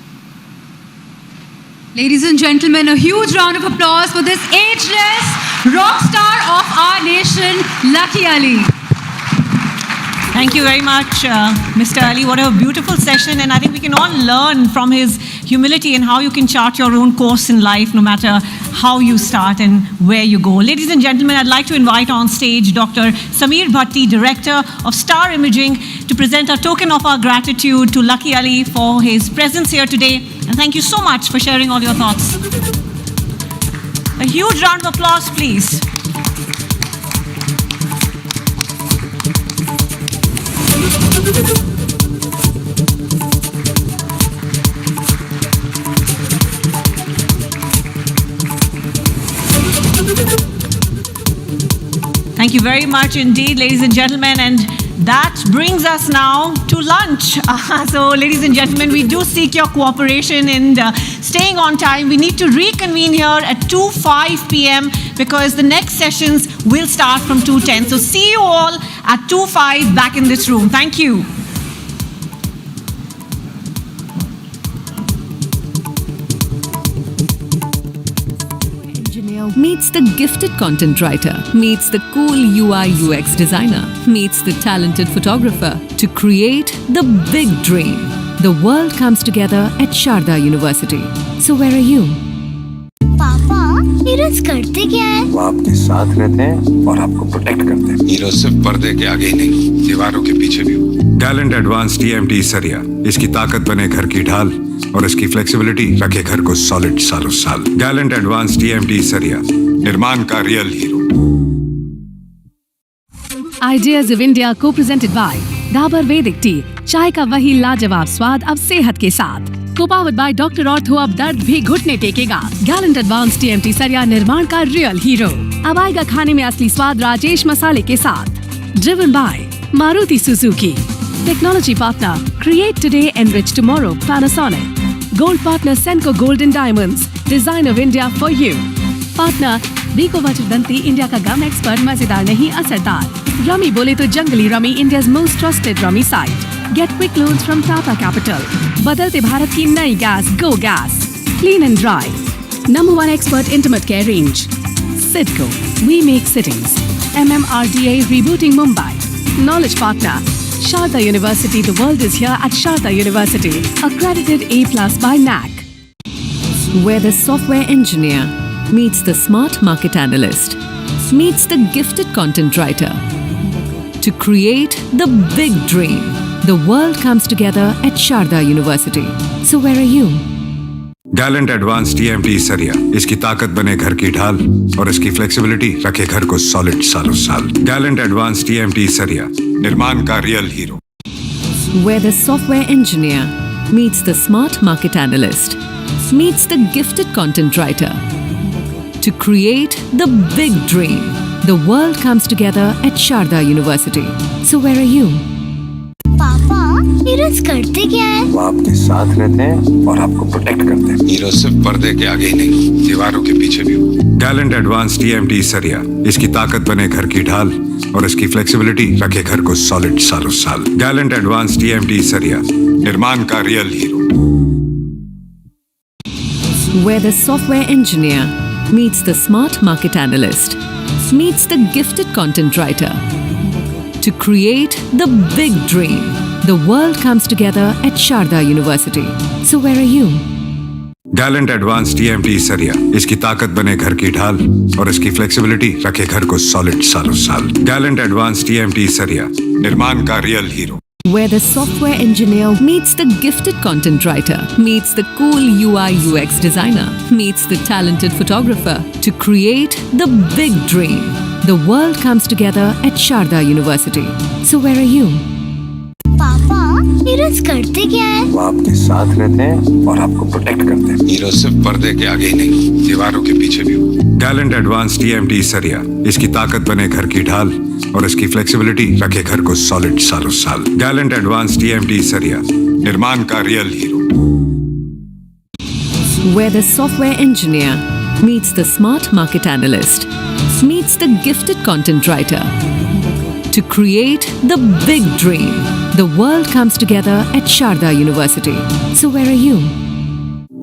Ladies and gentlemen, a huge round of applause for this ageless rock star of our nation, Lucky Ali. Thank you very much, Mr. Ali. What a beautiful session. And I think we can all learn from his humility and how you can chart your own course in life, no matter how you start and where you go. Ladies and gentlemen, I'd like to invite on stage Dr. Sameer Bhatti, Director of Star Imaging, to present a token of our gratitude to Lucky Ali for his presence here today. And thank you so much for sharing all your thoughts. A huge round of applause, please. Thank you very much indeed, ladies and gentlemen. And that brings us now to lunch. So, ladies and gentlemen, we do seek your cooperation in staying on time. We need to reconvene here at 2:05 p.m. because the next sessions will start from 2:10. So, see you all at 2:05 back in this room. Thank you. Meets the gifted content writer, meets the cool UI UX designer, meets the talented photographer to create the big dream. The world comes together at Sharda University. So where are you? पापा heroes करते क्या है? वो आपके साथ रहते हैं और आपको प्रोटेक्ट करते हैं। हीरो सिर्फ पर्दे के आगे ही नहीं, दीवारों के पीछे भी। गैलेंट एडवांस TMT सरिया, इसकी ताकत बने घर की ढाल और इसकी फ्लेक्सिबिलिटी रखे घर को सॉलिड सालों साल। गैलेंट एडवांस TMT सरिया, निर्माण का real hero. Ideas of India co-presented by Dabur Vedic Tea, चाय का वही लाजवाब स्वाद अब सेहत के साथ। Co-powered by Dr. Ortho, अब दर्द भी घुटने टेकेगा। Gallant Advanced TMT सरिया, निर्माण का रियल हीरो। अब आएगा खाने में असली स्वाद राजेश मसाले के साथ। Driven by Maruti Suzuki. Technology partner, create today, enrich tomorrow, Panasonic. Gold partner, Senco Gold and Diamonds, design of India for you. Partner, Biko Vachdanti, India का गम एक्सपर्ट, मजेदार नहीं असरदार। रमी बोले तो Junglee rummy, India's most trusted rummy site. Get quick loans from Tata Capital. बदलते भारत की नई gas, Go Gas. Clean and dry. Number 1 expert intimate care range. Sidco, we make cities. MMRDA rebooting Mumbai. Knowledge partner, Sharda University. The world is here at Sharda University. Accredited A+ by NAC. Where the software engineer meets the smart market analyst, meets the gifted content writer to create the big dream. The world comes together at Sharda University. So where are you? Gallant advance TMT सरिया, इसकी ताकत बने घर की ढाल और इसकी flexibility रखे घर को सॉलिड सालों साल। गैलेंट एडवांस TMT सरिया, निर्माण का real hero. Where the software engineer meets the smart market analyst, meets the gifted content writer to create the big dream. The world comes together at Sharda University. So where are you? पापा heroes करते क्या है? वो आपके साथ रहते हैं और आपको प्रोटेक्ट करते हैं। हीरो सिर्फ पर्दे के आगे ही नहीं, दीवारों के पीछे भी। गैलेंट एडवांस TMT सरिया, इसकी ताकत बने घर की ढाल और इसकी फ्लेक्सिबिलिटी रखे घर को सॉलिड सालों साल। गैलेंट एडवांस TMT सरिया, निर्माण का real hero. Where the software engineer meets the smart market analyst, meets the gifted content writer to create the big dream. The world comes together at Sharda University. So where are you? Gallant advance TMT सरिया, इसकी ताकत बने घर की ढाल और इसकी flexibility रखे घर को सॉलिड सालों साल। गैलेंट एडवांस TMT सरिया, निर्माण का real hero. Where the software engineer meets the gifted content writer, meets the cool UI UX designer, meets the talented photographer to create the big dream. The world comes together at Sharda University. So where are you? पापा heroes करते क्या है? वो आपके साथ रहते हैं और आपको प्रोटेक्ट करते हैं। हीरो सिर्फ पर्दे के आगे ही नहीं, दीवारों के पीछे भी हो। गैलेंट एडवांस TMT सरिया, इसकी ताकत बने घर की ढाल और इसकी फ्लेक्सिबिलिटी रखे घर को सॉलिड सालों साल। गैलेंट एडवांस TMT सरिया, निर्माण का real hero. Where the software engineer meets the smart market analyst, meets the gifted content writer. To create the big dream, the world comes together at Sharda University. So where are you?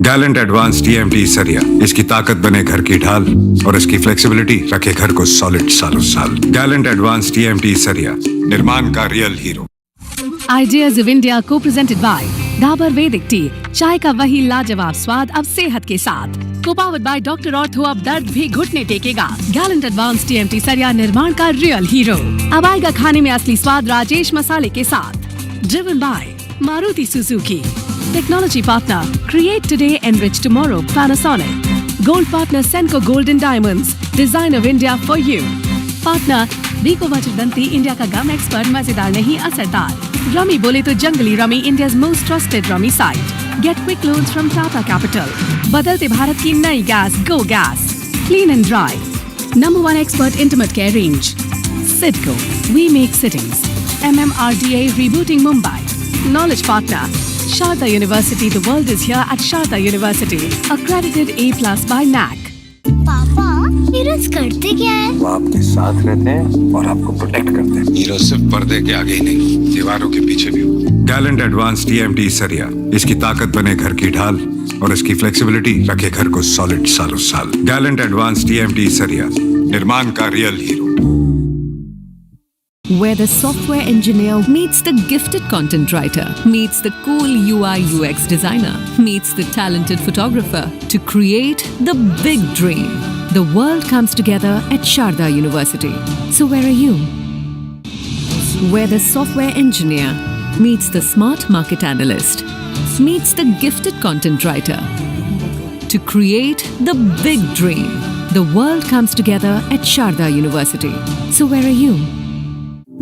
Gallant advance TMT सरिया, इसकी ताकत बने घर की ढाल और इसकी flexibility रखे घर को सॉलिड सालों साल। गैलेंट एडवांस TMT सरिया, निर्माण का real hero. Ideas of India co-presented by Dabur वैदिक टी, चाय का वही लाजवाब स्वाद अब सेहत के साथ। को-पावर्ड बाय डॉक्टर ऑर्थो, अब दर्द भी घुटने टेकेगा। गैलेंट एडवांस TMT सरिया, निर्माण का रियल हीरो। अब आएगा खाने में असली स्वाद राजेश मसाले के साथ। Driven by Maruti Suzuki. Technology partner create today enrich tomorrow Panasonic. Gold partner Senco gold and diamonds, design of India for you. Partner Vicco Vajradanti, India का गम एक्सपर्ट, मजेदार नहीं असरदार। रमी बोले तो Junglee rummy, India's most trusted rummy site. Get quick loans from Tata Capital. बदलते भारत की नई gas, go gas, clean and dry. Number 1 expert intimate care range, CIDCO, we make cities. MMRDA rebooting Mumbai. Knowledge partner, Sharda University. The world is here at Sharda University. Accredited A+ by NAC. पापा heroes करते क्या है? वो आपके साथ रहते हैं और आपको प्रोटेक्ट करते हैं। हीरो सिर्फ पर्दे के आगे ही नहीं, दीवारों के पीछे भी हो। गैलेंट एडवांस TMT सरिया, इसकी ताकत बने घर की ढाल और इसकी फ्लेक्सिबिलिटी रखे घर को सॉलिड सालों साल। गैलेंट एडवांस TMT सरिया, निर्माण का real hero. Where the software engineer meets the gifted content writer, meets the cool UI UX designer, meets the talented photographer to create the big dream. The world comes together at Sharda University. So where are you? Where the software engineer meets the smart market analyst, meets the gifted content writer. To create the big dream, the world comes together at Sharda University. So where are you?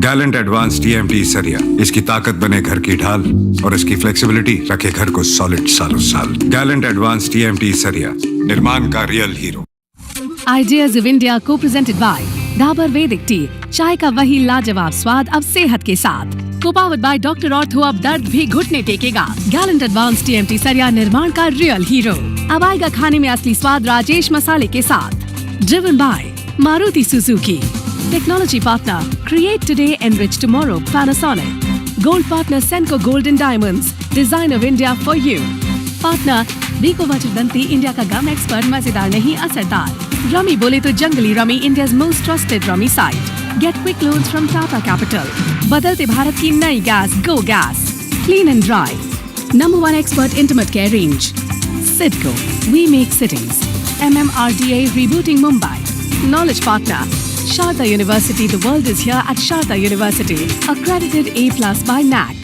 Gallant advance TMT सरिया, इसकी ताकत बने घर की ढाल और इसकी flexibility रखे घर को सॉलिड सालों साल। गैलेंट एडवांस TMT सरिया, निर्माण का real hero. Ideas of India co-presented by Dabur वैदिक टी, चाय का वही लाजवाब स्वाद अब सेहत के साथ। को-पावर्ड बाय डॉक्टर ऑर्थो, अब दर्द भी घुटने टेकेगा। गैलेंट एडवांस TMT सरिया, निर्माण का रियल हीरो। अब आएगा खाने में असली स्वाद राजेश मसाले के साथ। Driven by Maruti Suzuki. Technology partner, create today, enrich tomorrow, Panasonic. Gold partner, Senco Gold and Diamonds, design of India for you. Partner, Vicco Vajradanti, India का गम एक्सपर्ट, मजेदार नहीं असरदार। रमी बोले तो Junglee rummy, India's most trusted rummy site. Get quick loans from Tata Capital. बदलते भारत की नई gas, go gas, clean and dry. Number 1 expert intimate care range, CIDCO, we make cities. MMRDA rebooting Mumbai. Knowledge partner, Sharda University. The world is here at Sharda University. Accredited A+ by NAC.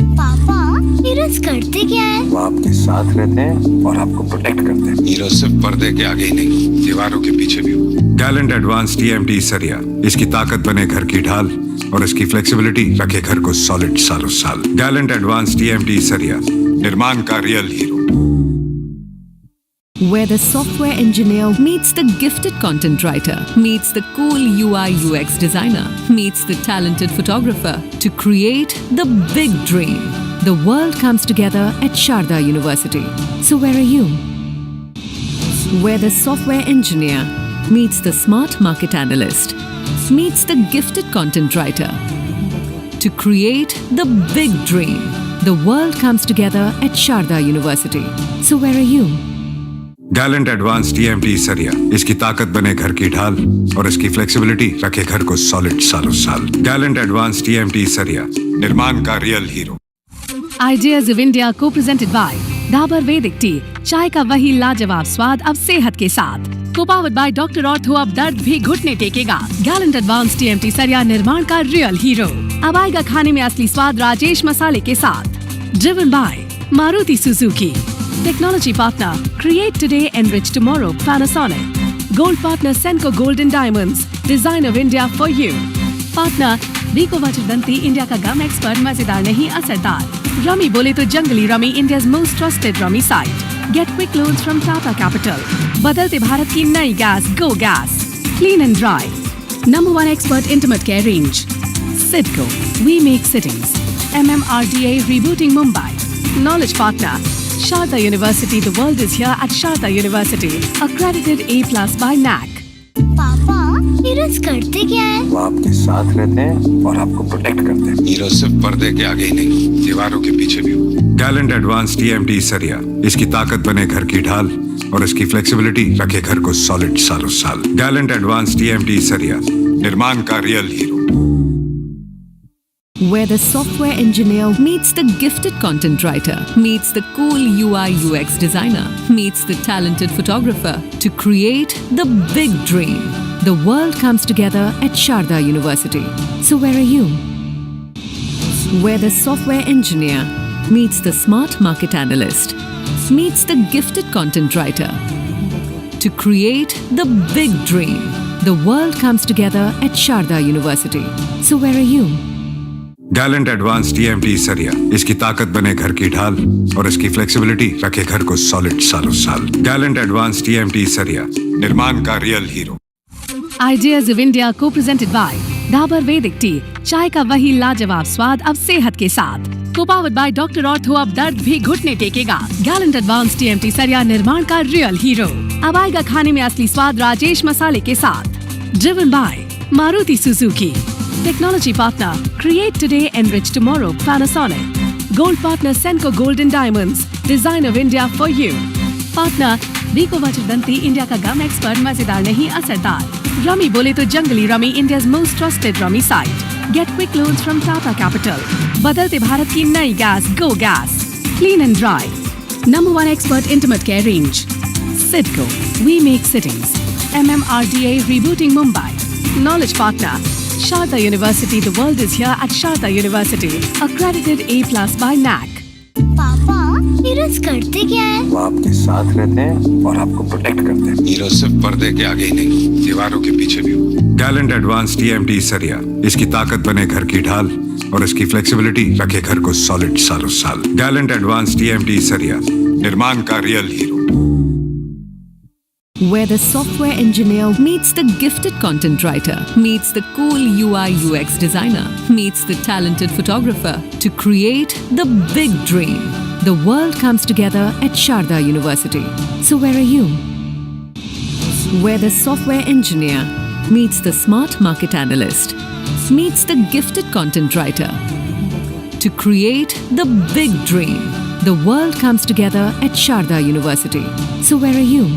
पापा heroes करते क्या है? वो आपके साथ रहते हैं और आपको प्रोटेक्ट करते हैं। हीरो सिर्फ पर्दे के आगे ही नहीं, दीवारों के पीछे भी हो। गैलेंट एडवांस TMT सरिया, इसकी ताकत बने घर की ढाल और इसकी फ्लेक्सिबिलिटी रखे घर को सॉलिड सालों साल। गैलेंट एडवांस TMT सरिया, निर्माण का real hero. Where the software engineer meets the gifted content writer, meets the cool UI UX designer, meets the talented photographer to create the big dream. The world comes together at Sharda University. So where are you? Where the software engineer meets the smart market analyst, meets the gifted content writer. To create the big dream, the world comes together at Sharda University. So where are you? Gallant advance TMT सरिया, इसकी ताकत बने घर की ढाल और इसकी flexibility रखे घर को सॉलिड सालों साल। गैलेंट एडवांस TMT सरिया, निर्माण का real hero. Ideas of India co-presented by Dabur वैदिक टी, चाय का वही लाजवाब स्वाद अब सेहत के साथ। को-पावर्ड बाय डॉक्टर ऑर्थो, अब दर्द भी घुटने टेकेगा। गैलेंट एडवांस TMT सरिया, निर्माण का रियल हीरो। अब आएगा खाने में असली स्वाद राजेश मसाले के साथ। Driven by Maruti Suzuki. Technology partner, create today, enrich tomorrow, Panasonic. Gold partner, Senco Gold and Diamonds, design of India for you. Partner, Vicco Vajradanti, India का गम एक्सपर्ट, मजेदार नहीं असरदार। Rummy bole to Jungly Rummy, India's most trusted rummy site. Get quick loans from Tata Capital. Badalte Bharat ki nai gas, go gas. Clean and dry. #1 expert intimate care range. Sidco, we make sittings. MMRDA rebooting Mumbai. Knowledge partner, Sharda University. The world is here at Sharda University. Accredited A+ by NAC. पापा heroes करते क्या है? वो आपके साथ रहते हैं और आपको प्रोटेक्ट करते हैं। हीरो सिर्फ पर्दे के आगे ही नहीं, दीवारों के पीछे भी हो। गैलेंट एडवांस TMT सरिया, इसकी ताकत बने घर की ढाल और इसकी फ्लेक्सिबिलिटी रखे घर को सॉलिड सालों साल। गैलेंट एडवांस TMT सरिया, निर्माण का real hero. Where the software engineer meets the gifted content writer, meets the cool UI UX designer, meets the talented photographer to create the big dream. The world comes together at Sharda University. So where are you? Where the software engineer meets the smart market analyst, meets the gifted content writer to create the big dream. The world comes together at Sharda University. So where are you? Gallant advance TMT सरिया, इसकी ताकत बने घर की ढाल और इसकी flexibility रखे घर को सॉलिड सालों साल। गैलेंट एडवांस TMT सरिया, निर्माण का real hero. Ideas of India co-presented by Dabur Vedic Tea, चाय का वही लाजवाब स्वाद अब सेहत के साथ। Co-powered by Dr. Ortho, अब दर्द भी घुटने टेकेगा। Gallant Advanced TMT सरिया, निर्माण का रियल हीरो। अब आएगा खाने में असली स्वाद राजेश मसाले के साथ। Driven by Maruti Suzuki. Technology partner, create today, enrich tomorrow, Panasonic. Gold partner, Senco Gold and Diamonds, design of India for you. Partner, Vico Vachidanti, India का गम एक्सपर्ट, मजेदार नहीं असरदार। Rummy बोले तो जंगली Rummy, India's most trusted rummy site. Get quick loans from Tata Capital. बदलते भारत की नई gas, go gas. Clean and dry. #1 expert intimate care range. Sidco, we make sittings. MMRDA rebooting Mumbai. Knowledge partner, Sharda University. The world is here at Sharda University. Accredited A+ by NAC. पापा heroes करते क्या है? वो आपके साथ रहते हैं और आपको प्रोटेक्ट करते हैं। हीरो सिर्फ पर्दे के आगे ही नहीं, दीवारों के पीछे भी हो। गैलेंट एडवांस TMT सरिया, इसकी ताकत बने घर की ढाल और इसकी फ्लेक्सिबिलिटी रखे घर को सॉलिड सालों साल। गैलेंट एडवांस TMT सरिया, निर्माण का real hero. Where the software engineer meets the gifted content writer, meets the cool UI UX designer, meets the talented photographer to create the big dream. The world comes together at Sharda University. So where are you? Where the software engineer meets the smart market analyst, meets the gifted content writer to create the big dream. The world comes together at Sharda University. So where are you?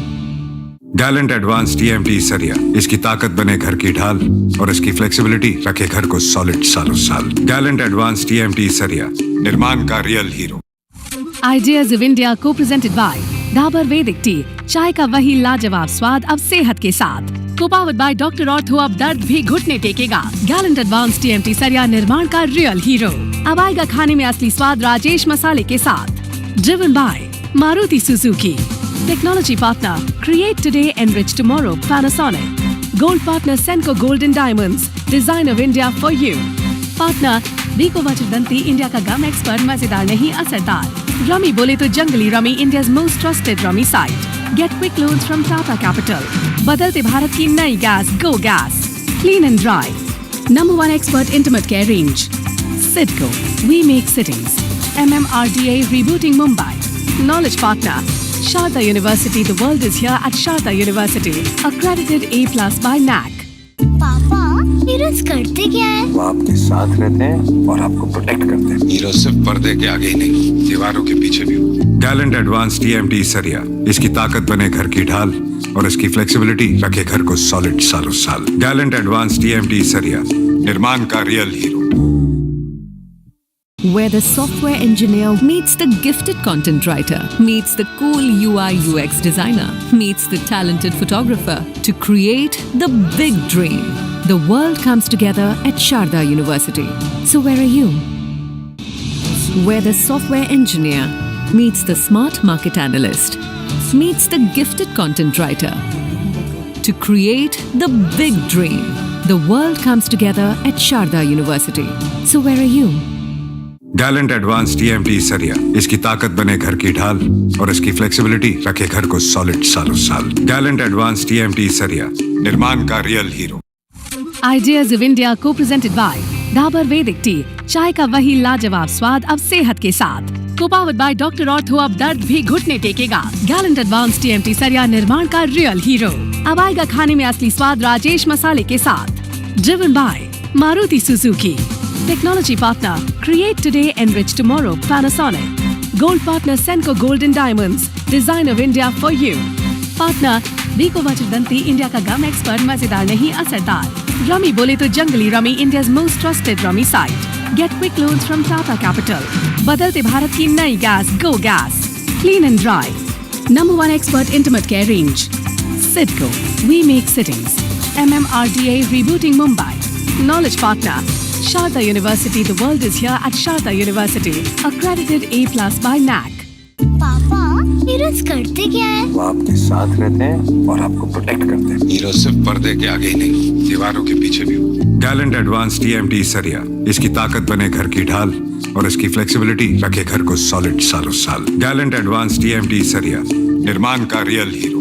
Gallant advance TMT सरिया, इसकी ताकत बने घर की ढाल और इसकी flexibility रखे घर को सॉलिड सालों साल। गैलेंट एडवांस TMT सरिया, निर्माण का real hero. Ideas of India co-presented by Dabur Vedic Tea, चाय का वही लाजवाब स्वाद अब सेहत के साथ। Co-powered by Dr. Ortho, अब दर्द भी घुटने टेकेगा। Gallant Advanced TMT सरिया, निर्माण का रियल हीरो। अब आएगा खाने में असली स्वाद राजेश मसाले के साथ। Driven by Maruti Suzuki. Technology partner, create today, enrich tomorrow, Panasonic. Gold partner, Senco Gold and Diamonds, design of India for you. Partner, Vico Vachidanti, India का गम एक्सपर्ट, मजेदार नहीं असरदार। Rummy बोले तो जंगली Rummy, India's most trusted rummy site. Get quick loans from Tata Capital. बदलते भारत की नई gas, go gas. Clean and dry. #1 expert intimate care range. Sidco, we make sittings. MMRDA rebooting Mumbai. Knowledge partner, Sharda University. The world is here at Sharda University. Accredited A+ by NAC. पापा heroes करते क्या है? वो आपके साथ रहते हैं और आपको प्रोटेक्ट करते हैं। हीरो सिर्फ पर्दे के आगे ही नहीं, दीवारों के पीछे भी हो। गैलेंट एडवांस TMT सरिया, इसकी ताकत बने घर की ढाल और इसकी फ्लेक्सिबिलिटी रखे घर को सॉलिड सालों साल। गैलेंट एडवांस TMT सरिया, निर्माण का real hero. Where the software engineer meets the gifted content writer, meets the cool UI UX designer, meets the talented photographer to create the big dream. The world comes together at Sharda University. So where are you? Where the software engineer meets the smart market analyst, meets the gifted content writer to create the big dream. The world comes together at Sharda University. So where are you? Gallant advance TMT सरिया, इसकी ताकत बने घर की ढाल और इसकी flexibility रखे घर को सॉलिड सालों साल। गैलेंट एडवांस TMT सरिया, निर्माण का real hero. Ideas of India co-presented by Dabur Vedic Tea, चाय का वही लाजवाब स्वाद अब सेहत के साथ। Co-powered by Dr. Ortho, अब दर्द भी घुटने टेकेगा। Gallant Advanced TMT सरिया निर्माण का रियल हीरो। अब आएगा खाने में असली स्वाद राजेश मसाले के साथ। Driven by Maruti Suzuki. Technology partner, create today, enrich tomorrow, Panasonic. Gold partner, Senco Gold and Diamonds, design of India for you. Partner, Vico Vachirdanti, India का गम एक्सपर्ट, मजेदार नहीं असरदार। रमी बोले तो Junglee rummy, India's most trusted rummy site. Get quick loans from Tata Capital. बदलते भारत की नई gas, Go Gas. Clean and dry. Number 1 expert intimate care range. Sidco, we make sittings. MMRDA rebooting Mumbai. Knowledge partner, Sharda University. The world is here at Sharda University. Accredited A+ by NAC. पापा ये रोज करते क्या है? वो आपके साथ रहते हैं और आपको प्रोटेक्ट करते हैं। हीरो सिर्फ पर्दे के आगे ही नहीं, दीवारों के पीछे भी। गैलेंट एडवांस TMT सरिया, इसकी ताकत बने घर की ढाल और इसकी फ्लेक्सिबिलिटी रखे घर को सॉलिड सालों साल। गैलेंट एडवांस TMT सरिया, निर्माण का real hero.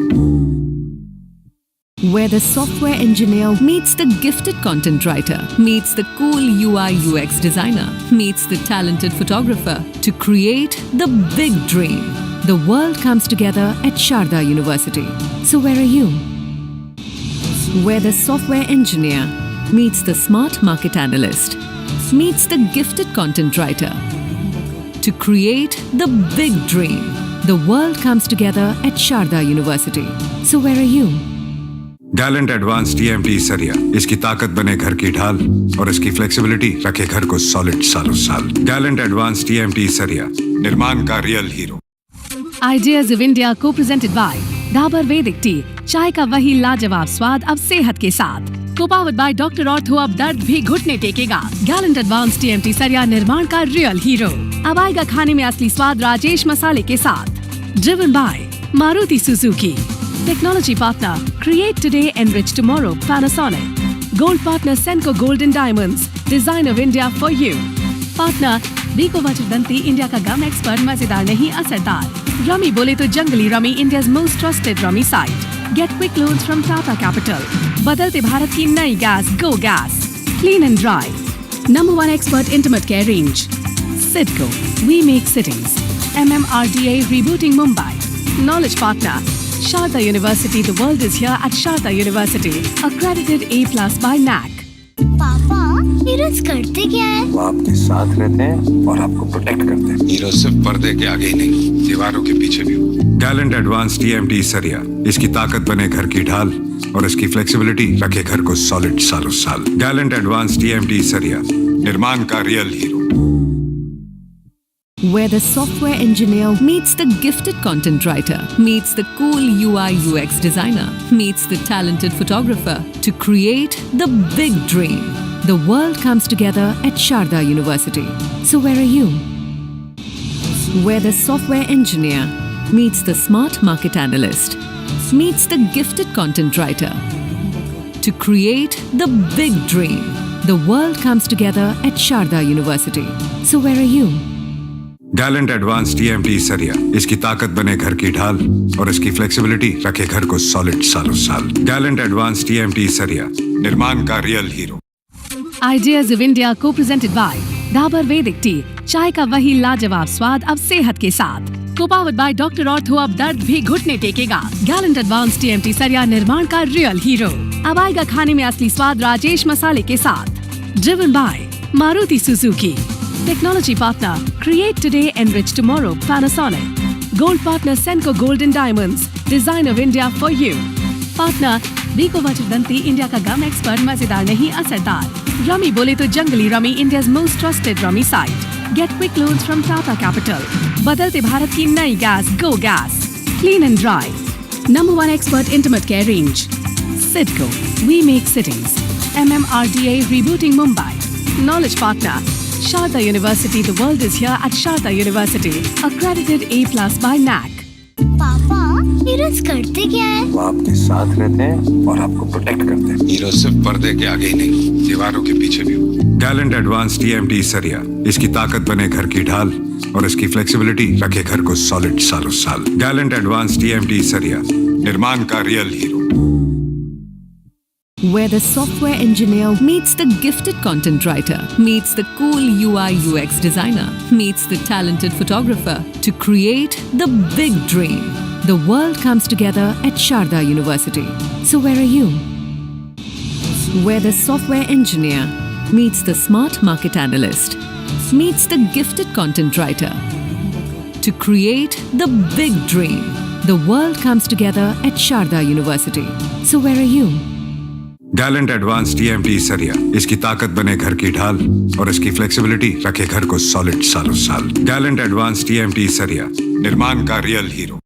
Where the software engineer meets the gifted content writer, meets the cool UI UX designer, meets the talented photographer to create the big dream. The world comes together at Sharda University. So where are you? Where the software engineer meets the smart market analyst, meets the gifted content writer to create the big dream. The world comes together at Sharda University. So where are you? Gallant advance TMT सरिया, इसकी ताकत बने घर की ढाल और इसकी flexibility रखे घर को सॉलिड सालों साल। गैलेंट एडवांस TMT सरिया, निर्माण का real hero. Ideas of India co-presented by Dabur Vedic Tea, चाय का वही लाजवाब स्वाद अब सेहत के साथ। Co-powered by Dr. Ortho, अब दर्द भी घुटने टेकेगा। Gallant Advanced TMT सरिया निर्माण का रियल हीरो। अब आएगा खाने में असली स्वाद राजेश मसाले के साथ। Driven by Maruti Suzuki. Technology partner, create today, enrich tomorrow, Panasonic. Gold partner, Senco Gold and Diamonds, design of India for you. Partner, Vico Vachirdanti, India का गम एक्सपर्ट, मजेदार नहीं असरदार। रमी बोले तो Junglee rummy, India's most trusted rummy site. Get quick loans from Tata Capital. बदलते भारत की नई gas, Go Gas. Clean and dry. Number 1 expert intimate care range. Sidco, we make sittings. MMRDA rebooting Mumbai. Knowledge partner, Sharda University. The world is here at Sharda University. Accredited A+ by NAC. पापा ये रोज करते क्या है? वो आपके साथ रहते हैं और आपको प्रोटेक्ट करते हैं। हीरो सिर्फ पर्दे के आगे ही नहीं, दीवारों के पीछे भी। गैलेंट एडवांस TMT सरिया, इसकी ताकत बने घर की ढाल और इसकी फ्लेक्सिबिलिटी रखे घर को सॉलिड सालों साल। गैलेंट एडवांस TMT सरिया, निर्माण का real hero. Where the software engineer meets the gifted content writer, meets the cool UI UX designer, meets the talented photographer to create the big dream. The world comes together at Sharda University. So where are you? Where the software engineer meets the smart market analyst, meets the gifted content writer to create the big dream. The world comes together at Sharda University. So where are you? Gallant advance TMT सरिया, इसकी ताकत बने घर की ढाल और इसकी flexibility रखे घर को सॉलिड सालों साल। गैलेंट एडवांस TMT सरिया, निर्माण का real hero. Ideas of India co-presented by Dabur Vedic Tea, चाय का वही लाजवाब स्वाद अब सेहत के साथ। Co-powered by Dr. Ortho, अब दर्द भी घुटने टेकेगा। Gallant Advanced TMT सरिया निर्माण का रियल हीरो। अब आएगा खाने में असली स्वाद राजेश मसाले के साथ। Driven by Maruti Suzuki. Technology partner, create today, enrich tomorrow, Panasonic. Gold partner, Senco Gold and Diamonds, design of India for you. Partner, Vico Vachirdanti, India का गम एक्सपर्ट, मजेदार नहीं असरदार। रमी बोले तो Junglee rummy, India's most trusted rummy site. Get quick loans from Tata Capital. बदलते भारत की नई gas, Go Gas. Clean and dry. Number 1 expert intimate care range. Sidco, we make sittings. MMRDA rebooting Mumbai. Knowledge partner, Sharda University. The world is here at Sharda University. Accredited A+ by NAC. पापा heroes करते क्या है? वो आपके साथ रहते हैं और आपको प्रोटेक्ट करते हैं। हीरो सिर्फ पर्दे के आगे ही नहीं, दीवारों के पीछे भी। गैलेंट एडवांस टीएमटी सरिया, इसकी ताकत बने घर की ढाल और इसकी फ्लेक्सिबिलिटी रखे घर को सॉलिड सालों साल। गैलेंट एडवांस टीएमटी सरिया, निर्माण का real hero. Where the software engineer meets the gifted content writer, meets the cool UI UX designer, meets the talented photographer to create the big dream. The world comes together at Sharda University. So where are you? Where the software engineer meets the smart market analyst, meets the gifted content writer to create the big dream. The world comes together at Sharda University. So where are you? Gallant advance TMT सरिया, इसकी ताकत बने घर की ढाल और इसकी flexibility रखे घर को सॉलिड सालों साल। गैलेंट एडवांस टीएमटी सरिया, निर्माण का real hero.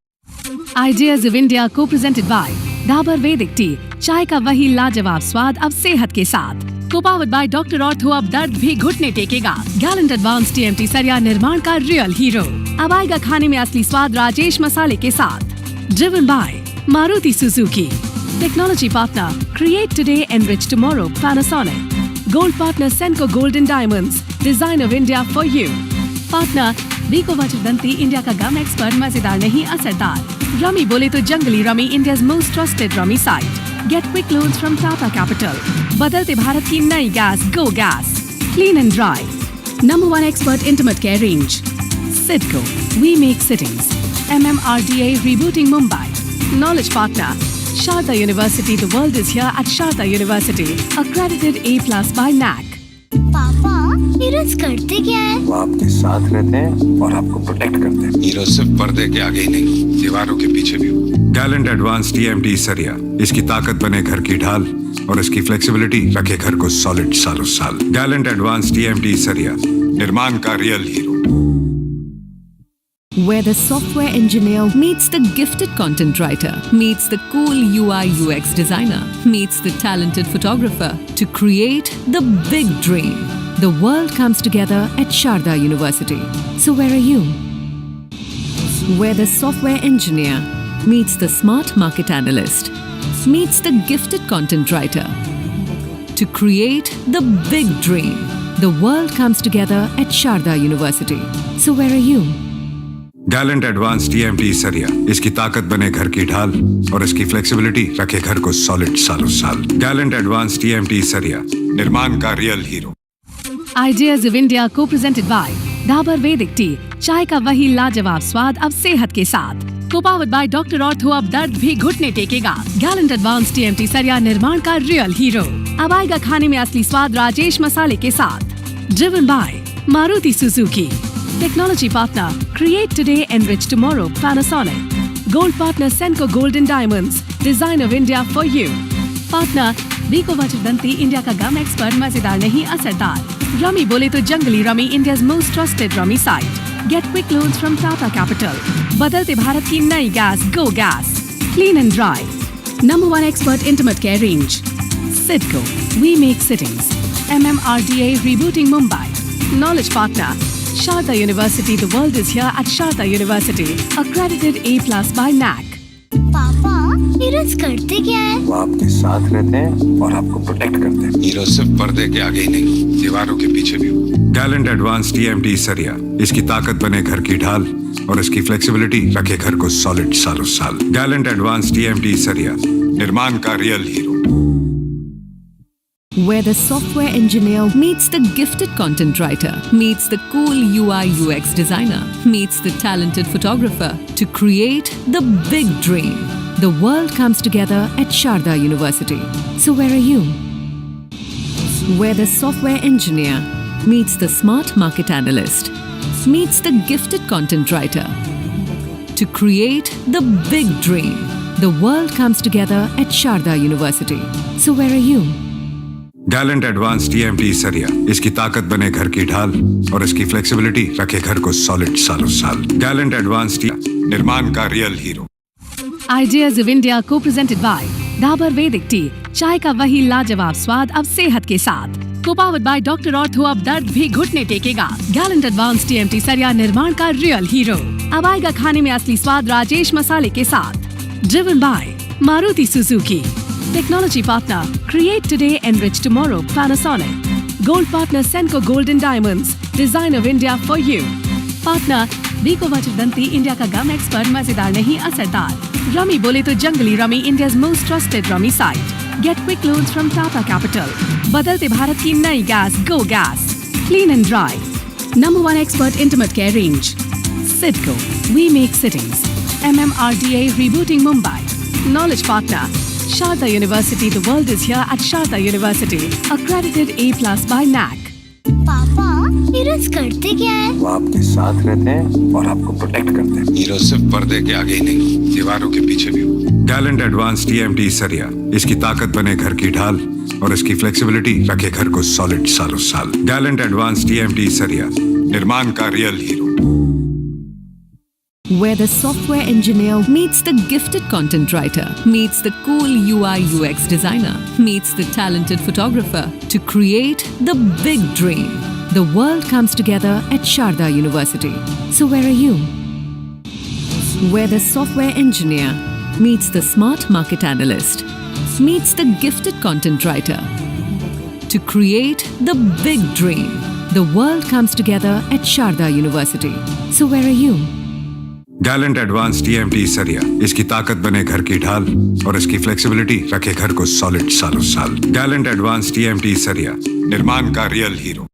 Ideas of India co-presented by Dabur Vedic Tea, चाय का वही लाजवाब स्वाद अब सेहत के साथ। Co-powered by Dr. Ortho, अब दर्द भी घुटने टेकेगा। Gallant Advanced TMT सरिया, निर्माण का रियल हीरो। अब आएगा खाने में असली स्वाद राजेश मसाले के साथ। Driven by Maruti Suzuki. Technology partner, create today, enrich tomorrow, Panasonic. Gold partner, Senco Gold and Diamonds, design of India for you. Partner, Vico Vachidanti, India का गम एक्सपर्ट, मजेदार नहीं असरदार। रमी बोले तो Junglee rummy, India's most trusted rummy site. Get quick loans from Tata Capital. बदलते भारत की नई gas, Go Gas. Clean and dry. Number one expert intimate care range. Sidco, we make sittings. MMRDA rebooting Mumbai. Knowledge partner, Sharda University. The world is here at Sharda University. Accredited A+ by NAC. पापा heroes करते क्या है? वो आपके साथ रहते हैं और आपको प्रोटेक्ट करते हैं। हीरो सिर्फ पर्दे के आगे ही नहीं, दीवारों के पीछे भी। गैलेंट एडवांस टीएमटी सरिया, इसकी ताकत बने घर की ढाल और इसकी फ्लेक्सिबिलिटी रखे घर को सॉलिड सालों साल। गैलेंट एडवांस टीएमटी सरिया, निर्माण का real hero. Where the software engineer meets the gifted content writer, meets the cool UI UX designer, meets the talented photographer to create the big dream. The world comes together at Sharda University. So where are you? Where the software engineer meets the smart market analyst, meets the gifted content writer to create the big dream. The world comes together at Sharda University. So where are you? Gallant advance TMT सरिया, इसकी ताकत बने घर की ढाल और इसकी flexibility रखे घर को सॉलिड सालों साल। गैलेंट एडवांस टीएमटी सरिया, निर्माण का real hero. Ideas of India co-presented by Dabur Vedic Tea, चाय का वही लाजवाब स्वाद अब सेहत के साथ। Co-powered by Dr. Ortho, अब दर्द भी घुटने टेकेगा। Gallant Advanced TMT सरिया, निर्माण का रियल हीरो। अब आएगा खाने में असली स्वाद राजेश मसाले के साथ। Driven by Maruti Suzuki. Technology partner, create today, enrich tomorrow, Panasonic. Gold partner, Senco Gold and Diamonds, design of India for you. Partner, Vico Vachidanti, India का गम एक्सपर्ट, मजेदार नहीं असरदार। रमी बोले तो Junglee rummy, India's most trusted rummy site. Get quick loans from Tata Capital. बदलते भारत की नई gas, Go Gas. Clean and dry. Number one expert intimate care range. Sidco, we make sittings. MMRDA rebooting Mumbai. Knowledge partner, Sharda University. The world is here at Sharda University. Accredited A+ by NAC. पापा heroes करते क्या है? वो आपके साथ रहते हैं और आपको प्रोटेक्ट करते हैं। हीरो सिर्फ पर्दे के आगे ही नहीं, दीवारों के पीछे भी। गैलेंट एडवांस टीएमटी सरिया, इसकी ताकत बने घर की ढाल और इसकी फ्लेक्सिबिलिटी रखे घर को सॉलिड सालों साल। गैलेंट एडवांस टीएमटी सरिया, निर्माण का real hero. Where the software engineer meets the gifted content writer, meets the cool UI UX designer, meets the talented photographer to create the big dream. The world comes together at Sharda University. So where are you? Where the software engineer meets the smart market analyst, meets the gifted content writer to create the big dream. The world comes together at Sharda University. So where are you? Gallant advance TMT सरिया, इसकी ताकत बने घर की ढाल और इसकी flexibility रखे घर को सॉलिड सालों साल। गैलेंट एडवांस टी, निर्माण का real hero. Ideas of India co-presented by Dabur Vedic Tea, चाय का वही लाजवाब स्वाद अब सेहत के साथ। Co-powered by Dr. Ortho, अब दर्द भी घुटने टेकेगा। Gallant Advanced TMT सरिया, निर्माण का रियल हीरो। अब आएगा खाने में असली स्वाद राजेश मसाले के साथ। Driven by Maruti Suzuki. Technology partner, create today, enrich tomorrow, Panasonic. Gold partner, Senco Gold and Diamonds, design of India for you. Partner, Biko Vachirdanti, India का गम एक्सपर्ट, मजेदार नहीं असरदार. Rummy बोले तो जंगली Rummy, India's most trusted Rummy site. Get quick loans from Tata Capital. बदलते भारत की नई gas, Go Gas. Clean and dry. Number 1 expert intimate care range. Sidco, we make sittings. MMRDA rebooting Mumbai. Knowledge partner, Sharda University. The world is here at Sharda University. Accredited A+ by NAC. पापा heroes करते क्या है? वो आपके साथ रहते हैं और आपको प्रोटेक्ट करते हैं। हीरो सिर्फ पर्दे के आगे ही नहीं, दीवारों के पीछे भी। गैलेंट एडवांस TMT सरिया, इसकी ताकत बने घर की ढाल और इसकी फ्लेक्सिबिलिटी रखे घर को सॉलिड सालों साल। गैलेंट एडवांस TMT सरिया, निर्माण का real hero. Where the software engineer meets the gifted content writer, meets the cool UI UX designer, meets the talented photographer to create the big dream. The world comes together at Sharda University. So where are you? Where the software engineer meets the smart market analyst, meets the gifted content writer to create the big dream. The world comes together at Sharda University. So where are you? Gallant advance TMT सरिया, इसकी ताकत बने घर की ढाल और इसकी flexibility रखे घर को सॉलिड सालों साल। गैलेंट एडवांस TMT सरिया, निर्माण का real hero.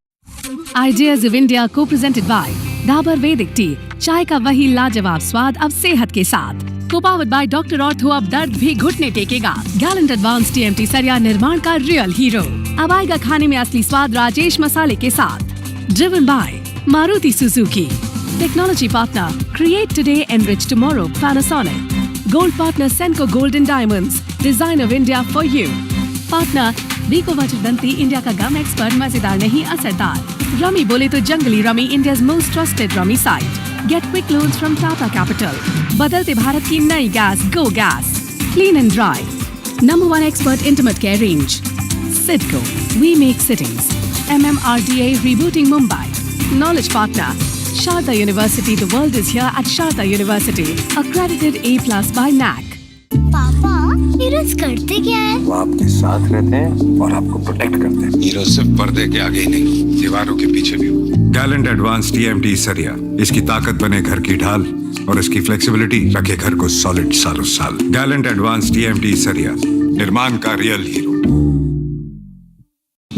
Ideas of India co-presented by Dabur Vedic Tea, चाय का वही लाजवाब स्वाद अब सेहत के साथ। Co-powered by Dr. Ortho, अब दर्द भी घुटने टेकेगा। Gallant Advanced TMT सरिया, निर्माण का रियल हीरो। अब आएगा खाने में असली स्वाद राजेश मसाले के साथ। Driven by Maruti Suzuki. Technology partner, create today, enrich tomorrow, Panasonic. Gold partner, Senco Gold and Diamonds, design of India for you. Partner, Biko Vachirdanti, India का गम एक्सपर्ट, मजेदार नहीं असरदार. Rummy बोले तो जंगली Rummy, India's most trusted Rummy site. Get quick loans from Tata Capital. बदलते भारत की नई gas, Go Gas. Clean and dry. Number 1 expert intimate care range. Sidco, we make sittings. MMRDA rebooting Mumbai. Knowledge partner, Sharda University. The world is here at Sharda University. Accredited A+ by NAC. पापा heroes करते क्या है? वो आपके साथ रहते हैं और आपको प्रोटेक्ट करते हैं। हीरो सिर्फ पर्दे के आगे ही नहीं, दीवारों के पीछे भी। गैलेंट एडवांस TMT सरिया, इसकी ताकत बने घर की ढाल और इसकी फ्लेक्सिबिलिटी रखे घर को सॉलिड सालों साल। गैलेंट एडवांस TMT सरिया, निर्माण का real hero.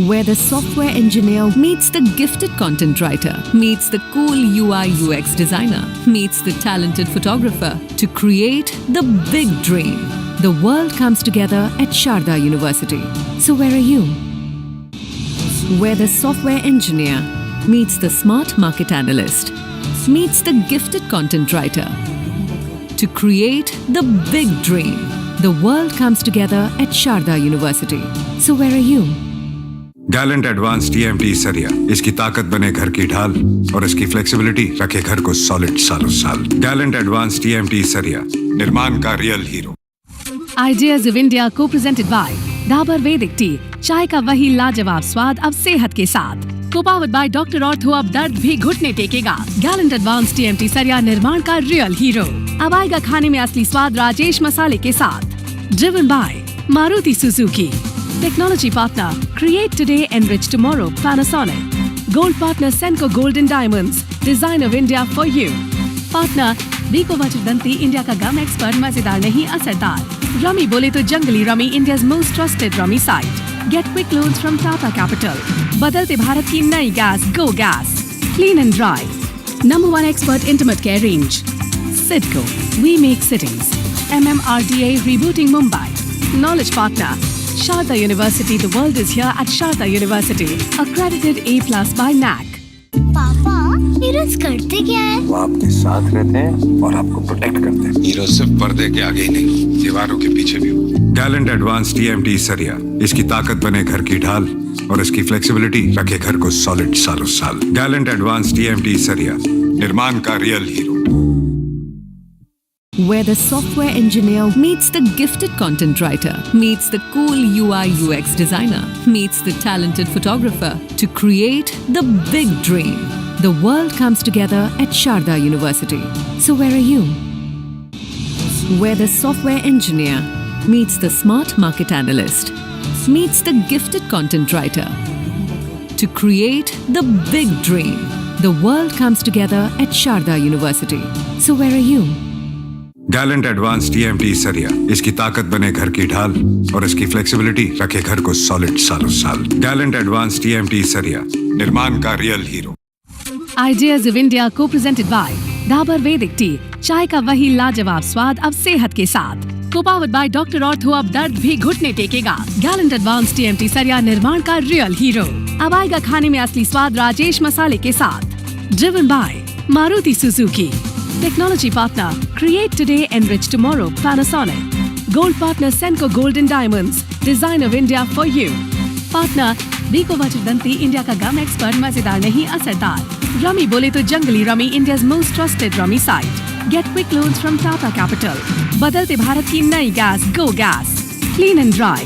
Where the software engineer meets the gifted content writer, meets the cool UI UX designer, meets the talented photographer to create the big dream. The world comes together at Sharda University. So where are you? Where the software engineer meets the smart market analyst, meets the gifted content writer to create the big dream. The world comes together at Sharda University. So where are you? Gallant advance TMT सरिया, इसकी ताकत बने घर की ढाल और इसकी flexibility रखे घर को सॉलिड सालों साल। गैलेंट एडवांस TMT सरिया, निर्माण का real hero. Ideas of India co-presented by Dabur Vedic Tea, चाय का वही लाजवाब स्वाद अब सेहत के साथ। Co-powered by Dr. Ortho, अब दर्द भी घुटने टेकेगा। Gallant Advanced TMT सरिया, निर्माण का रियल हीरो। अब आएगा खाने में असली स्वाद राजेश मसाले के साथ। Driven by Maruti Suzuki. Technology partner, create today, enrich tomorrow, Panasonic. Gold partner, Senco Gold and Diamonds, design of India for you. Partner, Biko Vachirdanti, India का गम एक्सपर्ट, मजेदार नहीं असरदार. Rummy बोले तो जंगली Rummy, India's most trusted Rummy site. Get quick loans from Tata Capital. बदलते भारत की नई gas, Go Gas. Clean and dry. Number 1 expert intimate care range. Sidco, we make sittings. MMRDA rebooting Mumbai. Knowledge partner, Sharda University. The world is here at Sharda University. Accredited A+ by NAC. पापा heroes करते क्या है? वो आपके साथ रहते हैं और आपको प्रोटेक्ट करते हैं। हीरो सिर्फ पर्दे के आगे ही नहीं, दीवारों के पीछे भी। गैलेंट एडवांस TMT सरिया, इसकी ताकत बने घर की ढाल और इसकी फ्लेक्सिबिलिटी रखे घर को सॉलिड सालों साल। गैलेंट एडवांस TMT सरिया, निर्माण का real hero. Where the software engineer meets the gifted content writer, meets the cool UI UX designer, meets the talented photographer to create the big dream. The world comes together at Sharda University. So where are you? where the software engineer meets the smart market analyst, meets the gifted content writer. To create the big dream, the world comes together at Sharda University. So where are you? Gallant advance TMT सरिया, इसकी ताकत बने घर की ढाल और इसकी flexibility रखे घर को सॉलिड सालों साल। गैलेंट एडवांस टीएमटी सरिया, निर्माण का real hero. Ideas of India co-presented by Dabur Vedic Tea, चाय का वही लाजवाब स्वाद अब सेहत के साथ। Co-powered by Dr. Ortho, अब दर्द भी घुटने टेकेगा। Gallant Advanced TMT सरिया, निर्माण का रियल हीरो। अब आएगा खाने में असली स्वाद राजेश मसाले के साथ। Driven by Maruti Suzuki. Technology partner, create today, enrich tomorrow, Panasonic. Gold partner, Senco Gold and Diamonds, design of India for you. Partner, Biko Vachirdanti, India का गम एक्सपर्ट, मजेदार नहीं असरदार। रमी बोले तो Junglee rummy, India's most trusted rummy site. Get quick loans from Tata Capital. बदलते भारत की नई gas, Go Gas. Clean and dry.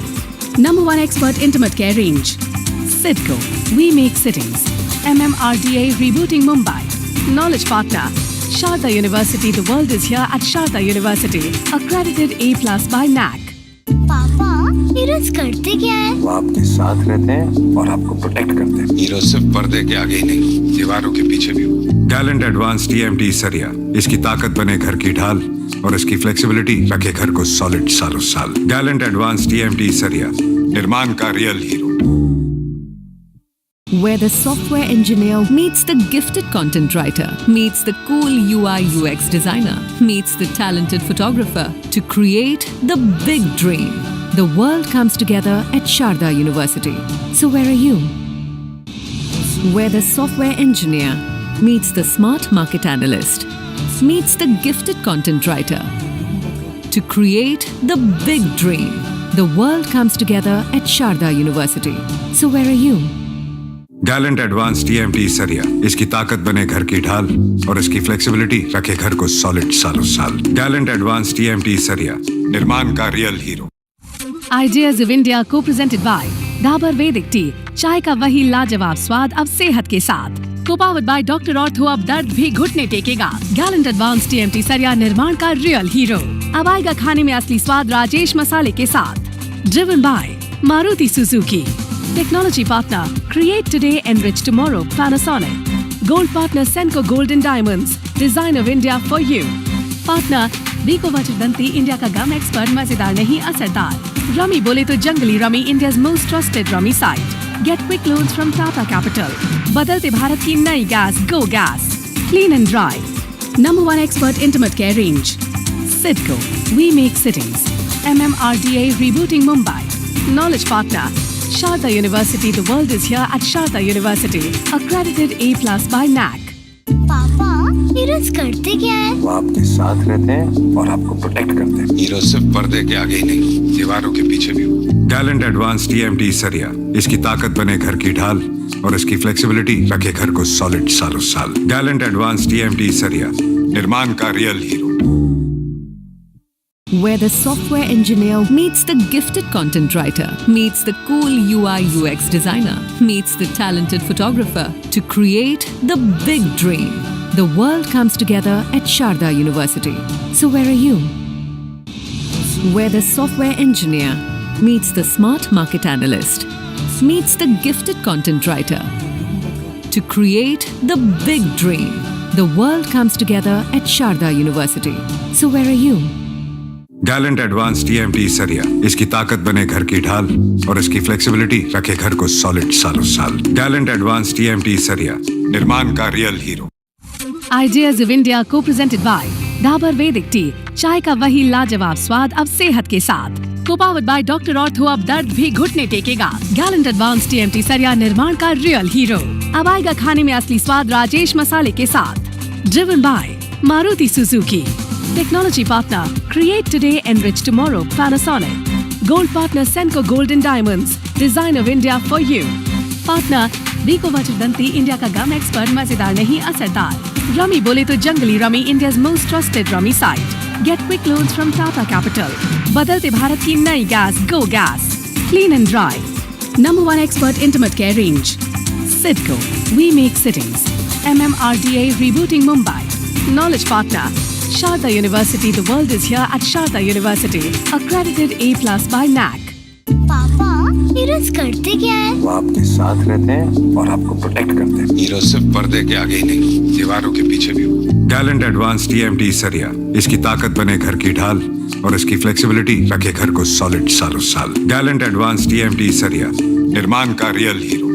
Number 1 expert intimate care range. Sidco, we make sittings. MMRDA rebooting Mumbai. Knowledge partner, Sharda University, the world is here at Sharda University. Accredited A+ by NAC. पापा heroes करते क्या है? वो आपके साथ रहते हैं और आपको प्रोटेक्ट करते हैं। हीरो सिर्फ पर्दे के आगे ही नहीं, दीवारों के पीछे भी। गैलेंट एडवांस टीएमटी सरिया, इसकी ताकत बने घर की ढाल और इसकी फ्लेक्सिबिलिटी रखे घर को सॉलिड सालों साल। गैलेंट एडवांस टीएमटी सरिया, निर्माण का real hero. Where the software engineer meets the gifted content writer, meets the cool UI UX designer, meets the talented photographer to create the big dream. The world comes together at Sharda University. So where are you? Where the software engineer meets the smart market analyst, meets the gifted content writer. To create the big dream, the world comes together at Sharda University. So where are you? Gallant advance TMT सरिया, इसकी ताकत बने घर की ढाल और इसकी flexibility रखे घर को सॉलिड सालों साल। गैलेंट एडवांस टीएमटी सरिया, निर्माण का real hero. Ideas of India co-presented by Dabur Vedic Tea, चाय का वही लाजवाब स्वाद अब सेहत के साथ। Co-powered by Dr. Ortho, अब दर्द भी घुटने टेकेगा। Gallant Advanced TMT सरिया, निर्माण का रियल हीरो। अब आएगा खाने में असली स्वाद राजेश मसाले के साथ। Driven by Maruti Suzuki. Technology partner, create today, enrich tomorrow, Panasonic. Gold partner, Senco Gold and Diamonds, design of India for you. Partner, Biko Vachirdanti, India का गम एक्सपर्ट, मजेदार नहीं असरदार। रमी बोले तो Junglee rummy, India's most trusted rummy site. Get quick loans from Tata Capital. बदलते भारत की नई gas, Go Gas. Clean and dry. Number 1 expert intimate care range. Sidco, we make sittings. MMRDA rebooting Mumbai. Knowledge partner, Sharda University, the world is here at Sharda University. Accredited A+ by NAC. पापा heroes करते क्या है? वो आपके साथ रहते हैं और आपको प्रोटेक्ट करते हैं। हीरो सिर्फ पर्दे के आगे ही नहीं, दीवारों के पीछे भी। गैलेंट एडवांस टीएमटी सरिया, इसकी ताकत बने घर की ढाल और इसकी फ्लेक्सिबिलिटी रखे घर को सॉलिड सालों साल। गैलेंट एडवांस टीएमटी सरिया, निर्माण का real hero. Where the software engineer meets the gifted content writer, meets the cool UI UX designer, meets the talented photographer to create the big dream. The world comes together at Sharda University. So where are you? Where the software engineer meets the smart market analyst, meets the gifted content writer. To create the big dream, the world comes together at Sharda University. So where are you? Gallant advance TMT सरिया, इसकी ताकत बने घर की ढाल और इसकी flexibility रखे घर को सॉलिड सालों साल। गैलेंट एडवांस टीएमटी सरिया, निर्माण का real hero. Ideas of India co-presented by Dabur Vedic Tea, चाय का वही लाजवाब स्वाद अब सेहत के साथ। Co-powered by Dr. Ortho, अब दर्द भी घुटने टेकेगा। Gallant Advanced TMT सरिया, निर्माण का रियल हीरो। अब आएगा खाने में असली स्वाद राजेश मसाले के साथ। Driven by Maruti Suzuki. Technology partner, create today, enrich tomorrow, Panasonic. Gold partner, Senco Gold and Diamonds, design of India for you. Partner, Biko Vachirdanti, India का गम एक्सपर्ट, मजेदार नहीं असरदार। रमी बोले तो Junglee rummy, India's most trusted rummy site. Get quick loans from Tata Capital. बदलते भारत की नई gas, Go Gas. Clean and dry. Number 1 expert intimate care range. Sidco, we make sittings. MMRDA rebooting Mumbai. Knowledge partner, Sharda University, the world is here at Sharda University. Accredited A+ by NAC. पापा heroes करते क्या है? वो आपके साथ रहते हैं और आपको प्रोटेक्ट करते हैं। हीरो सिर्फ पर्दे के आगे ही नहीं, दीवारों के पीछे भी हो। गैलेंट एडवांस TMT सरिया, इसकी ताकत बने घर की ढाल और इसकी फ्लेक्सिबिलिटी रखे घर को सॉलिड सालों साल। गैलेंट एडवांस TMT सरिया, निर्माण का real hero.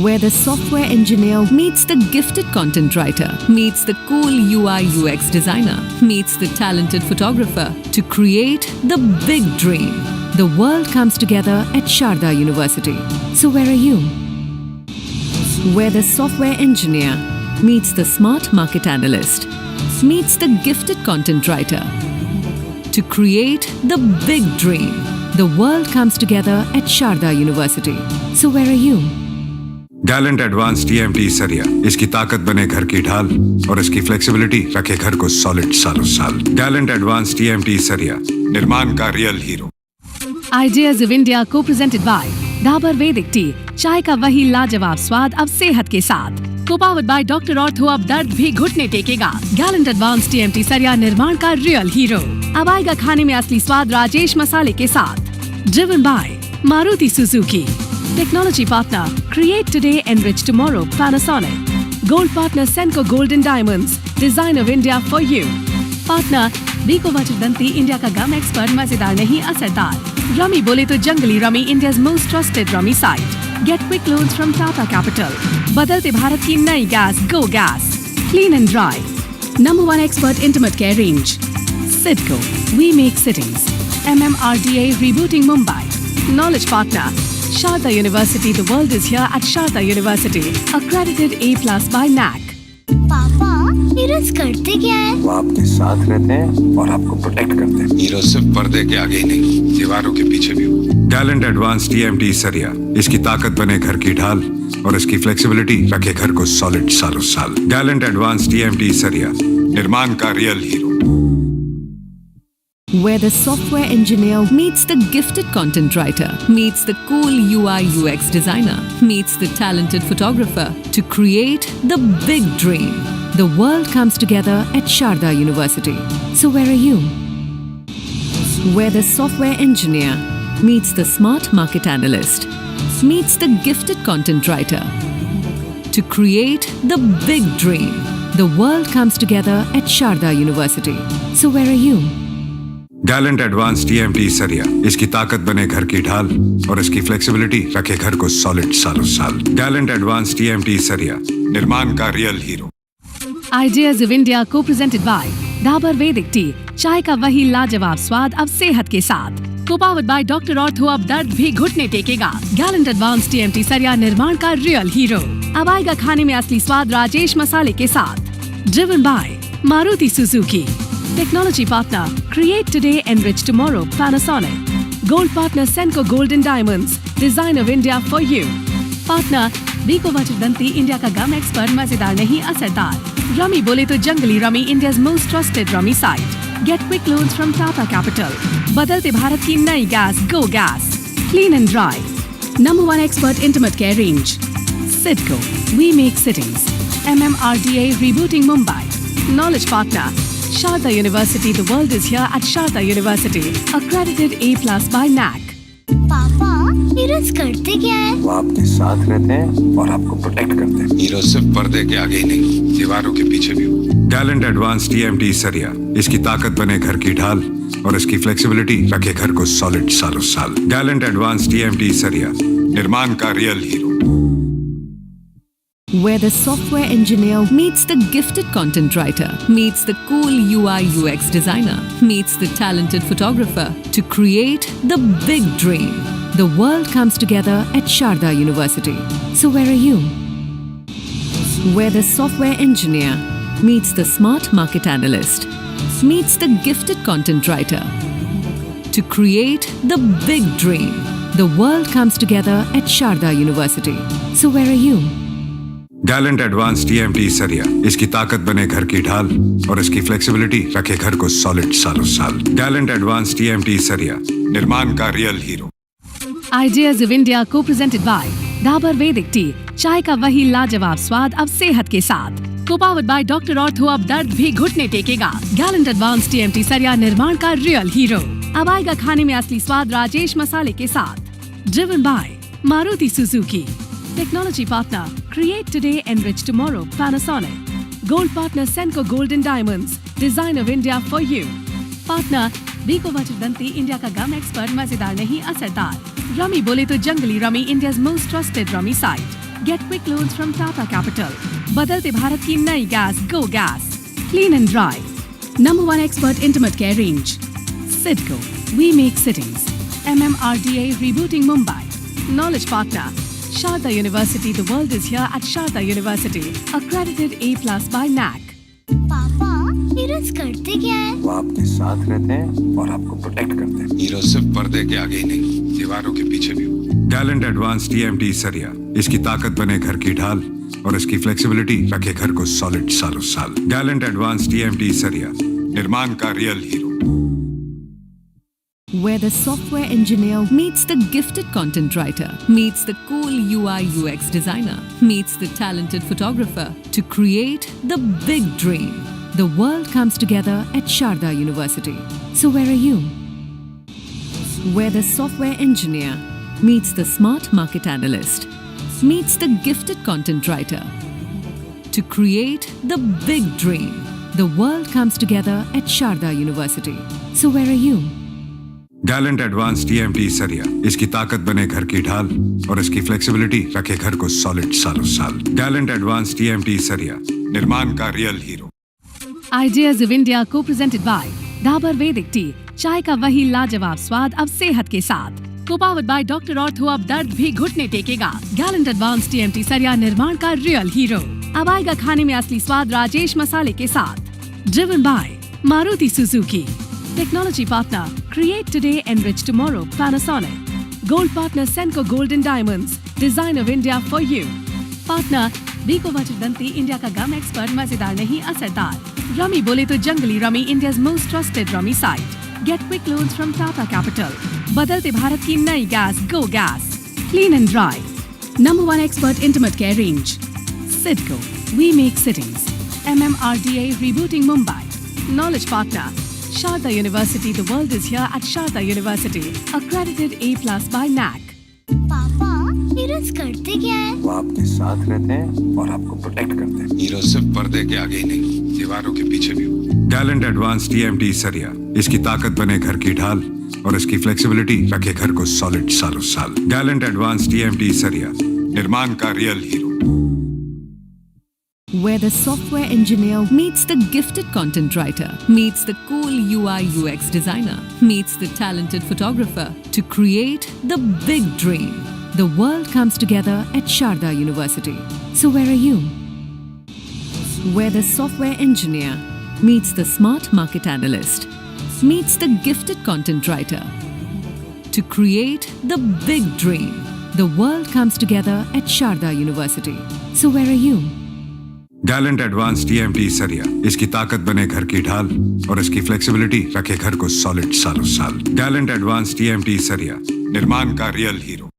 Where the software engineer meets the gifted content writer, meets the cool UI UX designer, meets the talented photographer to create the big dream. The world comes together at Sharda University. So where are you? Where the software engineer meets the smart market analyst, meets the gifted content writer to create the big dream. The world comes together at Sharda University. So where are you? Gallant advance TMT सरिया, इसकी ताकत बने घर की ढाल और इसकी flexibility रखे घर को सॉलिड सालों साल। गैलेंट एडवांस TMT सरिया, निर्माण का real hero. Ideas of India co-presented by Dabur Vedic Tea, चाय का वही लाजवाब स्वाद अब सेहत के साथ। Co-powered by Dr. Ortho, अब दर्द भी घुटने टेकेगा। Gallant Advanced TMT सरिया, निर्माण का रियल हीरो। अब आएगा खाने में असली स्वाद राजेश मसाले के साथ। Driven by Maruti Suzuki. Technology partner, create today, enrich tomorrow, Panasonic. Gold partner, Senco Gold and Diamonds, design of India for you. Partner, Biko Vachidanti, India का गम एक्सपर्ट, मजेदार नहीं असरदार। रमी बोले तो Junglee rummy, India's most trusted rummy site. Get quick loans from Tata Capital. बदलते भारत की नई gas, Go Gas. Clean and dry. Number 1 expert intimate care range. Sidco, we make sittings. MMRDA rebooting Mumbai. Knowledge partner, Sharda University, the world is here at Sharda University. Accredited A+ by NAC. पापा heroes करते क्या है? वो आपके साथ रहते हैं और आपको प्रोटेक्ट करते हैं। हीरो सिर्फ पर्दे के आगे ही नहीं, दीवारों के पीछे भी हो। गैलेंट एडवांस TMT सरिया, इसकी ताकत बने घर की ढाल और इसकी फ्लेक्सिबिलिटी रखे घर को सॉलिड सालों साल। गैलेंट एडवांस TMT सरिया, निर्माण का real hero. Where the software engineer meets the gifted content writer, meets the cool UI UX designer, meets the talented photographer to create the big dream. The world comes together at Sharda University. So where are you? Where the software engineer meets the smart market analyst, meets the gifted content writer to create the big dream. The world comes together at Sharda University. So where are you? Gallant advance TMT सरिया, इसकी ताकत बने घर की ढाल और इसकी flexibility रखे घर को सॉलिड सालों साल। गैलेंट एडवांस TMT सरिया, निर्माण का real hero. Ideas of India co-presented by Dabur Vedic Tea, चाय का वही लाजवाब स्वाद अब सेहत के साथ। Co-powered by Dr. Ortho, अब दर्द भी घुटने टेकेगा। Gallant Advanced TMT सरिया, निर्माण का रियल हीरो। अब आएगा खाने में असली स्वाद राजेश मसाले के साथ। Driven by Maruti Suzuki. Technology partner, create today, enrich tomorrow, Panasonic. Gold partner, Senco Gold and Diamonds, design of India for you. Partner, Biko Vachidanti, India का गम एक्सपर्ट, मजेदार नहीं असरदार। रमी बोले तो Junglee rummy, India's most trusted rummy site. Get quick loans from Tata Capital. बदलते भारत की नई gas, Go Gas. Clean and dry. Number 1 expert intimate care range. Sidco, we make sittings. MMRDA rebooting Mumbai. Knowledge partner, Sharda University, the world is here at Sharda University. Accredited A+ by NAC. पापा heroes करते क्या है? वो आपके साथ रहते हैं और आपको प्रोटेक्ट करते हैं। हीरो सिर्फ पर्दे के आगे ही नहीं, दीवारों के पीछे भी हो। गैलेंट एडवांस TMT सरिया, इसकी ताकत बने घर की ढाल और इसकी फ्लेक्सिबिलिटी रखे घर को सॉलिड सालों साल। गैलेंट एडवांस TMT सरिया, निर्माण का real hero. Where the software engineer meets the gifted content writer, meets the cool UI UX designer, meets the talented photographer to create the big dream. The world comes together at Sharda University. So where are you? Where the software engineer meets the smart market analyst, meets the gifted content writer to create the big dream. The world comes together at Sharda University. So where are you? Gallant advance TMT सरिया, इसकी ताकत बने घर की ढाल और इसकी flexibility रखे घर को सॉलिड सालों साल। गैलेंट एडवांस TMT सरिया, निर्माण का real hero. Ideas of India co-presented by Dabur Vedic Tea, चाय का वही लाजवाब स्वाद अब सेहत के साथ। को पावर्ड बाय डॉक्टर ऑर्थो अब दर्द भी घुटने टेकेगा। गैलेंट एडवांस टीएमटी सरिया निर्माण का रियल हीरो। अब आएगा खाने में असली स्वाद राजेश मसाले के साथ। Driven by Maruti Suzuki. Technology partner create today enrich tomorrow Panasonic. Gold partner Senco gold and diamonds design of India for you. Partner Vicco Danti India का गम एक्सपर्ट मजेदार नहीं असरदार। रमी बोले तो Junglee rummy India's most trusted rummy site. Get quick loans from Tata Capital. बदलते भारत की नई gas go gas clean and dry. Number 1 expert intimate care range CIDCO we make cities. MMRDA rebooting Mumbai. Knowledge partner Sharda University. The world is here at Sharda University. Accredited A+ by NAC. पापा heroes करते क्या है? वो आपके साथ रहते हैं और आपको प्रोटेक्ट करते हैं। हीरो सिर्फ पर्दे के आगे ही नहीं, दीवारों के पीछे भी। गैलेंट एडवांस TMT सरिया, इसकी ताकत बने घर की ढाल और इसकी फ्लेक्सिबिलिटी रखे घर को सॉलिड सालों साल। गैलेंट एडवांस TMT सरिया, निर्माण का real hero. Where the software engineer meets the gifted content writer, meets the cool UI UX designer, meets the talented photographer to create the big dream. The world comes together at Sharda University. So where are you? Where the software engineer meets the smart market analyst, meets the gifted content writer to create the big dream. The world comes together at Sharda University. So where are you? Gallant advance TMT सरिया, इसकी ताकत बने घर की ढाल और इसकी flexibility रखे घर को सॉलिड सालों साल। गैलेंट एडवांस TMT सरिया, निर्माण का real hero. Ideas of India co-presented by Dabur वैदिक टी। चाय का वही लाजवाब स्वाद अब सेहत के साथ। को पावर्ड बाय डॉक्टर ऑर्थो अब दर्द भी घुटने टेकेगा। गैलेंट एडवांस TMT सरिया निर्माण का रियल हीरो। अब आएगा खाने में असली स्वाद राजेश मसाले के साथ। Driven by Maruti Suzuki. Technology partner create today enrich tomorrow Panasonic. Gold partner Senco Gold and Diamonds design of India for you. Partner Vicco Danti India का गम एक्सपर्ट मजेदार नहीं असरदार। रमी बोले तो Junglee rummy India's most trusted rummy site. Get quick loans from Tata Capital. बदलते भारत की नई gas go gas clean and dry. Number 1 expert intimate care range CIDCO we make cities. MMRDA rebooting Mumbai. Knowledge partner Sharda University. The world is here at Sharda University. Accredited A+ by NAC. पापा heroes करते क्या है? वो आपके साथ रहते हैं और आपको प्रोटेक्ट करते हैं। हीरो सिर्फ पर्दे के आगे ही नहीं, दीवारों के पीछे भी। गैलेंट एडवांस TMT सरिया, इसकी ताकत बने घर की ढाल और इसकी फ्लेक्सिबिलिटी रखे घर को सॉलिड सालों साल। गैलेंट एडवांस TMT सरिया, निर्माण का real hero. Where the software engineer meets the gifted content writer, meets the cool UI UX designer, meets the talented photographer to create the big dream. The world comes together at Sharda University. So where are you? Where the software engineer meets the smart market analyst, meets the gifted content writer to create the big dream. The world comes together at Sharda University. So where are you? Gallant advance TMT सरिया, इसकी ताकत बने घर की ढाल और इसकी flexibility रखे घर को सॉलिड सालों साल। गैलेंट एडवांस TMT सरिया, निर्माण का real hero.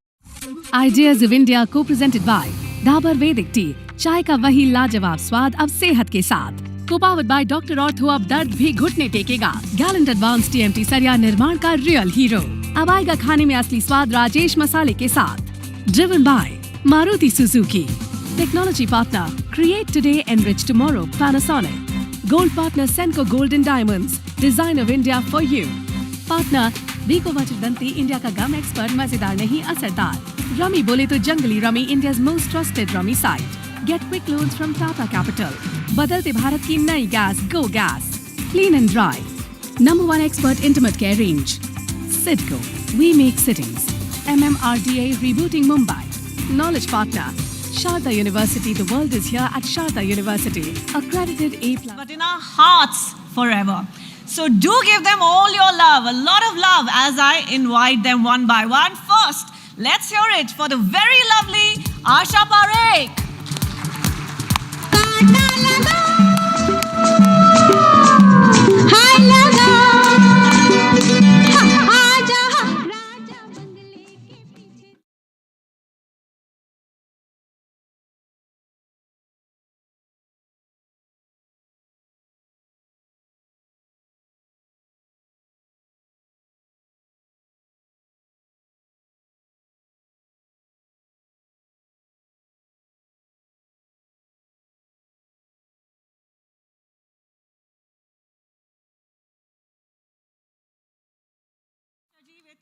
Ideas of India co-presented by Dabur वैदिक टी। चाय का वही लाजवाब स्वाद अब सेहत के साथ। को पावर्ड बाय डॉक्टर ऑर्थो अब दर्द भी घुटने टेकेगा। गैलेंट एडवांस TMT सरिया निर्माण का रियल हीरो। अब आएगा खाने में असली स्वाद राजेश मसाले के साथ। Driven by Maruti Suzuki. Technology partner create today enrich tomorrow Panasonic. Gold partner Senco Gold and Diamonds design of India for you. Partner Vicco Danti India का गम एक्सपर्ट मजेदार नहीं असरदार। रमी बोले तो Junglee rummy India's most trusted rummy site. Get quick loans from Tata Capital. बदलते भारत की नई gas go gas clean and dry. Number 1 expert intimate care range CIDCO we make cities. MMRDA rebooting Mumbai. Knowledge partner Sharda University. The world is here at Sharda University. Accredited A+. But in our hearts forever. So do give them all your love, a lot of love, as I invite them one by one. First, let's hear it for the very lovely Asha Parekh.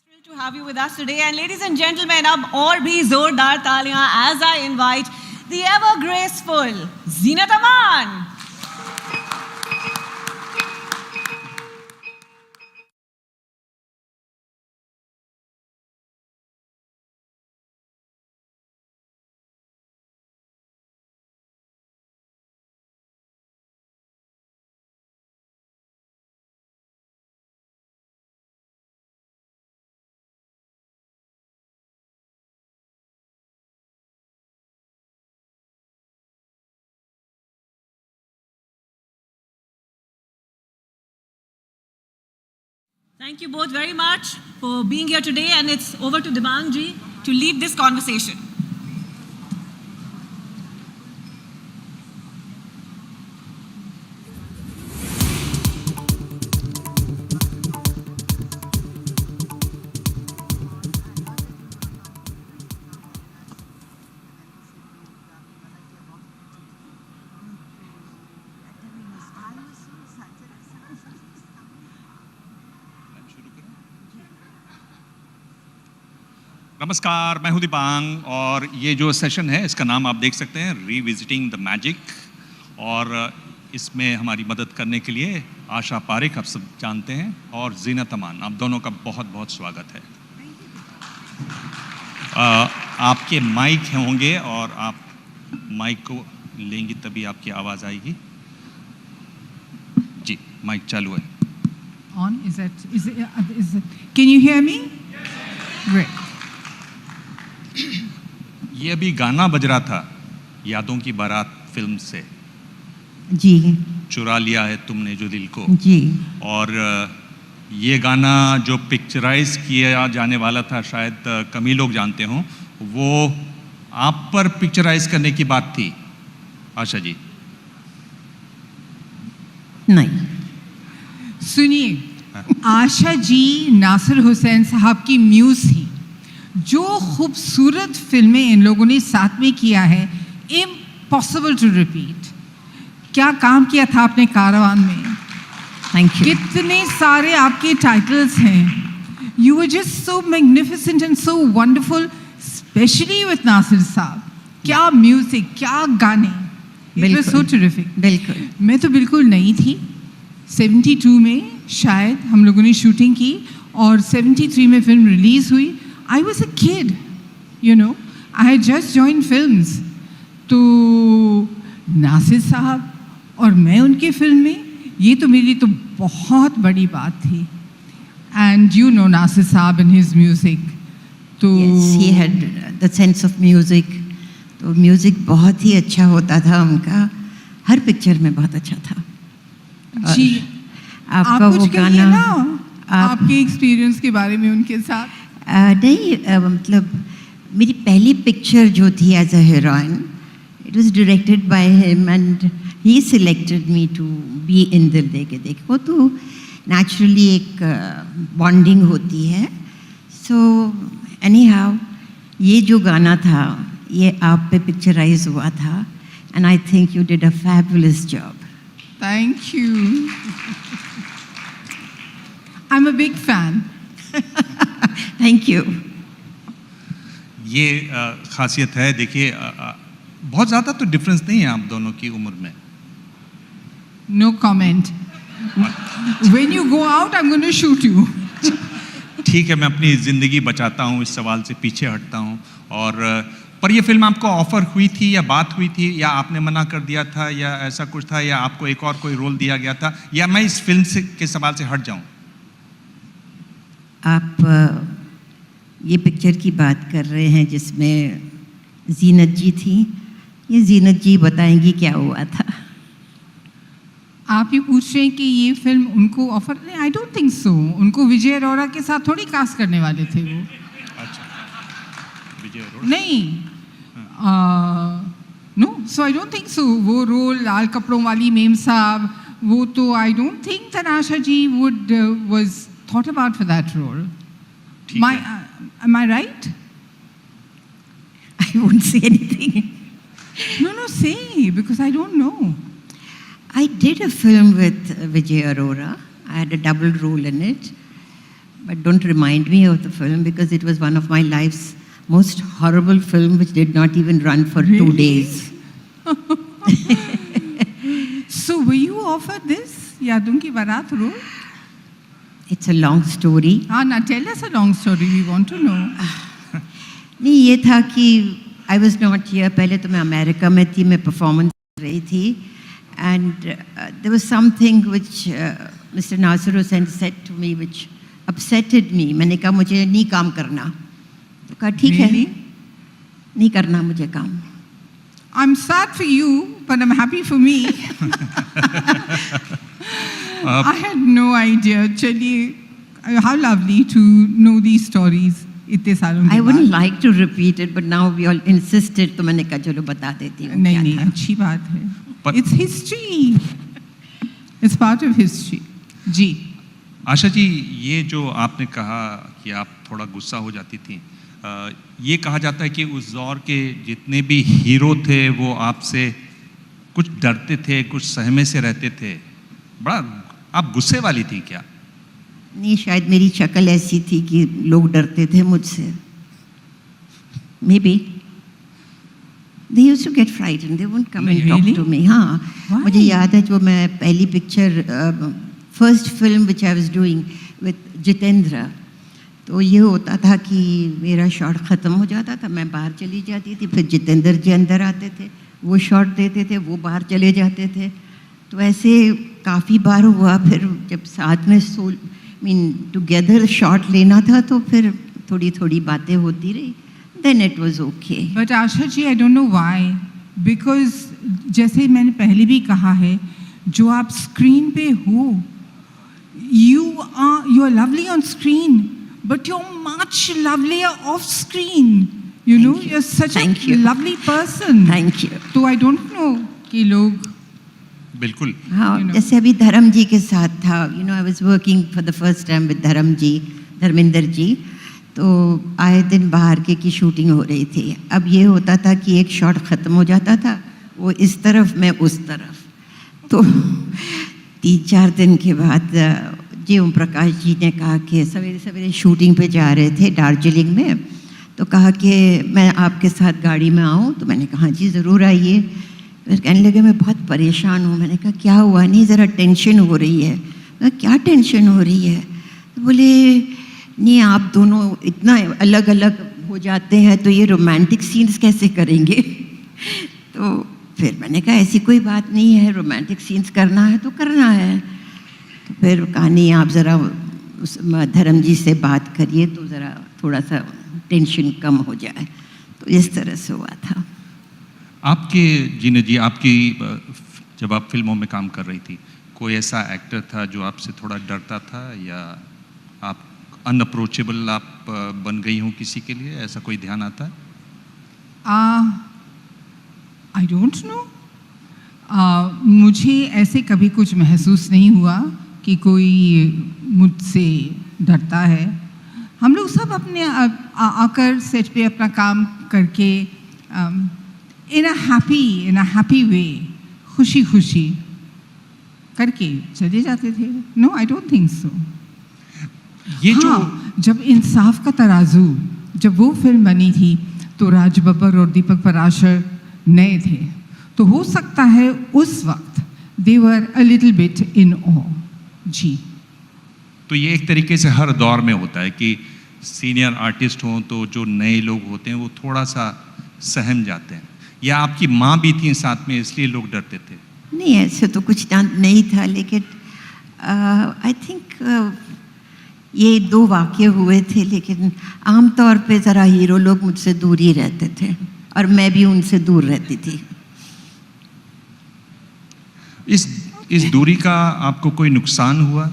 To have you with us today. And ladies and gentlemen, अब और भी जोरदार तालियां as I invite the ever graceful Zeenat Aman. Thank you both very much for being here today, and it's over to Dimang ji to lead this conversation. नमस्कार, मैं हूं दिबांग और ये जो सेशन है इसका नाम आप देख सकते हैं रीविजिटिंग द मैजिक, और इसमें हमारी मदद करने के लिए आशा पारेख आप सब जानते हैं और ज़ीनत अमान, आप दोनों का बहुत बहुत स्वागत है। आपके माइक होंगे और आप माइक को लेंगी तभी आपकी आवाज़ आएगी। जी, माइक चालू है। On? Is it, can you hear me? Great. ये अभी गाना बज रहा था यादों की बारात फिल्म से, जी, चुरा लिया है तुमने जो दिल को, जी, और ये गाना जो पिक्चराइज किया जाने वाला था शायद कम ही लोग जानते हों, वो आप पर पिक्चराइज करने की बात थी आशा जी। नहीं, सुनिए, आशा जी नासिर हुसैन साहब की म्यूज थी। जो खूबसूरत फिल्में इन लोगों ने साथ में किया है, इम्पॉसिबल टू रिपीट। क्या काम किया था आपने कारवान में, थैंक यू। कितने सारे आपके टाइटल्स हैं। You were just so magnificent and so wonderful, specially with Nasir Sahab. क्या म्यूजिक, क्या गाने, इट वाज सो टेरिफिक। बिल्कुल, मैं तो बिल्कुल नई थी। 72 में शायद हम लोगों ने शूटिंग की और 73 में फिल्म रिलीज हुई। I was a kid, you know. I had just joined films. तो नासिर साहब और मैं उनके फिल्म में, ये तो मेरी तो बहुत बड़ी बात थी। And you know नासिर साहब and his music. तो yes, he had the sense of music. तो म्यूजिक बहुत ही अच्छा होता था उनका, हर पिक्चर में बहुत अच्छा था। जी, आपका वो गाना ना, आपके एक्सपीरियंस के बारे में उनके साथ। नहीं, मतलब मेरी पहली पिक्चर जो थी as a heroine, it was directed by him and he selected me to be in Dil De के देखो। तो नेचुरली एक बॉन्डिंग होती है। सो एनी हाउ, ये जो गाना था ये आप पे पिक्चराइज हुआ था, and I think you did a fabulous job. Thank you. I am a big fan. Thank you. ये खासियत है, देखिए बहुत ज़्यादा तो डिफरेंस नहीं है आप दोनों की उम्र में। No comment. When you go out I am going to shoot you. ठीक है, मैं अपनी ज़िंदगी बचाता हूँ, इस सवाल से पीछे हटता हूँ। और पर ये फिल्म आपको ऑफर हुई थी या बात हुई थी, या आपने मना कर दिया था, या ऐसा कुछ था, या आपको एक और कोई रोल दिया गया था, या मैं इस फिल्म से के सवाल से हट जाऊँ? आप ये पिक्चर की बात कर रहे हैं जिसमें ज़ीनत जी थी। ये ज़ीनत जी बताएंगी क्या हुआ था। आप ये पूछ रहे हैं कि ये फिल्म उनको ऑफर, नहीं, आई डोंट थिंक सो। उनको विजय अरोरा के साथ थोड़ी कास्ट करने वाले थे वो। अच्छा, विजय अरोरा नहीं, no, so I don't think so. वो रोल लाल कपड़ों वाली मेम साहब, वो तो I don't think that Asha ji would was thought about for that role. Am I right? I won't say anything. No, say, because I don't know. I did a film with Vijay Arora. I had a double role in it. But don't remind me of the film because it was one of my life's most horrible film which did not even run for 2 days. So were you offered this Yadon Ki Barat role? It's a long story. Now tell us a long story. We want to know. नहीं ये था कि I was not here. पहले तो मैं America में थी, मैं performance कर रही थी, and there was something which Mr. Nasir Hussain said to me which upsetted me. मैंने कहा मुझे नहीं काम करना, तो कहा ठीक है, नहीं करना मुझे काम. I'm sad for you, but I'm happy for me. I had no idea. Chaliye, how lovely to know these stories. इतने सालों के I बाद. wouldn't like to repeat it, but now we all insisted, तो मैंने कहा चलो बता देती हूँ. नहीं नहीं अच्छी बात है. It's history. It's part of history. जी. आशा जी, ये जो आपने कहा कि आप थोड़ा गुस्सा हो जाती थी, ये कहा जाता है कि उस दौर के जितने भी हीरो थे वो आपसे कुछ डरते थे, कुछ सहमे से रहते थे. बड़ा आप गुस्से वाली थी क्या? नहीं, शायद मेरी शक्ल ऐसी थी कि लोग डरते थे मुझसे. Maybe. They used to get frightened. They wouldn't come and talk to me. हाँ, मुझे याद है जो मैं पहली picture, first film which I was doing with Jitendra, तो ये होता था कि मेरा शॉट ख़त्म हो जाता था, मैं बाहर चली जाती थी, फिर जितेंद्र जी अंदर आते थे, वो शॉट देते थे, वो बाहर चले जाते थे. तो ऐसे काफ़ी बार हुआ. फिर जब साथ में टुगेदर शॉट लेना था तो फिर थोड़ी थोड़ी बातें होती रही. Then it was okay. But Asha ji, I don't know why. Because जैसे मैंने पहले भी कहा है, जो आप स्क्रीन पे हो, you are lovely on screen, but you're much lovelier off screen. You know, you're such a lovely person. Thank you. तो I don't know कि लोग बिल्कुल. हाँ, जैसे अभी धर्म जी के साथ था. You know, I was working for the first time with धर्म जी, धर्मेंद्र जी. तो आए दिन बाहर की शूटिंग हो रही थी. अब ये होता था कि एक शॉट ख़त्म हो जाता था, वो इस तरफ मैं उस तरफ. तो 3-4 दिन के बाद जी ओम प्रकाश जी ने कहा कि सवेरे सवेरे शूटिंग पे जा रहे थे दार्जिलिंग में, तो कहा कि मैं आपके साथ गाड़ी में आऊँ. तो मैंने कहा जी ज़रूर आइए. फिर कहने लगे मैं बहुत परेशान हूँ. मैंने कहा क्या हुआ? नहीं ज़रा टेंशन हो रही है. क्या टेंशन हो रही है? तो बोले नहीं आप दोनों इतना अलग अलग हो जाते हैं तो ये रोमांटिक सीन्स कैसे करेंगे? तो फिर मैंने कहा ऐसी कोई बात नहीं है, रोमांटिक सीन्स करना है तो करना है. तो फिर कहा नहीं आप ज़रा धर्म जी से बात करिए तो ज़रा थोड़ा सा टेंशन कम हो जाए. तो इस तरह से हुआ था. आपके जीने जी, आपकी जब आप फिल्मों में काम कर रही थी, कोई ऐसा एक्टर था जो आपसे थोड़ा डरता था या आप अनअप्रोचेबल आप बन गई हूँ किसी के लिए, ऐसा कोई ध्यान आता है? I don't know. मुझे ऐसे कभी कुछ महसूस नहीं हुआ कि कोई मुझसे डरता है. हम लोग सब अपने आकर सेट पे अपना काम करके इन अ हैप्पी वे, खुशी खुशी करके चले जाते थे. No, I don't think so. ये जो जब इंसाफ का तराजू, जब वो फिल्म बनी थी तो राज बब्बर और दीपक पराशर नए थे, तो हो सकता है उस वक्त दे वर अ लिटिल बिट इन ऑ. जी. तो ये एक तरीके से हर दौर में होता है कि सीनियर आर्टिस्ट हों तो जो नए लोग होते हैं वो थोड़ा सा सहम जाते हैं, या आपकी माँ भी थी साथ में इसलिए लोग डरते थे? नहीं ऐसे तो कुछ नहीं था, लेकिन आई थिंक ये 2 वाक़ये हुए थे, लेकिन आमतौर पे ज़रा हीरो लोग मुझसे दूर ही रहते थे और मैं भी उनसे दूर रहती थी. इस दूरी का आपको कोई नुकसान हुआ?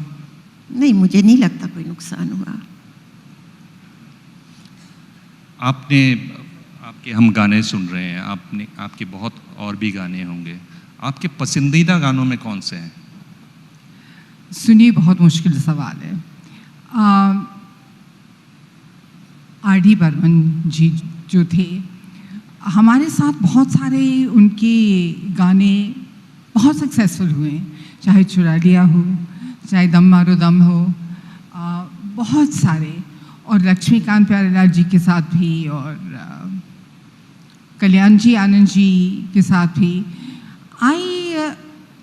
नहीं, मुझे नहीं लगता कोई नुकसान हुआ. आपके हम गाने सुन रहे हैं, आपके बहुत और भी गाने होंगे. आपके पसंदीदा गानों में कौन से हैं? सुनिए, बहुत मुश्किल सवाल है. R.D. बर्मन जी जो थे, हमारे साथ बहुत सारे उनके गाने बहुत सक्सेसफुल हुए, चाहे चुरा लिया हो, चाहे दम मारो दम हो. बहुत सारे, और लक्ष्मीकांत प्यारेलाल जी के साथ भी, और कल्याण जी आनंद जी के साथ भी।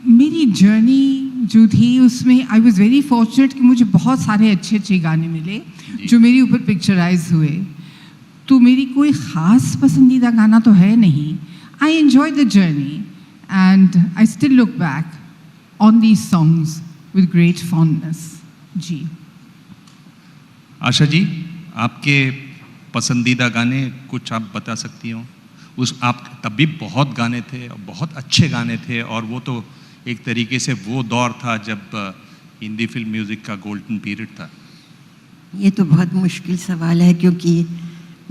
मेरी जर्नी जो थी उसमें आई वॉज वेरी फॉर्चुनेट कि मुझे बहुत सारे अच्छे अच्छे गाने मिले जो मेरे ऊपर पिक्चराइज हुए। तो मेरी कोई ख़ास पसंदीदा गाना तो है नहीं। I enjoy the journey and I still look back on these songs with great fondness. जी आशा जी, आपके पसंदीदा गाने कुछ आप बता सकती हो? आप तब भी बहुत गाने थे, बहुत अच्छे गाने थे, और वो तो एक तरीके से वो दौर था जब हिंदी फिल्म म्यूज़िक का गोल्डन पीरियड था। ये तो बहुत मुश्किल सवाल है, क्योंकि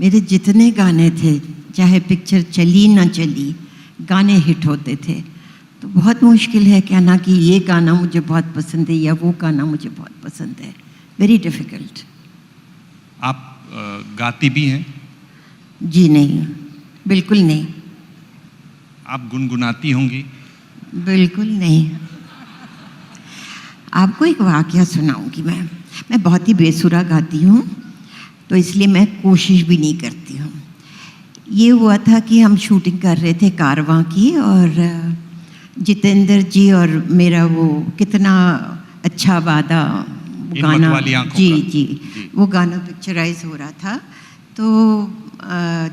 मेरे जितने गाने थे, चाहे पिक्चर चली ना चली, गाने हिट होते थे। तो बहुत मुश्किल है कहना कि ये गाना मुझे बहुत पसंद है या वो गाना मुझे बहुत पसंद है। Very difficult. आप गाती भी हैं? जी नहीं, बिल्कुल नहीं। आप गुनगुनाती होंगी? बिल्कुल नहीं। आपको एक वाकया सुनाऊंगी मैं बहुत ही बेसुरा गाती हूँ, तो इसलिए मैं कोशिश भी नहीं करती हूँ। ये हुआ था कि हम शूटिंग कर रहे थे कारवां की, और जितेंद्र जी और मेरा वो कितना अच्छा वादा गाना, जी, वो गाना पिक्चराइज हो रहा था। तो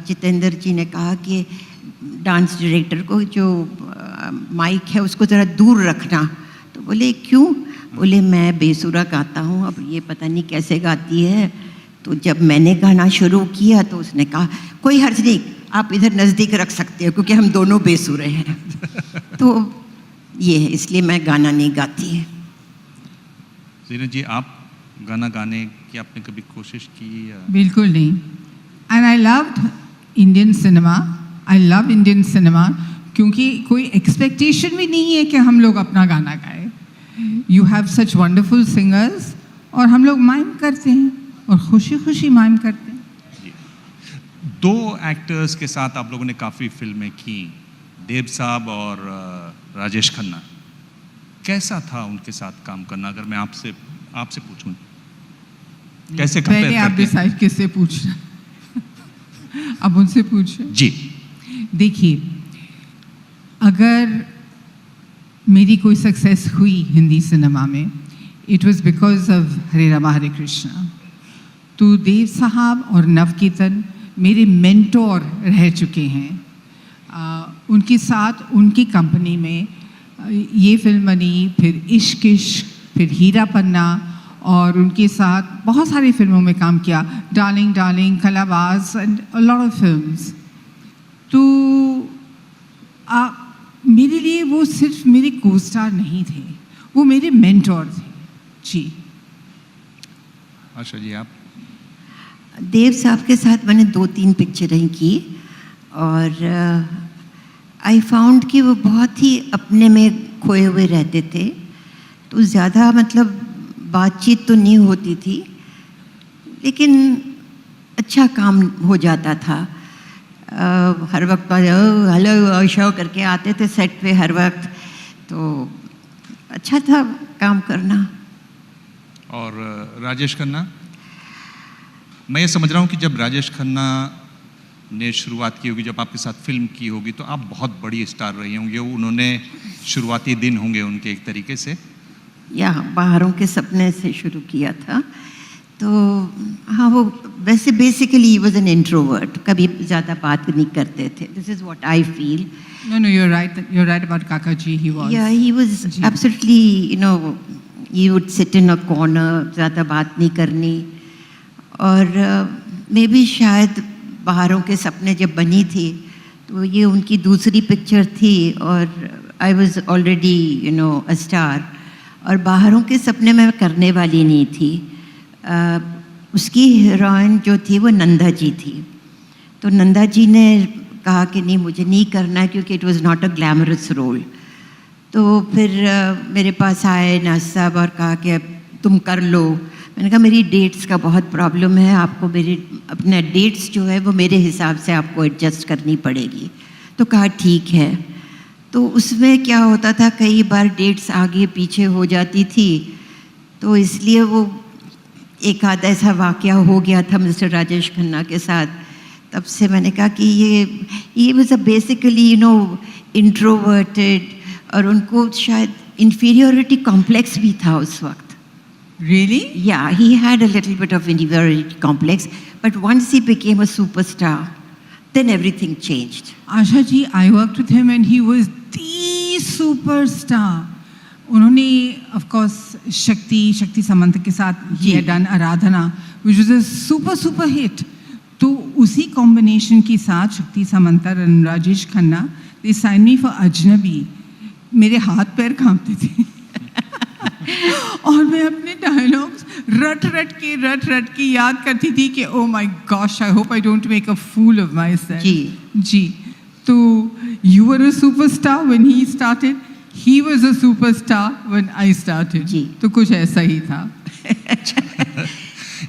जितेंद्र जी ने कहा कि डांस डायरेक्टर को जो माइक है उसको ज़रा दूर रखना। तो बोले क्यों? बोले मैं बेसुरा गाता हूँ, अब ये पता नहीं कैसे गाती है। तो जब मैंने गाना शुरू किया तो उसने कहा कोई हर्ज नहीं, आप इधर नज़दीक रख सकते हो क्योंकि हम दोनों बेसुरे हैं। तो ये है, इसलिए मैं गाना नहीं गाती है। ज़ीनत जी, आप गाना गाने की आपने कभी कोशिश की? बिल्कुल नहीं। And I loved Indian cinema, I love Indian cinema, क्योंकि कोई एक्सपेक्टेशन भी नहीं है कि हम लोग अपना गाना गाएं। You have such wonderful singers, और हम लोग माइम करते हैं और खुशी खुशी माइम करते हैं। दो एक्टर्स के साथ आप लोगों ने काफ़ी फिल्में की, देव साहब और राजेश खन्ना। कैसा था उनके साथ काम करना? अगर मैं आपसे पूछूं, कैसे कंपेयर करते हैं? आप डिसाइड किससे पूछना, अब उनसे पूछें। जी देखिए, अगर मेरी कोई सक्सेस हुई हिंदी सिनेमा में, इट वाज बिकॉज ऑफ हरे रामा हरे कृष्णा। तो देव साहब और नवकीर्तन मेरे मेंटोर रह चुके हैं। उनके साथ उनकी कंपनी में ये फिल्म बनी, फिर इश्क इश्क, फिर हीरा पन्ना, और उनके साथ बहुत सारी फिल्मों में काम किया, darling darling, Kalabaaz and a lot of films. तो मेरे लिए वो सिर्फ मेरे को स्टार नहीं थे, वो मेरे मेंटोर थे। जी आशा जी, आप? देव साहब के साथ मैंने 2-3 पिक्चरें की, और आई फाउंड कि वो बहुत ही अपने में खोए हुए रहते थे। तो ज़्यादा मतलब बातचीत तो नहीं होती थी, लेकिन अच्छा काम हो जाता था। हर वक्त हेलो शो करके आते थे सेट पे हर वक्त, तो अच्छा था काम करना। और राजेश खन्ना? मैं ये समझ रहा हूँ कि जब राजेश खन्ना ने शुरुआत की होगी, जब आपके साथ फिल्म की होगी, तो आप बहुत बड़ी स्टार रही होंगे। उन्होंने शुरुआती दिन होंगे उनके एक तरीके से, या बाहरों के सपने से शुरू किया था। तो हाँ, वो वैसे basically he was an introvert, कभी ज़्यादा बात नहीं करते थे। This is what I feel. No, you're right about Kakaji. He was. Yeah, he was absolutely, you know, he would sit in a corner, ज़्यादा बात नहीं करनी। और मे भी शायद बाहरों के सपने जब बनी थी तो ये उनकी दूसरी पिक्चर थी, और I was already you know a star, और बाहरों के सपने में करने वाली नहीं थी। उसकी हीरोइन जो थी वो नंदा जी थी। तो नंदा जी ने कहा कि नहीं, मुझे नहीं करना है क्योंकि it was not a glamorous role. तो फिर मेरे पास आए नाज साहब और कहा कि तुम कर लो। मैंने कहा मेरी डेट्स का बहुत प्रॉब्लम है, आपको मेरी अपने डेट्स जो है वो मेरे हिसाब से आपको एडजस्ट करनी पड़ेगी। तो कहा ठीक है। तो उसमें क्या होता था, कई बार डेट्स आगे पीछे हो जाती थी, तो इसलिए वो एक आध ऐसा वाक़या हो गया था मिस्टर राजेश खन्ना के साथ, तब से मैंने कहा कि ये वाज अ बेसिकली इंट्रोवर्टेड, और उनको शायद इंफीरियोरिटी कॉम्प्लेक्स भी था उस वक्त. Really? Yeah, he had a little bit of inferiority complex, but once he became a superstar, then everything changed. Asha ji, I worked with him and he was the superstar. उन्होंने of course शक्ति समंत के साथ he had done Aradhana, which was a super hit. तो उसी combination के साथ शक्ति समंत और Rajesh Khanna, they signed me for अजनबी. मेरे हाथ पैर कांपते थे और मैं अपने डायलॉग्स रट के याद करती थी कि oh my gosh, I hope I don't make a fool of myself. जी, तो you were a superstar when he started, he was a superstar when I started. जी, तो कुछ ऐसा ही था.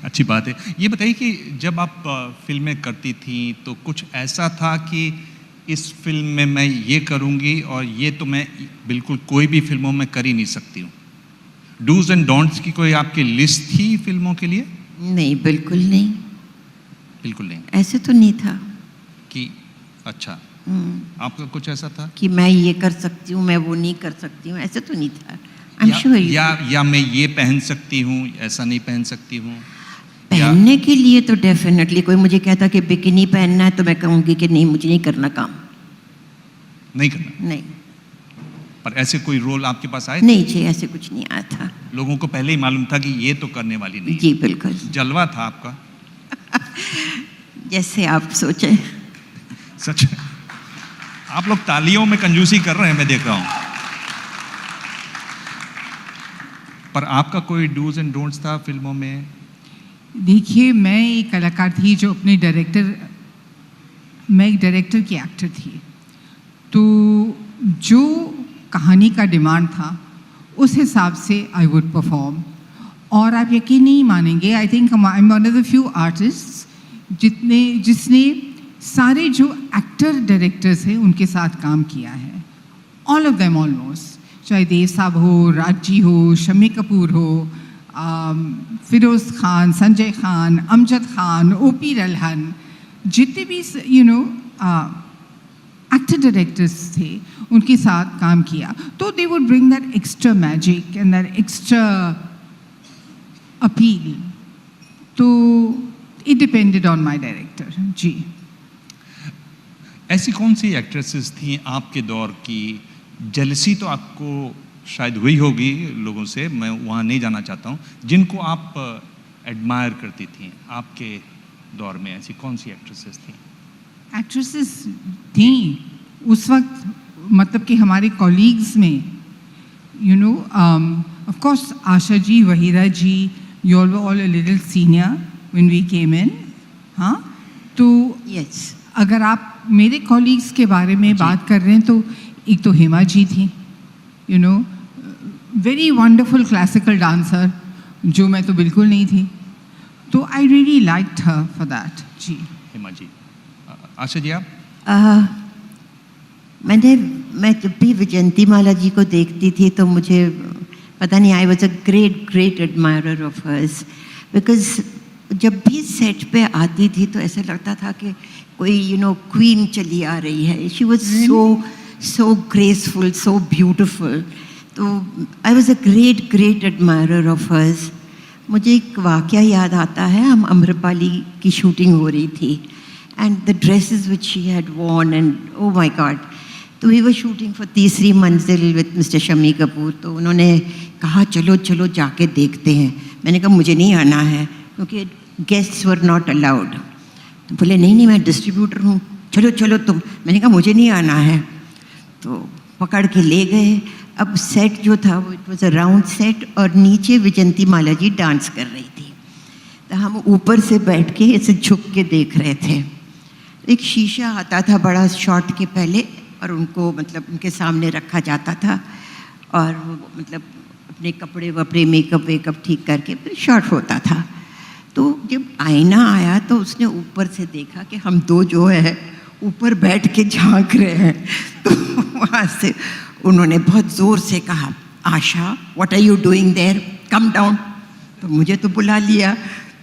अच्छी बात है. ये बताइए कि जब आप फिल्में करती थी तो कुछ ऐसा था कि इस फिल्म में मैं ये करूँगी और ये तो मैं बिल्कुल कोई भी फिल्मों में कर ही नहीं सकती हूँ? डूज एंड डोंट्स की कोई आपकी लिस्ट थी फिल्मों के लिए? नहीं, बिल्कुल नहीं. बिल्कुल नहीं. ऐसे तो नहीं था कि अच्छा, आपका कुछ ऐसा था कि मैं ये कर सकती हूँ, मैं वो नहीं कर सकती हूँ, ऐसे तो नहीं था. I'm sure या मैं ये पहन सकती हूँ, ऐसा नहीं पहन सकती हूँ? पहनने के लिए तो डेफिनेटली कोई मुझे कहता कि बिकिनी पहनना है तो मैं कहूँगी कि नहीं, मुझे नहीं करना काम. नहीं करना? नहीं. पर ऐसे कोई रोल आपके पास आए? नहीं जी, ऐसे कुछ नहीं आया था. लोगों को पहले ही मालूम था कि ये तो करने वाली नहीं? जी बिल्कुल. जलवा था आपका? जैसे आप सोचे. सच? आप लोग तालियों में कंजूसी कर रहे हैं, मैं देख रहा हूँ. पर आपका कोई डूज एंड डोंट्स था फिल्मों में? देखिए, मैं एक कलाकार थी जो अपने मैं एक डायरेक्टर की एक्टर थी, तो जो कहानी का डिमांड था उस हिसाब से आई वुड परफॉर्म. और आप यकीन नहीं मानेंगे, आई think I M one of the few artist जिसने सारे जो एक्टर डायरेक्टर्स हैं उनके साथ काम किया है. ऑल ऑफ देम ऑलमोस्ट, चाहे देव साहब हो, राजी हो, शम्मी कपूर हो, फिरोज़ खान, संजय खान, अमजद खान, ओपी रल्हन, जितने भी एक्टर डायरेक्टर्स थे उनके साथ काम किया. तो they would bring that extra magic and that extra appeal. तो it depended on my director. जी. ऐसी कौन सी एक्ट्रेसेस थी आपके दौर की? जेलसी तो आपको शायद हुई होगी लोगों से, मैं वहाँ नहीं जाना चाहता हूँ, जिनको आप एडमायर करती थी आपके दौर में. ऐसी कौन सी एक्ट्रेसेस थी? एक्ट्रेसेस थी उस वक्त, मतलब कि हमारे कॉलीग्स में, of course Asha ji, Waheeda ji, you all were all a little senior when we came in. हाँ, तो यस, अगर आप मेरे कॉलीग्स के बारे में बात कर रहे हैं तो एक तो हेमा जी थी, वेरी वंडरफुल क्लासिकल डांसर, जो मैं तो बिल्कुल नहीं थी. तो I really liked her for that. जी. हेमा जी. आशा जी, आप? मैं जब भी विजयंती माला जी को देखती थी तो मुझे पता नहीं, I was a great admirer of hers, because जब भी सेट पे आती थी तो ऐसा लगता था कि कोई क्वीन चली आ रही है. She was so graceful, so beautiful. तो I was a great admirer of hers. मुझे एक वाक़या याद आता है, हम अम्रपाली की शूटिंग हो रही थी and the dresses which she had worn and oh my god. तो we were shooting for Teesri Manzil with mister Shammi Kapoor. तो उन्होंने कहा चलो जाके देखते हैं. मैंने कहा मुझे नहीं आना है क्योंकि गेस्ट्स वर नॉट अलाउड. तो बोले नहीं मैं डिस्ट्रीब्यूटर हूँ, चलो तुम. मैंने कहा मुझे नहीं आना है. तो पकड़ के ले गए. अब सेट जो था वो it was a round set और नीचे विजयंती माला जी डांस कर रही थी. तो हम ऊपर से बैठ के ऐसे झुक के देख रहे थे. एक शीशा आता था बड़ा शॉट के पहले और उनको मतलब उनके सामने रखा जाता था और वो मतलब अपने कपड़े वपड़े मेकअप ठीक करके फिर शॉट होता था. तो जब आईना आया तो उसने ऊपर से देखा कि हम दो जो है ऊपर बैठ के झांक रहे हैं. तो वहाँ से उन्होंने बहुत ज़ोर से कहा, Asha what are you doing there, come down. तो मुझे तो बुला लिया,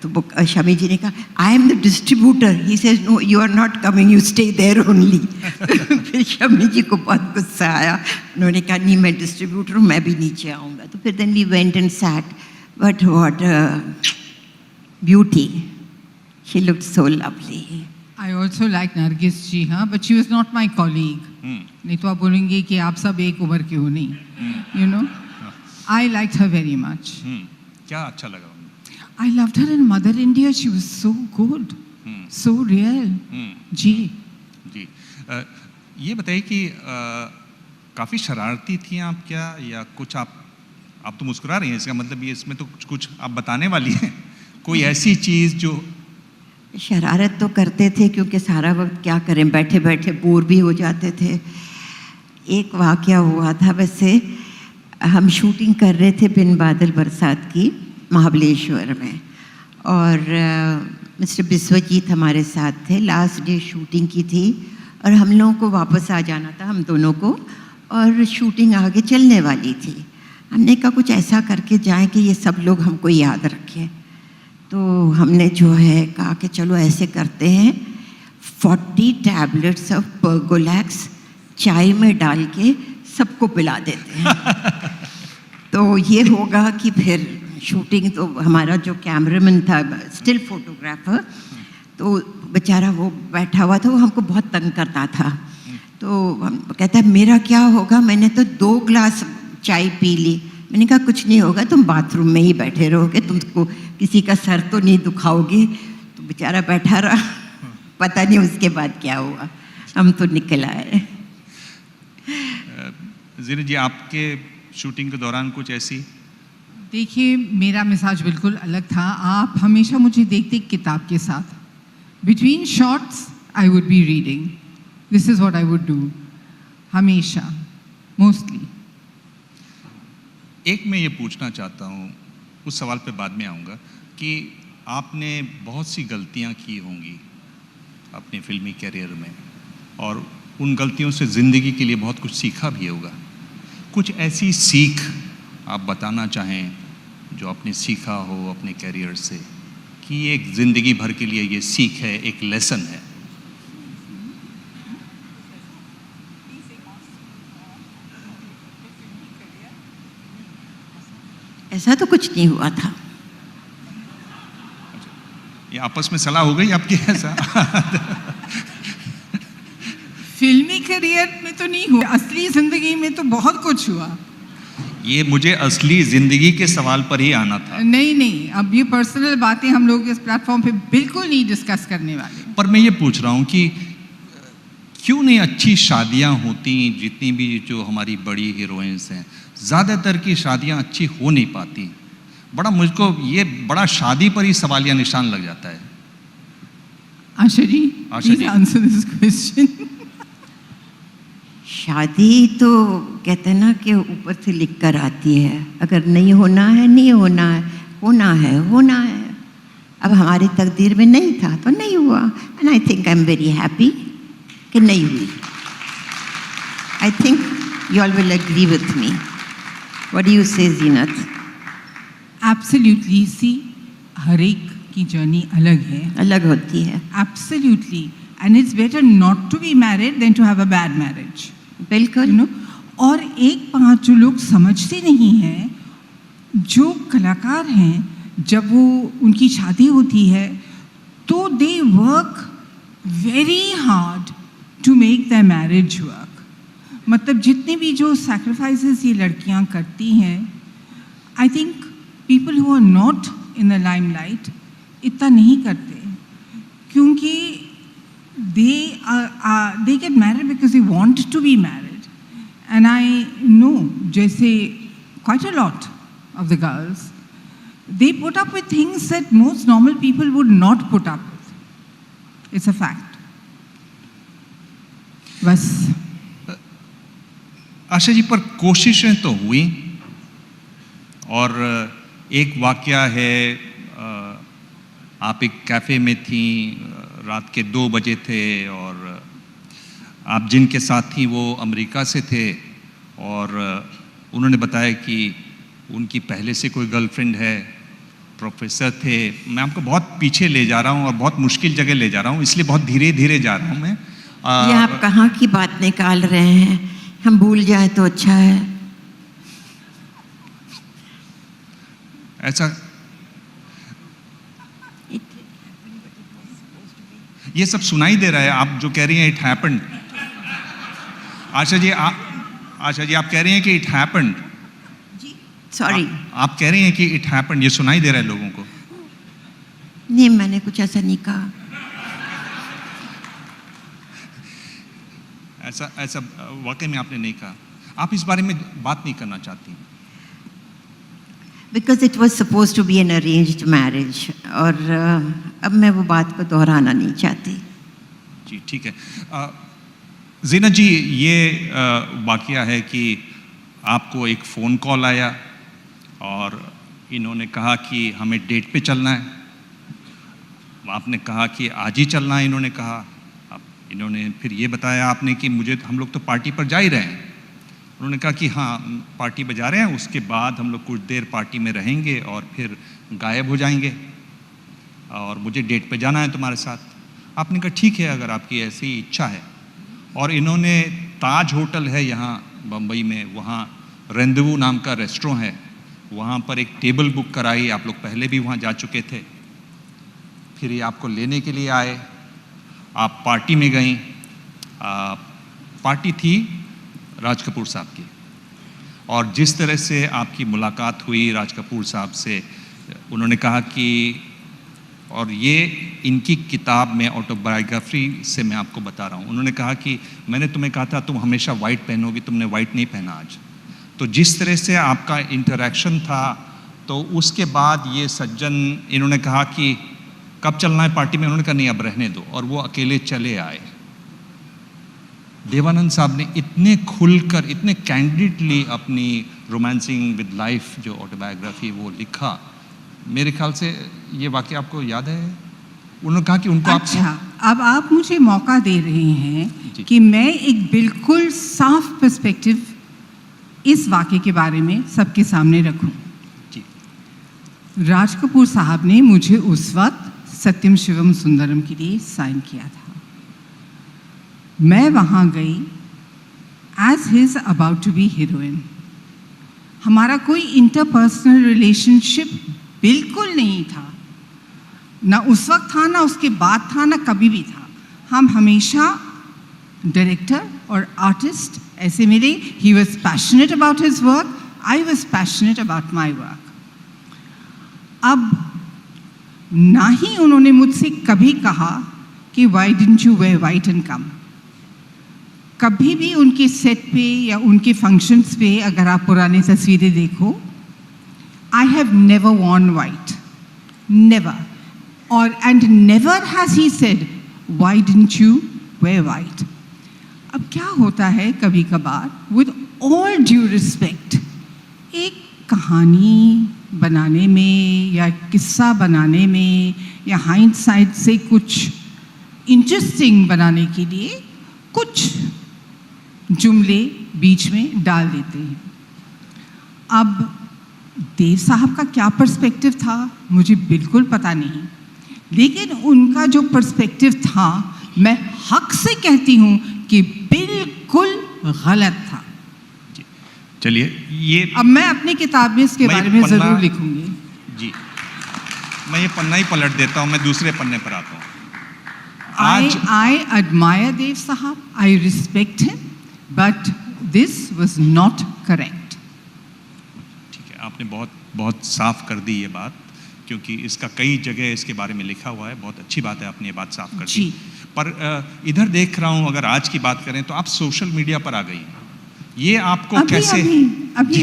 तो शमी जी ने कहा I am the distributor, he says no you are not coming, you stay there only. फिर शमी जी को बहुत गुस्सा आया, उन्होंने कहा नहीं मैं डिस्ट्रीब्यूटर हूँ, मैं भी नीचे आऊँगा। तो फिर then we went and sat, but what beauty, she looked so lovely. I also like Nargis ji, हाँ, but she was not my colleague. नहीं तो आप बोलेंगे कि आप सब एक उम्र के हो, नहीं, you know. I liked her very much. क्या अच्छा लगा? I loved her in Mother India. She was so good, so real. जी जी ये बताइए कि काफ़ी शरारती थी आप क्या, या कुछ आप तो मुस्कुरा रही हैं, इसका मतलब ये इसमें तो कुछ आप बताने वाली हैं, कोई ऐसी चीज़ जो? शरारत तो करते थे क्योंकि सारा वक्त क्या करें, बैठे बैठे बोर भी हो जाते थे। एक वाक़या हुआ था, वैसे हम शूटिंग कर रहे थे बिन बादल बरसात की महाबलेश्वर में, और मिस्टर बिस्वजीत हमारे साथ थे। लास्ट डे शूटिंग की थी और हम लोगों को वापस आ जाना था, हम दोनों को, और शूटिंग आगे चलने वाली थी। हमने कहा कुछ ऐसा करके जाएं कि ये सब लोग हमको याद रखें। तो हमने जो है कहा कि चलो ऐसे करते हैं, 40 टैबलेट्स ऑफ परगोलैक्स चाय में डाल के सबको पिला देते हैं। तो ये होगा कि फिर शूटिंग, तो हमारा जो कैमरामैन था, स्टिल फोटोग्राफर, तो बेचारा वो बैठा हुआ था, वो हमको बहुत तंग करता था। तो हम कहता है मेरा क्या होगा, मैंने तो 2 ग्लास चाय पी ली। मैंने कहा कुछ नहीं होगा, तुम बाथरूम में ही बैठे रहोगे, तुमको किसी का सर तो नहीं दुखाओगे। तो बेचारा बैठा रहा, पता नहीं उसके बाद क्या हुआ, हम तो निकल आए। ज़ीना जी, आपके शूटिंग के दौरान कुछ ऐसी? देखिए, मेरा मिजाज बिल्कुल अलग था। आप हमेशा मुझे देखते किताब के साथ, between shots I would be reading, this is what I would do हमेशा, मोस्टली। एक मैं ये पूछना चाहता हूँ, उस सवाल पे बाद में आऊँगा, कि आपने बहुत सी गलतियाँ की होंगी अपने फिल्मी कैरियर में, और उन गलतियों से ज़िंदगी के लिए बहुत कुछ सीखा भी होगा। कुछ ऐसी सीख आप बताना चाहें जो आपने सीखा हो अपने कैरियर से, कि ये एक ज़िंदगी भर के लिए ये सीख है, एक लेसन है? ऐसा तो कुछ नहीं हुआ था। ये आपस में सलाह हो गई आपकी? ऐसा फिल्मी करियर में तो नहीं हुआ, असली जिंदगी में तो बहुत कुछ हुआ। ये मुझे असली जिंदगी के सवाल पर ही आना था। नहीं, अब ये पर्सनल बातें हम लोग इस प्लेटफॉर्म पे बिल्कुल नहीं डिस्कस करने वाले। पर मैं ये पूछ रहा हूँ कि क्यों नहीं अच्छी शादियाँ होती, जितनी भी जो हमारी बड़ी हीरोइंस हैं, ज़्यादातर की शादियाँ अच्छी हो नहीं पाती। बड़ा मुझको ये बड़ा शादी पर ही सवालिया निशान लग जाता है। Asha ji, please answer this question. शादी तो कहते हैं ना कि ऊपर से लिख कर आती है, अगर नहीं होना है नहीं होना है, होना है होना है। अब हमारी तकदीर में नहीं था तो नहीं हुआ, and I think I am very happy कि नहीं हुई। I think you all will agree with me. What do you say Zeenat? Absolutely, सी हर एक की जर्नी अलग है, अलग होती है। Absolutely, and it's better not to be married than to have a bad marriage. बिल्कुल, यू नो। और एक बात जो लोग समझते नहीं हैं, जो कलाकार हैं, जब वो उनकी शादी होती है तो they work very hard to make the marriage work. मतलब जितने भी जो सैक्रिफाइसेस ये लड़कियां करती हैं, I think people who are not in the limelight इतना नहीं करते, क्योंकि they get married because they want to be married. And I know, जैसे quite a lot of the girls, they put up with things that most normal people would not put up with. It's a fact. बस। आशा जी, पर कोशिशें तो हुई, और एक वाकया है, आप एक कैफ़े में थी, रात के 2 बजे थे, और आप जिनके साथ थी वो अमेरिका से थे, और उन्होंने बताया कि उनकी पहले से कोई गर्लफ्रेंड है, प्रोफेसर थे। मैं आपको बहुत पीछे ले जा रहा हूँ और बहुत मुश्किल जगह ले जा रहा हूँ, इसलिए बहुत धीरे धीरे जा रहा हूँ मैं। ये आप कहाँ की बात निकाल रहे हैं? हम भूल जाए तो अच्छा है। ऐसा ये सब सुनाई दे रहा है, आप जो कह रही हैं इट हैपेंड। आशा जी आप कह रही हैं कि इट हैपेंड। सॉरी, आप कह रही हैं कि इट हैपेंड, ये सुनाई दे रहा है लोगों को। नहीं, मैंने कुछ ऐसा नहीं कहा। ऐसा वाकई में आपने नहीं कहा। आप इस बारे में बात नहीं करना चाहती? Because it was supposed to be an arranged marriage, और अब मैं वो बात को दोहराना नहीं चाहती। जी ठीक है। जीना जी, ये वाकया है कि आपको एक फ़ोन कॉल आया और इन्होंने कहा कि हमें डेट पे चलना है। आपने कहा कि आज ही चलना है, इन्होंने कहा। इन्होंने फिर ये बताया आपने कि हम लोग तो पार्टी पर जा ही रहे हैं। उन्होंने कहा कि हाँ पार्टी पर जा रहे हैं, उसके बाद हम लोग कुछ देर पार्टी में रहेंगे और फिर गायब हो जाएंगे और मुझे डेट पे जाना है तुम्हारे साथ। आपने कहा ठीक है, अगर आपकी ऐसी इच्छा है। और इन्होंने ताज होटल है यहाँ बम्बई में, वहाँ रेंदवू नाम का रेस्टोरेंट है, वहाँ पर एक टेबल बुक कराई। आप लोग पहले भी वहाँ जा चुके थे। फिर ये आपको लेने के लिए आए, आप पार्टी में गई। पार्टी थी राज कपूर साहब की, और जिस तरह से आपकी मुलाकात हुई राज कपूर साहब से, उन्होंने कहा कि, और ये इनकी किताब में ऑटोबायोग्राफी से मैं आपको बता रहा हूँ, उन्होंने कहा कि मैंने तुम्हें कहा था तुम हमेशा वाइट पहनोगी, तुमने वाइट नहीं पहना आज। तो जिस तरह से आपका इंटरेक्शन था, तो उसके बाद ये सज्जन, इन्होंने कहा कि कब चलना है पार्टी में? उन्होंने कहा नहीं अब रहने दो, और वो अकेले चले आए। देवानंद साहब ने इतने खुलकर, इतने कैंडिडली अपनी रोमांसिंग विद लाइफ जो ऑटोबायोग्राफी वो लिखा। मेरे ख्याल से ये वाकया आपको याद है? उन्होंने कहा कि उनको अच्छा, अब आप मुझे मौका दे रहे हैं कि मैं एक बिल्कुल साफ पर्सपेक्टिव इस वाकये के बारे में सबके सामने रखूं। राज कपूर साहब ने मुझे उस वक्त सत्यम शिवम सुंदरम के लिए साइन किया था। मैं वहाँ गई as his about to be heroine. हमारा कोई इंटरपर्सनल रिलेशनशिप बिल्कुल नहीं था, ना उस वक्त था, ना उसके बाद था, ना कभी भी था। हम हमेशा डायरेक्टर और आर्टिस्ट ऐसे मिले। He was passionate about his work, I was passionate about my work. अब ना ही उन्होंने मुझसे कभी कहा कि Y didn't you wear white and come. कभी भी उनके सेट पे या उनके फंक्शंस पे अगर आप पुरानी तस्वीरें देखो, I have never worn white, never. और and never has he said why didn't you wear white. अब क्या होता है कभी कभार, विद ऑल ड्यू रिस्पेक्ट, एक कहानी बनाने में या किस्सा बनाने में या हाइंडसाइट से कुछ इंटरेस्टिंग बनाने के लिए कुछ जुमले बीच में डाल देते हैं। अब देव साहब का क्या पर्सपेक्टिव था मुझे बिल्कुल पता नहीं, लेकिन उनका जो पर्सपेक्टिव था मैं हक से कहती हूँ कि बिल्कुल गलत था। चलिए, ये अब मैं अपनी किताब में इसके बारे में जरूर लिखूंगी। जी, मैं ये पन्ना ही पलट देता हूँ, मैं दूसरे पन्ने पर आता हूँ। I admire Dev Sahab, I respect him, but this was not correct. ठीक है, आपने बहुत बहुत साफ कर दी ये बात, क्योंकि इसका कई जगह इसके बारे में लिखा हुआ है। बहुत अच्छी बात है, आपने ये बात साफ कर दी। पर इधर देख रहा हूँ, अगर आज की बात करें तो आप सोशल मीडिया पर आ गई हैं। ये आपको कैसे अभी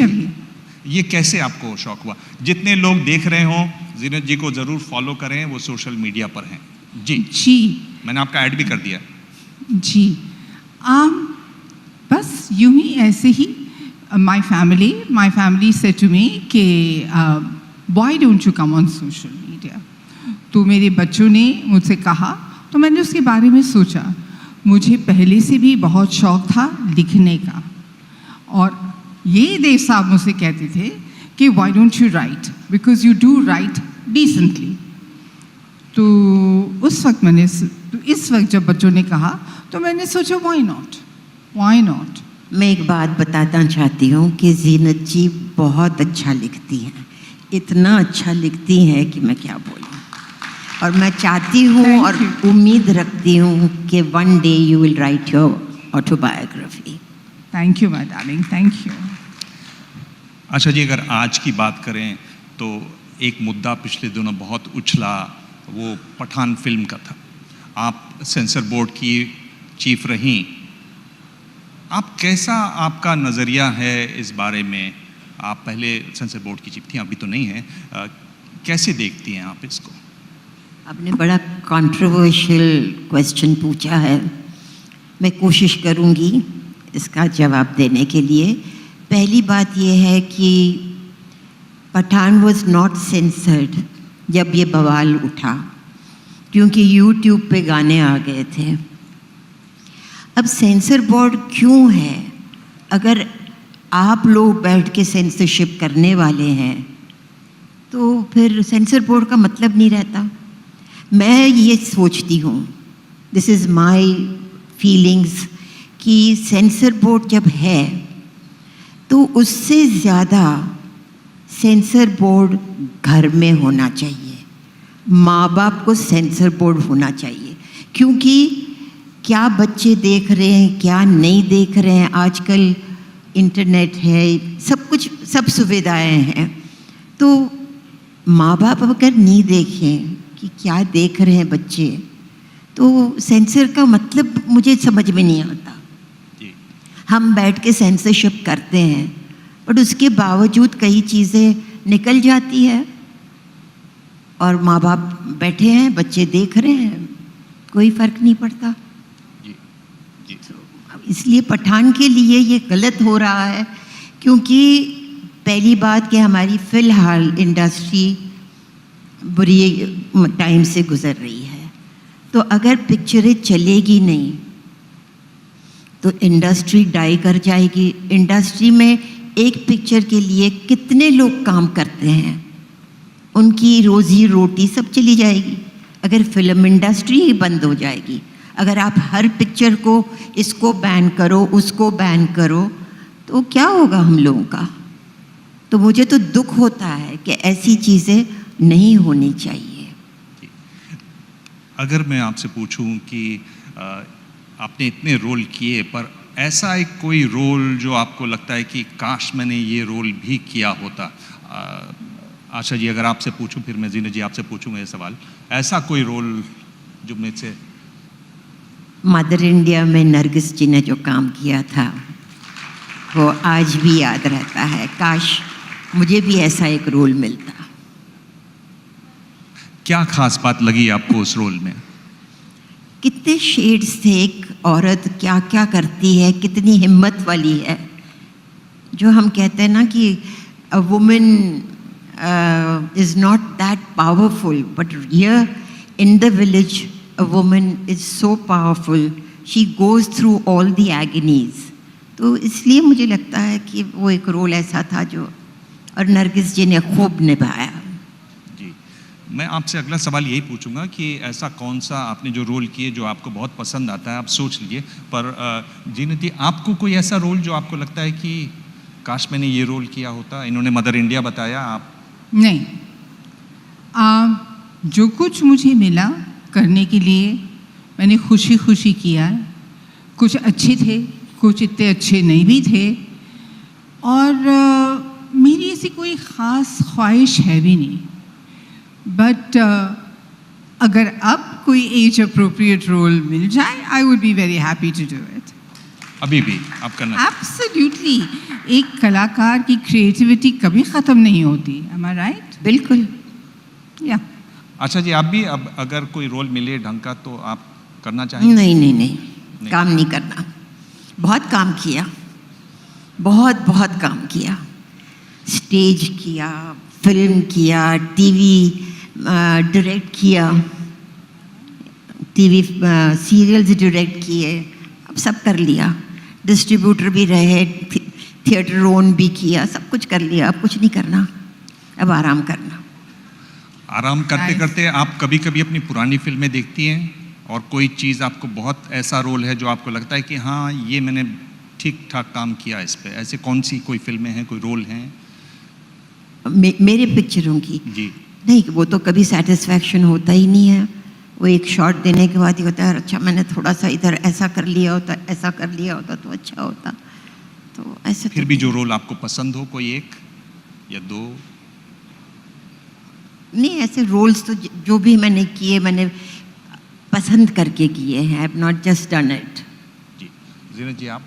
ये कैसे आपको शौक हुआ? जितने लोग देख रहे हों, जीनत जी को जरूर फॉलो करें, वो सोशल मीडिया पर हैं। जी, मैंने आपका ऐड भी कर दिया। जी, बस यूं ही ऐसे ही my family said to me कि why don't you come on social media. तो मेरे बच्चों ने मुझसे कहा, तो मैंने उसके बारे में सोचा। मुझे पहले से भी बहुत शौक था लिखने का, और ये देव साहब मुझसे कहते थे कि why don't you right, because you do right decently. तो उस वक्त इस वक्त जब बच्चों ने कहा तो मैंने सोचा व्हाई नॉट। मैं एक बात बताना चाहती हूँ कि जीनत जी बहुत अच्छा लिखती हैं, इतना अच्छा लिखती हैं कि मैं क्या बोलूँ। और मैं चाहती हूँ और उम्मीद रखती हूँ कि one day you will write your autobiography. Thank you my darling, thank you. Asha ji, अगर आज की बात करें तो एक मुद्दा पिछले दिनों बहुत उछला, वो पठान फिल्म का था। आप सेंसर बोर्ड की चीफ रहीं, आप कैसा आपका नज़रिया है इस बारे में? आप पहले सेंसर बोर्ड की चीफ थी, अभी तो नहीं है, कैसे देखती हैं आप इसको? आपने बड़ा कंट्रोवर्शियल क्वेश्चन पूछा है, मैं कोशिश करूँगी इसका जवाब देने के लिए। पहली बात यह है कि पठान वॉज नॉट सेंसर्ड जब ये बवाल उठा, क्योंकि यूट्यूब पे गाने आ गए थे। अब सेंसर बोर्ड क्यों है? अगर आप लोग बैठ के सेंसरशिप करने वाले हैं तो फिर सेंसर बोर्ड का मतलब नहीं रहता। मैं ये सोचती हूँ, दिस इज़ माई फीलिंग्स, कि सेंसर बोर्ड जब है तो उससे ज़्यादा सेंसर बोर्ड घर में होना चाहिए, माँ बाप को सेंसर बोर्ड होना चाहिए। क्योंकि क्या बच्चे देख रहे हैं, क्या नहीं देख रहे हैं, आजकल इंटरनेट है, सब कुछ, सब सुविधाएं हैं। तो माँ बाप अगर नहीं देखें कि क्या देख रहे हैं बच्चे, तो सेंसर का मतलब मुझे समझ में नहीं आता। हम बैठ के सेंसरशिप करते हैं, बट उसके बावजूद कई चीज़ें निकल जाती है और माँ बाप बैठे हैं, बच्चे देख रहे हैं, कोई फ़र्क नहीं पड़ता। इसलिए पठान के लिए ये गलत हो रहा है, क्योंकि पहली बात कि हमारी फ़िलहाल इंडस्ट्री बुरी टाइम से गुज़र रही है। तो अगर पिक्चरें चलेगी नहीं तो इंडस्ट्री डाई कर जाएगी। इंडस्ट्री में एक पिक्चर के लिए कितने लोग काम करते हैं, उनकी रोज़ी रोटी सब चली जाएगी अगर फिल्म इंडस्ट्री ही बंद हो जाएगी। अगर आप हर पिक्चर को इसको बैन करो, उसको बैन करो, तो क्या होगा हम लोगों का? तो मुझे तो दुख होता है कि ऐसी चीज़ें नहीं होनी चाहिए। अगर मैं आपसे पूछूं कि आपने इतने रोल किए, पर ऐसा एक कोई रोल जो आपको लगता है कि काश मैंने ये रोल भी किया होता, आशा जी अगर आपसे पूछूं, फिर मैं जीनत जी आपसे पूछूंगा ये सवाल, ऐसा कोई रोल जो मुझ से? मदर इंडिया में नरगिस जी ने जो काम किया था वो आज भी याद रहता है। काश मुझे भी ऐसा एक रोल मिलता। क्या खास बात लगी आपको उस रोल में? कितने शेड्स थे, एक औरत क्या क्या करती है, कितनी हिम्मत वाली है। जो हम कहते हैं ना कि a woman is not that powerful, but here in the village a woman is so powerful, she goes through all the agonies। तो इसलिए मुझे लगता है कि वो एक रोल ऐसा था जो, और नरगिस जी ने खूब निभाया। जी, मैं आपसे अगला सवाल यही पूछूंगा कि ऐसा कौन सा आपने जो रोल किए जो आपको बहुत पसंद आता है, आप सोच लीजिए। पर जीनत जी, आपको कोई ऐसा रोल जो आपको लगता है कि काश मैंने ये रोल किया होता? इन्होंने मदर इंडिया बताया, आप? नहीं, जो कुछ मुझे मिला करने के लिए मैंने खुशी खुशी किया। कुछ अच्छे थे, कुछ इतने अच्छे नहीं भी थे, और मेरी ऐसी कोई ख़ास ख्वाहिश है भी नहीं। बट अगर अब कोई एज अप्रोप्रिएट रोल मिल जाए, I would be very happy to do it. अभी भी आप करना? एब्सोल्युटली। एक कलाकार की क्रिएटिविटी कभी ख़त्म नहीं होती। एम आई राइट? बिल्कुल। या अच्छा जी, आप भी अब अगर कोई रोल मिले ढंग का तो आप करना चाहेंगे? नहीं, काम नहीं करना। बहुत काम किया, बहुत काम किया। स्टेज किया, फिल्म किया, टीवी डायरेक्ट किया, टीवी सीरियल्स डायरेक्ट किए, अब सब कर लिया। डिस्ट्रीब्यूटर भी रहे, थिएटर ओन भी किया, सब कुछ कर लिया। अब कुछ नहीं करना, अब आराम करना। आराम करते करते आप कभी कभी अपनी पुरानी फिल्में देखती हैं और कोई चीज़ आपको बहुत ऐसा रोल है जो आपको लगता है कि हाँ ये मैंने ठीक ठाक काम किया इस पे, ऐसे कौन सी कोई फिल्में हैं, कोई रोल हैं? मेरे पिक्चरों की जी नहीं, वो तो कभी सेटिस्फैक्शन होता ही नहीं है। वो एक शॉट देने के बाद ही होता है अच्छा मैंने थोड़ा सा इधर ऐसा कर लिया होता, ऐसा कर लिया होता तो अच्छा होता। तो ऐसे फिर भी जो रोल आपको पसंद हो, कोई एक या दो? नहीं, ऐसे रोल्स तो जो भी मैंने किए मैंने पसंद करके किए हैं। I have not just done it. जी जीनत जी, आप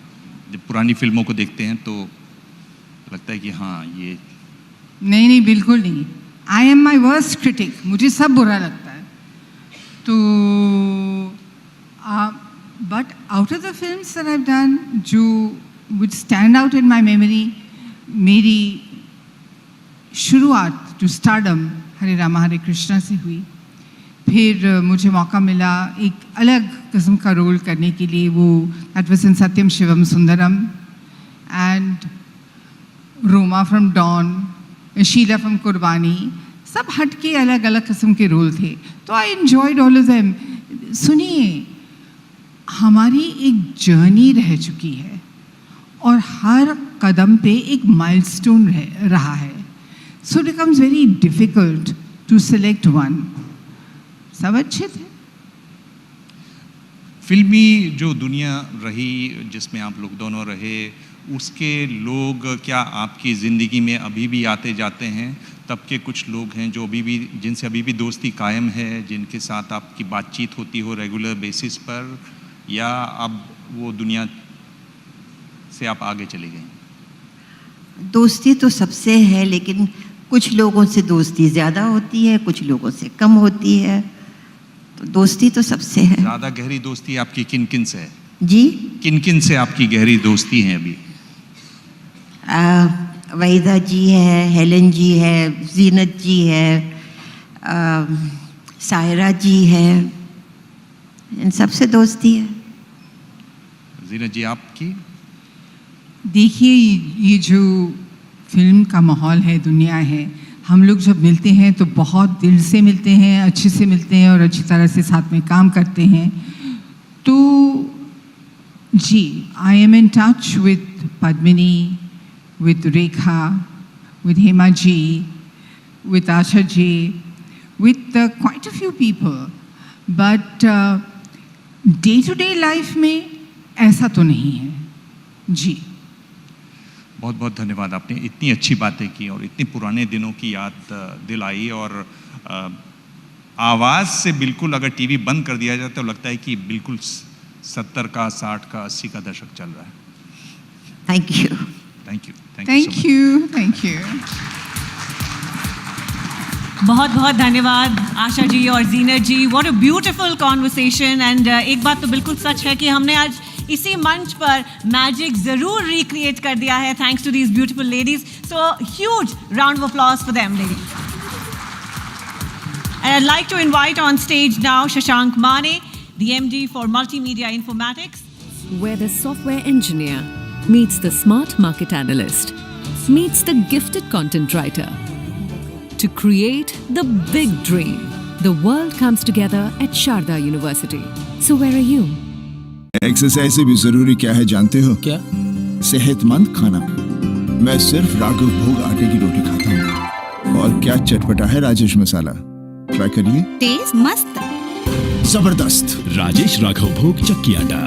जब पुरानी फिल्मों को देखते हैं तो लगता है कि हाँ ये नहीं, बिल्कुल नहीं। I am my worst critic, मुझे सब बुरा लगता है। तो but out of the films that I have done, जो would stand out in my memory, मेरी शुरुआत टू स्टारडम हरे रामा हरे कृष्णा से हुई। फिर मुझे मौका मिला एक अलग किस्म का रोल करने के लिए, वो that was in Satyam Shivam Sundaram and Roma from Don, Sheela from Qurbani, सब हट के अलग अलग किस्म के रोल थे। तो I enjoyed all of them. सुनिए, हमारी एक जर्नी रह चुकी है और हर कदम पे एक माइलस्टोन रहा है। So it becomes very difficult to select one. सब अच्छे थे। फिल्मी जो दुनिया रही जिसमें आप लोग दोनों रहे, उसके लोग क्या आपकी ज़िंदगी में अभी भी आते जाते हैं? तब के कुछ लोग हैं जो अभी भी, जिनसे अभी भी दोस्ती कायम है, जिनके साथ आपकी बातचीत होती हो रेगुलर बेसिस पर, या अब वो दुनिया से आप आगे चले गए? दोस्ती तो सबसे है, लेकिन कुछ लोगों से दोस्ती ज़्यादा होती है, कुछ लोगों से कम होती है। तो दोस्ती तो सबसे है। ज़्यादा गहरी दोस्ती आपकी किन किन से है? जी, किन किन से आपकी गहरी दोस्ती है अभी? वहीदा जी है, हेलन जी है, जीनत जी है, सायरा जी है, इन सबसे दोस्ती है। जीनत जी आपकी? देखिए, ये जो फिल्म का माहौल है, दुनिया है, हम लोग जब मिलते हैं तो बहुत दिल से मिलते हैं, अच्छे से मिलते हैं और अच्छी तरह से साथ में काम करते हैं। तो जी, I am in touch with Padmini, with Rekha, with Hema ji, with Asha ji, with quite a few people. But day-to-day life में ऐसा तो नहीं है। जी, बहुत बहुत धन्यवाद। आपने इतनी अच्छी बातें की और इतने पुराने दिनों की याद दिलाई, और आवाज़ से बिल्कुल अगर टीवी बंद कर दिया जाए तो लगता है कि बिल्कुल 70 का, 60 का, 80 का दशक चल रहा है। Thank you. Thank you. Thank you. बहुत बहुत धन्यवाद आशा जी और Zeenat ji. What a beautiful conversation. And एक बात तो बिल्कुल सच है कि हमने आज इसी मंच पर मैजिक जरूर रिक्रिएट कर दिया है, thanks to these beautiful ladies. So huge round of applause for them ladies. And I'd like to invite on stage now Shashank Mane, the MD for Multimedia Informatics. Where the software engineer meets the smart market analyst, meets the gifted content writer. To create the big dream, the world comes together at Sharda University. So where are you? Exercise से भी जरूरी क्या है जानते हो? क्या? सेहतमंद खाना। मैं सिर्फ राघव भोग आटे की रोटी खाता हूँ। और क्या चटपटा है राजेश मसाला, ट्राई करिए। टेस्ट मस्त, जबरदस्त। राजेश राघव भोग चक्की आटा।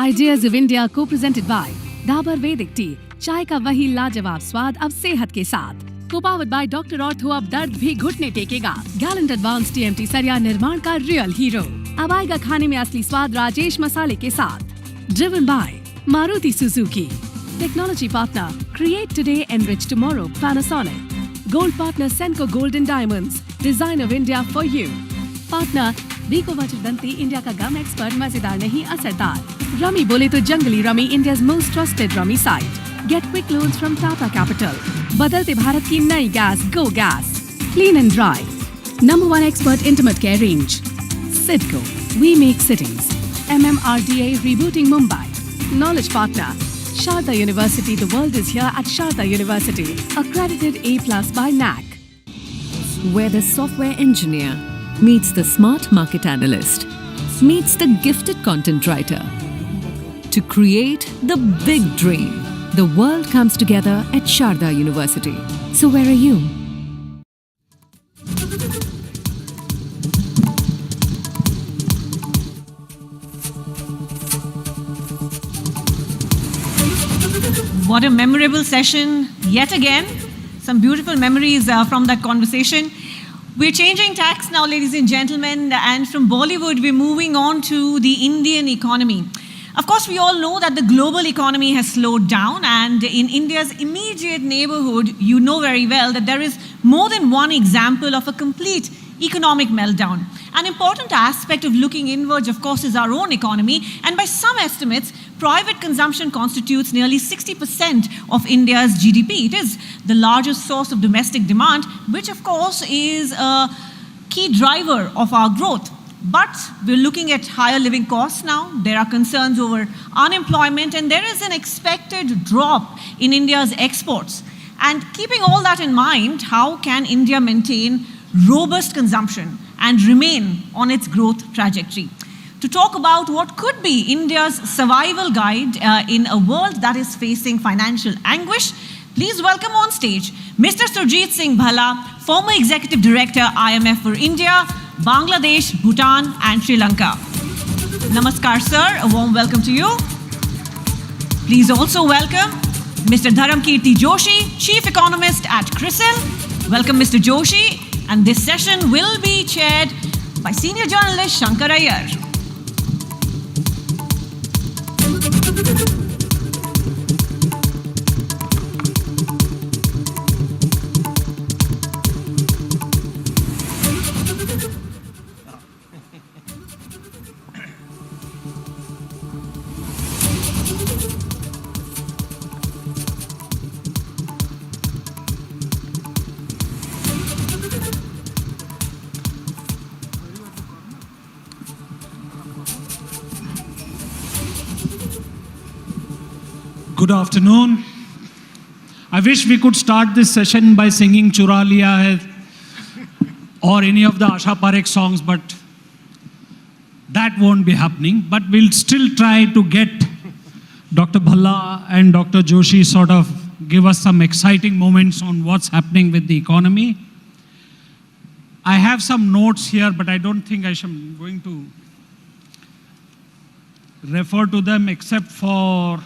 Ideas of India co-presented by Dabur वैदिक टी, चाय का वही लाजवाब स्वाद अब सेहत के साथ। Co-powered by डॉक्टर ऑर्थो, अब दर्द भी घुटने टेकेगा। गैलेंट एडवांस TMT सरिया निर्माण का रियल हीरो। अब आएगा खाने में असली स्वाद राजेश मसाले के साथ। Driven by Maruti Suzuki. Technology partner, create today, enrich tomorrow, Panasonic. Gold partner, Senco Gold and Diamonds, design of India for you. Partner, Vico Vajradanti, India का गम एक्सपर्ट, मजेदार नहीं असरदार। रमी बोले तो Junglee rummy, India's most trusted rummy site. Get quick loans from Tata Capital. बदलते भारत की नई gas, go gas. Clean and dry, number 1 expert intimate care range. CIDCO, we make cities. MMRDA rebooting Mumbai. Knowledge partner, Sharda University. The world is here at Sharda University. Accredited A+ by NAC. where the software engineer meets the smart market analyst, meets the gifted content writer. To create the big dream, the world comes together at Sharda University. So where are you? What a memorable session yet again. Some beautiful memories from that conversation. We're changing tacks now, ladies and gentlemen, and from Bollywood, we're moving on to the Indian economy. Of course, we all know that the global economy has slowed down, and in India's immediate neighborhood, you know very well that there is more than one example of a complete economic meltdown. An important aspect of looking inwards, of course, is our own economy, and by some estimates, private consumption constitutes nearly 60% of India's GDP. It is the largest source of domestic demand, which of course is a key driver of our growth. But we're looking at higher living costs now. There are concerns over unemployment, and there is an expected drop in India's exports. And keeping all that in mind, how can India maintain robust consumption and remain on its growth trajectory? To talk about what could be India's survival guide in a world that is facing financial anguish, please welcome on stage Mr. Surjit Singh Bhalla, former Executive Director, IMF for India, Bangladesh, Bhutan, and Sri Lanka. Namaskar, sir. A warm welcome to you. Please also welcome Mr. Dharamkirti Joshi, Chief Economist at CRISIL. Welcome, Mr. Joshi. And this session will be chaired by senior journalist Shankar Iyer. Good afternoon. I wish we could start this session by singing Chura Liya Hai or any of the Asha Parekh songs, but that won't be happening. But we'll still try to get Dr. Bhalla and Dr. Joshi sort of give us some exciting moments on what's happening with the economy. I have some notes here, but I don't think I'm going to refer to them except for...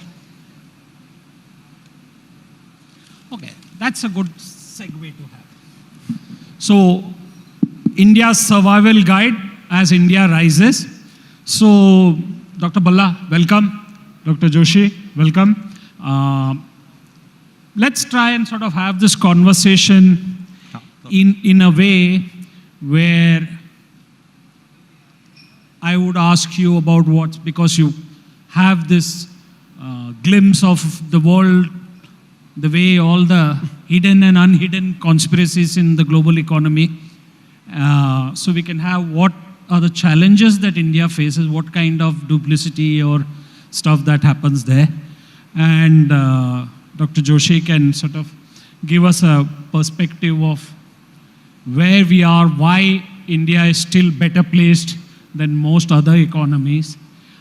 Okay, that's a good segue to have. So, India's survival guide as India rises. So, Dr. Bhalla, welcome. Dr. Joshi, welcome. Let's try and sort of have this conversation in a way where I would ask you about because you have this glimpse of the world, the way all the hidden and unhidden conspiracies in the global economy. So we can have what are the challenges that India faces, what kind of duplicity or stuff that happens there. And Dr. Joshi can sort of give us a perspective of where we are, why India is still better placed than most other economies,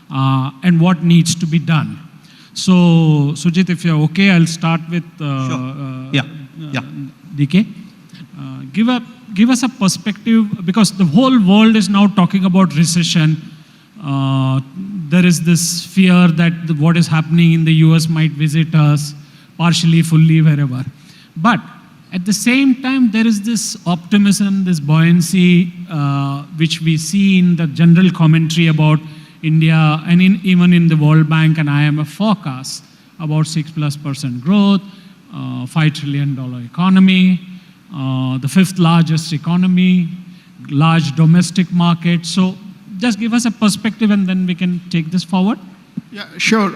and what needs to be done. So, Sujit, if you're okay, I'll start with DK. Give us a perspective, because the whole world is now talking about recession. There is this fear that what is happening in the US might visit us, partially, fully, wherever. But at the same time, there is this optimism, this buoyancy, which we see in the general commentary about India and even in the World Bank and IMF forecasts about 6+% growth, $5 trillion economy, the 5th largest economy, large domestic market. So just give us a perspective and then we can take this forward. Yeah, sure.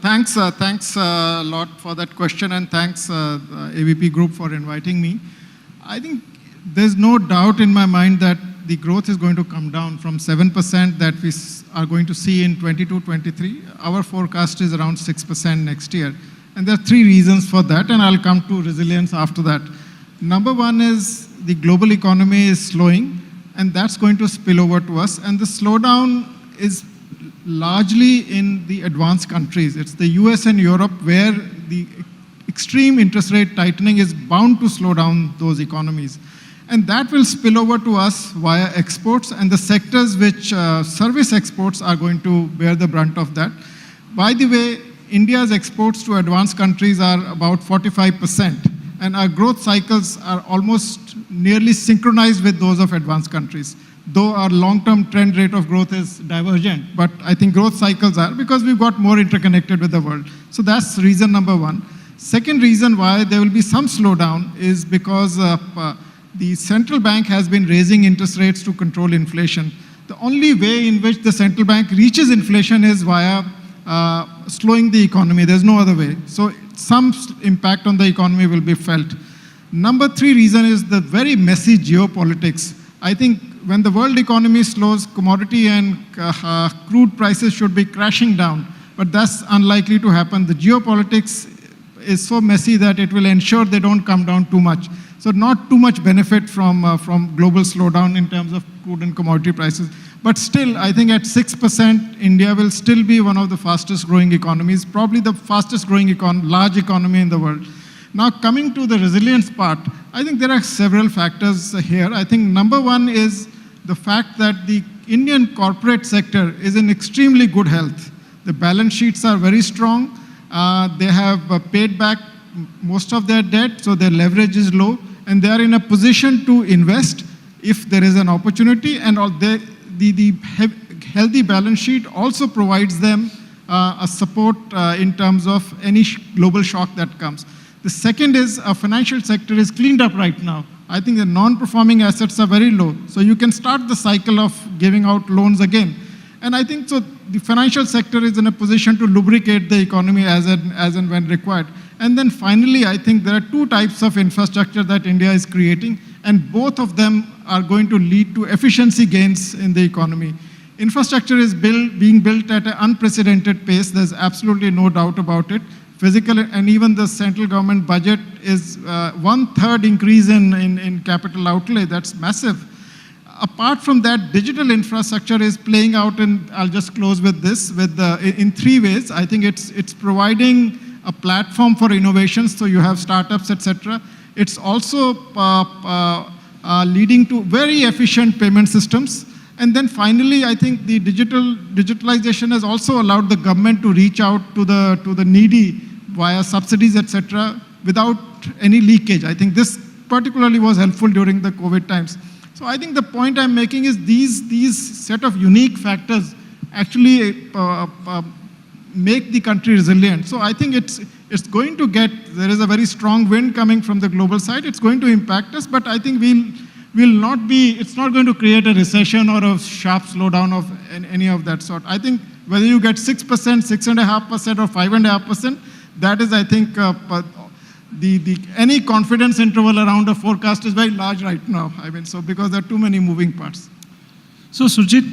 Thanks a lot for that question, and thanks ABP Group for inviting me. I think there's no doubt in my mind that the growth is going to come down from 7% that we are going to see in 22-23. Our forecast is around 6% next year. And there are 3 reasons for that, and I'll come to resilience after that. Number one is the global economy is slowing, and that's going to spill over to us. And the slowdown is largely in the advanced countries. It's the US and Europe where the extreme interest rate tightening is bound to slow down those economies. And that will spill over to us via exports, and the sectors which service exports are going to bear the brunt of that. By the way, India's exports to advanced countries are about 45%, and our growth cycles are almost nearly synchronized with those of advanced countries, though our long-term trend rate of growth is divergent. But I think growth cycles are because we've got more interconnected with the world. So that's reason number one. Second reason why there will be some slowdown is because the central bank has been raising interest rates to control inflation. The only way in which the central bank reaches inflation is via slowing the economy. There's no other way. So some impact on the economy will be felt. Number three reason is the very messy geopolitics. I think when the world economy slows, commodity and crude prices should be crashing down, but that's unlikely to happen. The geopolitics is so messy that it will ensure they don't come down too much. So not too much benefit from global slowdown in terms of crude and commodity prices. But still, I think at 6%, India will still be one of the fastest growing economies, probably the fastest growing large economy in the world. Now coming to the resilience part, I think there are several factors here. I think number one is the fact that the Indian corporate sector is in extremely good health. The balance sheets are very strong. They have paid back most of their debt, so their leverage is low, and they are in a position to invest if there is an opportunity, and the healthy balance sheet also provides them a support in terms of any global shock that comes. The second is our financial sector is cleaned up right now. I think the non-performing assets are very low, so you can start the cycle of giving out loans again. And I think so the financial sector is in a position to lubricate the economy as and when required. And then finally, I think there are two types of infrastructure that India is creating, and both of them are going to lead to efficiency gains in the economy. Infrastructure is being built at an unprecedented pace. There's absolutely no doubt about it. Physical, and even the central government budget is 1/3 increase in capital outlay. That's massive. Apart from that, digital infrastructure is playing out, and I'll just close with this, in three ways. I think it's providing a platform for innovations, so you have startups, etc. It's also leading to very efficient payment systems. And then finally, I think the digitalization has also allowed the government to reach out to the needy via subsidies, etc., without any leakage. I think this particularly was helpful during the COVID times. So I think the point I'm making is these set of unique factors actually make the country resilient. So I think it's going to there is a very strong wind coming from the global side. It's going to impact us, but I think it's not going to create a recession or a sharp slowdown of any of that sort. I think whether you get 6%, 6.5%, or 5.5%, that is, I think, any confidence interval around a forecast is very large right now. I mean, so because there are too many moving parts. So Sujit,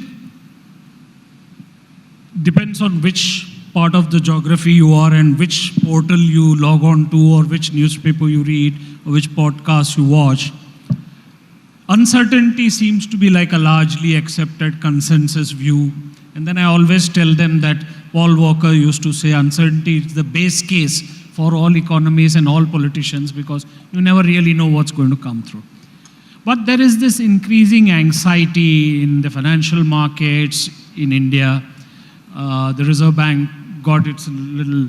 depends on which part of the geography you are and which portal you log on to, or which newspaper you read, or which podcast you watch. Uncertainty seems to be like a largely accepted consensus view. And then I always tell them that Paul Walker used to say uncertainty is the base case for all economies and all politicians, because you never really know what's going to come through. But there is this increasing anxiety in the financial markets in India. The Reserve Bank got its little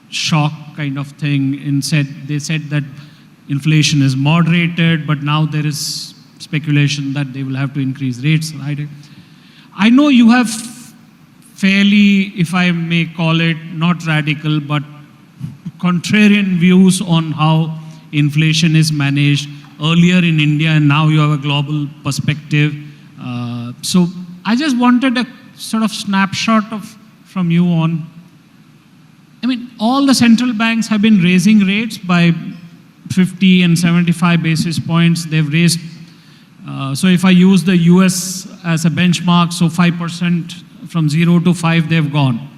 shock kind of thing and they said that inflation is moderated, but now there is speculation that they will have to increase rates. Right? I know you have fairly, if I may call it, not radical, but contrarian views on how inflation is managed earlier in India, and now you have a global perspective. So I just wanted a sort of snapshot from you on, I mean, all the central banks have been raising rates by 50 and 75 basis points. They've raised, so if I use the US as a benchmark, so 5% from 0 to 5 they've gone.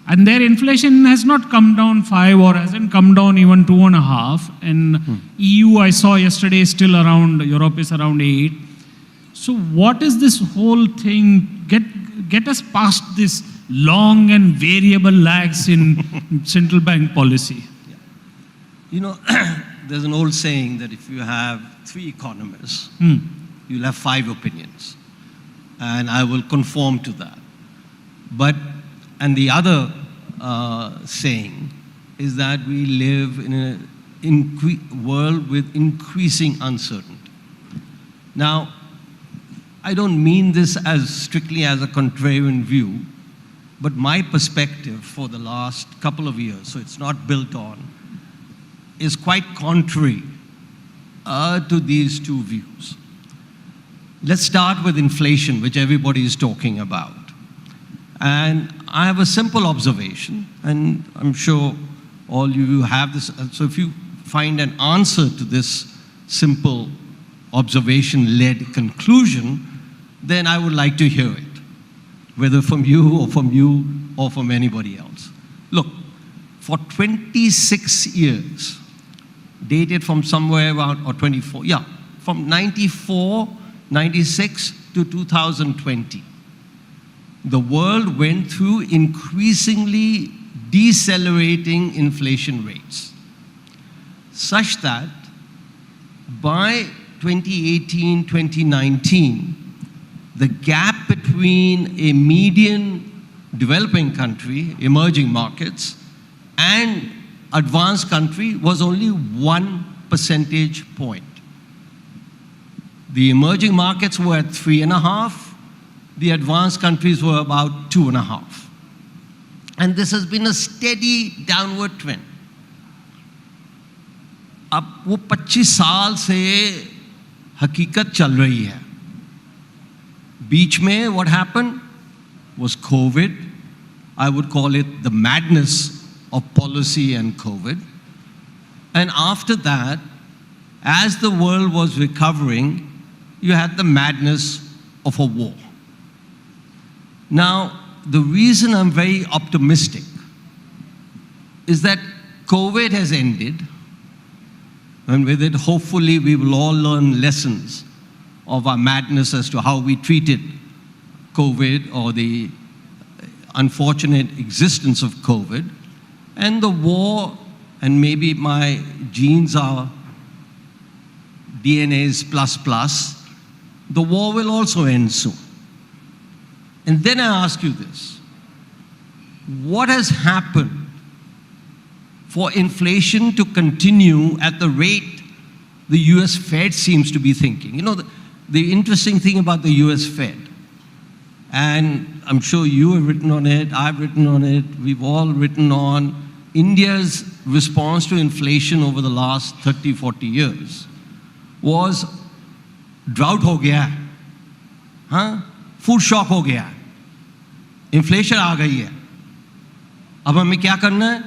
And their inflation has not come down 5 or hasn't come down even 2.5. And EU, I saw yesterday, is still around, Europe is around 8. So what is this whole thing? Get us past this long and variable lags in central bank policy. You know, there's an old saying that if you have 3 economists, you'll have 5 opinions. And I will conform to that. And the other saying is that we live in a world with increasing uncertainty. Now, I don't mean this as strictly as a contrarian view, but my perspective for the last couple of years, so it's not built on, is quite contrary to these 2 views. Let's start with inflation, which everybody is talking about. And I have a simple observation, and I'm sure all you have this. So if you find an answer to this simple observation-led conclusion, then I would like to hear it, whether from you or from anybody else. Look, for 26 years, dated from somewhere around, or 24, yeah, from 94, 96 to 2020, the world went through increasingly decelerating inflation rates, such that by 2018, 2019, the gap between a median developing country, emerging markets, and advanced country was only 1 percentage point. The emerging markets were at 3.5, the advanced countries were about 2.5. And this has been a steady downward trend. अब वो 25 साल से हकीकत चल रही है. Beach में what happened was COVID. I would call it the madness of policy and COVID. And after that, as the world was recovering, you had the madness of a war. Now, the reason I'm very optimistic is that COVID has ended, and with it, hopefully, we will all learn lessons of our madness as to how we treated COVID or the unfortunate existence of COVID. And the war, and maybe my genes are DNA's plus, the war will also end soon. And then I ask you this: what has happened for inflation to continue at the rate the US Fed seems to be thinking? You know, the interesting thing about the US Fed, and I'm sure you have written on it, I've written on it, we've all written on India's response to inflation over the last 30, 40 years was drought ho gaya hai, huh? Food shock हो गया है, inflation आ गई है, अब हमें क्या करना है?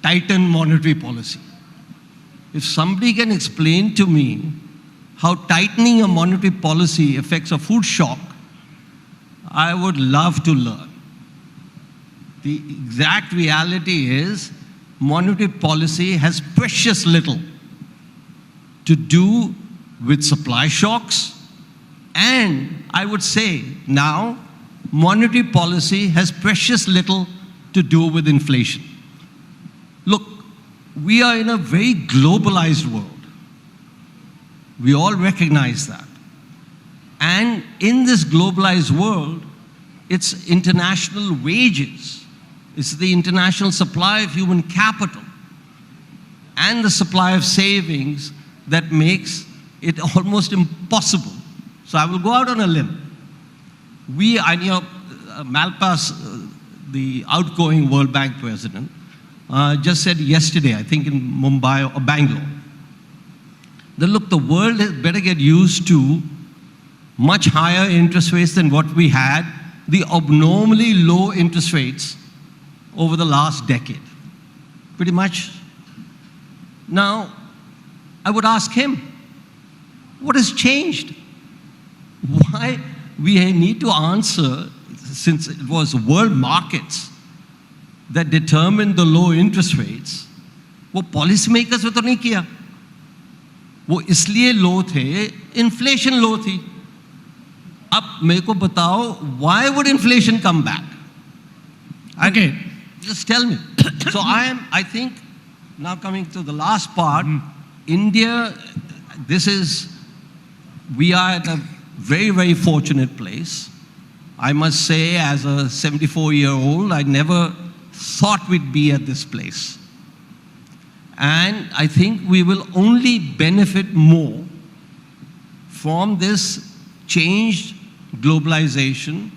Tighten monetary policy. If somebody can explain to me how tightening a monetary policy affects a food shock, I would love to learn. The exact reality is monetary policy has precious little to do with supply shocks. And I would say now, monetary policy has precious little to do with inflation. Look, we are in a very globalized world. We all recognize that. And in this globalized world, it's international wages, it's the international supply of human capital, and the supply of savings that makes it almost impossible. So I will go out on a limb. Malpass, the outgoing World Bank president, just said yesterday, I think in Mumbai or Bangalore, that look, the world had better get used to much higher interest rates than what we had, the abnormally low interest rates over the last decade. Pretty much. Now, I would ask him, what has changed? Why we need to answer, since it was world markets that determined the low interest rates, वो policy makers ने तो नहीं किया. वो इसलिए low थे, inflation low थी. अब मेरे को बताओ, why would inflation come back? Okay. Just tell me. So I think, now coming to the last part, India, we are at a very, very fortunate place. I must say, as a 74-year-old, I never thought we'd be at this place. And I think we will only benefit more from this changed globalization,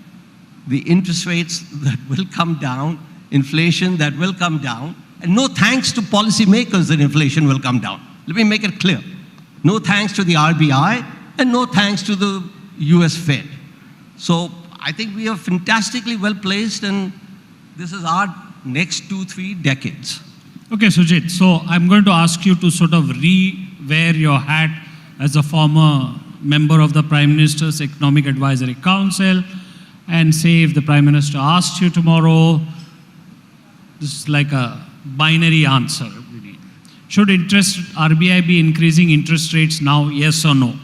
the interest rates that will come down, inflation that will come down, and no thanks to policymakers that inflation will come down. Let me make it clear. No thanks to the RBI and no thanks to the US Fed. So I think we are fantastically well placed, and this is our next 2-3 decades. Okay, Sujit, so I'm going to ask you to sort of re-wear your hat as a former member of the Prime Minister's Economic Advisory Council and say, if the Prime Minister asks you tomorrow, this is like a binary answer. Really. Should RBI be increasing interest rates now, yes or no?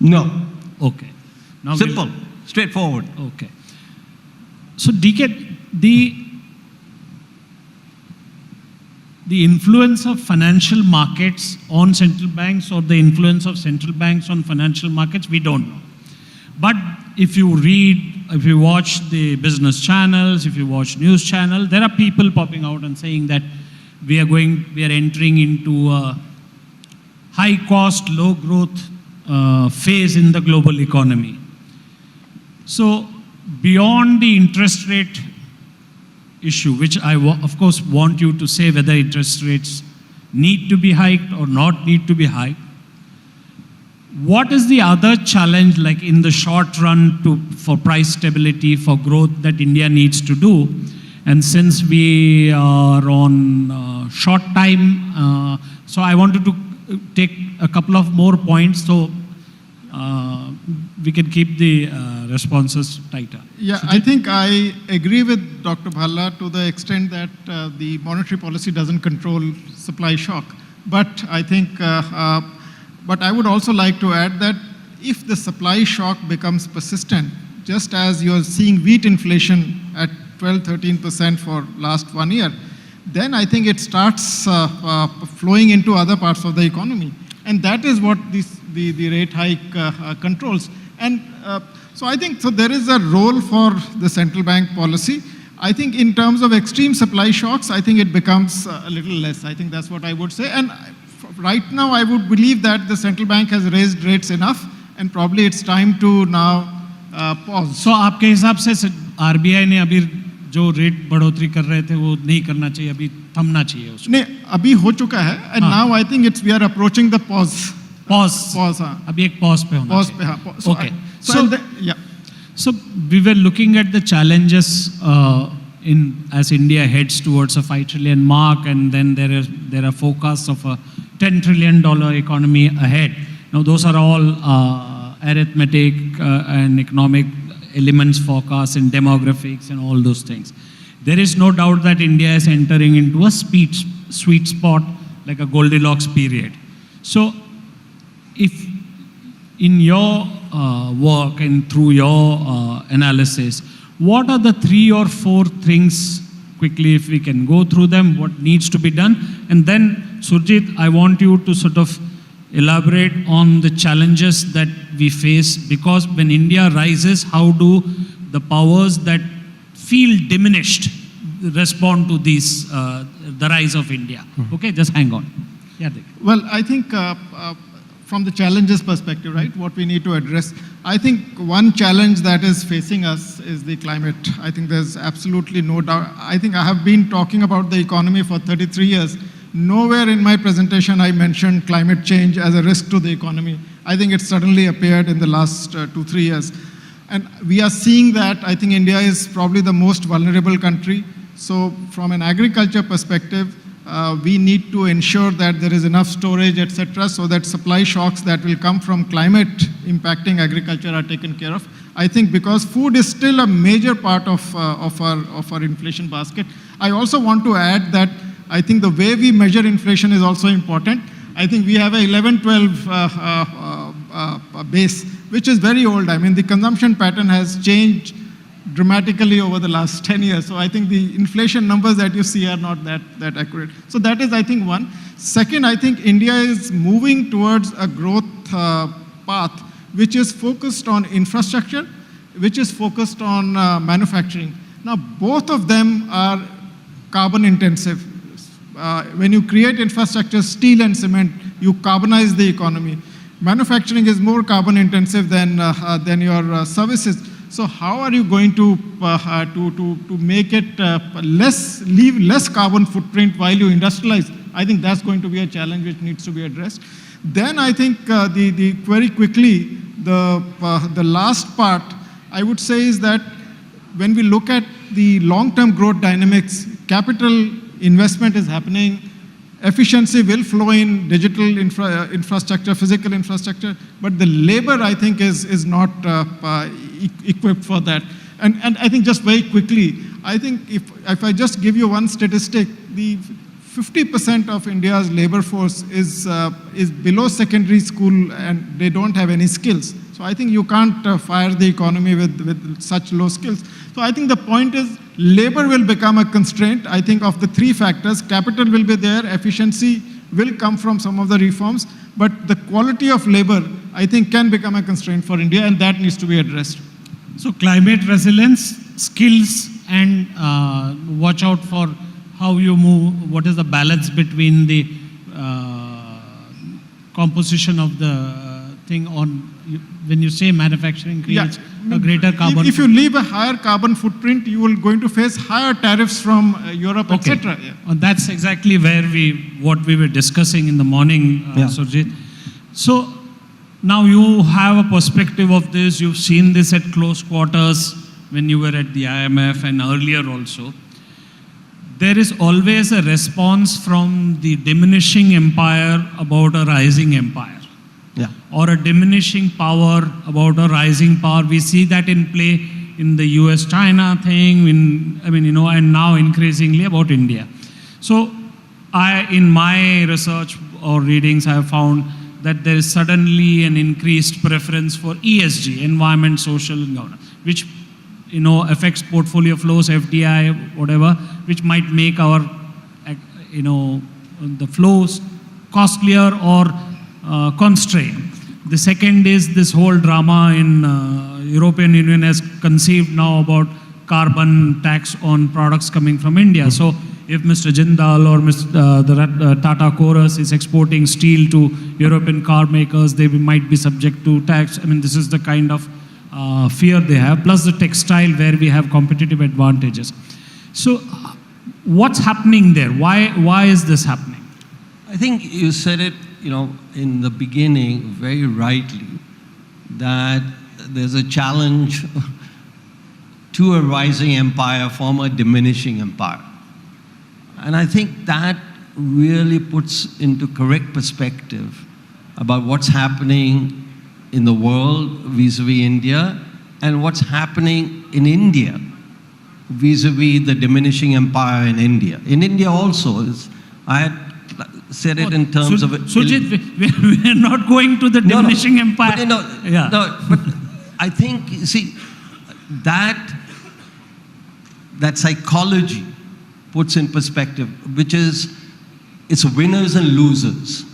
No. Okay. Now simple, straightforward. Okay. So, DK, the influence of financial markets on central banks, or the influence of central banks on financial markets, we don't know. But if you read, if you watch the business channels, if you watch news channel, there are people popping out and saying that we are entering into a high cost, low growth phase in the global economy. So beyond the interest rate issue, which I of course want you to say whether interest rates need to be hiked or not need to be hiked, what is the other challenge, like in the short run, for price stability, for growth, that India needs to do? And since we are on short time, so I wanted to take a couple of more points so we can keep the responses tighter. Yeah, I think I agree with Dr. Bhalla to the extent that the monetary policy doesn't control supply shock. But I think, but I would also like to add that if the supply shock becomes persistent, just as you're seeing wheat inflation at 12-13% for last 1 year, then I think it starts flowing into other parts of the economy. And that is what the rate hike controls. And so I think there is a role for the central bank policy. I think in terms of extreme supply shocks, I think it becomes a little less. I think that's what I would say. And right now, I would believe that the central bank has raised rates enough, and probably it's time to now pause. So, आपके हिसाब से RBI ने अभी जो rate बढ़ोतरी कर रहे थे वो नहीं करना चाहिए, अभी थमना चाहिए उसको? नहीं, अभी हो चुका है, and now I think we are approaching the pause. Pause. हाँ. अभी एक pause पे होना pause चाहिए. पे हाँ. Okay. Yeah. So we were looking at the challenges as India heads towards a 5 trillion mark, and then there are forecasts of a $10 trillion economy ahead. Now those are all arithmetic and economic elements, forecasts and demographics and all those things. There is no doubt that India is entering into a sweet spot, like a Goldilocks period. So if in your work and through your analysis, what are the 3 or 4 things, quickly if we can go through them, what needs to be done? And then Surjit, I want you to sort of elaborate on the challenges that we face, because when India rises, how do the powers that feel diminished respond to these, the rise of India? Okay, just hang on. Yeah, well, I think from the challenges perspective, right, what we need to address, I think one challenge that is facing us is the climate. I think there's absolutely no doubt. I think I have been talking about the economy for 33 years. Nowhere in my presentation I mentioned climate change as a risk to the economy. I think it suddenly appeared in the last 2-3 years. And we are seeing that. I think India is probably the most vulnerable country. So from an agriculture perspective, we need to ensure that there is enough storage, etc., so that supply shocks that will come from climate impacting agriculture are taken care of. I think because food is still a major part of our inflation basket. I also want to add that I think the way we measure inflation is also important. I think we have a 11-12 base, which is very old. I mean, the consumption pattern has changed dramatically over the last 10 years. So I think the inflation numbers that you see are not that accurate. So that is, I think, one. Second, I think India is moving towards a growth path which is focused on infrastructure, which is focused on manufacturing. Now, both of them are carbon intensive. When you create infrastructure, steel and cement, you carbonize the economy. Manufacturing is more carbon intensive than your services. So how are you going to make it leave less carbon footprint while you industrialize? I think that's going to be a challenge which needs to be addressed. Then I think very quickly, the last part I would say is that when we look at the long-term growth dynamics, capital investment is happening, efficiency will flow in digital infrastructure, physical infrastructure, but the labor, I think, is not equipped for that. And I think just very quickly, I think if I just give you one statistic, the 50% of India's labor force is below secondary school and they don't have any skills. So I think you can't fire the economy with such low skills. So I think the point is labor will become a constraint. I think of the three factors, capital will be there, efficiency will come from some of the reforms, but the quality of labor, I think, can become a constraint for India, and that needs to be addressed. So climate resilience, skills, and watch out for how you move, what is the balance between the composition of the thing on, when you say manufacturing creates a greater carbon. If you leave a higher carbon footprint, you will going to face higher tariffs from Europe, okay. etc. Yeah. That's exactly where what we were discussing in the morning, Surjit. So now you have a perspective of this. You've seen this at close quarters when you were at the IMF and earlier also. There is always a response from the diminishing empire about a rising empire. Or a diminishing power about a rising power. We see that in play in the US-China thing, and now increasingly about India. So in my research or readings, I have found that there is suddenly an increased preference for ESG, environment, social, and governance, which affects portfolio flows, FDI, whatever, which might make our the flows costlier or constrained. The second is this whole drama in European Union has conceived now about carbon tax on products coming from India. So if Mr. Jindal or the Tata Chorus is exporting steel to European car makers, they might be subject to tax. This is the kind of fear they have, plus the textile where we have competitive advantages. So what's happening there? Why is this happening? I think you said it, in the beginning very rightly, that there's a challenge to a rising empire from a diminishing empire. And I think that really puts into correct perspective about what's happening in the world vis-a-vis India and what's happening in India vis-a-vis the diminishing empire in India. In India also, I had said it in terms of... Sujit, we're not going to the diminishing empire. But I think, see, that psychology puts in perspective, which is, it's winners and losers.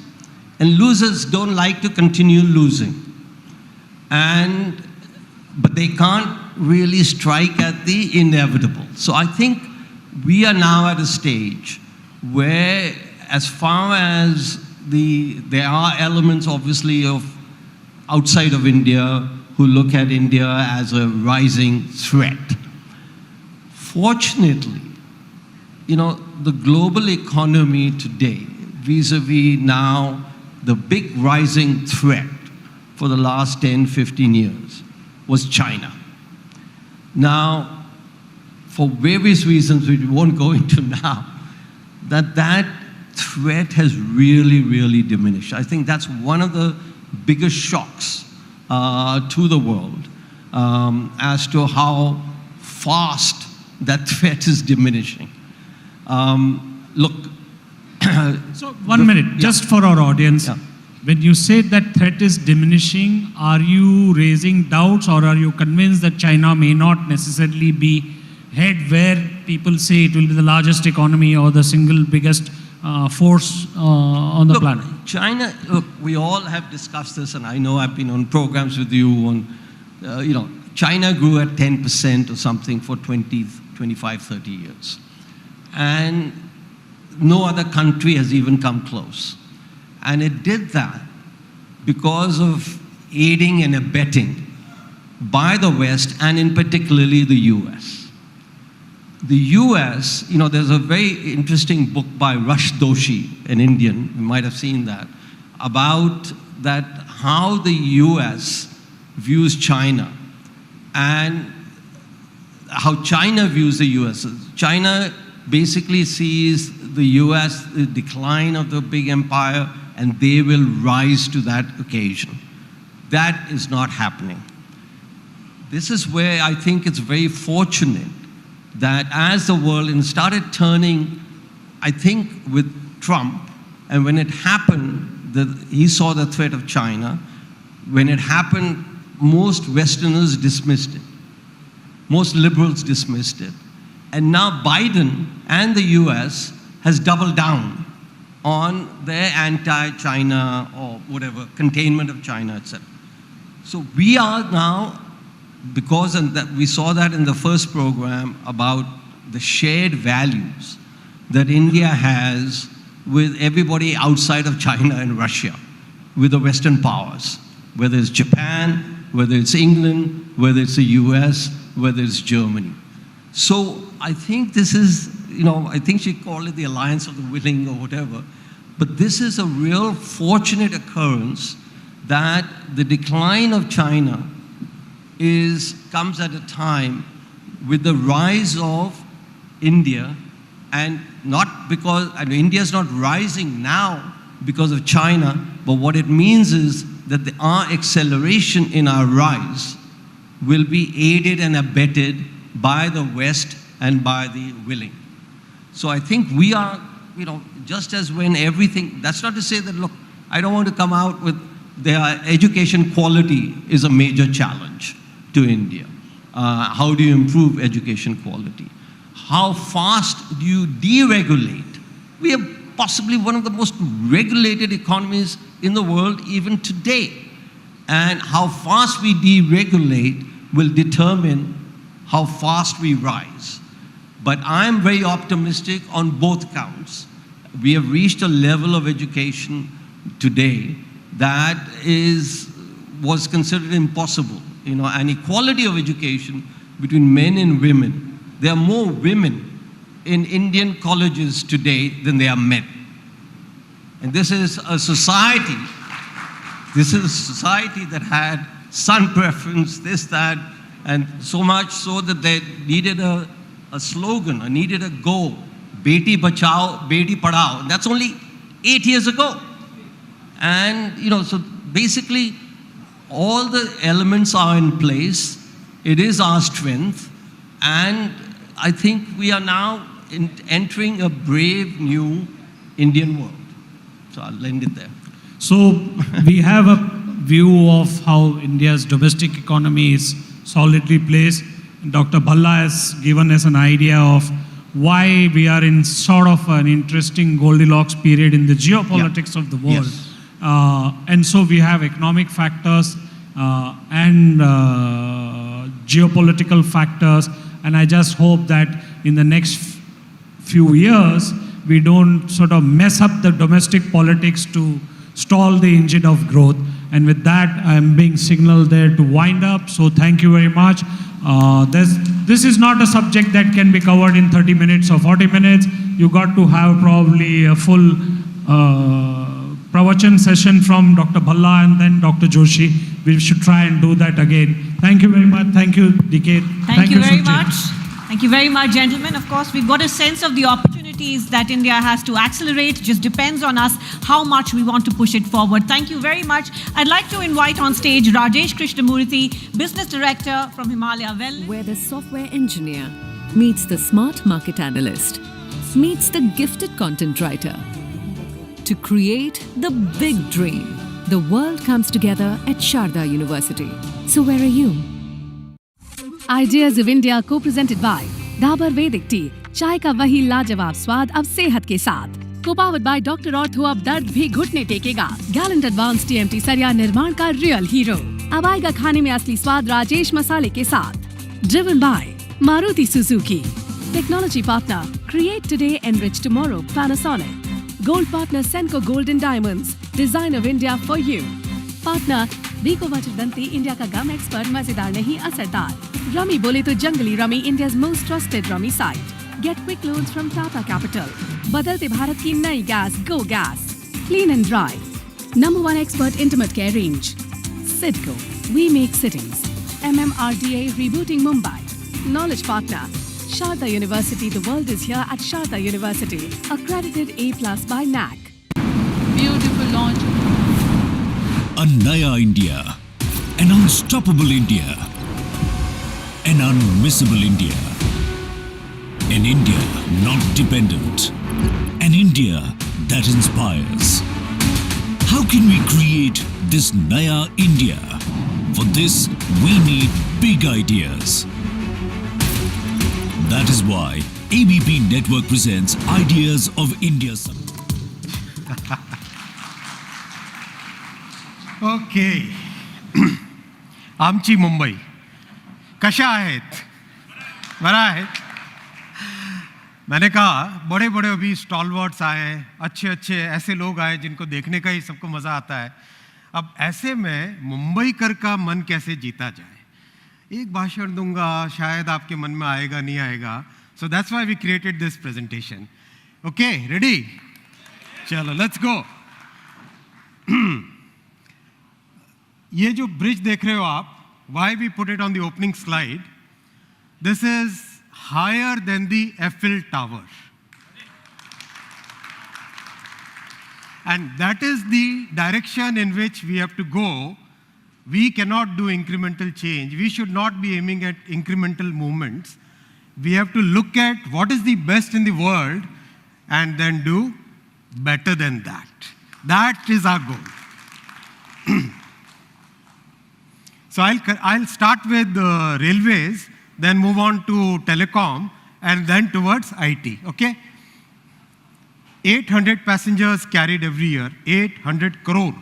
And losers don't like to continue losing. But they can't really strike at the inevitable. So I think we are now at a stage where, as far as there are elements obviously of outside of India who look at India as a rising threat. Fortunately, the global economy today, vis-a-vis now the big rising threat for the last 10, 15 years was China. Now, for various reasons which we won't go into now, that threat has really, really diminished. I think that's one of the biggest shocks to the world. as to how fast that threat is diminishing. Look. So, 1 minute, just for our audience. Yeah. When you say that threat is diminishing, are you raising doubts or are you convinced that China may not necessarily be head where people say it will be the largest economy or the single biggest force on the planet? China, look, we all have discussed this, and I know I've been on programs with you on, China grew at 10% or something for 20, 25, 30 years. And no other country has even come close. And it did that because of aiding and abetting by the West, and in particularly the US. The US, there's a very interesting book by Rush Doshi, an Indian, you might have seen that, about that how the US views China and how China views the US. China basically sees the US, the decline of the big empire, and they will rise to that occasion. That is not happening. This is where I think it's very fortunate that as the world started turning, I think with Trump, and when it happened, he saw the threat of China. When it happened, most Westerners dismissed it. Most liberals dismissed it. And now Biden and the US has doubled down on their anti-China or whatever, containment of China, etc. So we are now, because we saw that in the first program about the shared values that India has with everybody outside of China and Russia, with the Western powers, whether it's Japan, whether it's England, whether it's the US, whether it's Germany. So I think this is, I think she called it the alliance of the willing or whatever, but this is a real fortunate occurrence that the decline of China comes at a time with the rise of India, and not because, India is not rising now because of China, but what it means is that our acceleration in our rise will be aided and abetted by the West and by the willing. So I think we are, just as when everything, that's not to say that, look, I don't want to come out with their education quality is a major challenge to India. How do you improve education quality? How fast do you deregulate? We are possibly one of the most regulated economies in the world even today. And how fast we deregulate will determine how fast we rise. But I'm very optimistic on both counts. We have reached a level of education today that was considered impossible. An equality of education between men and women. There are more women in Indian colleges today than there are men. And this is a society that had son preference, this, that, and so much so that they needed a slogan, needed a goal, Beti Bachao, Beti Padhao. And that's only 8 years ago. And, so basically, all the elements are in place. It is our strength. And I think we are now entering a brave new Indian world. So I'll end it there. So we have a view of how India's domestic economy is solidly placed. Dr. Bhalla has given us an idea of why we are in sort of an interesting Goldilocks period in the geopolitics of the world. Yes. And so we have economic factors and geopolitical factors, and I just hope that in the next few years we don't sort of mess up the domestic politics to stall the engine of growth. And with that, I'm being signaled there to wind up. So thank you very much. This is not a subject that can be covered in 30 minutes or 40 minutes. You got to have probably a full pravachan session from Dr. Bhalla and then Dr. Joshi. We should try and do that again. Thank you very much. Thank you, DK. Thank you very Suchi. much. Thank you very much, gentlemen. Of course, we've got a sense of the opportunity opportunities that India has to accelerate. Just depends on us how much we want to push it forward. Thank you very much. I'd like to invite on stage Rajesh Krishnamurthy, Business Director from Himalaya Wellness. Where the software engineer meets the smart market analyst, meets the gifted content writer. To create the big dream, the world comes together at Sharda University. So where are you? Ideas of India co-presented by Dabur Vedic Tea, चाय का वही लाजवाब स्वाद अब सेहत के साथ. Co-powered by Dr. Ortho, अब दर्द भी घुटने टेकेगा. Gallant Advanced TMT सरिया निर्माण का रियल हीरो. अब आएगा खाने में असली स्वाद राजेश मसाले के साथ. Driven by Maruti Suzuki. Technology partner, create today, enrich tomorrow, Panasonic. Gold partner, Senco Gold and Diamonds, design of India for you. Partner, Vico Vachirdanti, India का गम एक्सपर्ट, मजेदार नहीं असरदार. Rummy बोले तो जंगली Rummy, India's most trusted Rummy site. Get quick loans from Tata Capital. बदलते भारत की नई gas, Go Gas. Clean and dry. #1 expert intimate care range. Sidco, we make cities. MMRDA rebooting Mumbai. Knowledge partner, Sharda University. The world is here at Sharda University. Accredited A+ by NAC. Beautiful launch. A Naya India, an unstoppable India, an unmissable India, an India not dependent, an India that inspires. How can we create this Naya India? For this, we need big ideas. That is why ABP Network presents Ideas of India Summit. Okay. आमची मुंबई कशा आहेत? बरा आहेत. मैंने कहा बड़े बड़े अभी स्टॉलवर्ड्स आए, अच्छे अच्छे ऐसे लोग आए जिनको देखने का ही सबको मज़ा आता है. अब ऐसे में मुंबईकर का मन कैसे जीता जाए? एक भाषण दूंगा, शायद आपके मन में आएगा नहीं आएगा. So that's why we created this presentation. Okay, ready? चलो, लेट्स गो. ये जो ब्रिज देख रहे हो आप, why we put it on the opening slide, this is higher than the Eiffel Tower. And that is the direction in which we have to go. We cannot do incremental change. We should not be aiming at incremental movements. We have to look at what is the best in the world and then do better than that. That is our goal. So I'll start with railways, then move on to telecom, and then towards IT, okay? 800 passengers carried every year, 800 crore.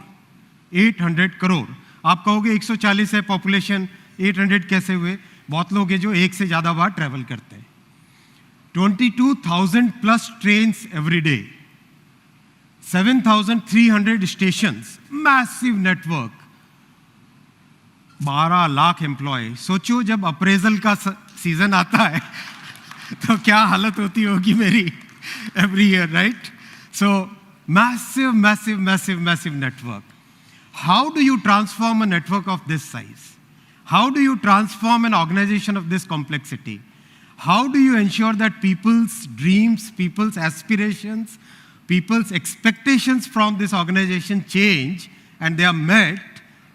800 crore. आप कहोगे 140 है population, 800 कैसे हुए? बहुत लोग हैं जो एक से ज़्यादा बार ट्रैवल करते हैं. 22,000 plus trains every day. 7,300 stations, massive network. 12 lakh employ. सोचो जब अप्रेजल का सीजन आता है तो क्या हालत होती होगी मेरी every year, right? So massive, massive, massive, massive network. How do you transform a network of this size? How do you transform an organization of this complexity? How do you ensure that people's dreams, people's aspirations, people's expectations from this organization change and they are met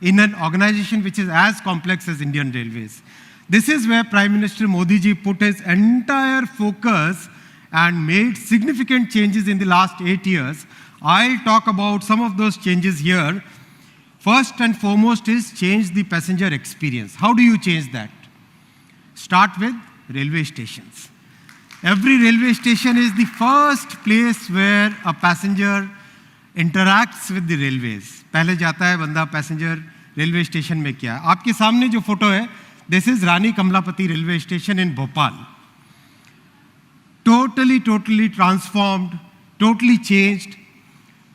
in an organization which is as complex as Indian Railways? This is where Prime Minister Modi ji put his entire focus and made significant changes in the last 8 years. I'll talk about some of those changes here. First and foremost is change the passenger experience. How do you change that? Start with railway stations. Every railway station is the first place where a passenger interacts with the railways. पहले जाता है बंदा passenger railway station में. क्या आपके सामने जो photo है, this is Rani Kamlapati railway station in Bhopal. Totally transformed, totally changed,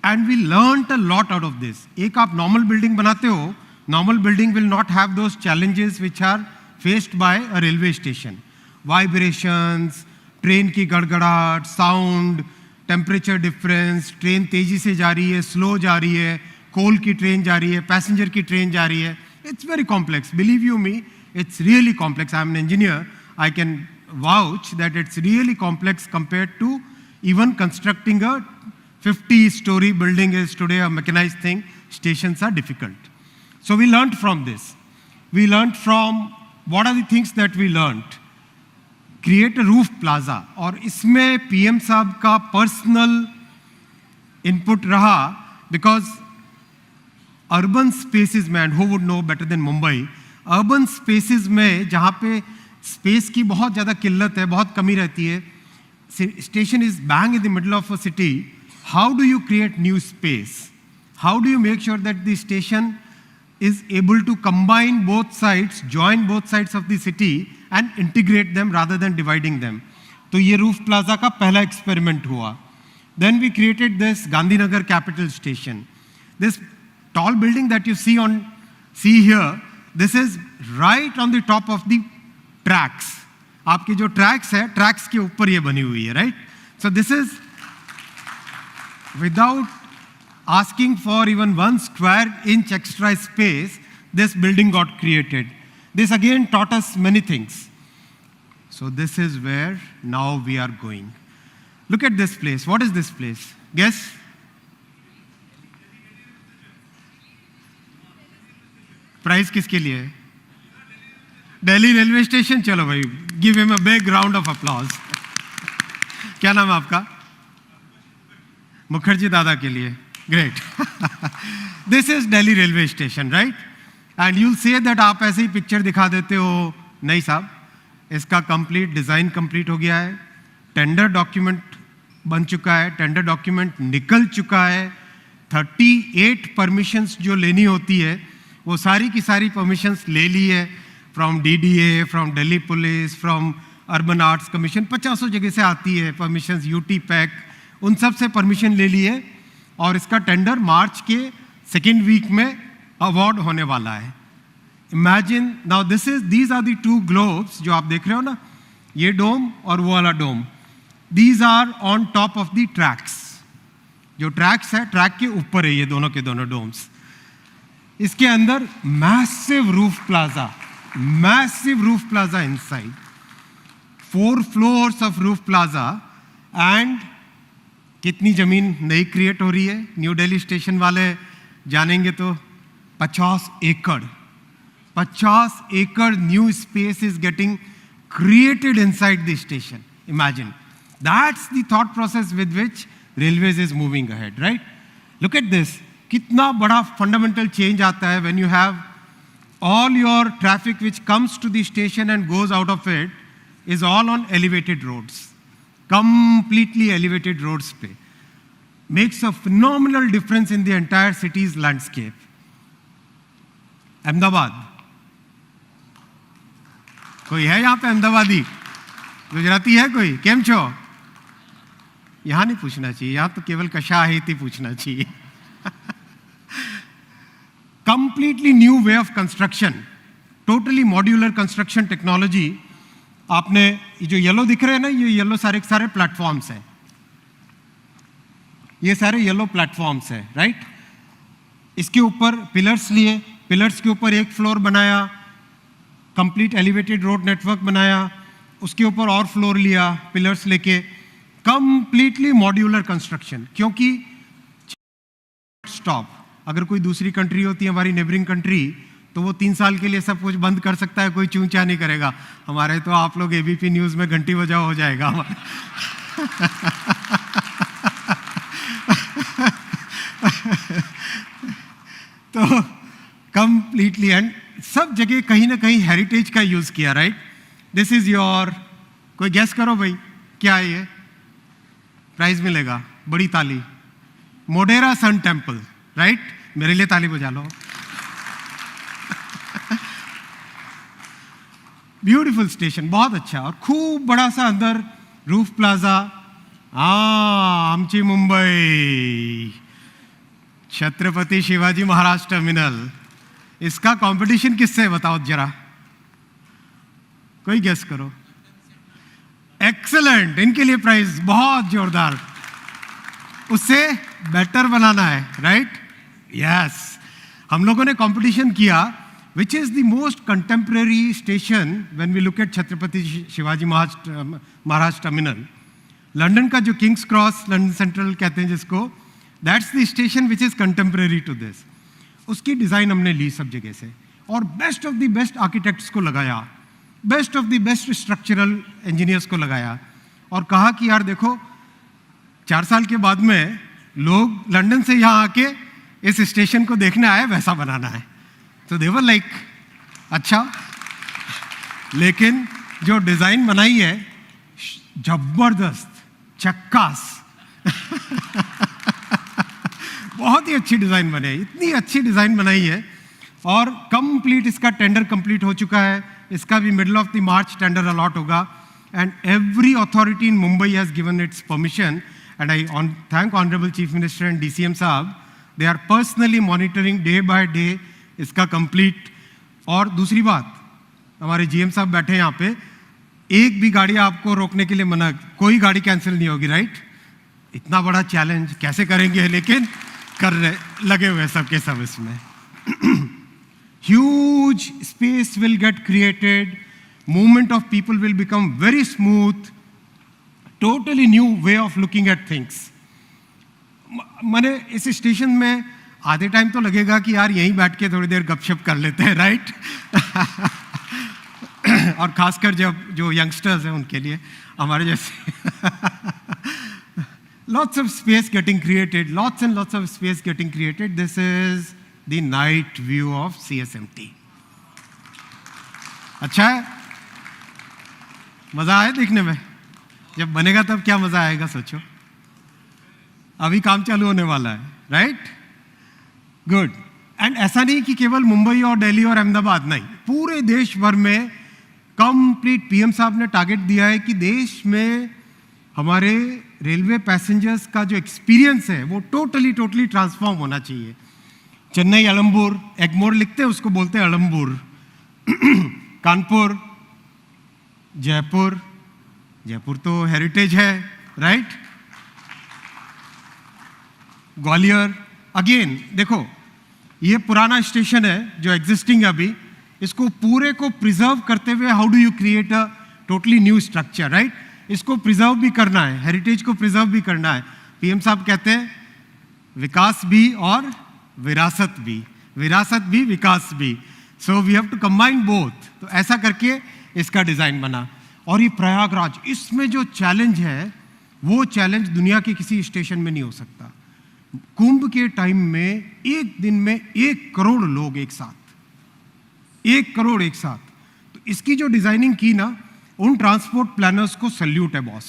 and we learned a lot out of this. एक आप normal building बनाते हो, normal building will not have those challenges which are faced by a railway station. Vibrations, train की गड़गड़ाहट, sound, temperature difference, train तेजी से जा रही है, slow जा रही है, coal की train जा रही है, passenger की train जा रही है. It's very complex. Believe you me, it's really complex. I'm an engineer. I can vouch that it's really complex compared to Even constructing a 50-story building is today a mechanized thing. Stations are difficult. So we learned from this. We learned from, what are the things that we learned? Create a roof plaza. और इसमें PM साहब का personal input रहा, because urban spaces में, and who would know better than Mumbai, urban spaces में जहाँ पे space की बहुत ज़्यादा किल्लत है, बहुत कमी रहती है, station is bang in the middle of a city. How do you create new space? How do you make sure that the station is able to combine both sides, join both sides of the city and integrate them rather than dividing them? तो ये roof plaza का पहला experiment हुआ. Then we created this Gandhinagar Capital Station. This tall building that you see here, this is right on the top of the tracks. आपके जो tracks है, tracks के ऊपर ये बनी हुई है, right? So this is without asking for even 1 square inch extra space, this building got created. This again taught us many things. So this is where now we are going. Look at this place. What is this place? Guess? Prize किसके लिए है? Delhi railway station. चलो भाई, give him a big round of applause. क्या नाम है आपका? मुखर्जी दादा के लिए. Great. This is Delhi railway station, right? And you'll say that आप ऐसे ही picture दिखा देते हो. नहीं साहब, इसका complete design complete हो गया है. Tender document बन चुका है. Tender document निकल चुका है. 38 permissions जो लेनी होती है, वो सारी की सारी permissions ले ली है. From DDA, from Delhi Police, from Urban Arts Commission, 50 जगह से आती है permissions, UT PAC, उन सब से permission ले ली है. और इसका टेंडर मार्च के 2nd वीक में अवार्ड होने वाला है. Imagine now these are the 2 globes जो आप देख रहे हो ना, ये डोम और वो वाला डोम. These are on top of the tracks. जो ट्रैक्स है, ट्रैक के ऊपर है ये दोनों के दोनों डोम्स. इसके अंदर massive roof plaza inside. 4 floors of roof plaza. And कितनी जमीन नई क्रिएट हो रही है? न्यू दिल्ली स्टेशन वाले जानेंगे तो 50 acre new space is getting created inside the station. Imagine. That's the thought process with which railways is moving ahead, right? Look at this. कितना बड़ा fundamental change आता है when you have all your traffic which comes to the station and goes out of it is all on elevated roads. Completely elevated roads पे. Makes a phenomenal difference in the entire city's landscape. Ahmedabad. कोई है यहाँ पे अहमदाबादी? गुजराती है कोई? केम छो? यहाँ नहीं पूछना चाहिए, यहाँ तो केवल कशाहिती पूछना चाहिए. Completely new way of construction. Totally modular construction technology. आपने ये जो येलो दिख रहे हैं ना, ये येलो सारे प्लेटफॉर्म्स हैं. ये सारे येलो प्लेटफॉर्म्स हैं, राइट? इसके ऊपर पिलर्स लिए, पिलर्स के ऊपर एक फ्लोर बनाया, कंप्लीट एलिवेटेड रोड नेटवर्क बनाया, उसके ऊपर और फ्लोर लिया पिलर्स लेके. Completely modular construction. क्योंकि स्टॉप, अगर कोई दूसरी कंट्री होती है, हमारी नेबरिंग कंट्री, तो वो 3 साल के लिए सब कुछ बंद कर सकता है, कोई चूंचा नहीं करेगा. हमारे तो आप लोग ABP न्यूज़ में घंटी बजाओ हो जाएगा. तो कंप्लीटली एंड सब जगह कहीं ना कहीं हेरिटेज का यूज किया, राइट? दिस इज योर, कोई गेस करो भाई क्या है ये? प्राइज मिलेगा, बड़ी ताली. Modhera sun temple, right? मेरे लिए ताली बजा लो. ब्यूटीफुल स्टेशन, बहुत अच्छा. और खूब बड़ा सा अंदर रूफ प्लाजा. आमची मुंबई, छत्रपति शिवाजी महाराज टर्मिनल. इसका कंपटीशन किससे है बताओ जरा, कोई गेस करो. एक्सेलेंट, इनके लिए प्राइज बहुत जोरदार. उससे बेटर बनाना है, राइट? यस. हम लोगों ने कंपटीशन किया which is the most contemporary station when we look at Chhatrapati Shivaji Maharaj Terminal. London का जो किंग्स क्रॉस, लंदन सेंट्रल कहते हैं जिसको, that's the station which is contemporary to this. उसकी डिज़ाइन हमने ली सब जगह से और best of the best architects को लगाया, best of the best structural engineers को लगाया और कहा कि यार देखो 4 साल के बाद में लोग लंदन से यहाँ आके इस स्टेशन को देखने आए, वैसा बनाना है। तो दे वर लाइक अच्छा, लेकिन जो डिज़ाइन बनाई है जबरदस्त, चक्कास बहुत ही अच्छी डिज़ाइन बनी है, इतनी अच्छी डिज़ाइन बनाई है और कंप्लीट इसका टेंडर कंप्लीट हो चुका है। इसका भी middle of the March tender allot होगा and every authority in Mumbai has given its permission and I thank honourable chief minister and DCM साहब, they are personally monitoring day by day इसका complete. और दूसरी बात, हमारे GM साहब बैठे हैं यहाँ पे, एक भी गाड़ी आपको रोकने के लिए मना, कोई गाड़ी कैंसिल नहीं होगी, राइट? इतना बड़ा चैलेंज कैसे करेंगे, लेकिन कर रहे, लगे हुए सबके सब इसमें। Huge space will get created, movement of people will become very smooth, totally new way of looking at things. मैंने इस स्टेशन में आधे टाइम तो लगेगा कि यार यहीं बैठ के थोड़ी देर गपशप कर लेते हैं, राइट? और खासकर जब जो यंगस्टर्स हैं उनके लिए, हमारे जैसे lots of space getting created, lots and lots of space getting created. This is the night view of CSMT. अच्छा है, मजा आया देखने में? जब बनेगा तब क्या मजा आएगा सोचो। अभी काम चालू होने वाला है, राइट? गुड। एंड ऐसा नहीं कि केवल मुंबई और दिल्ली और अहमदाबाद, नहीं, पूरे देश भर में कंप्लीट PM साहब ने टारगेट दिया है कि देश में हमारे रेलवे पैसेंजर्स का जो एक्सपीरियंस है वो टोटली ट्रांसफॉर्म होना चाहिए। चेन्नई अलम्बुर, एगमोर लिखते हैं उसको, बोलते हैं अलम्बुर। कानपुर, जयपुर, जयपुर तो हेरिटेज है, राइट? ग्वालियर, अगेन देखो ये पुराना स्टेशन है जो एग्जिस्टिंग है अभी, इसको पूरे को प्रिजर्व करते हुए how do you create a totally new structure, right? इसको प्रिजर्व भी करना है, हेरिटेज को प्रिजर्व भी करना है। PM साहब कहते हैं विकास भी और विरासत भी, विकास भी, so we have to combine both. तो ऐसा करके इसका डिज़ाइन बना। और ये प्रयागराज, इसमें जो चैलेंज है वो चैलेंज दुनिया के किसी स्टेशन में नहीं हो सकता। कुंभ के टाइम में एक दिन में 1 करोड़ लोग एक साथ, 1 करोड़ एक साथ। तो इसकी जो डिज़ाइनिंग की ना, उन ट्रांसपोर्ट प्लानर्स को सल्यूट है बॉस।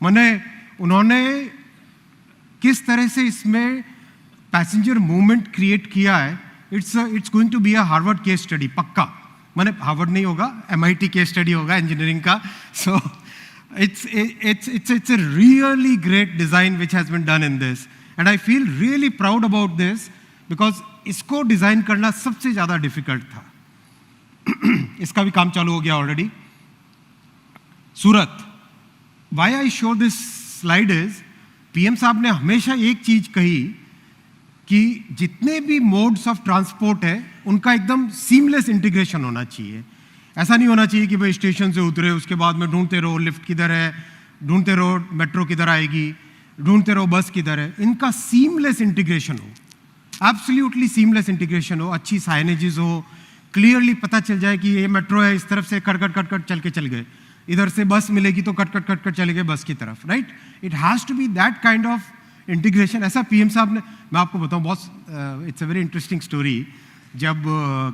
माने उन्होंने किस तरह से इसमें पैसेंजर मूवमेंट क्रिएट किया है, it's going to be a Harvard case study, पक्का। माने हार्वर्ड नहीं होगा, MIT केस स्टडी होगा इंजीनियरिंग का। So it's a really great design which has been done in this and I feel really proud about this because इसको design करना सबसे ज़्यादा डिफिकल्ट था। इसका भी काम चालू हो गया already. Surat, why I show this slide is, PM साहब ने हमेशा एक चीज कही कि जितने भी मोड्स ऑफ ट्रांसपोर्ट है उनका एकदम सीमलेस इंटीग्रेशन होना चाहिए। ऐसा नहीं होना चाहिए कि भाई स्टेशन से उतरे उसके बाद में ढूंढते रहो लिफ्ट किधर है, ढूंढते रहो मेट्रो किधर आएगी, ढूंढते रहो बस किधर है। इनका सीमलेस इंटीग्रेशन हो, एब्सोल्युटली सीमलेस इंटीग्रेशन हो, अच्छी साइनेजेस हो, क्लियरली पता चल जाए कि ये मेट्रो है, इस तरफ से कट चल के चल गए, इधर से बस मिलेगी तो कट चले गए बस की तरफ, right? It has to be that kind of integration. ऐसा PM साहब ने, मैं आपको बताऊं boss, it's a very interesting story. जब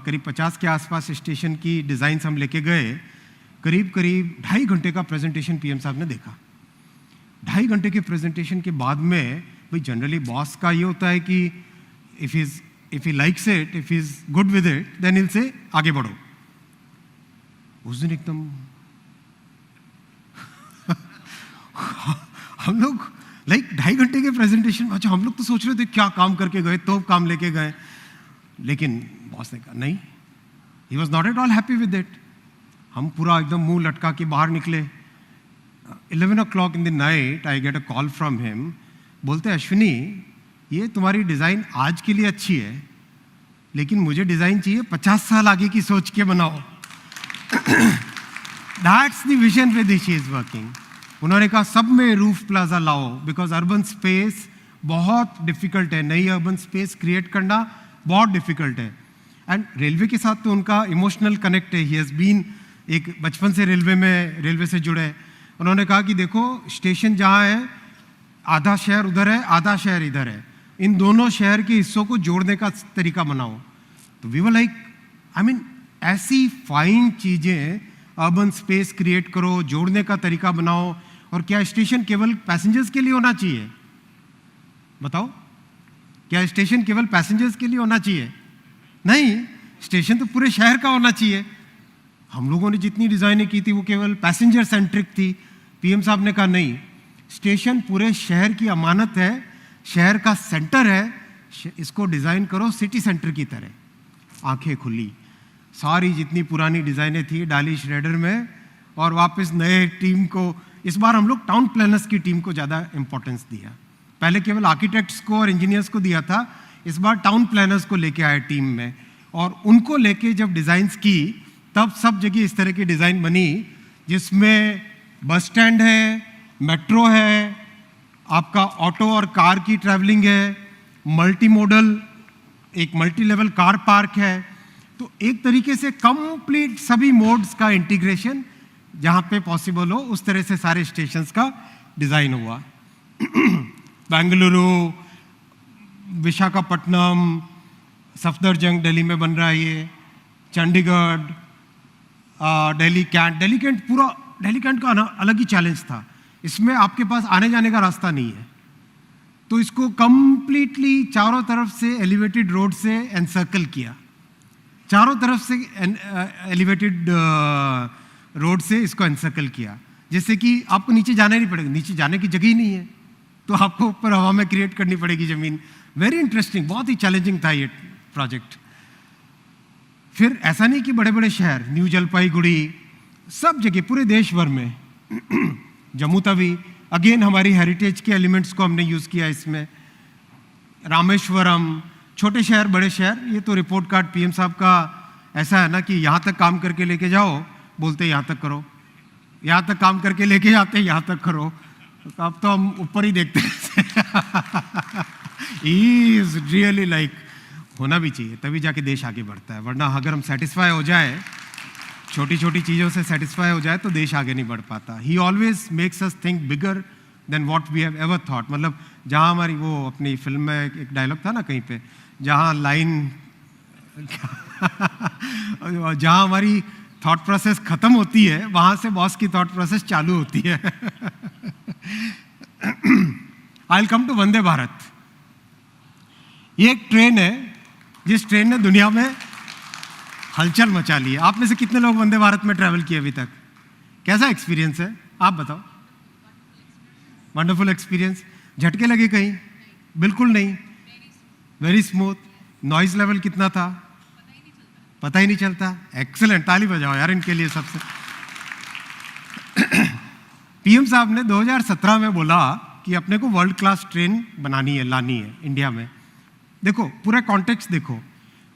करीब 50 के आसपास स्टेशन की डिज़ाइंस हम लेके गए, करीब 2.5 घंटे का प्रेजेंटेशन PM साहब ने देखा। 2.5 घंटे के प्रेजेंटेशन के बाद में भाई जनरली बॉस का ये होता है कि if he likes it, if he is good with it, then हिल से आगे बढ़ो। उस दिन एकदम हम लोग लाइक 2.5 घंटे के प्रेजेंटेशन, अच्छा हम लोग तो सोच रहे थे क्या काम करके गए, तो काम लेके गए, लेकिन बॉस ने कहा नहीं, he was not at all happy with it. हम पूरा एकदम मुंह लटका के बाहर निकले। 11 o'clock in the night I get a call from him, बोलते अश्विनी ये तुम्हारी डिज़ाइन आज के लिए अच्छी है, लेकिन मुझे डिज़ाइन चाहिए 50 साल आगे की सोच के बनाओ। That's the vision with which he is working. उन्होंने कहा सब में रूफ प्लाजा लाओ, बिकॉज अर्बन स्पेस बहुत डिफिकल्ट है, नई अर्बन स्पेस क्रिएट करना बहुत डिफिकल्ट है। एंड रेलवे के साथ तो उनका इमोशनल कनेक्ट है, ही हैज़ बीन, एक बचपन से रेलवे से जुड़े हैं। उन्होंने कहा कि देखो स्टेशन जहाँ है आधा शहर उधर है, आधा शहर इधर है, इन दोनों शहर के हिस्सों को जोड़ने का तरीका बनाओ। तो we were like, I mean ऐसी फाइन चीज़ें, अर्बन स्पेस क्रिएट करो, जोड़ने का तरीका बनाओ। और क्या स्टेशन केवल पैसेंजर्स के लिए होना चाहिए? बताओ, क्या स्टेशन केवल पैसेंजर्स के लिए होना चाहिए? नहीं, स्टेशन तो पूरे शहर का होना चाहिए। हम लोगों ने जितनी डिज़ाइनें की थी वो केवल पैसेंजर सेंट्रिक थी। पीएम साहब ने कहा नहीं, स्टेशन पूरे शहर की अमानत है, शहर का सेंटर है, इसको डिज़ाइन करो सिटी सेंटर की तरह। आंखें खुली, सारी जितनी पुरानी डिज़ाइनें थी डाली श्रेडर में, और वापस नए टीम को, इस बार हम लोग टाउन प्लानर्स की टीम को ज़्यादा इंपॉर्टेंस दिया। पहले केवल आर्किटेक्ट्स को और इंजीनियर्स को दिया था, इस बार टाउन प्लानर्स को लेके आए टीम में, और उनको लेके जब डिज़ाइंस की तब सब जगह इस तरह की डिज़ाइन बनी जिसमें बस स्टैंड है, मेट्रो है, आपका ऑटो और कार की ट्रैवलिंग है, मल्टी मॉडल, एक मल्टी लेवल कार पार्क है। तो एक तरीके से कंप्लीट सभी मोड्स का इंटीग्रेशन जहाँ पे पॉसिबल हो उस तरह से सारे स्टेशंस का डिज़ाइन हुआ। बेंगलुरु, विशाखापट्टनम, सफदरजंग दिल्ली में बन रहा है ये, चंडीगढ़, दिल्ली कैंट पूरा, दिल्ली कैंट का अलग ही चैलेंज था। इसमें आपके पास आने जाने का रास्ता नहीं है, तो इसको कंप्लीटली चारों तरफ से एलिवेटेड रोड से एनसर्कल किया, चारों तरफ से एलिवेटेड रोड से इसको एनसर्कल किया, जैसे कि आपको नीचे जाना ही नहीं पड़ेगा, नीचे जाने की जगह ही नहीं है, तो आपको ऊपर हवा में क्रिएट करनी पड़ेगी ज़मीन। वेरी इंटरेस्टिंग, बहुत ही चैलेंजिंग था ये प्रोजेक्ट। फिर ऐसा नहीं कि बड़े बड़े शहर, न्यू जलपाईगुड़ी, सब जगह पूरे देश भर में, जम्मू तवी, अगेन हमारी हेरिटेज के एलिमेंट्स को हमने यूज़ किया इसमें, रामेश्वरम, छोटे शहर बड़े शहर। ये तो रिपोर्ट कार्ड पीएम साहब का ऐसा है ना कि यहाँ तक काम करके लेके जाओ, बोलते यहाँ तक करो, यहाँ तक काम करके लेके जाते यहाँ तक करो। तो अब तो हम ऊपर ही देखते हैं। ही इज रियली लाइक, होना भी चाहिए तभी जाके देश आगे बढ़ता है, वरना अगर हम सेटिस्फाई हो जाए, छोटी छोटी चीज़ों से सेटिस्फाई हो जाए तो देश आगे नहीं बढ़ पाता। He always makes us think bigger than what we have ever thought. मतलब जहाँ हमारी वो अपनी फिल्म में एक डायलॉग था ना कहीं पे, जहाँ लाइन जहाँ हमारी थॉट प्रोसेस खत्म होती है वहाँ से बॉस की थॉट प्रोसेस चालू होती है। आई will come to Vande Bharat. ये एक ट्रेन है जिस ट्रेन ने दुनिया में हलचल मचा ली है। आप में से कितने लोग वंदे भारत में ट्रैवल किए अभी तक? कैसा एक्सपीरियंस है आप बताओ? Wonderful experience. झटके लगे कहीं? बिल्कुल नहीं, वेरी स्मूथ। नॉइज लेवल कितना था? पता ही नहीं चलता। एक्सीलेंट, ताली बजाओ यार इनके लिए सबसे। पीएम साहब ने 2017 में बोला कि अपने को वर्ल्ड क्लास ट्रेन बनानी है, लानी है इंडिया में। देखो पूरा कॉन्टेक्स्ट देखो,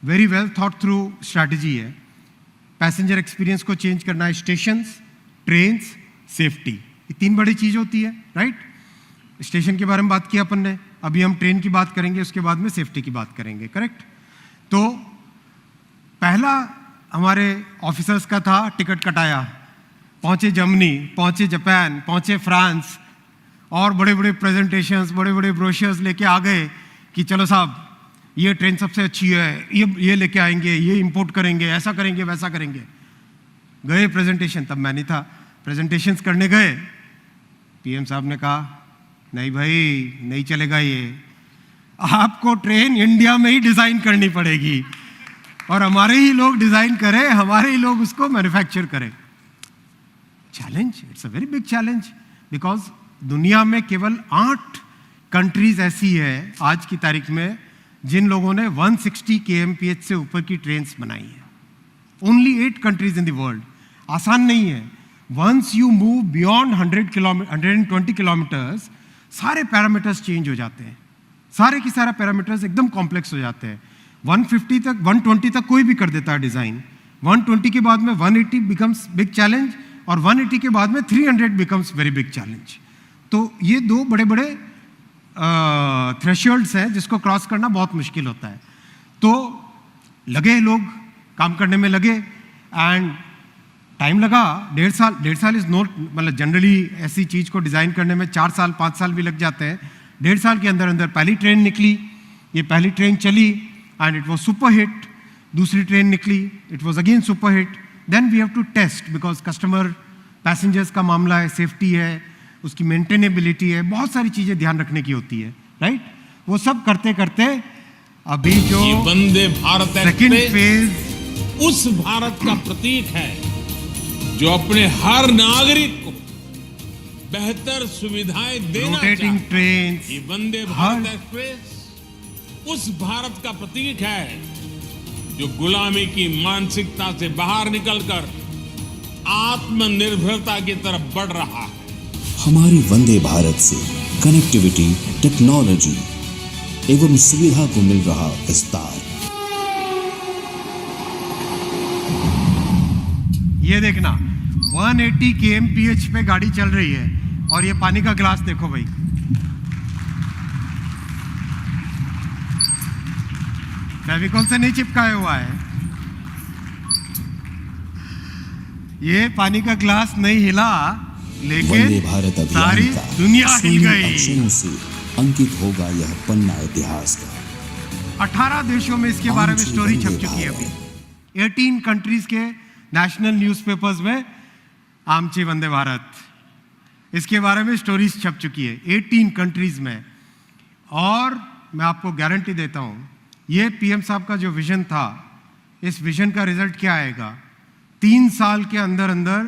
very well thought through strategy है। पैसेंजर एक्सपीरियंस को चेंज करना है, स्टेशंस, ट्रेन्स, सेफ्टी, ये तीन बड़ी चीज़ होती है, राइट? स्टेशन के बारे में बात किया अपन ने, अभी हम ट्रेन की बात करेंगे, उसके बाद में सेफ्टी की बात करेंगे, करेक्ट? तो पहला हमारे ऑफिसर्स का था टिकट कटाया, पहुंचे जर्मनी, पहुंचे जापान, पहुंचे फ्रांस, और बड़े बड़े प्रेजेंटेशंस, बड़े बड़े ब्रोशर्स लेके आ गए कि चलो साहब ये ट्रेन सबसे अच्छी है, ये लेके आएंगे, ये इंपोर्ट करेंगे, ऐसा करेंगे, वैसा करेंगे। गए प्रेजेंटेशन, तब मैं नहीं था, प्रेजेंटेशंस करने गए, पीएम साहब ने कहा नहीं भाई नहीं चलेगा ये, आपको ट्रेन इंडिया में ही डिज़ाइन करनी पड़ेगी और हमारे ही लोग डिज़ाइन करें, हमारे ही लोग उसको मैन्युफैक्चर करें। Challenge, it's a very big challenge, because दुनिया में केवल 8 कंट्रीज ऐसी है आज की तारीख में जिन लोगों ने 160 kmph से ऊपर की ट्रेन्स बनाई है। Only 8 countries in the world. आसान नहीं है। Once you move beyond 120 kilometres, सारे पैरामीटर्स चेंज हो जाते हैं, सारे के सारे पैरामीटर्स एकदम कॉम्प्लेक्स हो जाते हैं। 150 तक, 120 तक कोई भी कर देता है डिज़ाइन, 120 के बाद में 180 बिकम्स बिग चैलेंज, और 180 के बाद में 300 बिकम्स वेरी बिग चैलेंज। तो ये दो बड़े बड़े थ्रेशोल्ड्स हैं जिसको क्रॉस करना बहुत मुश्किल होता है। तो लगे लोग काम करने में लगे एंड टाइम लगा, 1.5 साल इज नॉट, मतलब जनरली ऐसी चीज़ को डिज़ाइन करने में 4 साल 5 साल भी लग जाते हैं। 1.5 साल के अंदर अंदर पहली ट्रेन निकली, ये पहली ट्रेन चली and it was super hit. दूसरी ट्रेन निकली, it was again super hit. Then we have to test because customer passengers का मामला है, सेफ्टी है, उसकी मेंटेनेबिलिटी है, बहुत सारी चीज़ें ध्यान रखने की होती है, राइट। वो सब करते करते अभी जो वंदे भारत सेकेंड फेज उस भारत का प्रतीक है जो अपने हर नागरिक को बेहतर सुविधाएं देना रोटेटिंग ट्रेन, ये वंदे भारत एक्सप्रेस उस भारत का प्रतीक है जो गुलामी की मानसिकता से बाहर निकलकर आत्मनिर्भरता की तरफ बढ़ रहा है। हमारी वंदे भारत से कनेक्टिविटी, टेक्नोलॉजी एवं सुविधा को मिल रहा विस्तार। ये देखना 180 kmph पे गाड़ी चल रही है और ये पानी का गिलास देखो भाई, फेविकॉल से नहीं चिपकाया हुआ है। ये पानी का गिलास नहीं हिला, लेकिन भारत सारी दुनिया हिल गई। से अंकित होगा यह पन्ना इतिहास का। 18 देशों में इसके बारे में स्टोरी छप चुकी है अभी। 18 कंट्रीज के नेशनल न्यूज़पेपर्स में आमची वंदे भारत, इसके बारे में स्टोरीज छप चुकी है 18 कंट्रीज में। और मैं आपको गारंटी देता हूं, ये पीएम साहब का जो विजन था, इस विजन का रिजल्ट क्या आएगा? 3 साल के अंदर अंदर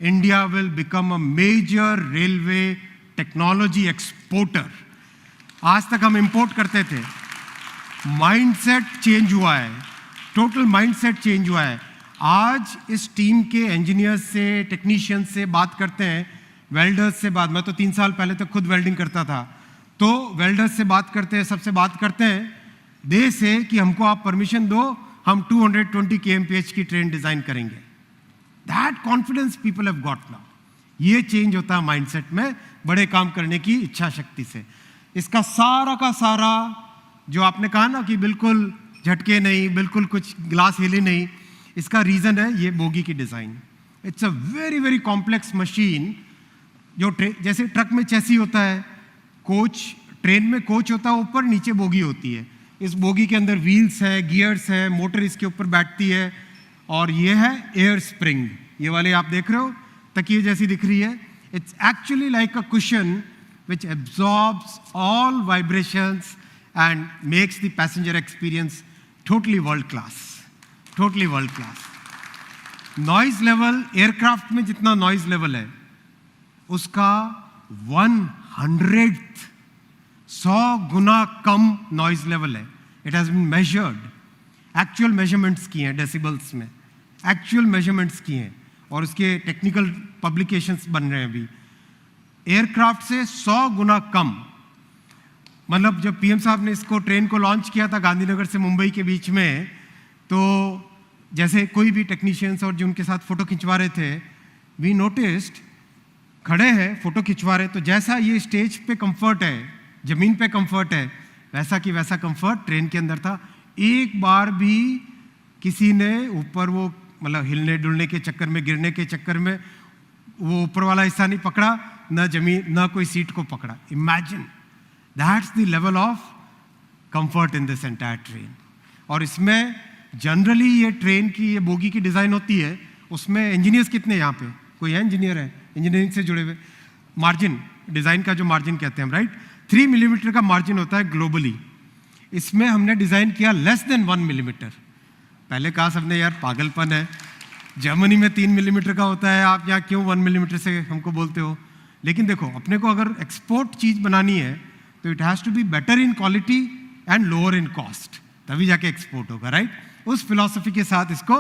India will become a major railway technology exporter. आज तक हम इंपोर्ट करते थे। माइंडसेट चेंज हुआ है, टोटल माइंडसेट चेंज हुआ है। आज इस टीम के इंजीनियर्स से, टेक्नीशियंस से बात करते हैं, वेल्डर्स से बात, मैं तो 3 साल पहले तक खुद वेल्डिंग करता था, तो वेल्डर्स से बात करते हैं, सबसे बात करते हैं, दे से कि हमको आप परमिशन दो, हम 220 kmph की ट्रेन डिजाइन करेंगे। That confidence people have got now. ये चेंज होता है माइंडसेट में, बड़े काम करने की इच्छा शक्ति से। इसका सारा का सारा जो आपने कहा ना कि बिल्कुल झटके नहीं, बिल्कुल कुछ ग्लास हिली नहीं, इसका रीजन है ये बोगी की design. It's a very very complex machine. जो जैसे ट्रक में चैसी होता है, कोच, ट्रेन में कोच होता है, ऊपर नीचे बोगी होती है। इस बोगी के अंदर व्हील्स है, गियर्स है, मोटर इसके ऊपर बैठती है, और ये है एयर स्प्रिंग। ये वाले आप देख रहे हो, तकिए जैसी दिख रही है। It's actually like a cushion which absorbs all vibrations and makes the passenger experience totally world class, totally world class. Noise level, aircraft में जितना noise level है, उसका 100th, 100 गुना कम noise level है। It has been measured, actual measurements किए हैं decibels में, actual measurements किए हैं, और उसके technical publications बन रहे हैं अभी। एयरक्राफ्ट से 100 गुना कम। मतलब जब पीएम साहब ने इसको ट्रेन को लॉन्च किया था गांधीनगर से मुंबई के बीच में, तो जैसे कोई भी टेक्नीशियंस और जो उनके साथ फोटो खिंचवा रहे थे, वी नोटिस्ड, खड़े हैं फोटो खिंचवा रहे, तो जैसा ये स्टेज पे कंफर्ट है, जमीन पे कंफर्ट है, वैसा कि वैसा कंफर्ट ट्रेन के अंदर था। एक बार भी किसी ने ऊपर वो मतलब हिलने डुलने के चक्कर में, गिरने के चक्कर में वो ऊपर वाला हिस्सा नहीं पकड़ा, ना जमीन, ना कोई सीट को पकड़ा। Imagine, that's the level of comfort in this entire train. और इसमें जनरली ये ट्रेन की, ये बोगी की डिज़ाइन होती है, उसमें इंजीनियर्स कितने यहाँ पे, कोई है इंजीनियर है इंजीनियरिंग से जुड़े हुए? मार्जिन, डिज़ाइन का जो मार्जिन कहते हैं हम, राइट, 3 मिलीमीटर का मार्जिन होता है ग्लोबली। इसमें हमने डिज़ाइन किया लेस देन 1 मिलीमीटर। पहले कहा सबने यार पागलपन है, जर्मनी में 3 मिलीमीटर का होता है, आप यहाँ क्यों 1 मिलीमीटर से हमको बोलते हो? लेकिन देखो, अपने को अगर एक्सपोर्ट चीज़ बनानी है तो it has to be better in quality and lower in cost, तभी जाके एक्सपोर्ट होगा, राइट। उस फिलॉसफी के साथ इसको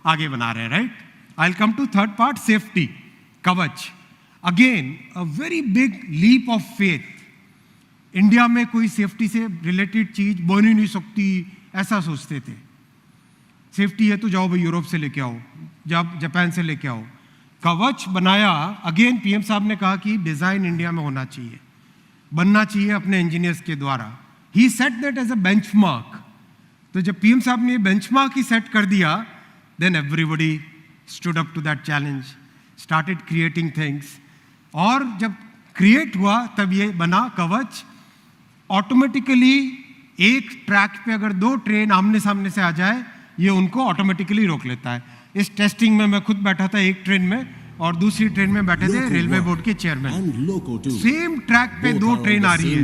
आगे बना रहे हैं, right. I will come to third part, safety, Kavach. Again a very big leap of faith. India में कोई सेफ्टी से रिलेटेड चीज बन ही नहीं सकती, ऐसा सोचते थे। सेफ्टी है तो जाओ भाई यूरोप से लेके आओ, जापान से लेके आओ, कवच बनाया, अगेन पीएम साहब ने कहा कि डिजाइन इंडिया में होना चाहिए, बनना चाहिए अपने इंजीनियर्स के द्वारा. He set that as a benchmark. तो जब पीएम साहब ने ये बेंचमार्क ही सेट कर दिया, then everybody stood up to that challenge, started creating things. और जब क्रिएट हुआ तब ये बना कवच. ऑटोमेटिकली एक ट्रैक पे अगर 2 ट्रेन आमने सामने से आ जाए, ये उनको ऑटोमेटिकली रोक लेता है. इस टेस्टिंग में मैं खुद बैठा था एक ट्रेन में, और दूसरी ट्रेन में बैठे थे रेलवे बोर्ड के चेयरमैन. सेम ट्रैक पे 2 ट्रेन आ रही है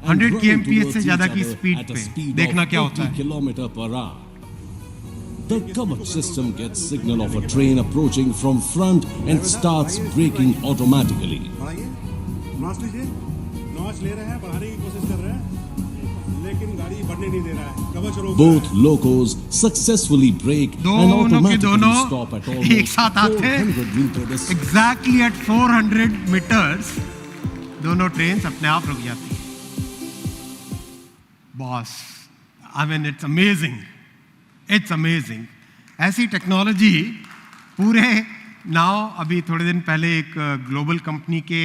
100 kmph से ज्यादा की स्पीड पे. देखना क्या होता है. The Kavach system gets signal of a train approaching from front and starts braking automatically. Notch लीजिए, नॉच ले रहे हैं, बढ़ाने की कोशिश कर रहे हैं, लेकिन गाड़ी बढ़ने नहीं दे रहा है. कवच रोक. Both locos successfully brake and automatically stop at almost एक साथ आते हैं, 400 meters. Exactly at 400 meters दोनों ट्रेन अपने आप रुक जाती है. Boss, I mean it's amazing. It's amazing. ऐसी टेक्नोलॉजी पूरे नाउ. अभी थोड़े दिन पहले एक ग्लोबल कंपनी के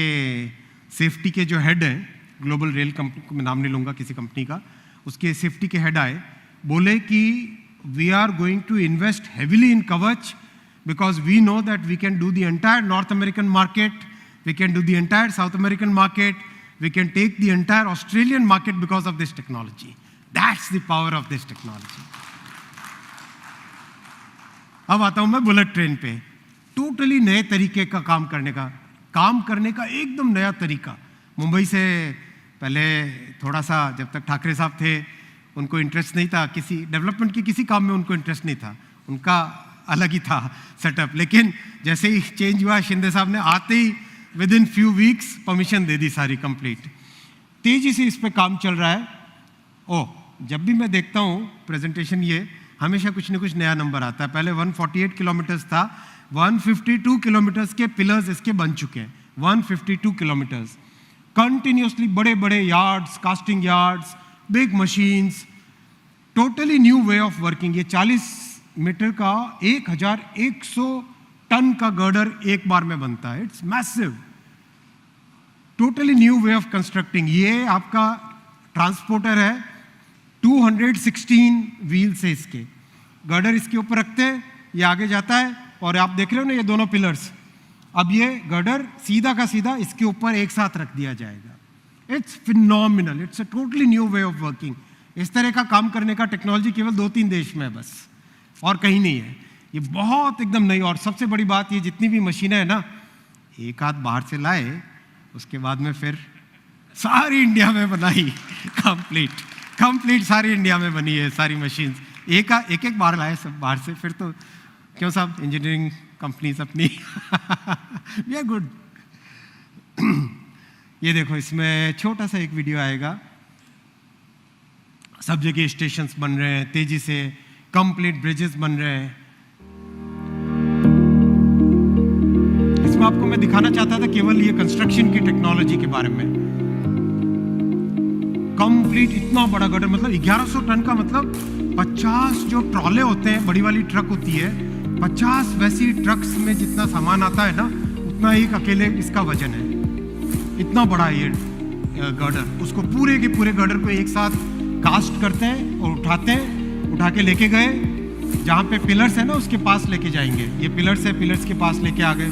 सेफ्टी के जो हेड हैं, ग्लोबल रेल कंपनी को मैं नाम नहीं लूँगा किसी कंपनी का, उसके सेफ्टी के हेड आए, बोले कि we are going to invest heavily in Kavach because we know that we can do the entire North American market, we can do the entire South American market, we can take the entire Australian market because of this technology. That's the power of this technology. अब आता हूं मैं bullet train पे. Totally नए तरीके का काम करने का एकदम नया तरीका. मुंबई से पहले थोड़ा सा, जब तक ठाकरे साहब थे, उनको इंटरेस्ट नहीं था किसी डेवलपमेंट के किसी काम में, उनको इंटरेस्ट नहीं था, उनका अलग ही था सेटअप. लेकिन जैसे ही चेंज हुआ, शिंदे साहब ने आते ही within few weeks permission दे दी सारी कंप्लीट. तेजी से इस पे काम चल रहा है. जब भी मैं देखता हूँ प्रेजेंटेशन, ये हमेशा कुछ न कुछ नया नंबर आता है. पहले 148 किलोमीटर्स था, 152 किलोमीटर्स के पिलर्स इसके बन चुके हैं. 152 किलोमीटर्स कंटिन्यूसली, बड़े बड़े yards, casting yards, big machines, totally new way of working. ये 40 मीटर का 1100 टन का गर्डर एक बार में बनता है. It's massive. Totally new way of constructing. ये आपका ट्रांसपोर्टर है, 216 व्हील्स है इसके. गर्डर इसके ऊपर रखते हैं, ये आगे जाता है, और आप देख रहे हो ना ये दोनों पिलर्स. अब ये गर्डर सीधा का सीधा इसके ऊपर एक साथ रख दिया जाएगा. It's phenomenal. It's a totally new way of working. इस तरह का काम करने का टेक्नोलॉजी केवल 2-3 देश में है बस, और कहीं नहीं है. ये बहुत एकदम नई. और सबसे बड़ी बात, ये जितनी भी मशीनें हैं ना, एक हाथ बाहर से लाए, उसके बाद में फिर सारी इंडिया में बनाई. कंप्लीट सारी इंडिया में बनी है सारी मशीन्स. एक बार लाए सब बाहर से. फिर तो क्यों साहब, इंजीनियरिंग कंपनीज अपनी वी आर गुड. ये देखो, इसमें छोटा सा एक वीडियो आएगा. सब जगह स्टेशंस बन रहे हैं तेजी से, कंप्लीट ब्रिजेस बन रहे हैं. इसमें आपको मैं दिखाना चाहता था केवल ये कंस्ट्रक्शन की टेक्नोलॉजी के बारे में. कंप्लीट इतना बड़ा गर्डर, मतलब 1100 टन का, मतलब 50 जो ट्रॉले होते हैं, बड़ी वाली ट्रक होती है, 50 वैसी ट्रक्स में जितना सामान आता है ना, उतना एक अकेले इसका वजन है. इतना बड़ा ये गर्डर. उसको पूरे के पूरे गर्डर को एक साथ कास्ट करते हैं और उठाते हैं. उठा के लेके गए जहाँ पे पिलर्स है ना, उसके पास लेके जाएंगे. ये पिलर्स है, पिलर्स के पास लेके आ गए,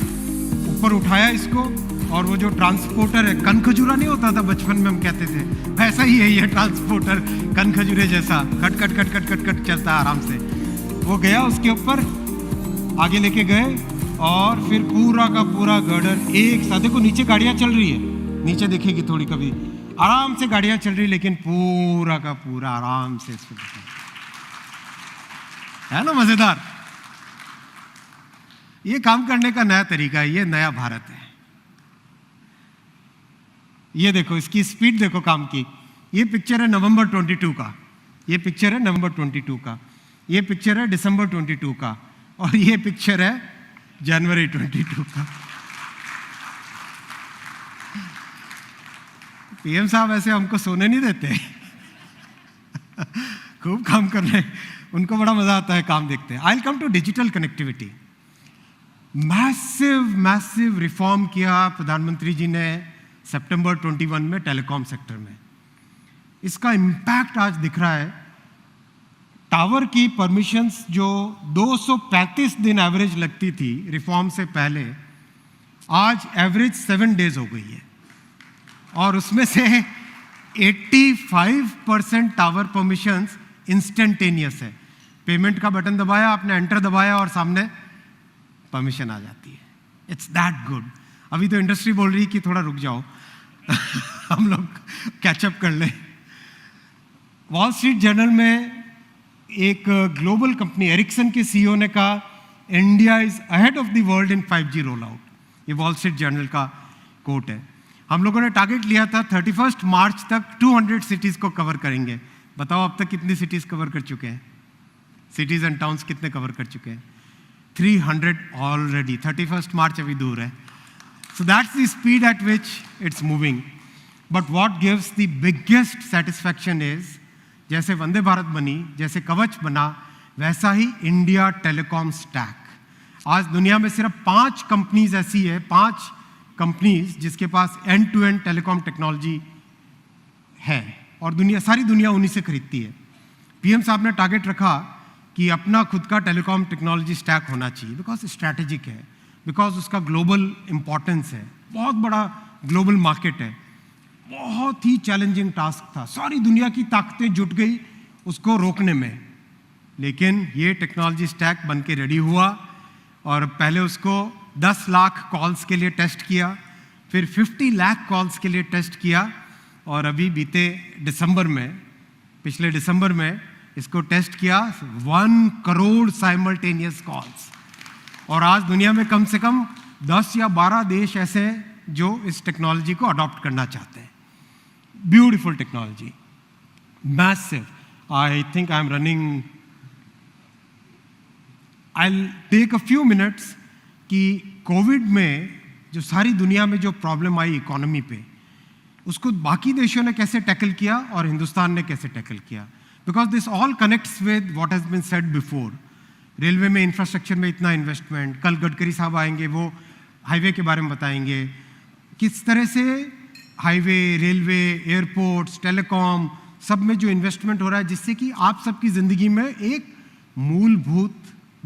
ऊपर उठाया इसको. और वो जो ट्रांसपोर्टर है, कनखजूरा नहीं होता था बचपन में हम कहते थे, वैसा ही है ये ट्रांसपोर्टर, कनखजूरे जैसा, cut cut cut cut cut cut चलता है आराम से. वो गया, उसके ऊपर आगे लेके गए, और फिर पूरा का पूरा गर्डर एक साथ. देखो नीचे गाड़ियाँ चल रही है, नीचे देखेगी थोड़ी, कभी आराम से गाड़ियाँ चल रही, लेकिन पूरा का पूरा आराम से इसको है ना. मजेदार. ये काम करने का नया तरीका है, ये नया भारत है. ये देखो, इसकी स्पीड देखो काम की. ये पिक्चर है नवंबर 22 का, ये पिक्चर है नवंबर 22 का, ये पिक्चर है दिसंबर 22 का, और ये पिक्चर है जनवरी 22 का. पीएम साहब ऐसे हमको सोने नहीं देते. खूब काम कर रहे हैं, उनको बड़ा मजा आता है काम देखते हैं. I will come to digital connectivity. Massive reform किया प्रधानमंत्री जी ने सितंबर 21 में टेलीकॉम सेक्टर में। इसका इम्पैक्ट आज दिख रहा है। टावर की परमिशंस जो 235 दिन एवरेज लगती थी रिफॉर्म से पहले, आज एवरेज 7 डेज हो गई है, और उसमें से 85% टावर परमिशंस इंस्टेंटेनियस है। पेमेंट का बटन दबाया, आपने एंटर दबाया और सामने परमिशन आ जाती है। It's that good. अभी तो इंडस्ट्री बोल रही है कि थोड़ा रुक जाओ हम लोग कैचअप कर लें। वॉल स्ट्रीट जर्नल में एक ग्लोबल कंपनी एरिक्सन के सीईओ ने कहा, India is ahead of the world in 5G roll out. ये वॉल स्ट्रीट जर्नल का कोट है। हम लोगों ने टारगेट लिया था 31 मार्च तक 200 सिटीज को कवर करेंगे। बताओ अब तक कितनी सिटीज कवर कर चुके हैं? सिटीज एंड टाउन्स कितने कवर कर चुके हैं? 300 ऑलरेडी। 31 मार्च अभी दूर है। So that's the speed at which it's moving. But what gives the biggest satisfaction is, जैसे वंदे भारत बनी, जैसे कवच बना, वैसा ही इंडिया टेलीकॉम स्टैक। आज दुनिया में सिर्फ 5 कंपनीज ऐसी है, 5 कंपनीज जिसके पास end to end telecom technology है, और सारी दुनिया उन्हीं से खरीदती है। पीएम साहब ने टारगेट रखा कि अपना खुद का टेलीकॉम टेक्नोलॉजी स्टैक होना चाहिए, बिकॉज स्ट्रैटेजिक है, बिकॉज उसका ग्लोबल इंपॉर्टेंस है, बहुत बड़ा ग्लोबल मार्केट है। बहुत ही चैलेंजिंग टास्क था, सारी दुनिया की ताकतें जुट गई उसको रोकने में, लेकिन ये टेक्नोलॉजी स्टैक बन के रेडी हुआ। और पहले उसको 10 लाख कॉल्स के लिए टेस्ट किया, फिर 50 लाख कॉल्स के लिए टेस्ट किया, और अभी बीते पिछले दिसंबर में इसको टेस्ट किया 1 करोड़ साइमल्टेनियस कॉल्स। और आज दुनिया में कम से कम 10 या 12 देश ऐसे हैं जो इस टेक्नोलॉजी को अडॉप्ट करना चाहते हैं। Beautiful technology, massive. I think I am running, I take a few minutes कि कोविड में जो सारी दुनिया में जो प्रॉब्लम आई इकोनॉमी पे, उसको बाकी देशों ने कैसे टैकल किया और हिंदुस्तान ने कैसे टैकल किया। Because this all connects with what has been said before. Railway में इंफ्रास्ट्रक्चर में इतना इन्वेस्टमेंट, कल गडकरी साहब आएंगे, वो हाईवे के बारे में बताएंगे, किस तरह से हाईवे, रेलवे, एयरपोर्ट्स, टेलीकॉम, सब में जो इन्वेस्टमेंट हो रहा है, जिससे कि आप सबकी ज़िंदगी में एक मूलभूत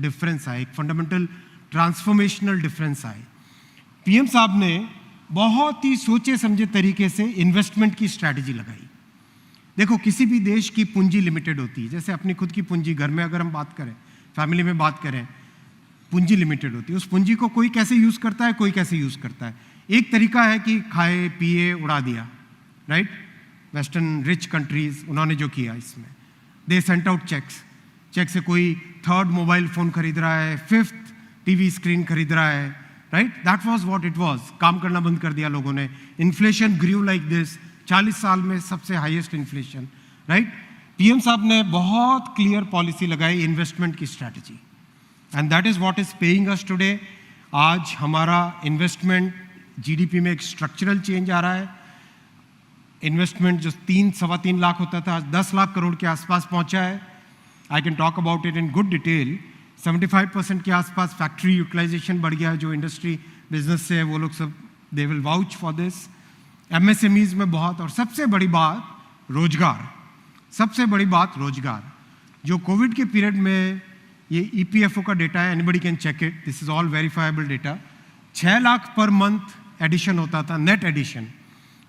डिफरेंस आए, एक फंडामेंटल ट्रांसफॉर्मेशनल डिफरेंस आए। पीएम साहब ने बहुत ही सोचे समझे तरीके से इन्वेस्टमेंट की स्ट्रैटेजी लगाई। देखो, किसी भी देश की पूंजी लिमिटेड होती है, जैसे अपनी खुद की पूंजी, घर में अगर हम बात करें, फैमिली में बात करें, पूंजी लिमिटेड होती है। उस पूंजी को कोई कैसे यूज़ करता है, कोई कैसे यूज़ करता है। एक तरीका है कि खाए पिए उड़ा दिया, राइट। वेस्टर्न रिच कंट्रीज, उन्होंने जो किया इसमें, they sent out checks. Check से कोई 3rd मोबाइल फ़ोन खरीद रहा है, 5th टीवी स्क्रीन खरीद रहा है, right. That was what it was. काम करना बंद कर दिया लोगों ने। इन्फ्लेशन ग्रीव लाइक दिस, 40 साल में सबसे हाईएस्ट इन्फ्लेशन, राइट। पीएम साहब ने बहुत क्लियर पॉलिसी लगाई, इन्वेस्टमेंट की strategy, and that is what is paying us today. आज हमारा इन्वेस्टमेंट जीडीपी में एक स्ट्रक्चरल चेंज आ रहा है। इन्वेस्टमेंट जो 3-3.25 लाख होता था, आज 10 लाख करोड़ के आसपास पहुंचा है। I can talk about it in good detail. 75% के आसपास फैक्ट्री यूटिलाइजेशन बढ़ गया है। जो इंडस्ट्री बिजनेस से है वो लोग सब, they will vouch for this. MSMEs में बहुत, और सबसे बड़ी बात रोजगार, सबसे बड़ी बात रोजगार। जो कोविड के पीरियड में, ये ईपीएफओ का डेटा है, anybody can check it, this is all verifiable data. 6 lakh per month addition होता था, नेट एडिशन,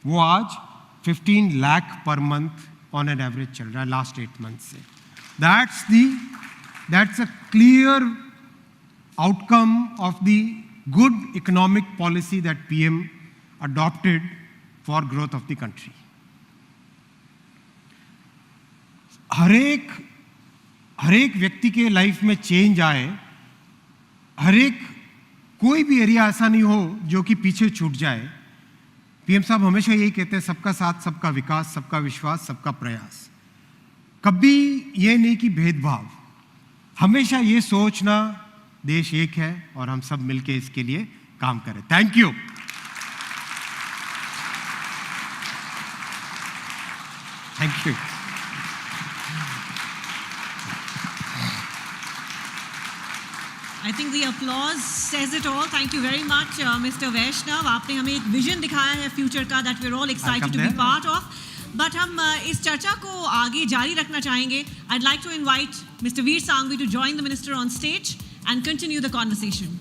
वो आज 15 lakh per month on an average चल रहा है लास्ट 8 मंथ से। That's a clear outcome of the good economic policy that PM adopted for growth of the country. हर एक व्यक्ति के लाइफ में चेंज आए, कोई भी एरिया ऐसा नहीं हो जो कि पीछे छूट जाए। पीएम साहब हमेशा यही कहते हैं, सबका साथ, सबका विकास, सबका विश्वास, सबका प्रयास। कभी ये नहीं कि भेदभाव, हमेशा ये सोचना देश एक है और हम सब मिलके इसके लिए काम करें। Thank you. Thank you. I think the applause says it all. Thank you very much, Mr. Vaishnav. आपने हमें एक vision दिखाया है future का that we're all excited to be part of. But हम इस चर्चा को आगे जारी रखना चाहेंगे. I'd like to invite Mr. Veer Sanghvi to join the minister on stage and continue the conversation.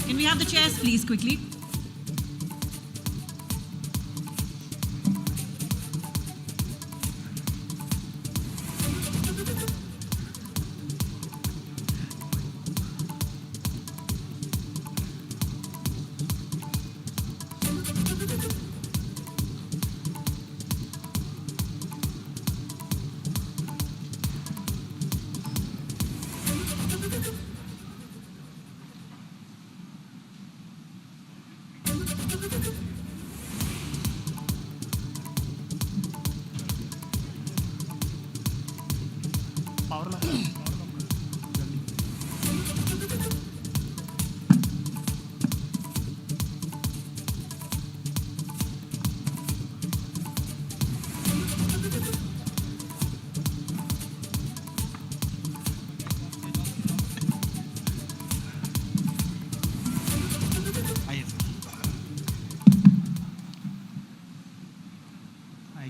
Can we have the chairs, please, quickly?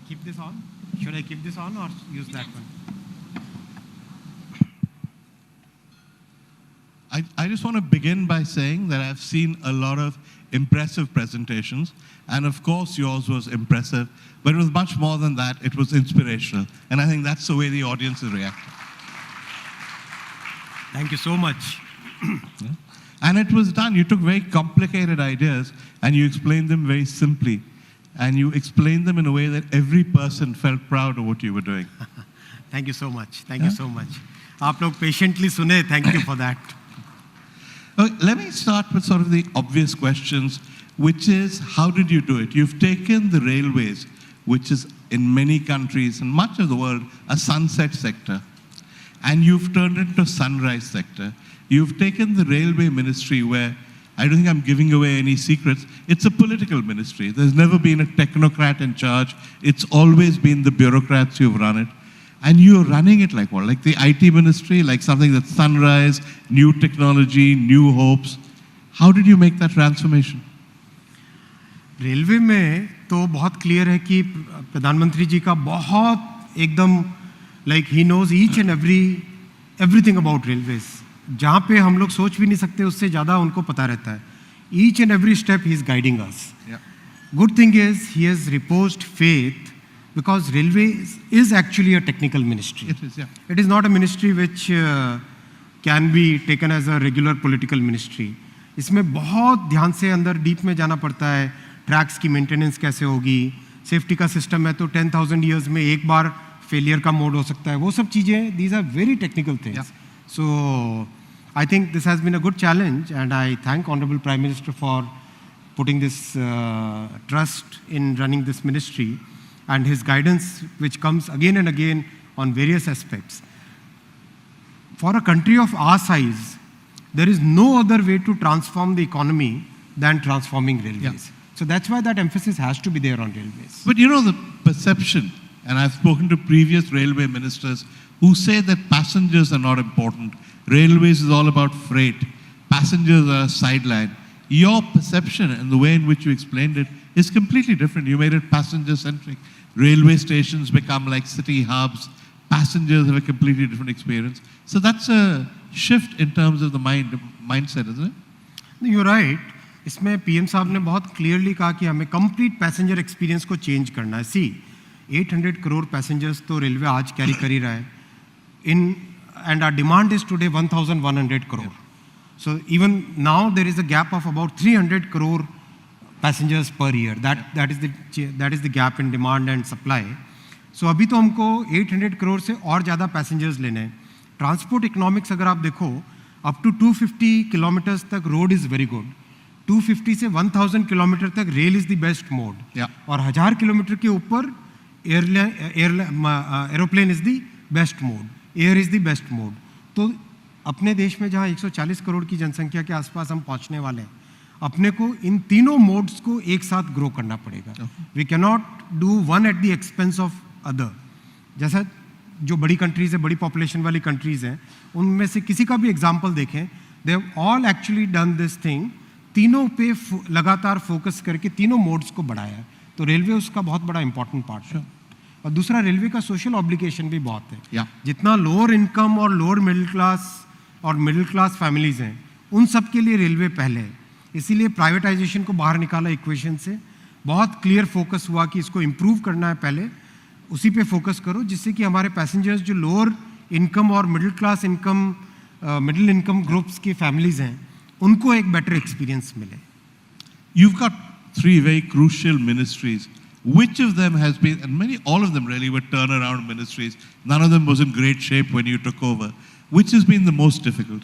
Keep this on? Should I keep this on or use that one? I just want to begin by saying that I've seen a lot of impressive presentations, and of course yours was impressive, but it was much more than that. It was inspirational, and I think that's the way the audience is reacting. Thank you so much. Yeah. And it was done. You took very complicated ideas and you explained them very simply. And you explained them in a way that every person felt proud of what you were doing. Thank you so much. Thank you so much. आप लोग patiently सुने. Thank you for that. Okay, let me start with sort of the obvious questions, which is, how did you do it? You've taken the railways, which is in many countries and much of the world a sunset sector, and you've turned it into a sunrise sector. You've taken the railway ministry, where I don't think I'm giving away any secrets. It's a political ministry. There's never been a technocrat in charge. It's always been the bureaucrats who've run it. And you're running it like what? Like the IT ministry, like something that's sunrise, new technology, new hopes. How did you make that transformation? Railway में तो बहुत clear है कि प्रधानमंत्री जी का बहुत एकदम like he knows each and everything about railways. जहाँ पे हम लोग सोच भी नहीं सकते उससे ज़्यादा उनको पता रहता है. Each and every step he is guiding us. Yeah. Good thing is he has reposed faith, because railways is actually a technical ministry. It is, yeah. It is not a ministry which can be taken as a regular political ministry. इसमें बहुत ध्यान से अंदर deep में जाना पड़ता है. Tracks की मेंटेनेंस कैसे होगी, सेफ्टी का सिस्टम है तो 10,000 years में एक बार फेलियर का मोड हो सकता है. वो सब चीज़ें, these are very technical things. Yeah. So I think this has been a good challenge, and I thank Honorable Prime Minister for putting this trust in running this ministry and his guidance, which comes again and again on various aspects. For a country of our size, there is no other way to transform the economy than transforming railways. Yeah. So that's why that emphasis has to be there on railways. But you know, the perception, and I've spoken to previous railway ministers who say that passengers are not important. Railways is all about freight. Passengers are a sideline. Your perception and the way in which you explained it is completely different. You made it passenger-centric. Railway stations become like city hubs. Passengers have a completely different experience. So that's a shift in terms of the mindset, isn't it? You're right. इसमें PM साहब ने बहुत clearly कहा कि हमें complete passenger experience को change करना है. See, 800 crore passengers तो रेलवे आज carry कर ही रहा है. And our demand is today 1,100 crore. So even now there is a gap of about 300 crore passengers per year. That is the gap in demand and supply. So अभी तो हमको 800 crore से और ज़्यादा passengers लेने हैं. Transport economics अगर आप देखो, up to 250 kilometers तक road is very good. 250 से 1,000 kilometer तक rail is the best mode. Yeah. और 1000 kilometer के ऊपर aeroplane is the best mode. Air is the best mode. तो अपने देश में जहाँ 140 करोड़ की जनसंख्या के आसपास हम पहुँचने वाले हैं, अपने को इन तीनों मोड्स को एक साथ ग्रो करना पड़ेगा. We can not do one at the expense of other. जैसा जो बड़ी कंट्रीज़ है, बड़ी पॉपुलेशन वाली कंट्रीज़ हैं, उनमें से किसी का भी एग्जाम्पल देखें they have all actually done this thing, तीनों पे लगातार फोकस करके तीनों मोड्स को बढ़ाया है। तो रेलवे उसका बहुत बड़ा इंपॉर्टेंट पार्ट है। और दूसरा, रेलवे का सोशल ऑब्लिगेशन भी बहुत है। जितना लोअर इनकम और लोअर मिडिल क्लास और मिडिल क्लास फैमिलीज हैं, उन सब के लिए रेलवे पहले है। इसीलिए प्राइवेटाइजेशन को बाहर निकाला इक्वेशन से, बहुत क्लियर फोकस हुआ कि इसको इम्प्रूव करना है, पहले उसी पे फोकस करो, जिससे कि हमारे पैसेंजर्स जो लोअर इनकम और middle class income, middle income groups की फैमिलीज हैं, उनको एक बेटर एक्सपीरियंस मिले। You've got three very crucial ministries. Which of them has been, and all of them really were turnaround ministries. None of them was in great shape when you took over. Which has been the most difficult?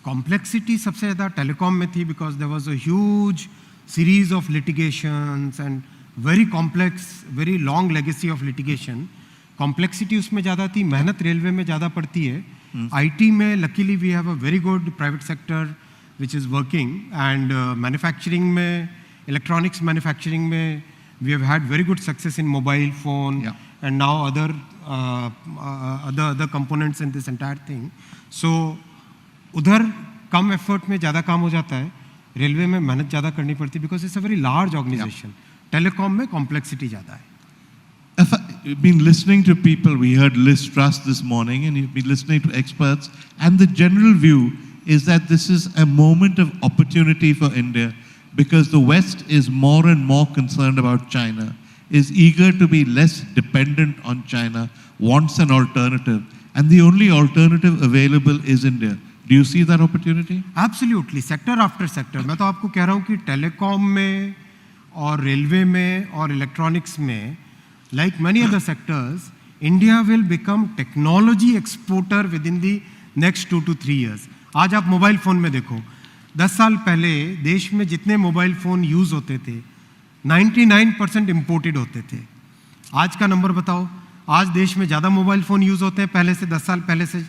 Complexity सबसे ज़्यादा telecom में थी, because there was a huge series of litigations and very complex, very long legacy of litigation. Complexity उसमें ज़्यादा थी, मेहनत railway में ज़्यादा पड़ती है। IT में luckily we have a very good private sector which is working, and manufacturing में, electronics manufacturing में we have had very good success in mobile phone and now other components in this entire thing. So उधर कम effort में ज़्यादा काम हो जाता है, railway में मेहनत ज़्यादा करनी पड़ती है, because it's a very large organisation. Telecom में कॉम्प्लेक्सिटी ज़्यादा है। I've been listening to people. We heard Liz Truss this morning, and you've been listening to experts, and the general view is that this is a moment of opportunity for India, because the West is more and more concerned about China, is eager to be less dependent on China, wants an alternative, and the only alternative available is India. Do you see that opportunity? Absolutely, sector after sector. मैं तो आपको कह रहा हूँ कि telecom में और railway में और इलेक्ट्रॉनिक्स में, like many other sectors, India will become technology exporter within the next 2 to 3 years. आज आप मोबाइल फ़ोन में देखो, 10 साल पहले देश में जितने मोबाइल फ़ोन यूज़ होते थे, 99% इम्पोर्टेड होते थे। आज का नंबर बताओ, आज देश में ज़्यादा मोबाइल फ़ोन यूज़ होते हैं पहले से, 10 साल पहले से,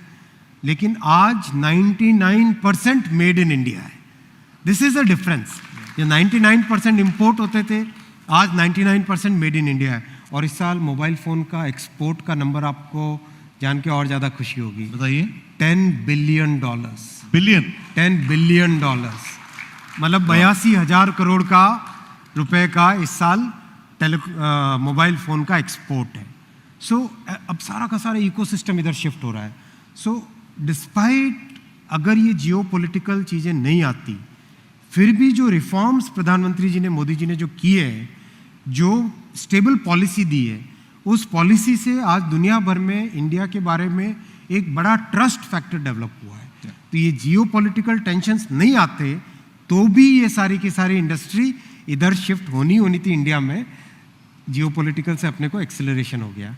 लेकिन आज 99% मेड इन इंडिया है। This is a difference. ये 99% इम्पोर्ट होते थे, आज 99% मेड इन इंडिया है। और इस साल मोबाइल फ़ोन का एक्सपोर्ट का नंबर आपको जान के और ज़्यादा खुशी होगी। बताइए। $10 billion। बिलियन? $10 billion, मतलब 82,000 करोड़ का रुपए का इस साल मोबाइल फ़ोन का एक्सपोर्ट है। सो अब सारा का सारा इकोसिस्टम इधर शिफ्ट हो रहा है। सो डिस्पाइट अगर ये जियोपॉलिटिकल चीज़ें नहीं आती, फिर भी जो रिफॉर्म्स प्रधानमंत्री जी ने, मोदी जी ने जो किए हैं, जो स्टेबल पॉलिसी दी है, उस पॉलिसी से आज दुनिया भर में इंडिया के बारे में एक बड़ा ट्रस्ट फैक्टर डेवलप हुआ है। तो ये जियोपॉलिटिकल टेंशन्स नहीं आते तो भी ये सारी की सारी इंडस्ट्री इधर शिफ्ट होनी थी इंडिया में। जियोपॉलिटिकल से अपने को एक्सेलरेशन हो गया।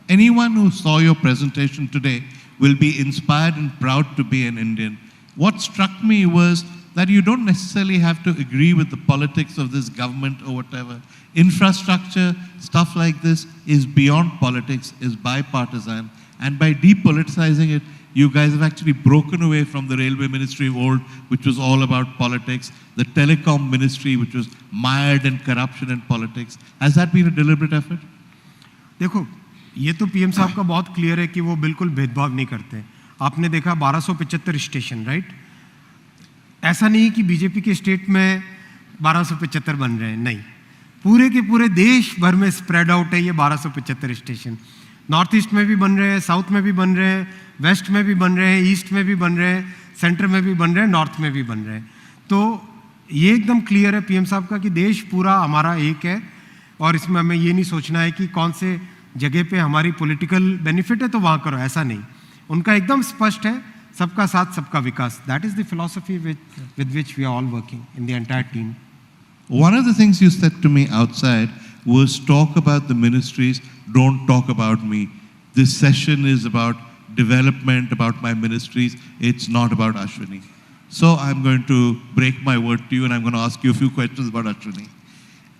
Anyone who saw your presentation today will be inspired and proud to be an Indian. What struck me was that you don't necessarily have to agree with the politics of this government or whatever. Infrastructure, stuff like this is beyond politics, is bipartisan. And by depoliticizing it, you guys have actually broken away from the railway ministry of old, which was all about politics, the telecom ministry, which was mired in corruption and politics. Has that been a deliberate effort? देखो, ये तो PM साहब का बहुत clear है कि वो बिल्कुल भेदभाव नहीं करते। आपने देखा 1275 स्टेशन, राइट? ऐसा नहीं कि बीजेपी के स्टेट में 1275 बन रहे हैं, नहीं, पूरे के पूरे देश भर में स्प्रेड आउट है ये 1275 स्टेशन। नॉर्थ ईस्ट में भी बन रहे हैं, साउथ में भी बन रहे हैं, वेस्ट में भी बन रहे हैं, ईस्ट में भी बन रहे हैं, सेंटर में भी बन रहे हैं, नॉर्थ में भी बन रहे हैं। तो ये एकदम क्लियर है पीएम साहब का कि देश पूरा हमारा एक है, और इसमें हमें ये नहीं सोचना है कि कौन से जगह पे हमारी पॉलिटिकल बेनिफिट है तो वहाँ करो, ऐसा नहीं। उनका एकदम स्पष्ट है, सबका साथ सबका विकास। That is the philosophy with which we are all working in the entire team. One of the things you said to me outside was talk about the ministries, don't talk about me. This session is about development, about my ministries. It's not about Ashwini. So I'm going to break my word to you, and I'm going to ask you a few questions about Ashwini.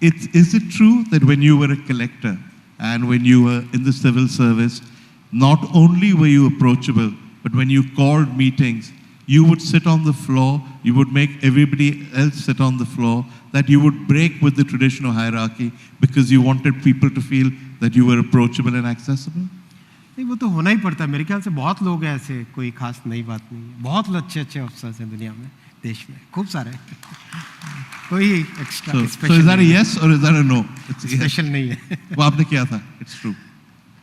Is it true that when you were a collector and when you were in the civil service, not only were you approachable, but when you called meetings, you would sit on the floor, you would make everybody else sit on the floor, that you would break with the traditional hierarchy because you wanted people to feel that you were approachable and accessible? नहीं, वो तो होना ही पड़ता है मेरे ख्याल से। बहुत लोग हैं ऐसे, कोई खास नई बात नहीं है। बहुत अच्छे अच्छे अफसर्स हैं दुनिया में, देश में खूब सारे। कोई extra So is that a yes or is that a no? Special नहीं है। वो आपने किया था, it's true.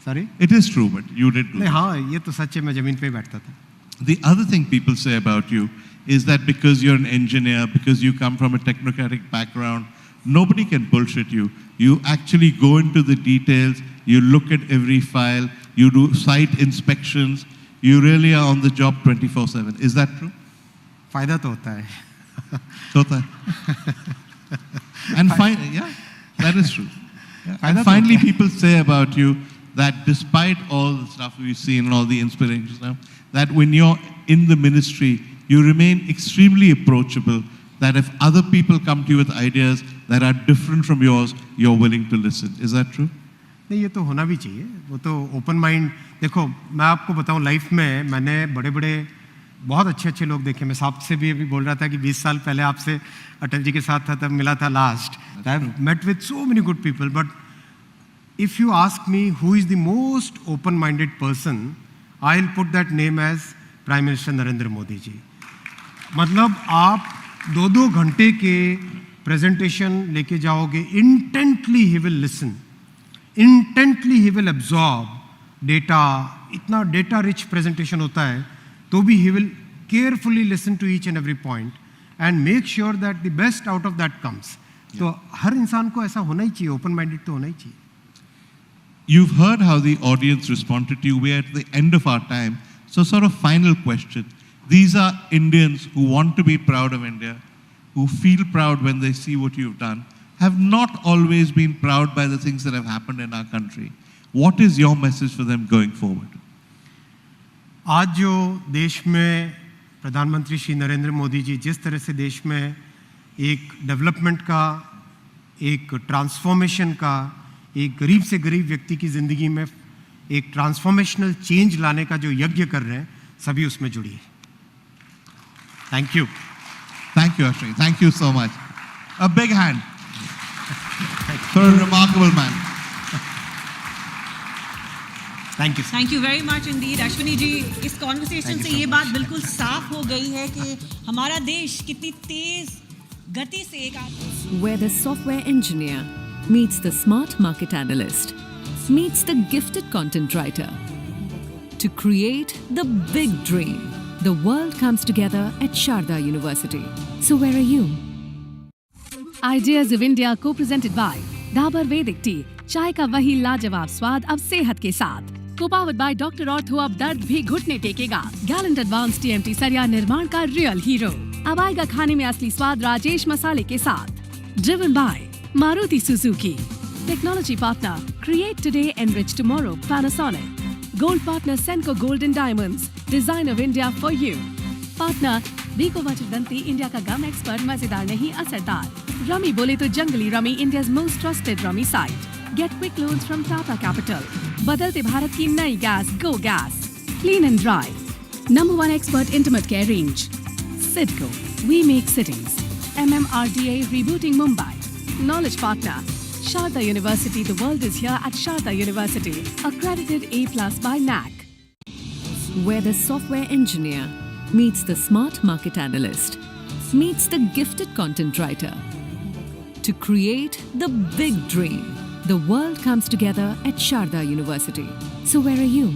Sorry? It is true, but you did do नहीं, it. हाँ, ये तो सच है, मैं जमीन पे ही बैठता था। The other thing people say about you is that because you're an engineer, because you come from a technocratic background, nobody can bullshit you. You actually go into the details, you look at every file, you do site inspections, you really are on the job 24/7. Is that true? फायदा तो होता है। होता है। And yeah, that is true. Yeah. फायदा And तो finally, होता है। people say about you that despite all the stuff we've seen and all the inspiration stuff, that when you're in the ministry, you remain extremely approachable, that if other people come to you with ideas that are different from yours, you're willing to listen. Is that true? नहीं, ये तो होना भी चाहिए। वो तो open mind. देखो, मैं आपको बताऊं, लाइफ में मैंने बड़े बड़े बहुत अच्छे अच्छे लोग देखे। मैं साहब से भी अभी बोल रहा था कि 20 साल पहले आपसे अटल जी के साथ था, तब मिला था last. I have met with so many good people, but if you ask me who is the most open minded person, I will put that name as prime minister Narendra Modi ji. मतलब आप 2-2 घंटे के प्रेजेंटेशन लेके जाओगे, intently he will listen, intently he will absorb data. इतना data rich presentation होता है, तो भी he will carefully listen to each and every point and make sure that the best out of that comes. तो हर इंसान को ऐसा होना ही चाहिए, ओपन माइंडेड तो होना ही चाहिए। You've heard how the audience responded to you. We're at the end of our time. So sort of final question. These are Indians who want to be proud of India, who feel proud when they see what you've done, have not always been proud by the things that have happened in our country. What is your message for them going forward? आज जो देश में प्रधानमंत्री श्री नरेंद्र मोदी जी जिस तरह से देश में एक डेवलपमेंट का, एक ट्रांसफॉर्मेशन का, एक गरीब से गरीब व्यक्ति की ज़िंदगी में एक ट्रांसफॉर्मेशनल चेंज लाने का जो यज्ञ कर रहे हैं, सभी उसमें जुड़िए। Thank you. Thank you, Ashwini. Thank you so much. A big hand for a remarkable man. Thank you. Thank you very much indeed Ashwini ji. इस कॉन्वर्सेशन से ये बात बिल्कुल साफ हो गई है कि हमारा देश कितनी तेज गति से एक Where the software engineer meets the smart market analyst, meets the gifted content writer. To create the big dream, the world comes together at Sharda University. So where are you? Ideas of India co-presented by Dabur Vedic Tea, चाय का वही लाजवाब स्वाद अब सेहत के साथ। Co-powered by Dr. Ortho, अब दर्द भी घुटने टेकेगा। Gallant Advanced TMT सरिया निर्माण का रियल हीरो। अब आएगा खाने में असली स्वाद राजेश मसाले के साथ। Driven by Maruti Suzuki. Technology partner, create today, enrich tomorrow, Panasonic. Gold partner, Senco Gold and Diamonds, design of India for you. Partner, Biko Vachdanti, India का गम एक्सपर्ट, मजेदार नहीं असरदार। रमी बोले तो Junglee rummy, India's most trusted rummy site. Get quick loans from Tata Capital. बदलते भारत की नई gas, Go Gas. Clean and dry. Number 1 expert intimate care range. Sidco, we make cities. MMRDA rebooting Mumbai. Knowledge partner, Sharda University. The world is here at Sharda University. Accredited A+ by NAC. Where the software engineer meets the smart market analyst, meets the gifted content writer. To create the big dream, the world comes together at Sharda University. So where are you?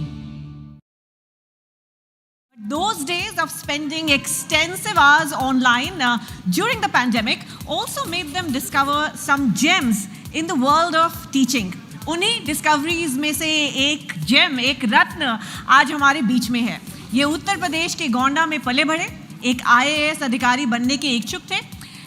Those days of spending extensive hours online during the pandemic also made them discover some gems in the world of teaching. उन्हीं discoveries में से एक GeM, एक रत्न आज हमारे बीच में है। ये उत्तर प्रदेश के गोंडा में पले बढ़े, एक IAS अधिकारी बनने के इच्छुक थे,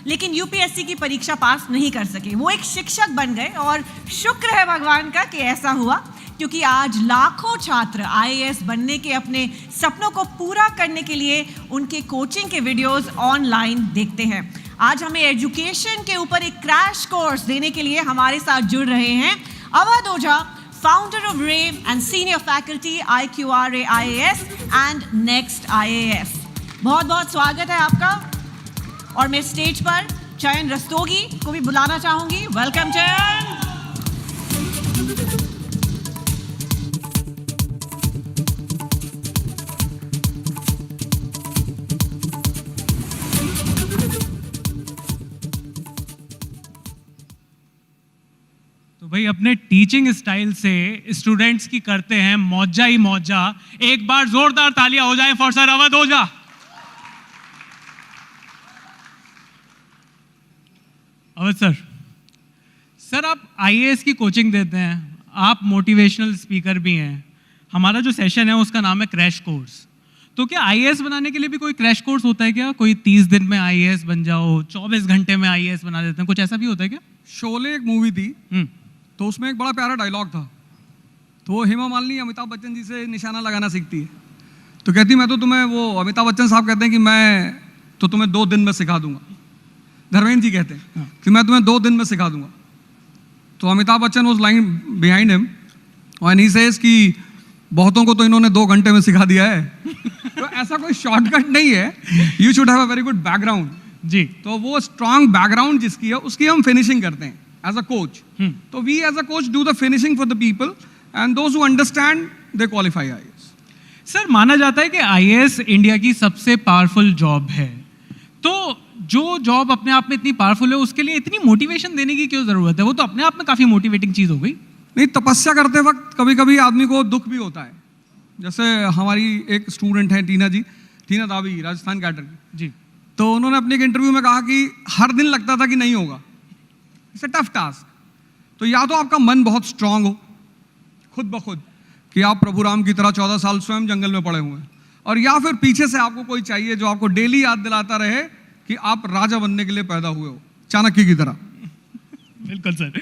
लेकिन यूपीएससी की परीक्षा पास नहीं कर सके। वो एक शिक्षक बन गए और शुक्र है भगवान का कि ऐसा हुआ, क्योंकि आज लाखों छात्र IAS बनने के अपने सपनों को पूरा करने के लिए उनके कोचिंग के वीडियोस ऑनलाइन देखते हैं। आज हमें एजुकेशन के ऊपर एक क्रैश कोर्स देने के लिए हमारे साथ जुड़ रहे हैं अवध ओझा, फाउंडर ऑफ रे and senior faculty IQRA IAS and next IAS। बहुत बहुत स्वागत है आपका। और मैं स्टेज पर चयन रस्तोगी को भी बुलाना चाहूंगी। वेलकम चयन। तो भाई अपने टीचिंग स्टाइल से स्टूडेंट्स की करते हैं मौजा ही मौजा। एक बार जोरदार तालियां हो जाए for sir Awadh Ojha. Awadh sir, sir आप आईएएस की कोचिंग देते हैं, आप मोटिवेशनल स्पीकर भी हैं। हमारा जो सेशन है उसका नाम है क्रैश कोर्स। तो क्या आईएएस बनाने के लिए भी कोई क्रैश कोर्स होता है क्या? कोई 30 दिन में आईएएस बन जाओ, 24 घंटे में आईएएस बना देते हैं, कुछ ऐसा भी होता है क्या? शोले एक मूवी थी, तो उसमें एक बड़ा प्यारा डायलॉग था। तो हेमा मालिनी अमिताभ बच्चन जी से निशाना लगाना सीखती है, तो कहती मैं तो तुम्हें, वो अमिताभ बच्चन साहब कहते हैं कि मैं तो तुम्हें 2 दिन में सिखा दूंगा। धर्मेंद्र जी कहते हैं कि मैं तुम्हें 2 दिन में सिखा दूंगा। तो Amitabh Bachchan was lying behind him and he says कि बहुतों को तो इन्होंने 2 घंटे में सिखा दिया है। तो ऐसा कोई शॉर्टकट नहीं है, you should have a very good background जी। तो वो स्ट्रांग बैकग्राउंड जिसकी है उसकी हम फिनिशिंग करते हैं एज अ कोच। तो we as a coach do the finishing for the people and those who understand they qualify IAS. Sir माना जाता है कि आईएएस इंडिया की सबसे पावरफुल जॉब है, तो जो जॉब अपने आप में इतनी पावरफुल है उसके लिए इतनी मोटिवेशन देने की क्यों जरूरत है? वो तो अपने आप में काफी मोटिवेटिंग चीज हो गई। नहीं, तपस्या करते वक्त कभी कभी आदमी को दुख भी होता है। जैसे हमारी एक स्टूडेंट है टीना दावी, राजस्थान कैडर की जी। तो उन्होंने अपने एक इंटरव्यू में कहा कि हर दिन लगता था कि नहीं होगा, इट्स अ टफ टास्क। तो या तो आपका मन बहुत स्ट्रांग हो खुद ब खुद कि आप प्रभु राम की तरह 14 साल स्वयं जंगल में पड़े हुए हैं, और या फिर पीछे से आपको कोई चाहिए जो आपको डेली याद दिलाता रहे कि आप राजा बनने के लिए पैदा हुए हो, चाणक्य की तरह। बिल्कुल सर।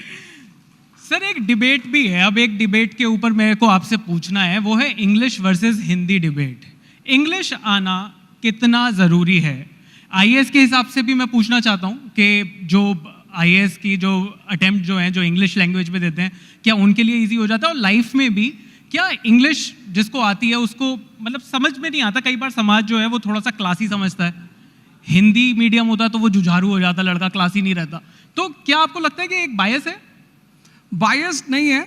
सर एक डिबेट भी है, अब एक डिबेट के ऊपर मेरे को आपसे पूछना है, वो है English versus Hindi debate. English आना कितना ज़रूरी है? आईएएस के हिसाब से भी मैं पूछना चाहता हूँ कि जो आईएएस की जो अटेम्प्ट जो हैं, जो इंग्लिश लैंग्वेज में देते हैं, क्या उनके लिए ईजी हो जाता है? और लाइफ में भी क्या इंग्लिश जिसको आती है उसको मतलब समझ में नहीं आता? कई बार समाज जो है वो थोड़ा सा क्लासी समझता है, हिंदी मीडियम होता तो वो जुझारू हो जाता, लड़का क्लासी नहीं रहता। तो क्या आपको लगता है कि एक बायस है? बायस नहीं है।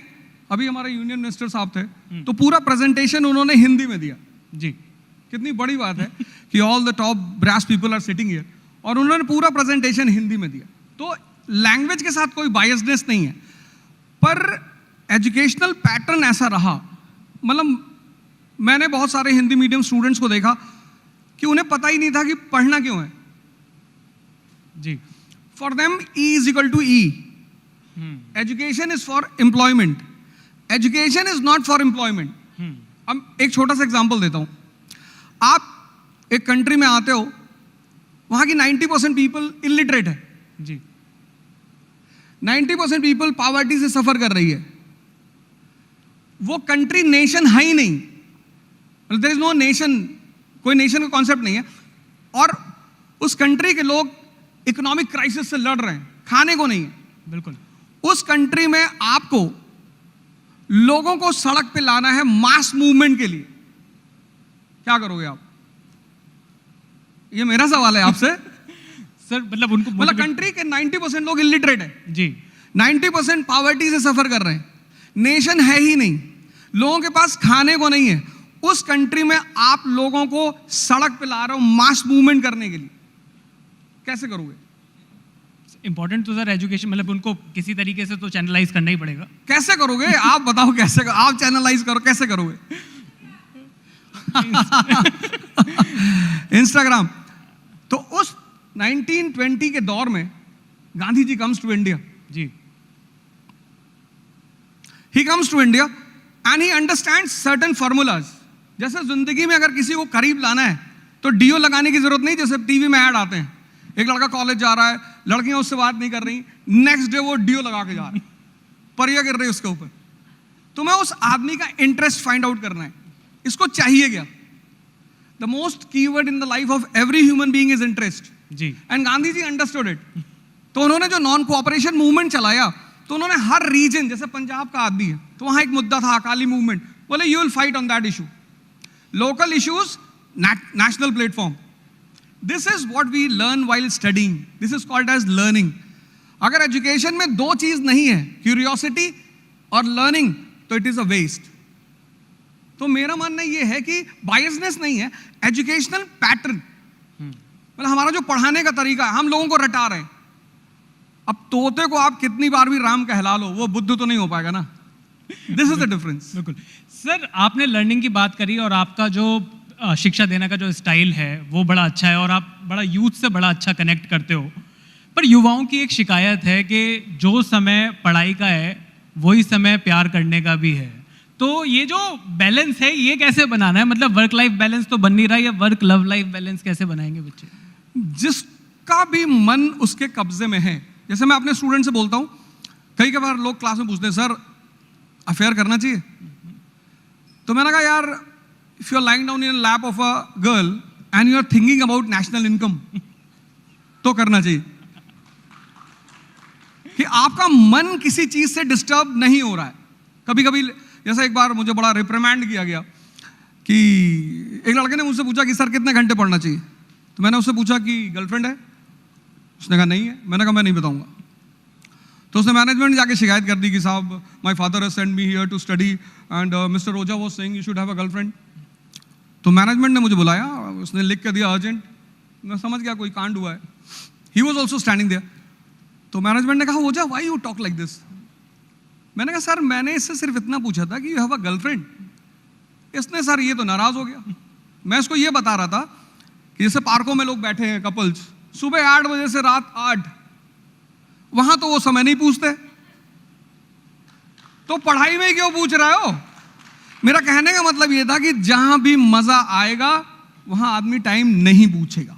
अभी हमारे यूनियन मिनिस्टर साहब थे, तो पूरा प्रेजेंटेशन उन्होंने हिंदी में दिया जी। कितनी बड़ी बात है कि all the top brass people are sitting here, और उन्होंने पूरा प्रेजेंटेशन हिंदी में दिया। तो लैंग्वेज के साथ कोई बायसनेस नहीं है, पर एजुकेशनल पैटर्न ऐसा रहा। मतलब मैंने बहुत सारे हिंदी मीडियम स्टूडेंट्स को देखा कि उन्हें पता ही नहीं था कि पढ़ना क्यों है जी। For them E is equal to E. Education is for employment, education is not for employment. अब एक छोटा सा एग्जांपल देता हूं। आप एक कंट्री में आते हो, वहां की 90% पीपल इलिटरेट है जी। 90% पीपल पॉवर्टी से सफर कर रही है। वो कंट्री नेशन है ही नहीं, देयर इज नो नेशन, कोई नेशन का कॉन्सेप्ट नहीं है। और उस कंट्री के लोग इकोनॉमिक क्राइसिस से लड़ रहे हैं, खाने को नहीं है। बिल्कुल। उस कंट्री में आपको लोगों को सड़क पे लाना है मास मूवमेंट के लिए, क्या करोगे आप? ये मेरा सवाल है आपसे। सर मतलब उनको मतलब कंट्री के 90% लोग इलिटरेट है जी, 90% पॉवर्टी से सफर कर रहे हैं, नेशन है ही नहीं, लोगों के पास खाने को नहीं है। उस कंट्री में आप लोगों को सड़क पे ला रहे हो मास मूवमेंट करने के लिए, कैसे करोगे? इंपॉर्टेंट तो सर एजुकेशन, मतलब उनको किसी तरीके से तो चैनलाइज करना ही पड़ेगा। कैसे करोगे आप बताओ, कैसे आप चैनलाइज करो, कैसे करोगे? इंस्टाग्राम। तो उस 1920 के दौर में Gandhi ji comes to India जी। He comes to India and he understands certain formulas. जैसे जिंदगी में अगर किसी को करीब लाना है तो डीओ लगाने की जरूरत नहीं। जैसे टीवी में ऐड आते हैं, एक लड़का कॉलेज जा रहा है, लड़कियां उससे बात नहीं कर रही, नेक्स्ट डे वो डीओ लगा के जा रहा है, परिया गिर रही है उसके ऊपर। तो मैं उस आदमी का इंटरेस्ट फाइंड आउट करना है, इसको चाहिए क्या? The most keyword in the life of every human being is interest जी। एंड गांधी जी अंडरस्टूड इट। तो उन्होंने जो नॉन कोऑपरेशन मूवमेंट चलाया, तो उन्होंने हर रीजन, जैसे पंजाब का आदमी है तो वहां एक मुद्दा था अकाली मूवमेंट, बोले you will fight on that issue. Local issues, national platform. This is what we learn while studying, this is called as learning. अगर एजुकेशन में दो चीज नहीं है, क्यूरियोसिटी और लर्निंग, तो इट इज अ वेस्ट। तो मेरा मानना यह है कि बायसनेस नहीं है, एजुकेशनल पैटर्न, मतलब हमारा जो पढ़ाने का तरीका है, हम लोगों को रटा रहे हैं। अब तोते को आप कितनी बार भी राम कहला लो, वो बुद्ध तो नहीं हो पाएगा ना। This is the difference. बिल्कुल सर, आपने लर्निंग की बात करी और आपका जो शिक्षा देने का जो स्टाइल है वो बड़ा अच्छा है और आप बड़ा यूथ से बड़ा अच्छा कनेक्ट करते हो। पर युवाओं की एक शिकायत है कि जो समय पढ़ाई का है वही समय प्यार करने का भी है। तो ये जो बैलेंस है ये कैसे बनाना है? मतलब वर्क लाइफ बैलेंस तो बन नहीं रहा, या वर्क लव लाइफ बैलेंस कैसे बनाएंगे बच्चे? जिसका भी मन उसके कब्जे में है। जैसे मैं अपने स्टूडेंट से बोलता हूँ, कई बार लोग क्लास में पूछते हैं सर अफेयर करना चाहिए? तो मैंने कहा यार, if you are lying down in lap of a girl and you are thinking about national income तो करना चाहिए। कि आपका मन किसी चीज से डिस्टर्ब नहीं हो रहा है। कभी कभी जैसा एक बार मुझे बड़ा रिप्रिमेंड किया गया कि एक लड़के ने मुझसे पूछा कि सर कितने घंटे पढ़ना चाहिए? तो मैंने उससे पूछा कि गर्लफ्रेंड है? उसने कहा नहीं है। मैंने कहा मैं नहीं बताऊंगा। तो उसने मैनेजमेंट जाके शिकायत कर दी कि साहब my father has sent me here to study and mister Rosa was saying you should have a girlfriend. तो मैनेजमेंट ने मुझे बुलाया, उसने लिख के दिया अर्जेंट। मैं समझ गया कोई कांड हुआ है। He was also standing there. तो मैनेजमेंट ने कहा Roza why you talk like this? मैंने कहा सर मैंने इससे सिर्फ इतना पूछा था कि यू हैव अ गर्लफ्रेंड। इसने सर ये तो नाराज हो गया। मैं इसको ये बता रहा था कि जैसे पार्कों में लोग बैठे हैं कपल्स, सुबह 8 बजे से रात 8, वहां तो वो समय नहीं पूछते, तो पढ़ाई में क्यों पूछ रहे हो? मेरा कहने का मतलब ये था कि जहां भी मजा आएगा वहां आदमी टाइम नहीं पूछेगा।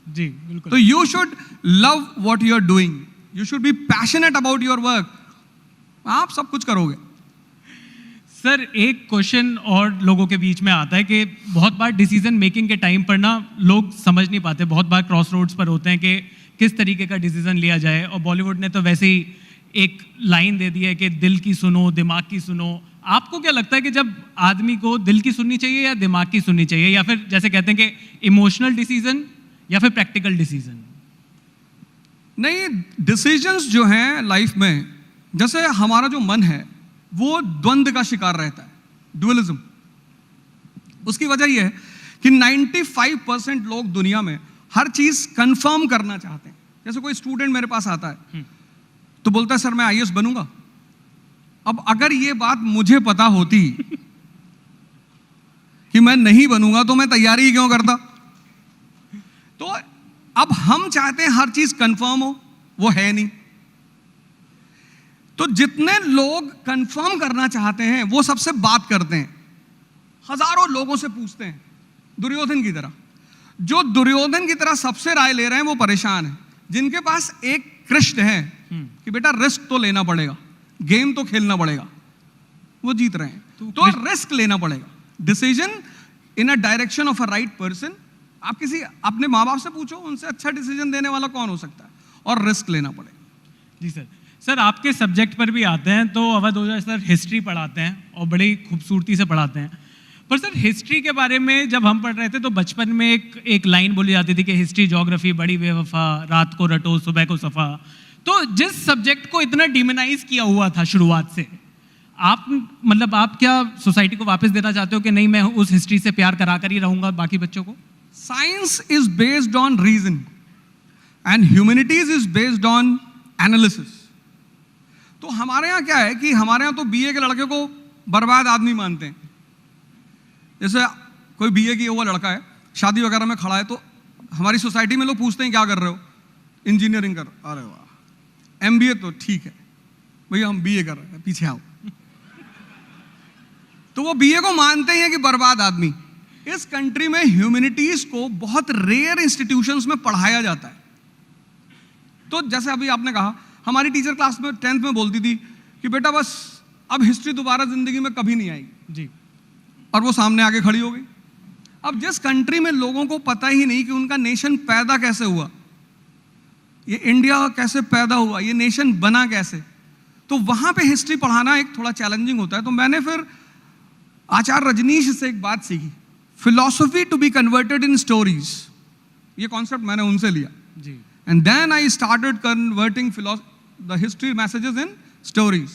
जी बिल्कुल। तो you should love what you are doing, you should be passionate about your work, आप सब कुछ करोगे। सर एक क्वेश्चन और लोगों के बीच में आता है कि बहुत बार डिसीजन मेकिंग के टाइम पर ना लोग समझ नहीं पाते, बहुत बार क्रॉस रोड्स पर होते हैं कि किस तरीके का डिसीजन लिया जाए। और बॉलीवुड ने तो वैसे ही एक लाइन दे दी है कि दिल की सुनो दिमाग की सुनो। आपको क्या लगता है कि जब आदमी को दिल की सुननी चाहिए या दिमाग की सुननी चाहिए, या फिर जैसे कहते हैं कि इमोशनल डिसीजन या फिर प्रैक्टिकल डिसीजन? नहीं, डिसीजंस जो हैं लाइफ में, जैसे हमारा जो मन है वो द्वंद्व का शिकार रहता है, ड्युअलिज्म। उसकी वजह यह है कि 95% लोग दुनिया में हर चीज कंफर्म करना चाहते हैं। जैसे कोई स्टूडेंट मेरे पास आता है तो बोलता है सर मैं आईएएस बनूंगा। अब अगर ये बात मुझे पता होती कि मैं नहीं बनूंगा तो मैं तैयारी ही क्यों करता? तो अब हम चाहते हैं हर चीज कंफर्म हो, वो है नहीं। तो जितने लोग कंफर्म करना चाहते हैं वो सबसे बात करते हैं, हजारों लोगों से पूछते हैं, दुर्योधन की तरह। जो दुर्योधन की तरह सबसे राय ले रहे हैं वो परेशान है। जिनके पास एक कृष्ण है कि बेटा रिस्क तो लेना पड़ेगा, गेम तो खेलना पड़ेगा, वो जीत रहे हैं। तो रिस्क लेना पड़ेगा, decision in a direction of a right person. आप किसी अपने माँ बाप से पूछो, उनसे अच्छा डिसीजन देने वाला कौन हो सकता है, और रिस्क लेना पड़ेगा। जी सर। सर आपके सब्जेक्ट पर भी आते हैं तो अवध ओझा सर हिस्ट्री पढ़ाते हैं और बड़ी खूबसूरती से पढ़ाते हैं। पर सर हिस्ट्री के बारे में जब हम पढ़ रहे थे तो बचपन में एक लाइन बोली जाती थी कि हिस्ट्री ज्योग्राफी बड़ी बेवफा, रात को रटो सुबह को सफा। तो जिस सब्जेक्ट को इतना डिमोनाइज किया हुआ था शुरुआत से, आप मतलब आप क्या सोसाइटी को वापस देना चाहते हो कि नहीं मैं उस हिस्ट्री से प्यार करा कर ही रहूंगा बाकी बच्चों को? Science is based on reason and humanities is based on analysis. तो हमारे यहाँ क्या है कि हमारे यहाँ तो बीए के लड़के को बर्बाद आदमी मानते हैं। जैसे कोई बीए किया हुआ लड़का है, शादी वगैरह में खड़ा है, तो हमारी सोसाइटी में लोग पूछते हैं क्या कर रहे हो? इंजीनियरिंग कर। अरे वाह, एमबीए तो ठीक है भैया, हम बीए कर रहे हैं, पीछे आओ। तो वो बीए को मानते हैं कि बर्बाद आदमी। इस कंट्री में ह्यूमैनिटीज को बहुत रेयर इंस्टीट्यूशंस में पढ़ाया जाता है। तो जैसे अभी आपने कहा, हमारी टीचर क्लास में 10th में बोलती थी कि बेटा बस अब हिस्ट्री दोबारा जिंदगी में कभी नहीं आएगी जी, और वो सामने आके खड़ी हो गई। अब जिस कंट्री में लोगों को पता ही नहीं कि उनका नेशन पैदा कैसे हुआ, ये इंडिया कैसे पैदा हुआ, ये नेशन बना कैसे, तो वहां पे हिस्ट्री पढ़ाना एक थोड़ा चैलेंजिंग होता है। तो मैंने फिर आचार्य रजनीश से एक बात सीखी, philosophy to be converted in stories. ये कॉन्सेप्ट मैंने उनसे लिया जी। And then I started converting the history messages in stories.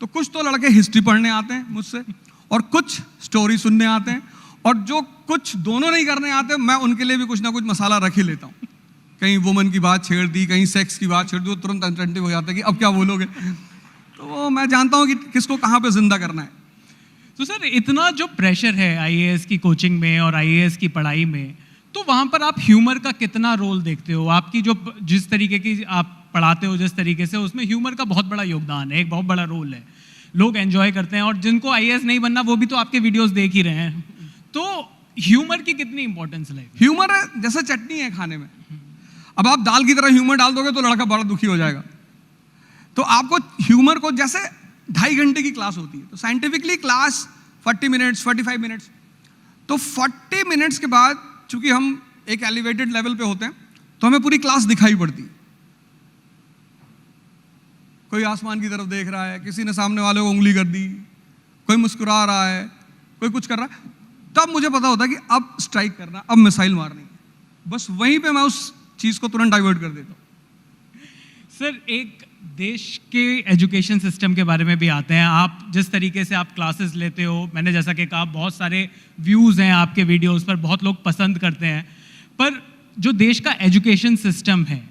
तो कुछ तो लड़के हिस्ट्री पढ़ने आते हैं मुझसे और कुछ स्टोरी सुनने आते हैं, और जो कुछ दोनों नहीं करने आते मैं उनके लिए भी कुछ ना कुछ मसाला रख ही लेता हूँ कहीं वुमन की बात छेड़ दी, कहीं सेक्स की बात छेड़ दी, तो तुरंत अटेंटिव हो जाता है कि अब क्या बोलोगे। तो वो मैं जानता हूँ कि किसको कहाँ पे जिंदा करना है। तो सर इतना जो प्रेशर है आईएएस की कोचिंग में और आईएएस की पढ़ाई में, तो वहाँ पर आप ह्यूमर का कितना रोल देखते हो? आपकी जो जिस तरीके की आप पढ़ाते हो, जिस तरीके से, उसमें ह्यूमर का बहुत बड़ा योगदान है, एक बहुत बड़ा रोल है, लोग एंजॉय करते हैं, और जिनको आईएएस नहीं बनना वो भी तो आपके वीडियोस देख ही रहे हैं। तो ह्यूमर की कितनी इंपॉर्टेंस है? ह्यूमर जैसे चटनी है खाने में, अब आप दाल की तरह ह्यूमर डाल दोगे तो लड़का बड़ा दुखी हो जाएगा। तो आपको ह्यूमर को, जैसे 2.5 घंटे की क्लास होती है, तो साइंटिफिकली क्लास 40 मिनट्स 45 मिनट्स, तो 40 मिनट्स के बाद चूंकि हम एक एलिवेटेड लेवल पे होते हैं तो हमें पूरी क्लास दिखाई पड़ती है। कोई आसमान की तरफ देख रहा है, किसी ने सामने वाले को उंगली कर दी, कोई मुस्कुरा रहा है, कोई कुछ कर रहा है, तब मुझे पता होता है कि अब स्ट्राइक करना, अब मिसाइल मारनी है। बस वहीं पे मैं उस चीज को तुरंत डाइवर्ट कर देता हूँ। सर एक देश के एजुकेशन सिस्टम के बारे में भी आते हैं। आप जिस तरीके से आप क्लासेस लेते हो, मैंने जैसा कि कहा बहुत सारे व्यूज़ हैं आपके वीडियोस पर, बहुत लोग पसंद करते हैं, पर जो देश का एजुकेशन सिस्टम है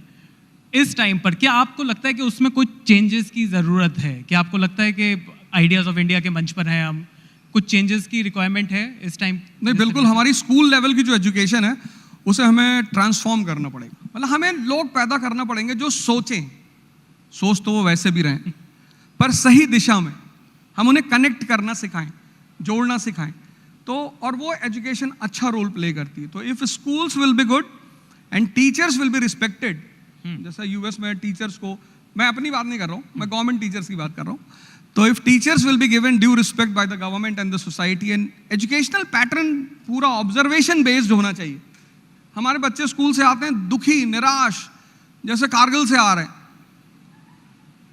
इस टाइम पर, क्या आपको लगता है कि उसमें कुछ चेंजेस की ज़रूरत है? क्या आपको लगता है कि आइडियाज़ ऑफ इंडिया के मंच पर हैं हम, कुछ चेंजेस की रिक्वायरमेंट है इस टाइम? नहीं, बिल्कुल। हमारी स्कूल लेवल की जो एजुकेशन है उसे हमें ट्रांसफॉर्म करना पड़ेगा। मतलब हमें लोग पैदा करना पड़ेंगे जो सोचें, सोच तो वो वैसे भी रहें, पर सही दिशा में हम उन्हें कनेक्ट करना सिखाएं, जोड़ना सिखाएं, तो और वो एजुकेशन अच्छा रोल प्ले करती है। तो if schools will be good and teachers will be respected, जैसा यूएस में टीचर्स को, मैं अपनी बात नहीं कर रहा हूँ, मैं गवर्नमेंट टीचर्स की बात कर रहा हूँ, तो if teachers will be given due respect by the government and the society, and educational pattern पूरा ऑब्जर्वेशन बेस्ड होना चाहिए। हमारे बच्चे स्कूल से आते हैं दुखी, निराश, जैसे कारगिल से आ रहे हैं,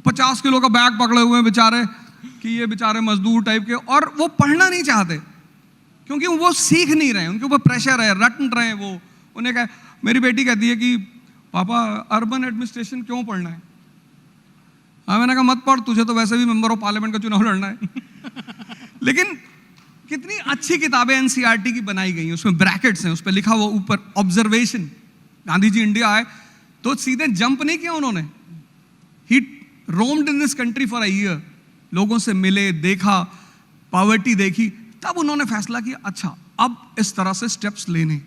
50 किलो का बैग पकड़े हुए हैं बेचारे, कि ये बेचारे मजदूर टाइप के, और वो पढ़ना नहीं चाहते क्योंकि वो सीख नहीं रहे, उनके ऊपर प्रेशर है, रट रहे हैं वो। उन्हें कहा, मेरी बेटी कहती है कि पापा अर्बन एडमिनिस्ट्रेशन क्यों पढ़ना है? हाँ, मैंने कहा मत पढ़, तुझे तो वैसे भी मेंबर ऑफ पार्लियामेंट का चुनाव लड़ना है। लेकिन कितनी अच्छी किताबें एनसीईआरटी की बनाई गई हैं, उसमें ब्रैकेट्स हैं, उस पर लिखा हुआ ऊपर ऑब्जर्वेशन। गांधी जी इंडिया आए तो सीधे जंप नहीं किया उन्होंने, he roamed in this country for a year, लोगों से मिले, देखा, पॉवर्टी देखी, तब उन्होंने फैसला किया अच्छा अब इस तरह से स्टेप्स लेने।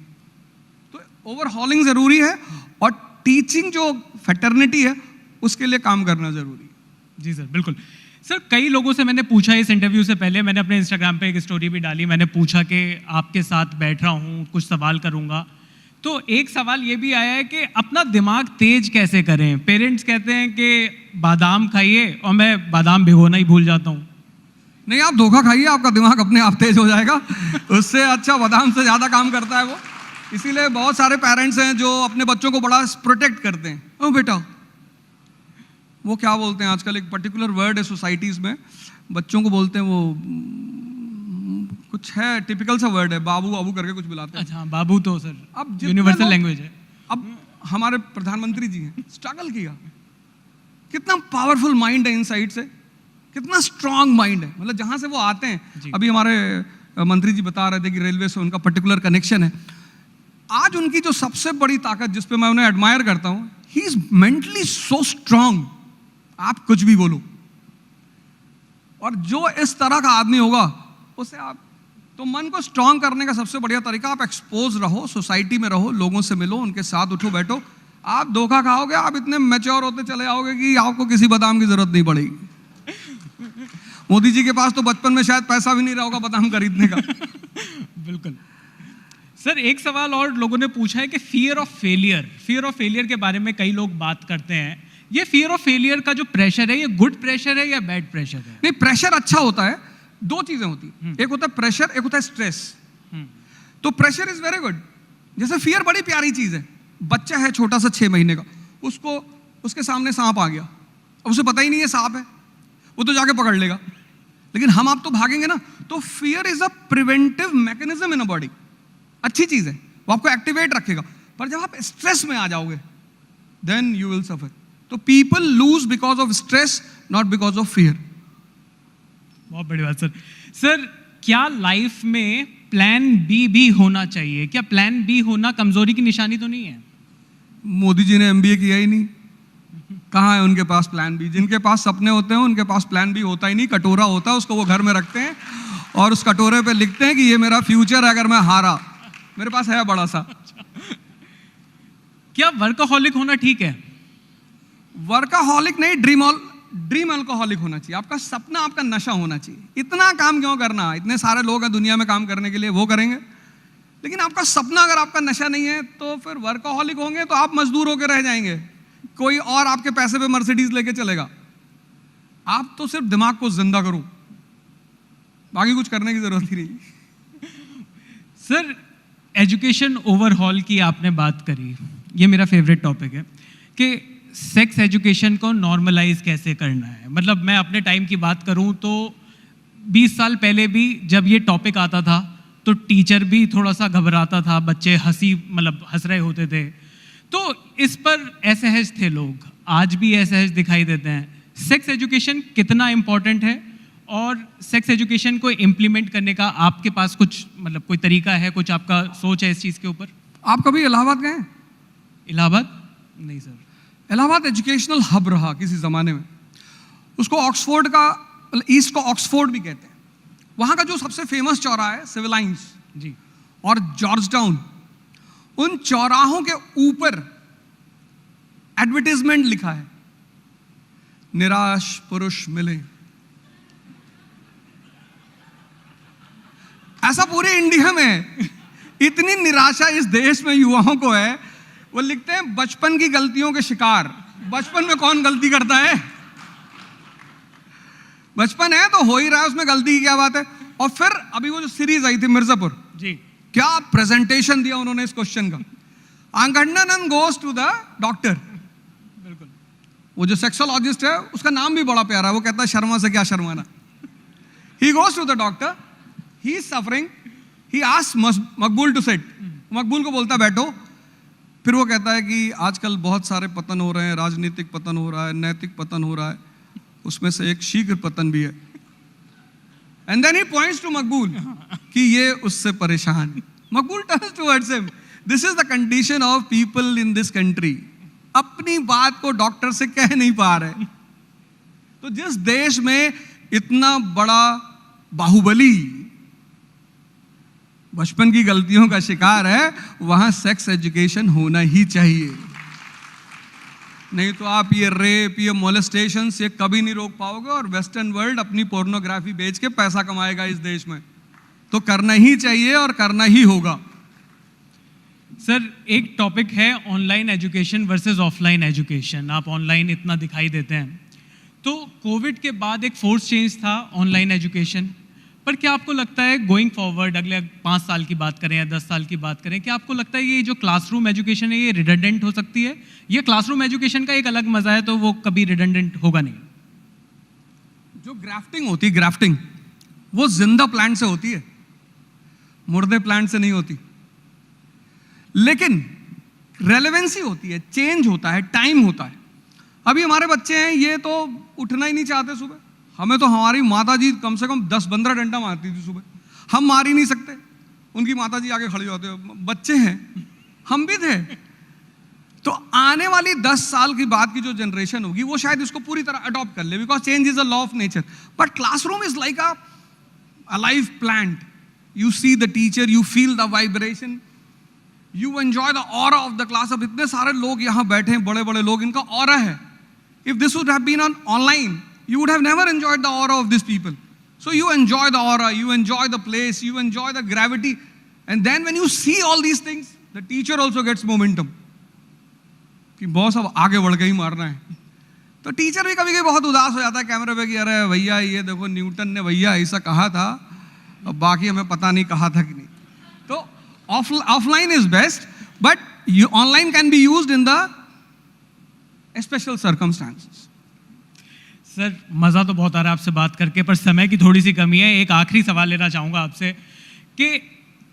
तो ओवरहॉलिंग जरूरी है, और टीचिंग जो फैटर्निटी है उसके लिए काम करना जरूरी है। जी सर, बिल्कुल। सर कई लोगों से मैंने पूछा इस इंटरव्यू से पहले, मैंने अपने इंस्टाग्राम पे एक स्टोरी भी डाली, मैंने पूछा कि आपके साथ बैठ रहा हूँ, कुछ सवाल करूँगा, तो एक सवाल ये भी आया है कि अपना दिमाग तेज कैसे करें? पेरेंट्स कहते हैं कि बादाम खाइए, और मैं बादाम भिगोना ही भूल जाता हूँ। नहीं, आप धोखा खाइए, आपका दिमाग अपने आप तेज हो जाएगा। उससे अच्छा बादाम से ज़्यादा काम करता है वो। इसीलिए बहुत सारे पेरेंट्स हैं जो अपने बच्चों को बड़ा प्रोटेक्ट करते हैं। ओ बेटा, वो क्या बोलते हैं आजकल, एक पर्टिकुलर वर्ड है सोसाइटीज में, बच्चों को बोलते हैं वो कुछ है, टिपिकल सा वर्ड है, बाबू बाबू करके कुछ बुलाते हैं। अच्छा, बाबू तो सर अब यूनिवर्सल लैंग्वेज है। अब हमारे प्रधानमंत्री जी हैं, स्ट्रगल किया, कितना पावरफुल माइंड है इनसाइड से, कितना स्ट्रांग माइंड है। मतलब जहां से वो आते हैं, अभी हमारे मंत्री जी बता रहे थे कि रेलवे से उनका पर्टिकुलर कनेक्शन है। आज उनकी जो सबसे बड़ी ताकत, जिस पे मैं उन्हें एडमायर करता हूं, he is mentally so strong, आप कुछ भी बोलो, और जो इस तरह का आदमी होगा उसे आप, तो मन को स्ट्रांग करने का सबसे बढ़िया तरीका, आप एक्सपोज रहो, सोसाइटी में रहो, लोगों से मिलो, उनके साथ उठो बैठो। आप धोखा खाओगे, आप इतने मैच्योर होते चले जाओगे कि आपको किसी बादाम की जरूरत नहीं पड़ेगी। मोदी जी के पास तो बचपन में शायद पैसा भी नहीं रहा होगा बादाम खरीदने का। बिल्कुल। सर एक सवाल और लोगों ने पूछा है कि फियर ऑफ फेलियर के बारे में कई लोग बात करते हैं। ये फियर ऑफ फेलियर का जो प्रेशर है, ये गुड प्रेशर है या बैड प्रेशर है? नहीं, प्रेशर अच्छा होता है। दो चीजें होती है, एक होता है प्रेशर, एक होता है स्ट्रेस। तो प्रेशर इज वेरी गुड। जैसे फियर बड़ी प्यारी चीज है, बच्चा है छोटा सा 6 महीने का, उसको उसके सामने सांप आ गया, अब उसे पता ही नहीं है सांप है, वो तो जाके पकड़ लेगा। लेकिन हम आप तो भागेंगे ना। तो fear is a preventive mechanism in a body, अच्छी चीज है, वो आपको एक्टिवेट रखेगा। पर जब आप स्ट्रेस में आ जाओगे, देन यू विल सफर। तो people lose because of stress, not because of fear. बहुत बड़ी बात सर। सर क्या लाइफ में प्लान बी भी होना चाहिए? क्या प्लान बी होना कमजोरी की निशानी तो नहीं है? मोदी जी ने एमबीए किया ही नहीं, कहाँ है उनके पास प्लान बी? जिनके पास सपने होते हैं उनके पास प्लान बी होता ही नहीं, कटोरा होता है, उसको वो घर में रखते हैं और उस कटोरे पे लिखते हैं कि ये मेरा फ्यूचर है अगर मैं हारा। मेरे पास है बड़ा सा। क्या वर्कaholic होना ठीक है? वर्कaholic नहीं, ड्रीम अल्कोहलिक होना चाहिए। आपका सपना आपका नशा होना चाहिए। इतना काम क्यों करना? इतने सारे लोग हैं दुनिया में काम करने के लिए, वो करेंगे। लेकिन आपका सपना अगर आपका नशा नहीं है तो फिर वर्कaholic होंगे तो आप मजदूर होकर रह जाएंगे, कोई और आपके पैसे पे मर्सिडीज लेके चलेगा। आप तो सिर्फ दिमाग को जिंदा करो, बाकी कुछ करने की जरूरत ही नहीं। सर, एजुकेशन ओवरहॉल की आपने बात करी, ये मेरा फेवरेट टॉपिक है कि सेक्स एजुकेशन को नॉर्मलाइज कैसे करना है। मतलब मैं अपने टाइम की बात करूं तो 20 साल पहले भी जब ये टॉपिक आता था तो टीचर भी थोड़ा सा घबराता था, बच्चे हंस रहे होते थे, तो इस पर असहज थे लोग। आज भी असहज दिखाई देते हैं। सेक्स एजुकेशन कितना इम्पोर्टेंट है और सेक्स एजुकेशन को इम्प्लीमेंट करने का आपके पास कुछ कोई तरीका है, कुछ आपका सोच है इस चीज़ के ऊपर? आप कभी इलाहाबाद गए? इलाहाबाद नहीं सर। इलाहाबाद एजुकेशनल हब रहा किसी ज़माने में। उसको ऑक्सफोर्ड का, ईस्ट को ऑक्सफोर्ड भी कहते हैं। वहाँ का जो सबसे फेमस चौराहा है सिविल लाइन्स जी और जॉर्ज टाउन, उन चौराहों के ऊपर एडवर्टाइजमेंट लिखा है, निराश पुरुष मिले। ऐसा पूरे इंडिया में इतनी निराशा इस देश में युवाओं को है, वो लिखते हैं बचपन की गलतियों के शिकार। बचपन में कौन गलती करता है? बचपन है तो हो ही रहा है, उसमें गलती की क्या बात है? और फिर अभी वो जो सीरीज आई थी मिर्जापुर जी, क्या प्रेजेंटेशन दिया उन्होंने इस क्वेश्चन का। आंगंडन गोज टू द डॉक्टर। बिल्कुल। वो जो सेक्सोलॉजिस्ट है उसका नाम भी बड़ा प्यारा है, वो कहता है शर्मा से क्या शर्माना। He goes to the doctor, he is suffering, he asks Maqbool to sit. Maqbool को बोलता है बैठो। फिर वो कहता है कि आजकल बहुत सारे पतन हो रहे हैं, राजनीतिक पतन हो रहा है, नैतिक पतन हो रहा है, उसमें से एक शीघ्र पतन भी है। And then he points to Maqbool कि ये उससे परेशान। Maqbool turns towards him, this is the condition of people in this country. अपनी बात को डॉक्टर से कह नहीं पा रहे। तो जिस देश में इतना बड़ा बाहुबली बचपन की गलतियों का शिकार है, वहां सेक्स एजुकेशन होना ही चाहिए। नहीं तो आप ये रेप, ये मोलेस्टेशन ये कभी नहीं रोक पाओगे और वेस्टर्न वर्ल्ड अपनी पोर्नोग्राफी बेच के पैसा कमाएगा इस देश में। तो करना ही चाहिए और करना ही होगा। सर, एक टॉपिक है online education versus offline education. आप ऑनलाइन इतना दिखाई देते हैं, तो कोविड के बाद एक फोर्स चेंज था ऑनलाइन एजुकेशन पर। क्या आपको लगता है गोइंग फॉरवर्ड, अगले 5 साल की बात करें या 10 साल की बात करें, क्या आपको लगता है ये जो क्लासरूम एजुकेशन है ये रिडंडेंट हो सकती है? ये क्लासरूम एजुकेशन का एक अलग मजा है तो वो कभी रिडंडेंट होगा नहीं? जो ग्राफ्टिंग होती है, ग्राफ्टिंग वो जिंदा प्लांट से होती है, मुर्दे प्लांट से नहीं होती। लेकिन रेलेवेंसी होती है, चेंज होता है, टाइम होता है। अभी हमारे बच्चे हैं, ये तो उठना ही नहीं चाहते सुबह। हमें तो हमारी माता जी कम से कम 10-15 डंडा मारती थी सुबह, हम मार ही नहीं सकते। उनकी माता जी आगे खड़ी होते हैं, बच्चे हैं, हम भी थे। तो आने वाली 10 साल की बाद की जो जनरेशन होगी वो शायद इसको पूरी तरह अडॉप्ट कर ले, because change is a law of nature. But classroom is like a live plant. You see the teacher, you feel the vibration, you enjoy the aura of the class. अब इतने सारे लोग यहाँ बैठे हैं, बड़े बड़े लोग, इनका ऑरा है। If this would have been on online, you would have never enjoyed the aura of these people. So you enjoy the aura, you enjoy the place, you enjoy the gravity. And then when you see all these things, the teacher also gets momentum. कि boss अब आगे बढ़ के ही मारना है। तो teacher भी कभी कभी बहुत उदास हो जाता है कैमरे पे कि अरे भैया ये देखो न्यूटन ने भैया ऐसा कहा था, अब बाकी हमें पता नहीं कहा था कि नहीं। तो offline is best, but online can be used in the special circumstances. Sir, मज़ा तो बहुत आ रहा है आपसे बात करके, पर समय की थोड़ी सी कमी है। एक आखिरी सवाल लेना चाहूँगा आपसे कि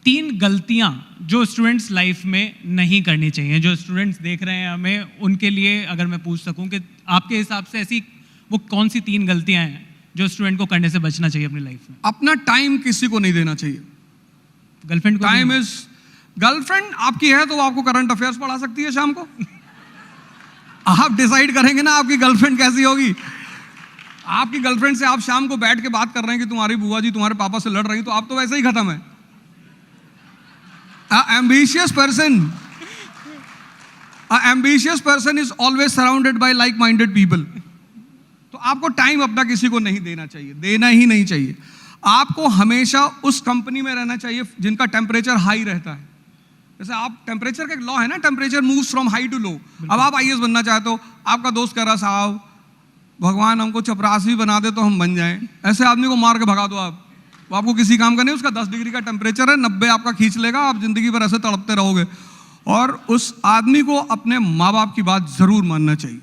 3 गलतियाँ जो स्टूडेंट्स लाइफ में नहीं करनी चाहिए, जो स्टूडेंट्स देख रहे हैं हमें, उनके लिए अगर मैं पूछ सकूँ कि आपके हिसाब से ऐसी वो कौन सी 3 गलतियाँ हैं जो स्टूडेंट को करने से बचना चाहिए अपनी लाइफ में? अपना टाइम किसी को नहीं देना चाहिए। गर्लफ्रेंड को टाइम इज, गर्लफ्रेंड आपकी है तो वो आपको करंट अफेयर्स पढ़ा सकती है शाम को। आप डिसाइड करेंगे ना आपकी गर्लफ्रेंड कैसी होगी। आपकी गर्लफ्रेंड से आप शाम को बैठ के बात कर रहे हैं कि तुम्हारी बुआ जी तुम्हारे पापा से लड़ रही, तो आप तो वैसे ही खत्म है। ambitious person is always surrounded by like-minded people. तो आपको टाइम अपना किसी को नहीं देना चाहिए, देना ही नहीं चाहिए। आपको हमेशा उस कंपनी में रहना चाहिए जिनका टेम्परेचर हाई रहता है। जैसे आप टेम्परेचर का एक लॉ है ना, temperature moves from high to low. अब आप आईएएस बनना चाहते हो, आपका दोस्त कह रहा साहब भगवान हमको चपरासी बना दे तो हम बन जाएं, ऐसे आदमी को मार के भगा दो आप, वो आपको किसी काम का नहीं। उसका 10 डिग्री का टेम्परेचर है, 90 आपका खींच लेगा, आप जिंदगी भर ऐसे तड़पते रहोगे। और उस आदमी को अपने माँ बाप की बात जरूर मानना चाहिए।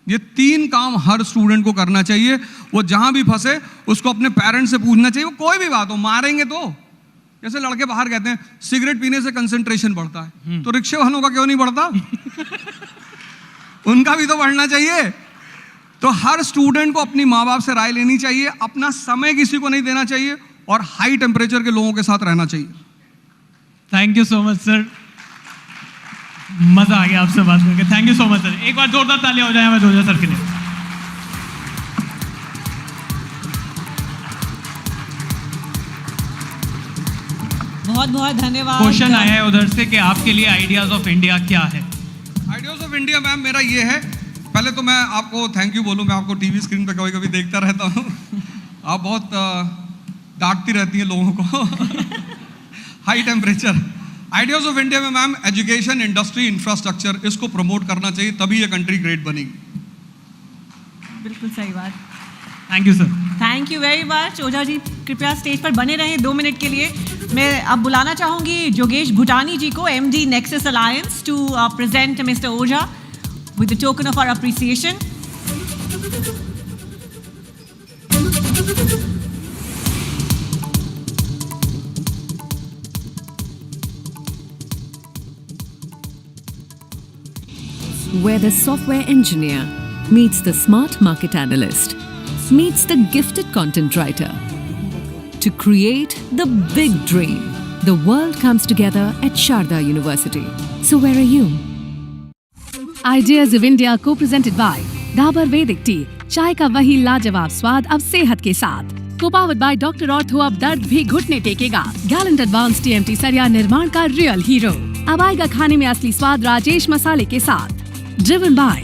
ये 3 काम हर स्टूडेंट को करना चाहिए। वो जहां भी फंसे उसको अपने पेरेंट्स से पूछना चाहिए, वो कोई भी बात हो। मारेंगे तो, जैसे लड़के बाहर कहते हैं सिगरेट पीने से कंसंट्रेशन बढ़ता है, तो रिक्शे वालों का क्यों नहीं बढ़ता? उनका भी तो बढ़ना चाहिए। तो हर स्टूडेंट को अपनी माँ बाप से राय लेनी चाहिए, अपना समय किसी को नहीं देना चाहिए और हाई टेम्परेचर के लोगों के साथ रहना चाहिए। Thank you so much sir, मजा आ गया आपसे बात करके। Thank you so much sir. एक बार जोरदार तालियां हो जाए हमारे जोजा सर के लिए। बहुत बहुत धन्यवाद। क्वेश्चन आया है उधर से कि आपके लिए आइडियाज ऑफ इंडिया क्या है? आइडियाज ऑफ इंडिया मैम मेरा ये है, पहले तो मैं आपको थैंक यू बोलूँ, मैं आपको टीवी स्क्रीन पे कभी कभी देखता रहता हूँ, आप बहुत डांटती रहती हैं लोगों को। High temperature. Ideas of India में मैम एजुकेशन, इंडस्ट्री, इंफ्रास्ट्रक्चर, इसको प्रमोट करना चाहिए, तभी ये कंट्री ग्रेट बनेगी। बिल्कुल सही बात। Thank you sir. Thank you very much. Ojha ji कृपया स्टेज पर बने रहें 2 मिनट के लिए। मैं अब बुलाना चाहूंगी जोगेश भूटानी जी को, MD nexus alliance, to present mister Ojha with the token of our appreciation. Where the software engineer meets the smart market analyst, meets the gifted content writer. To create the big dream, the world comes together at Sharda University. So where are you? Ideas of India co-presented by Dabur Vedic Tea, चाय का वही लाजवाब स्वाद अब सेहत के साथ। Co-powered by Dr. Ortho, अब दर्द भी घुटने टेकेगा। Gallant Advanced TMT सरिया निर्माण का रियल हीरो। अब आएगा खाने में असली स्वाद राजेश मसाले के साथ। Driven by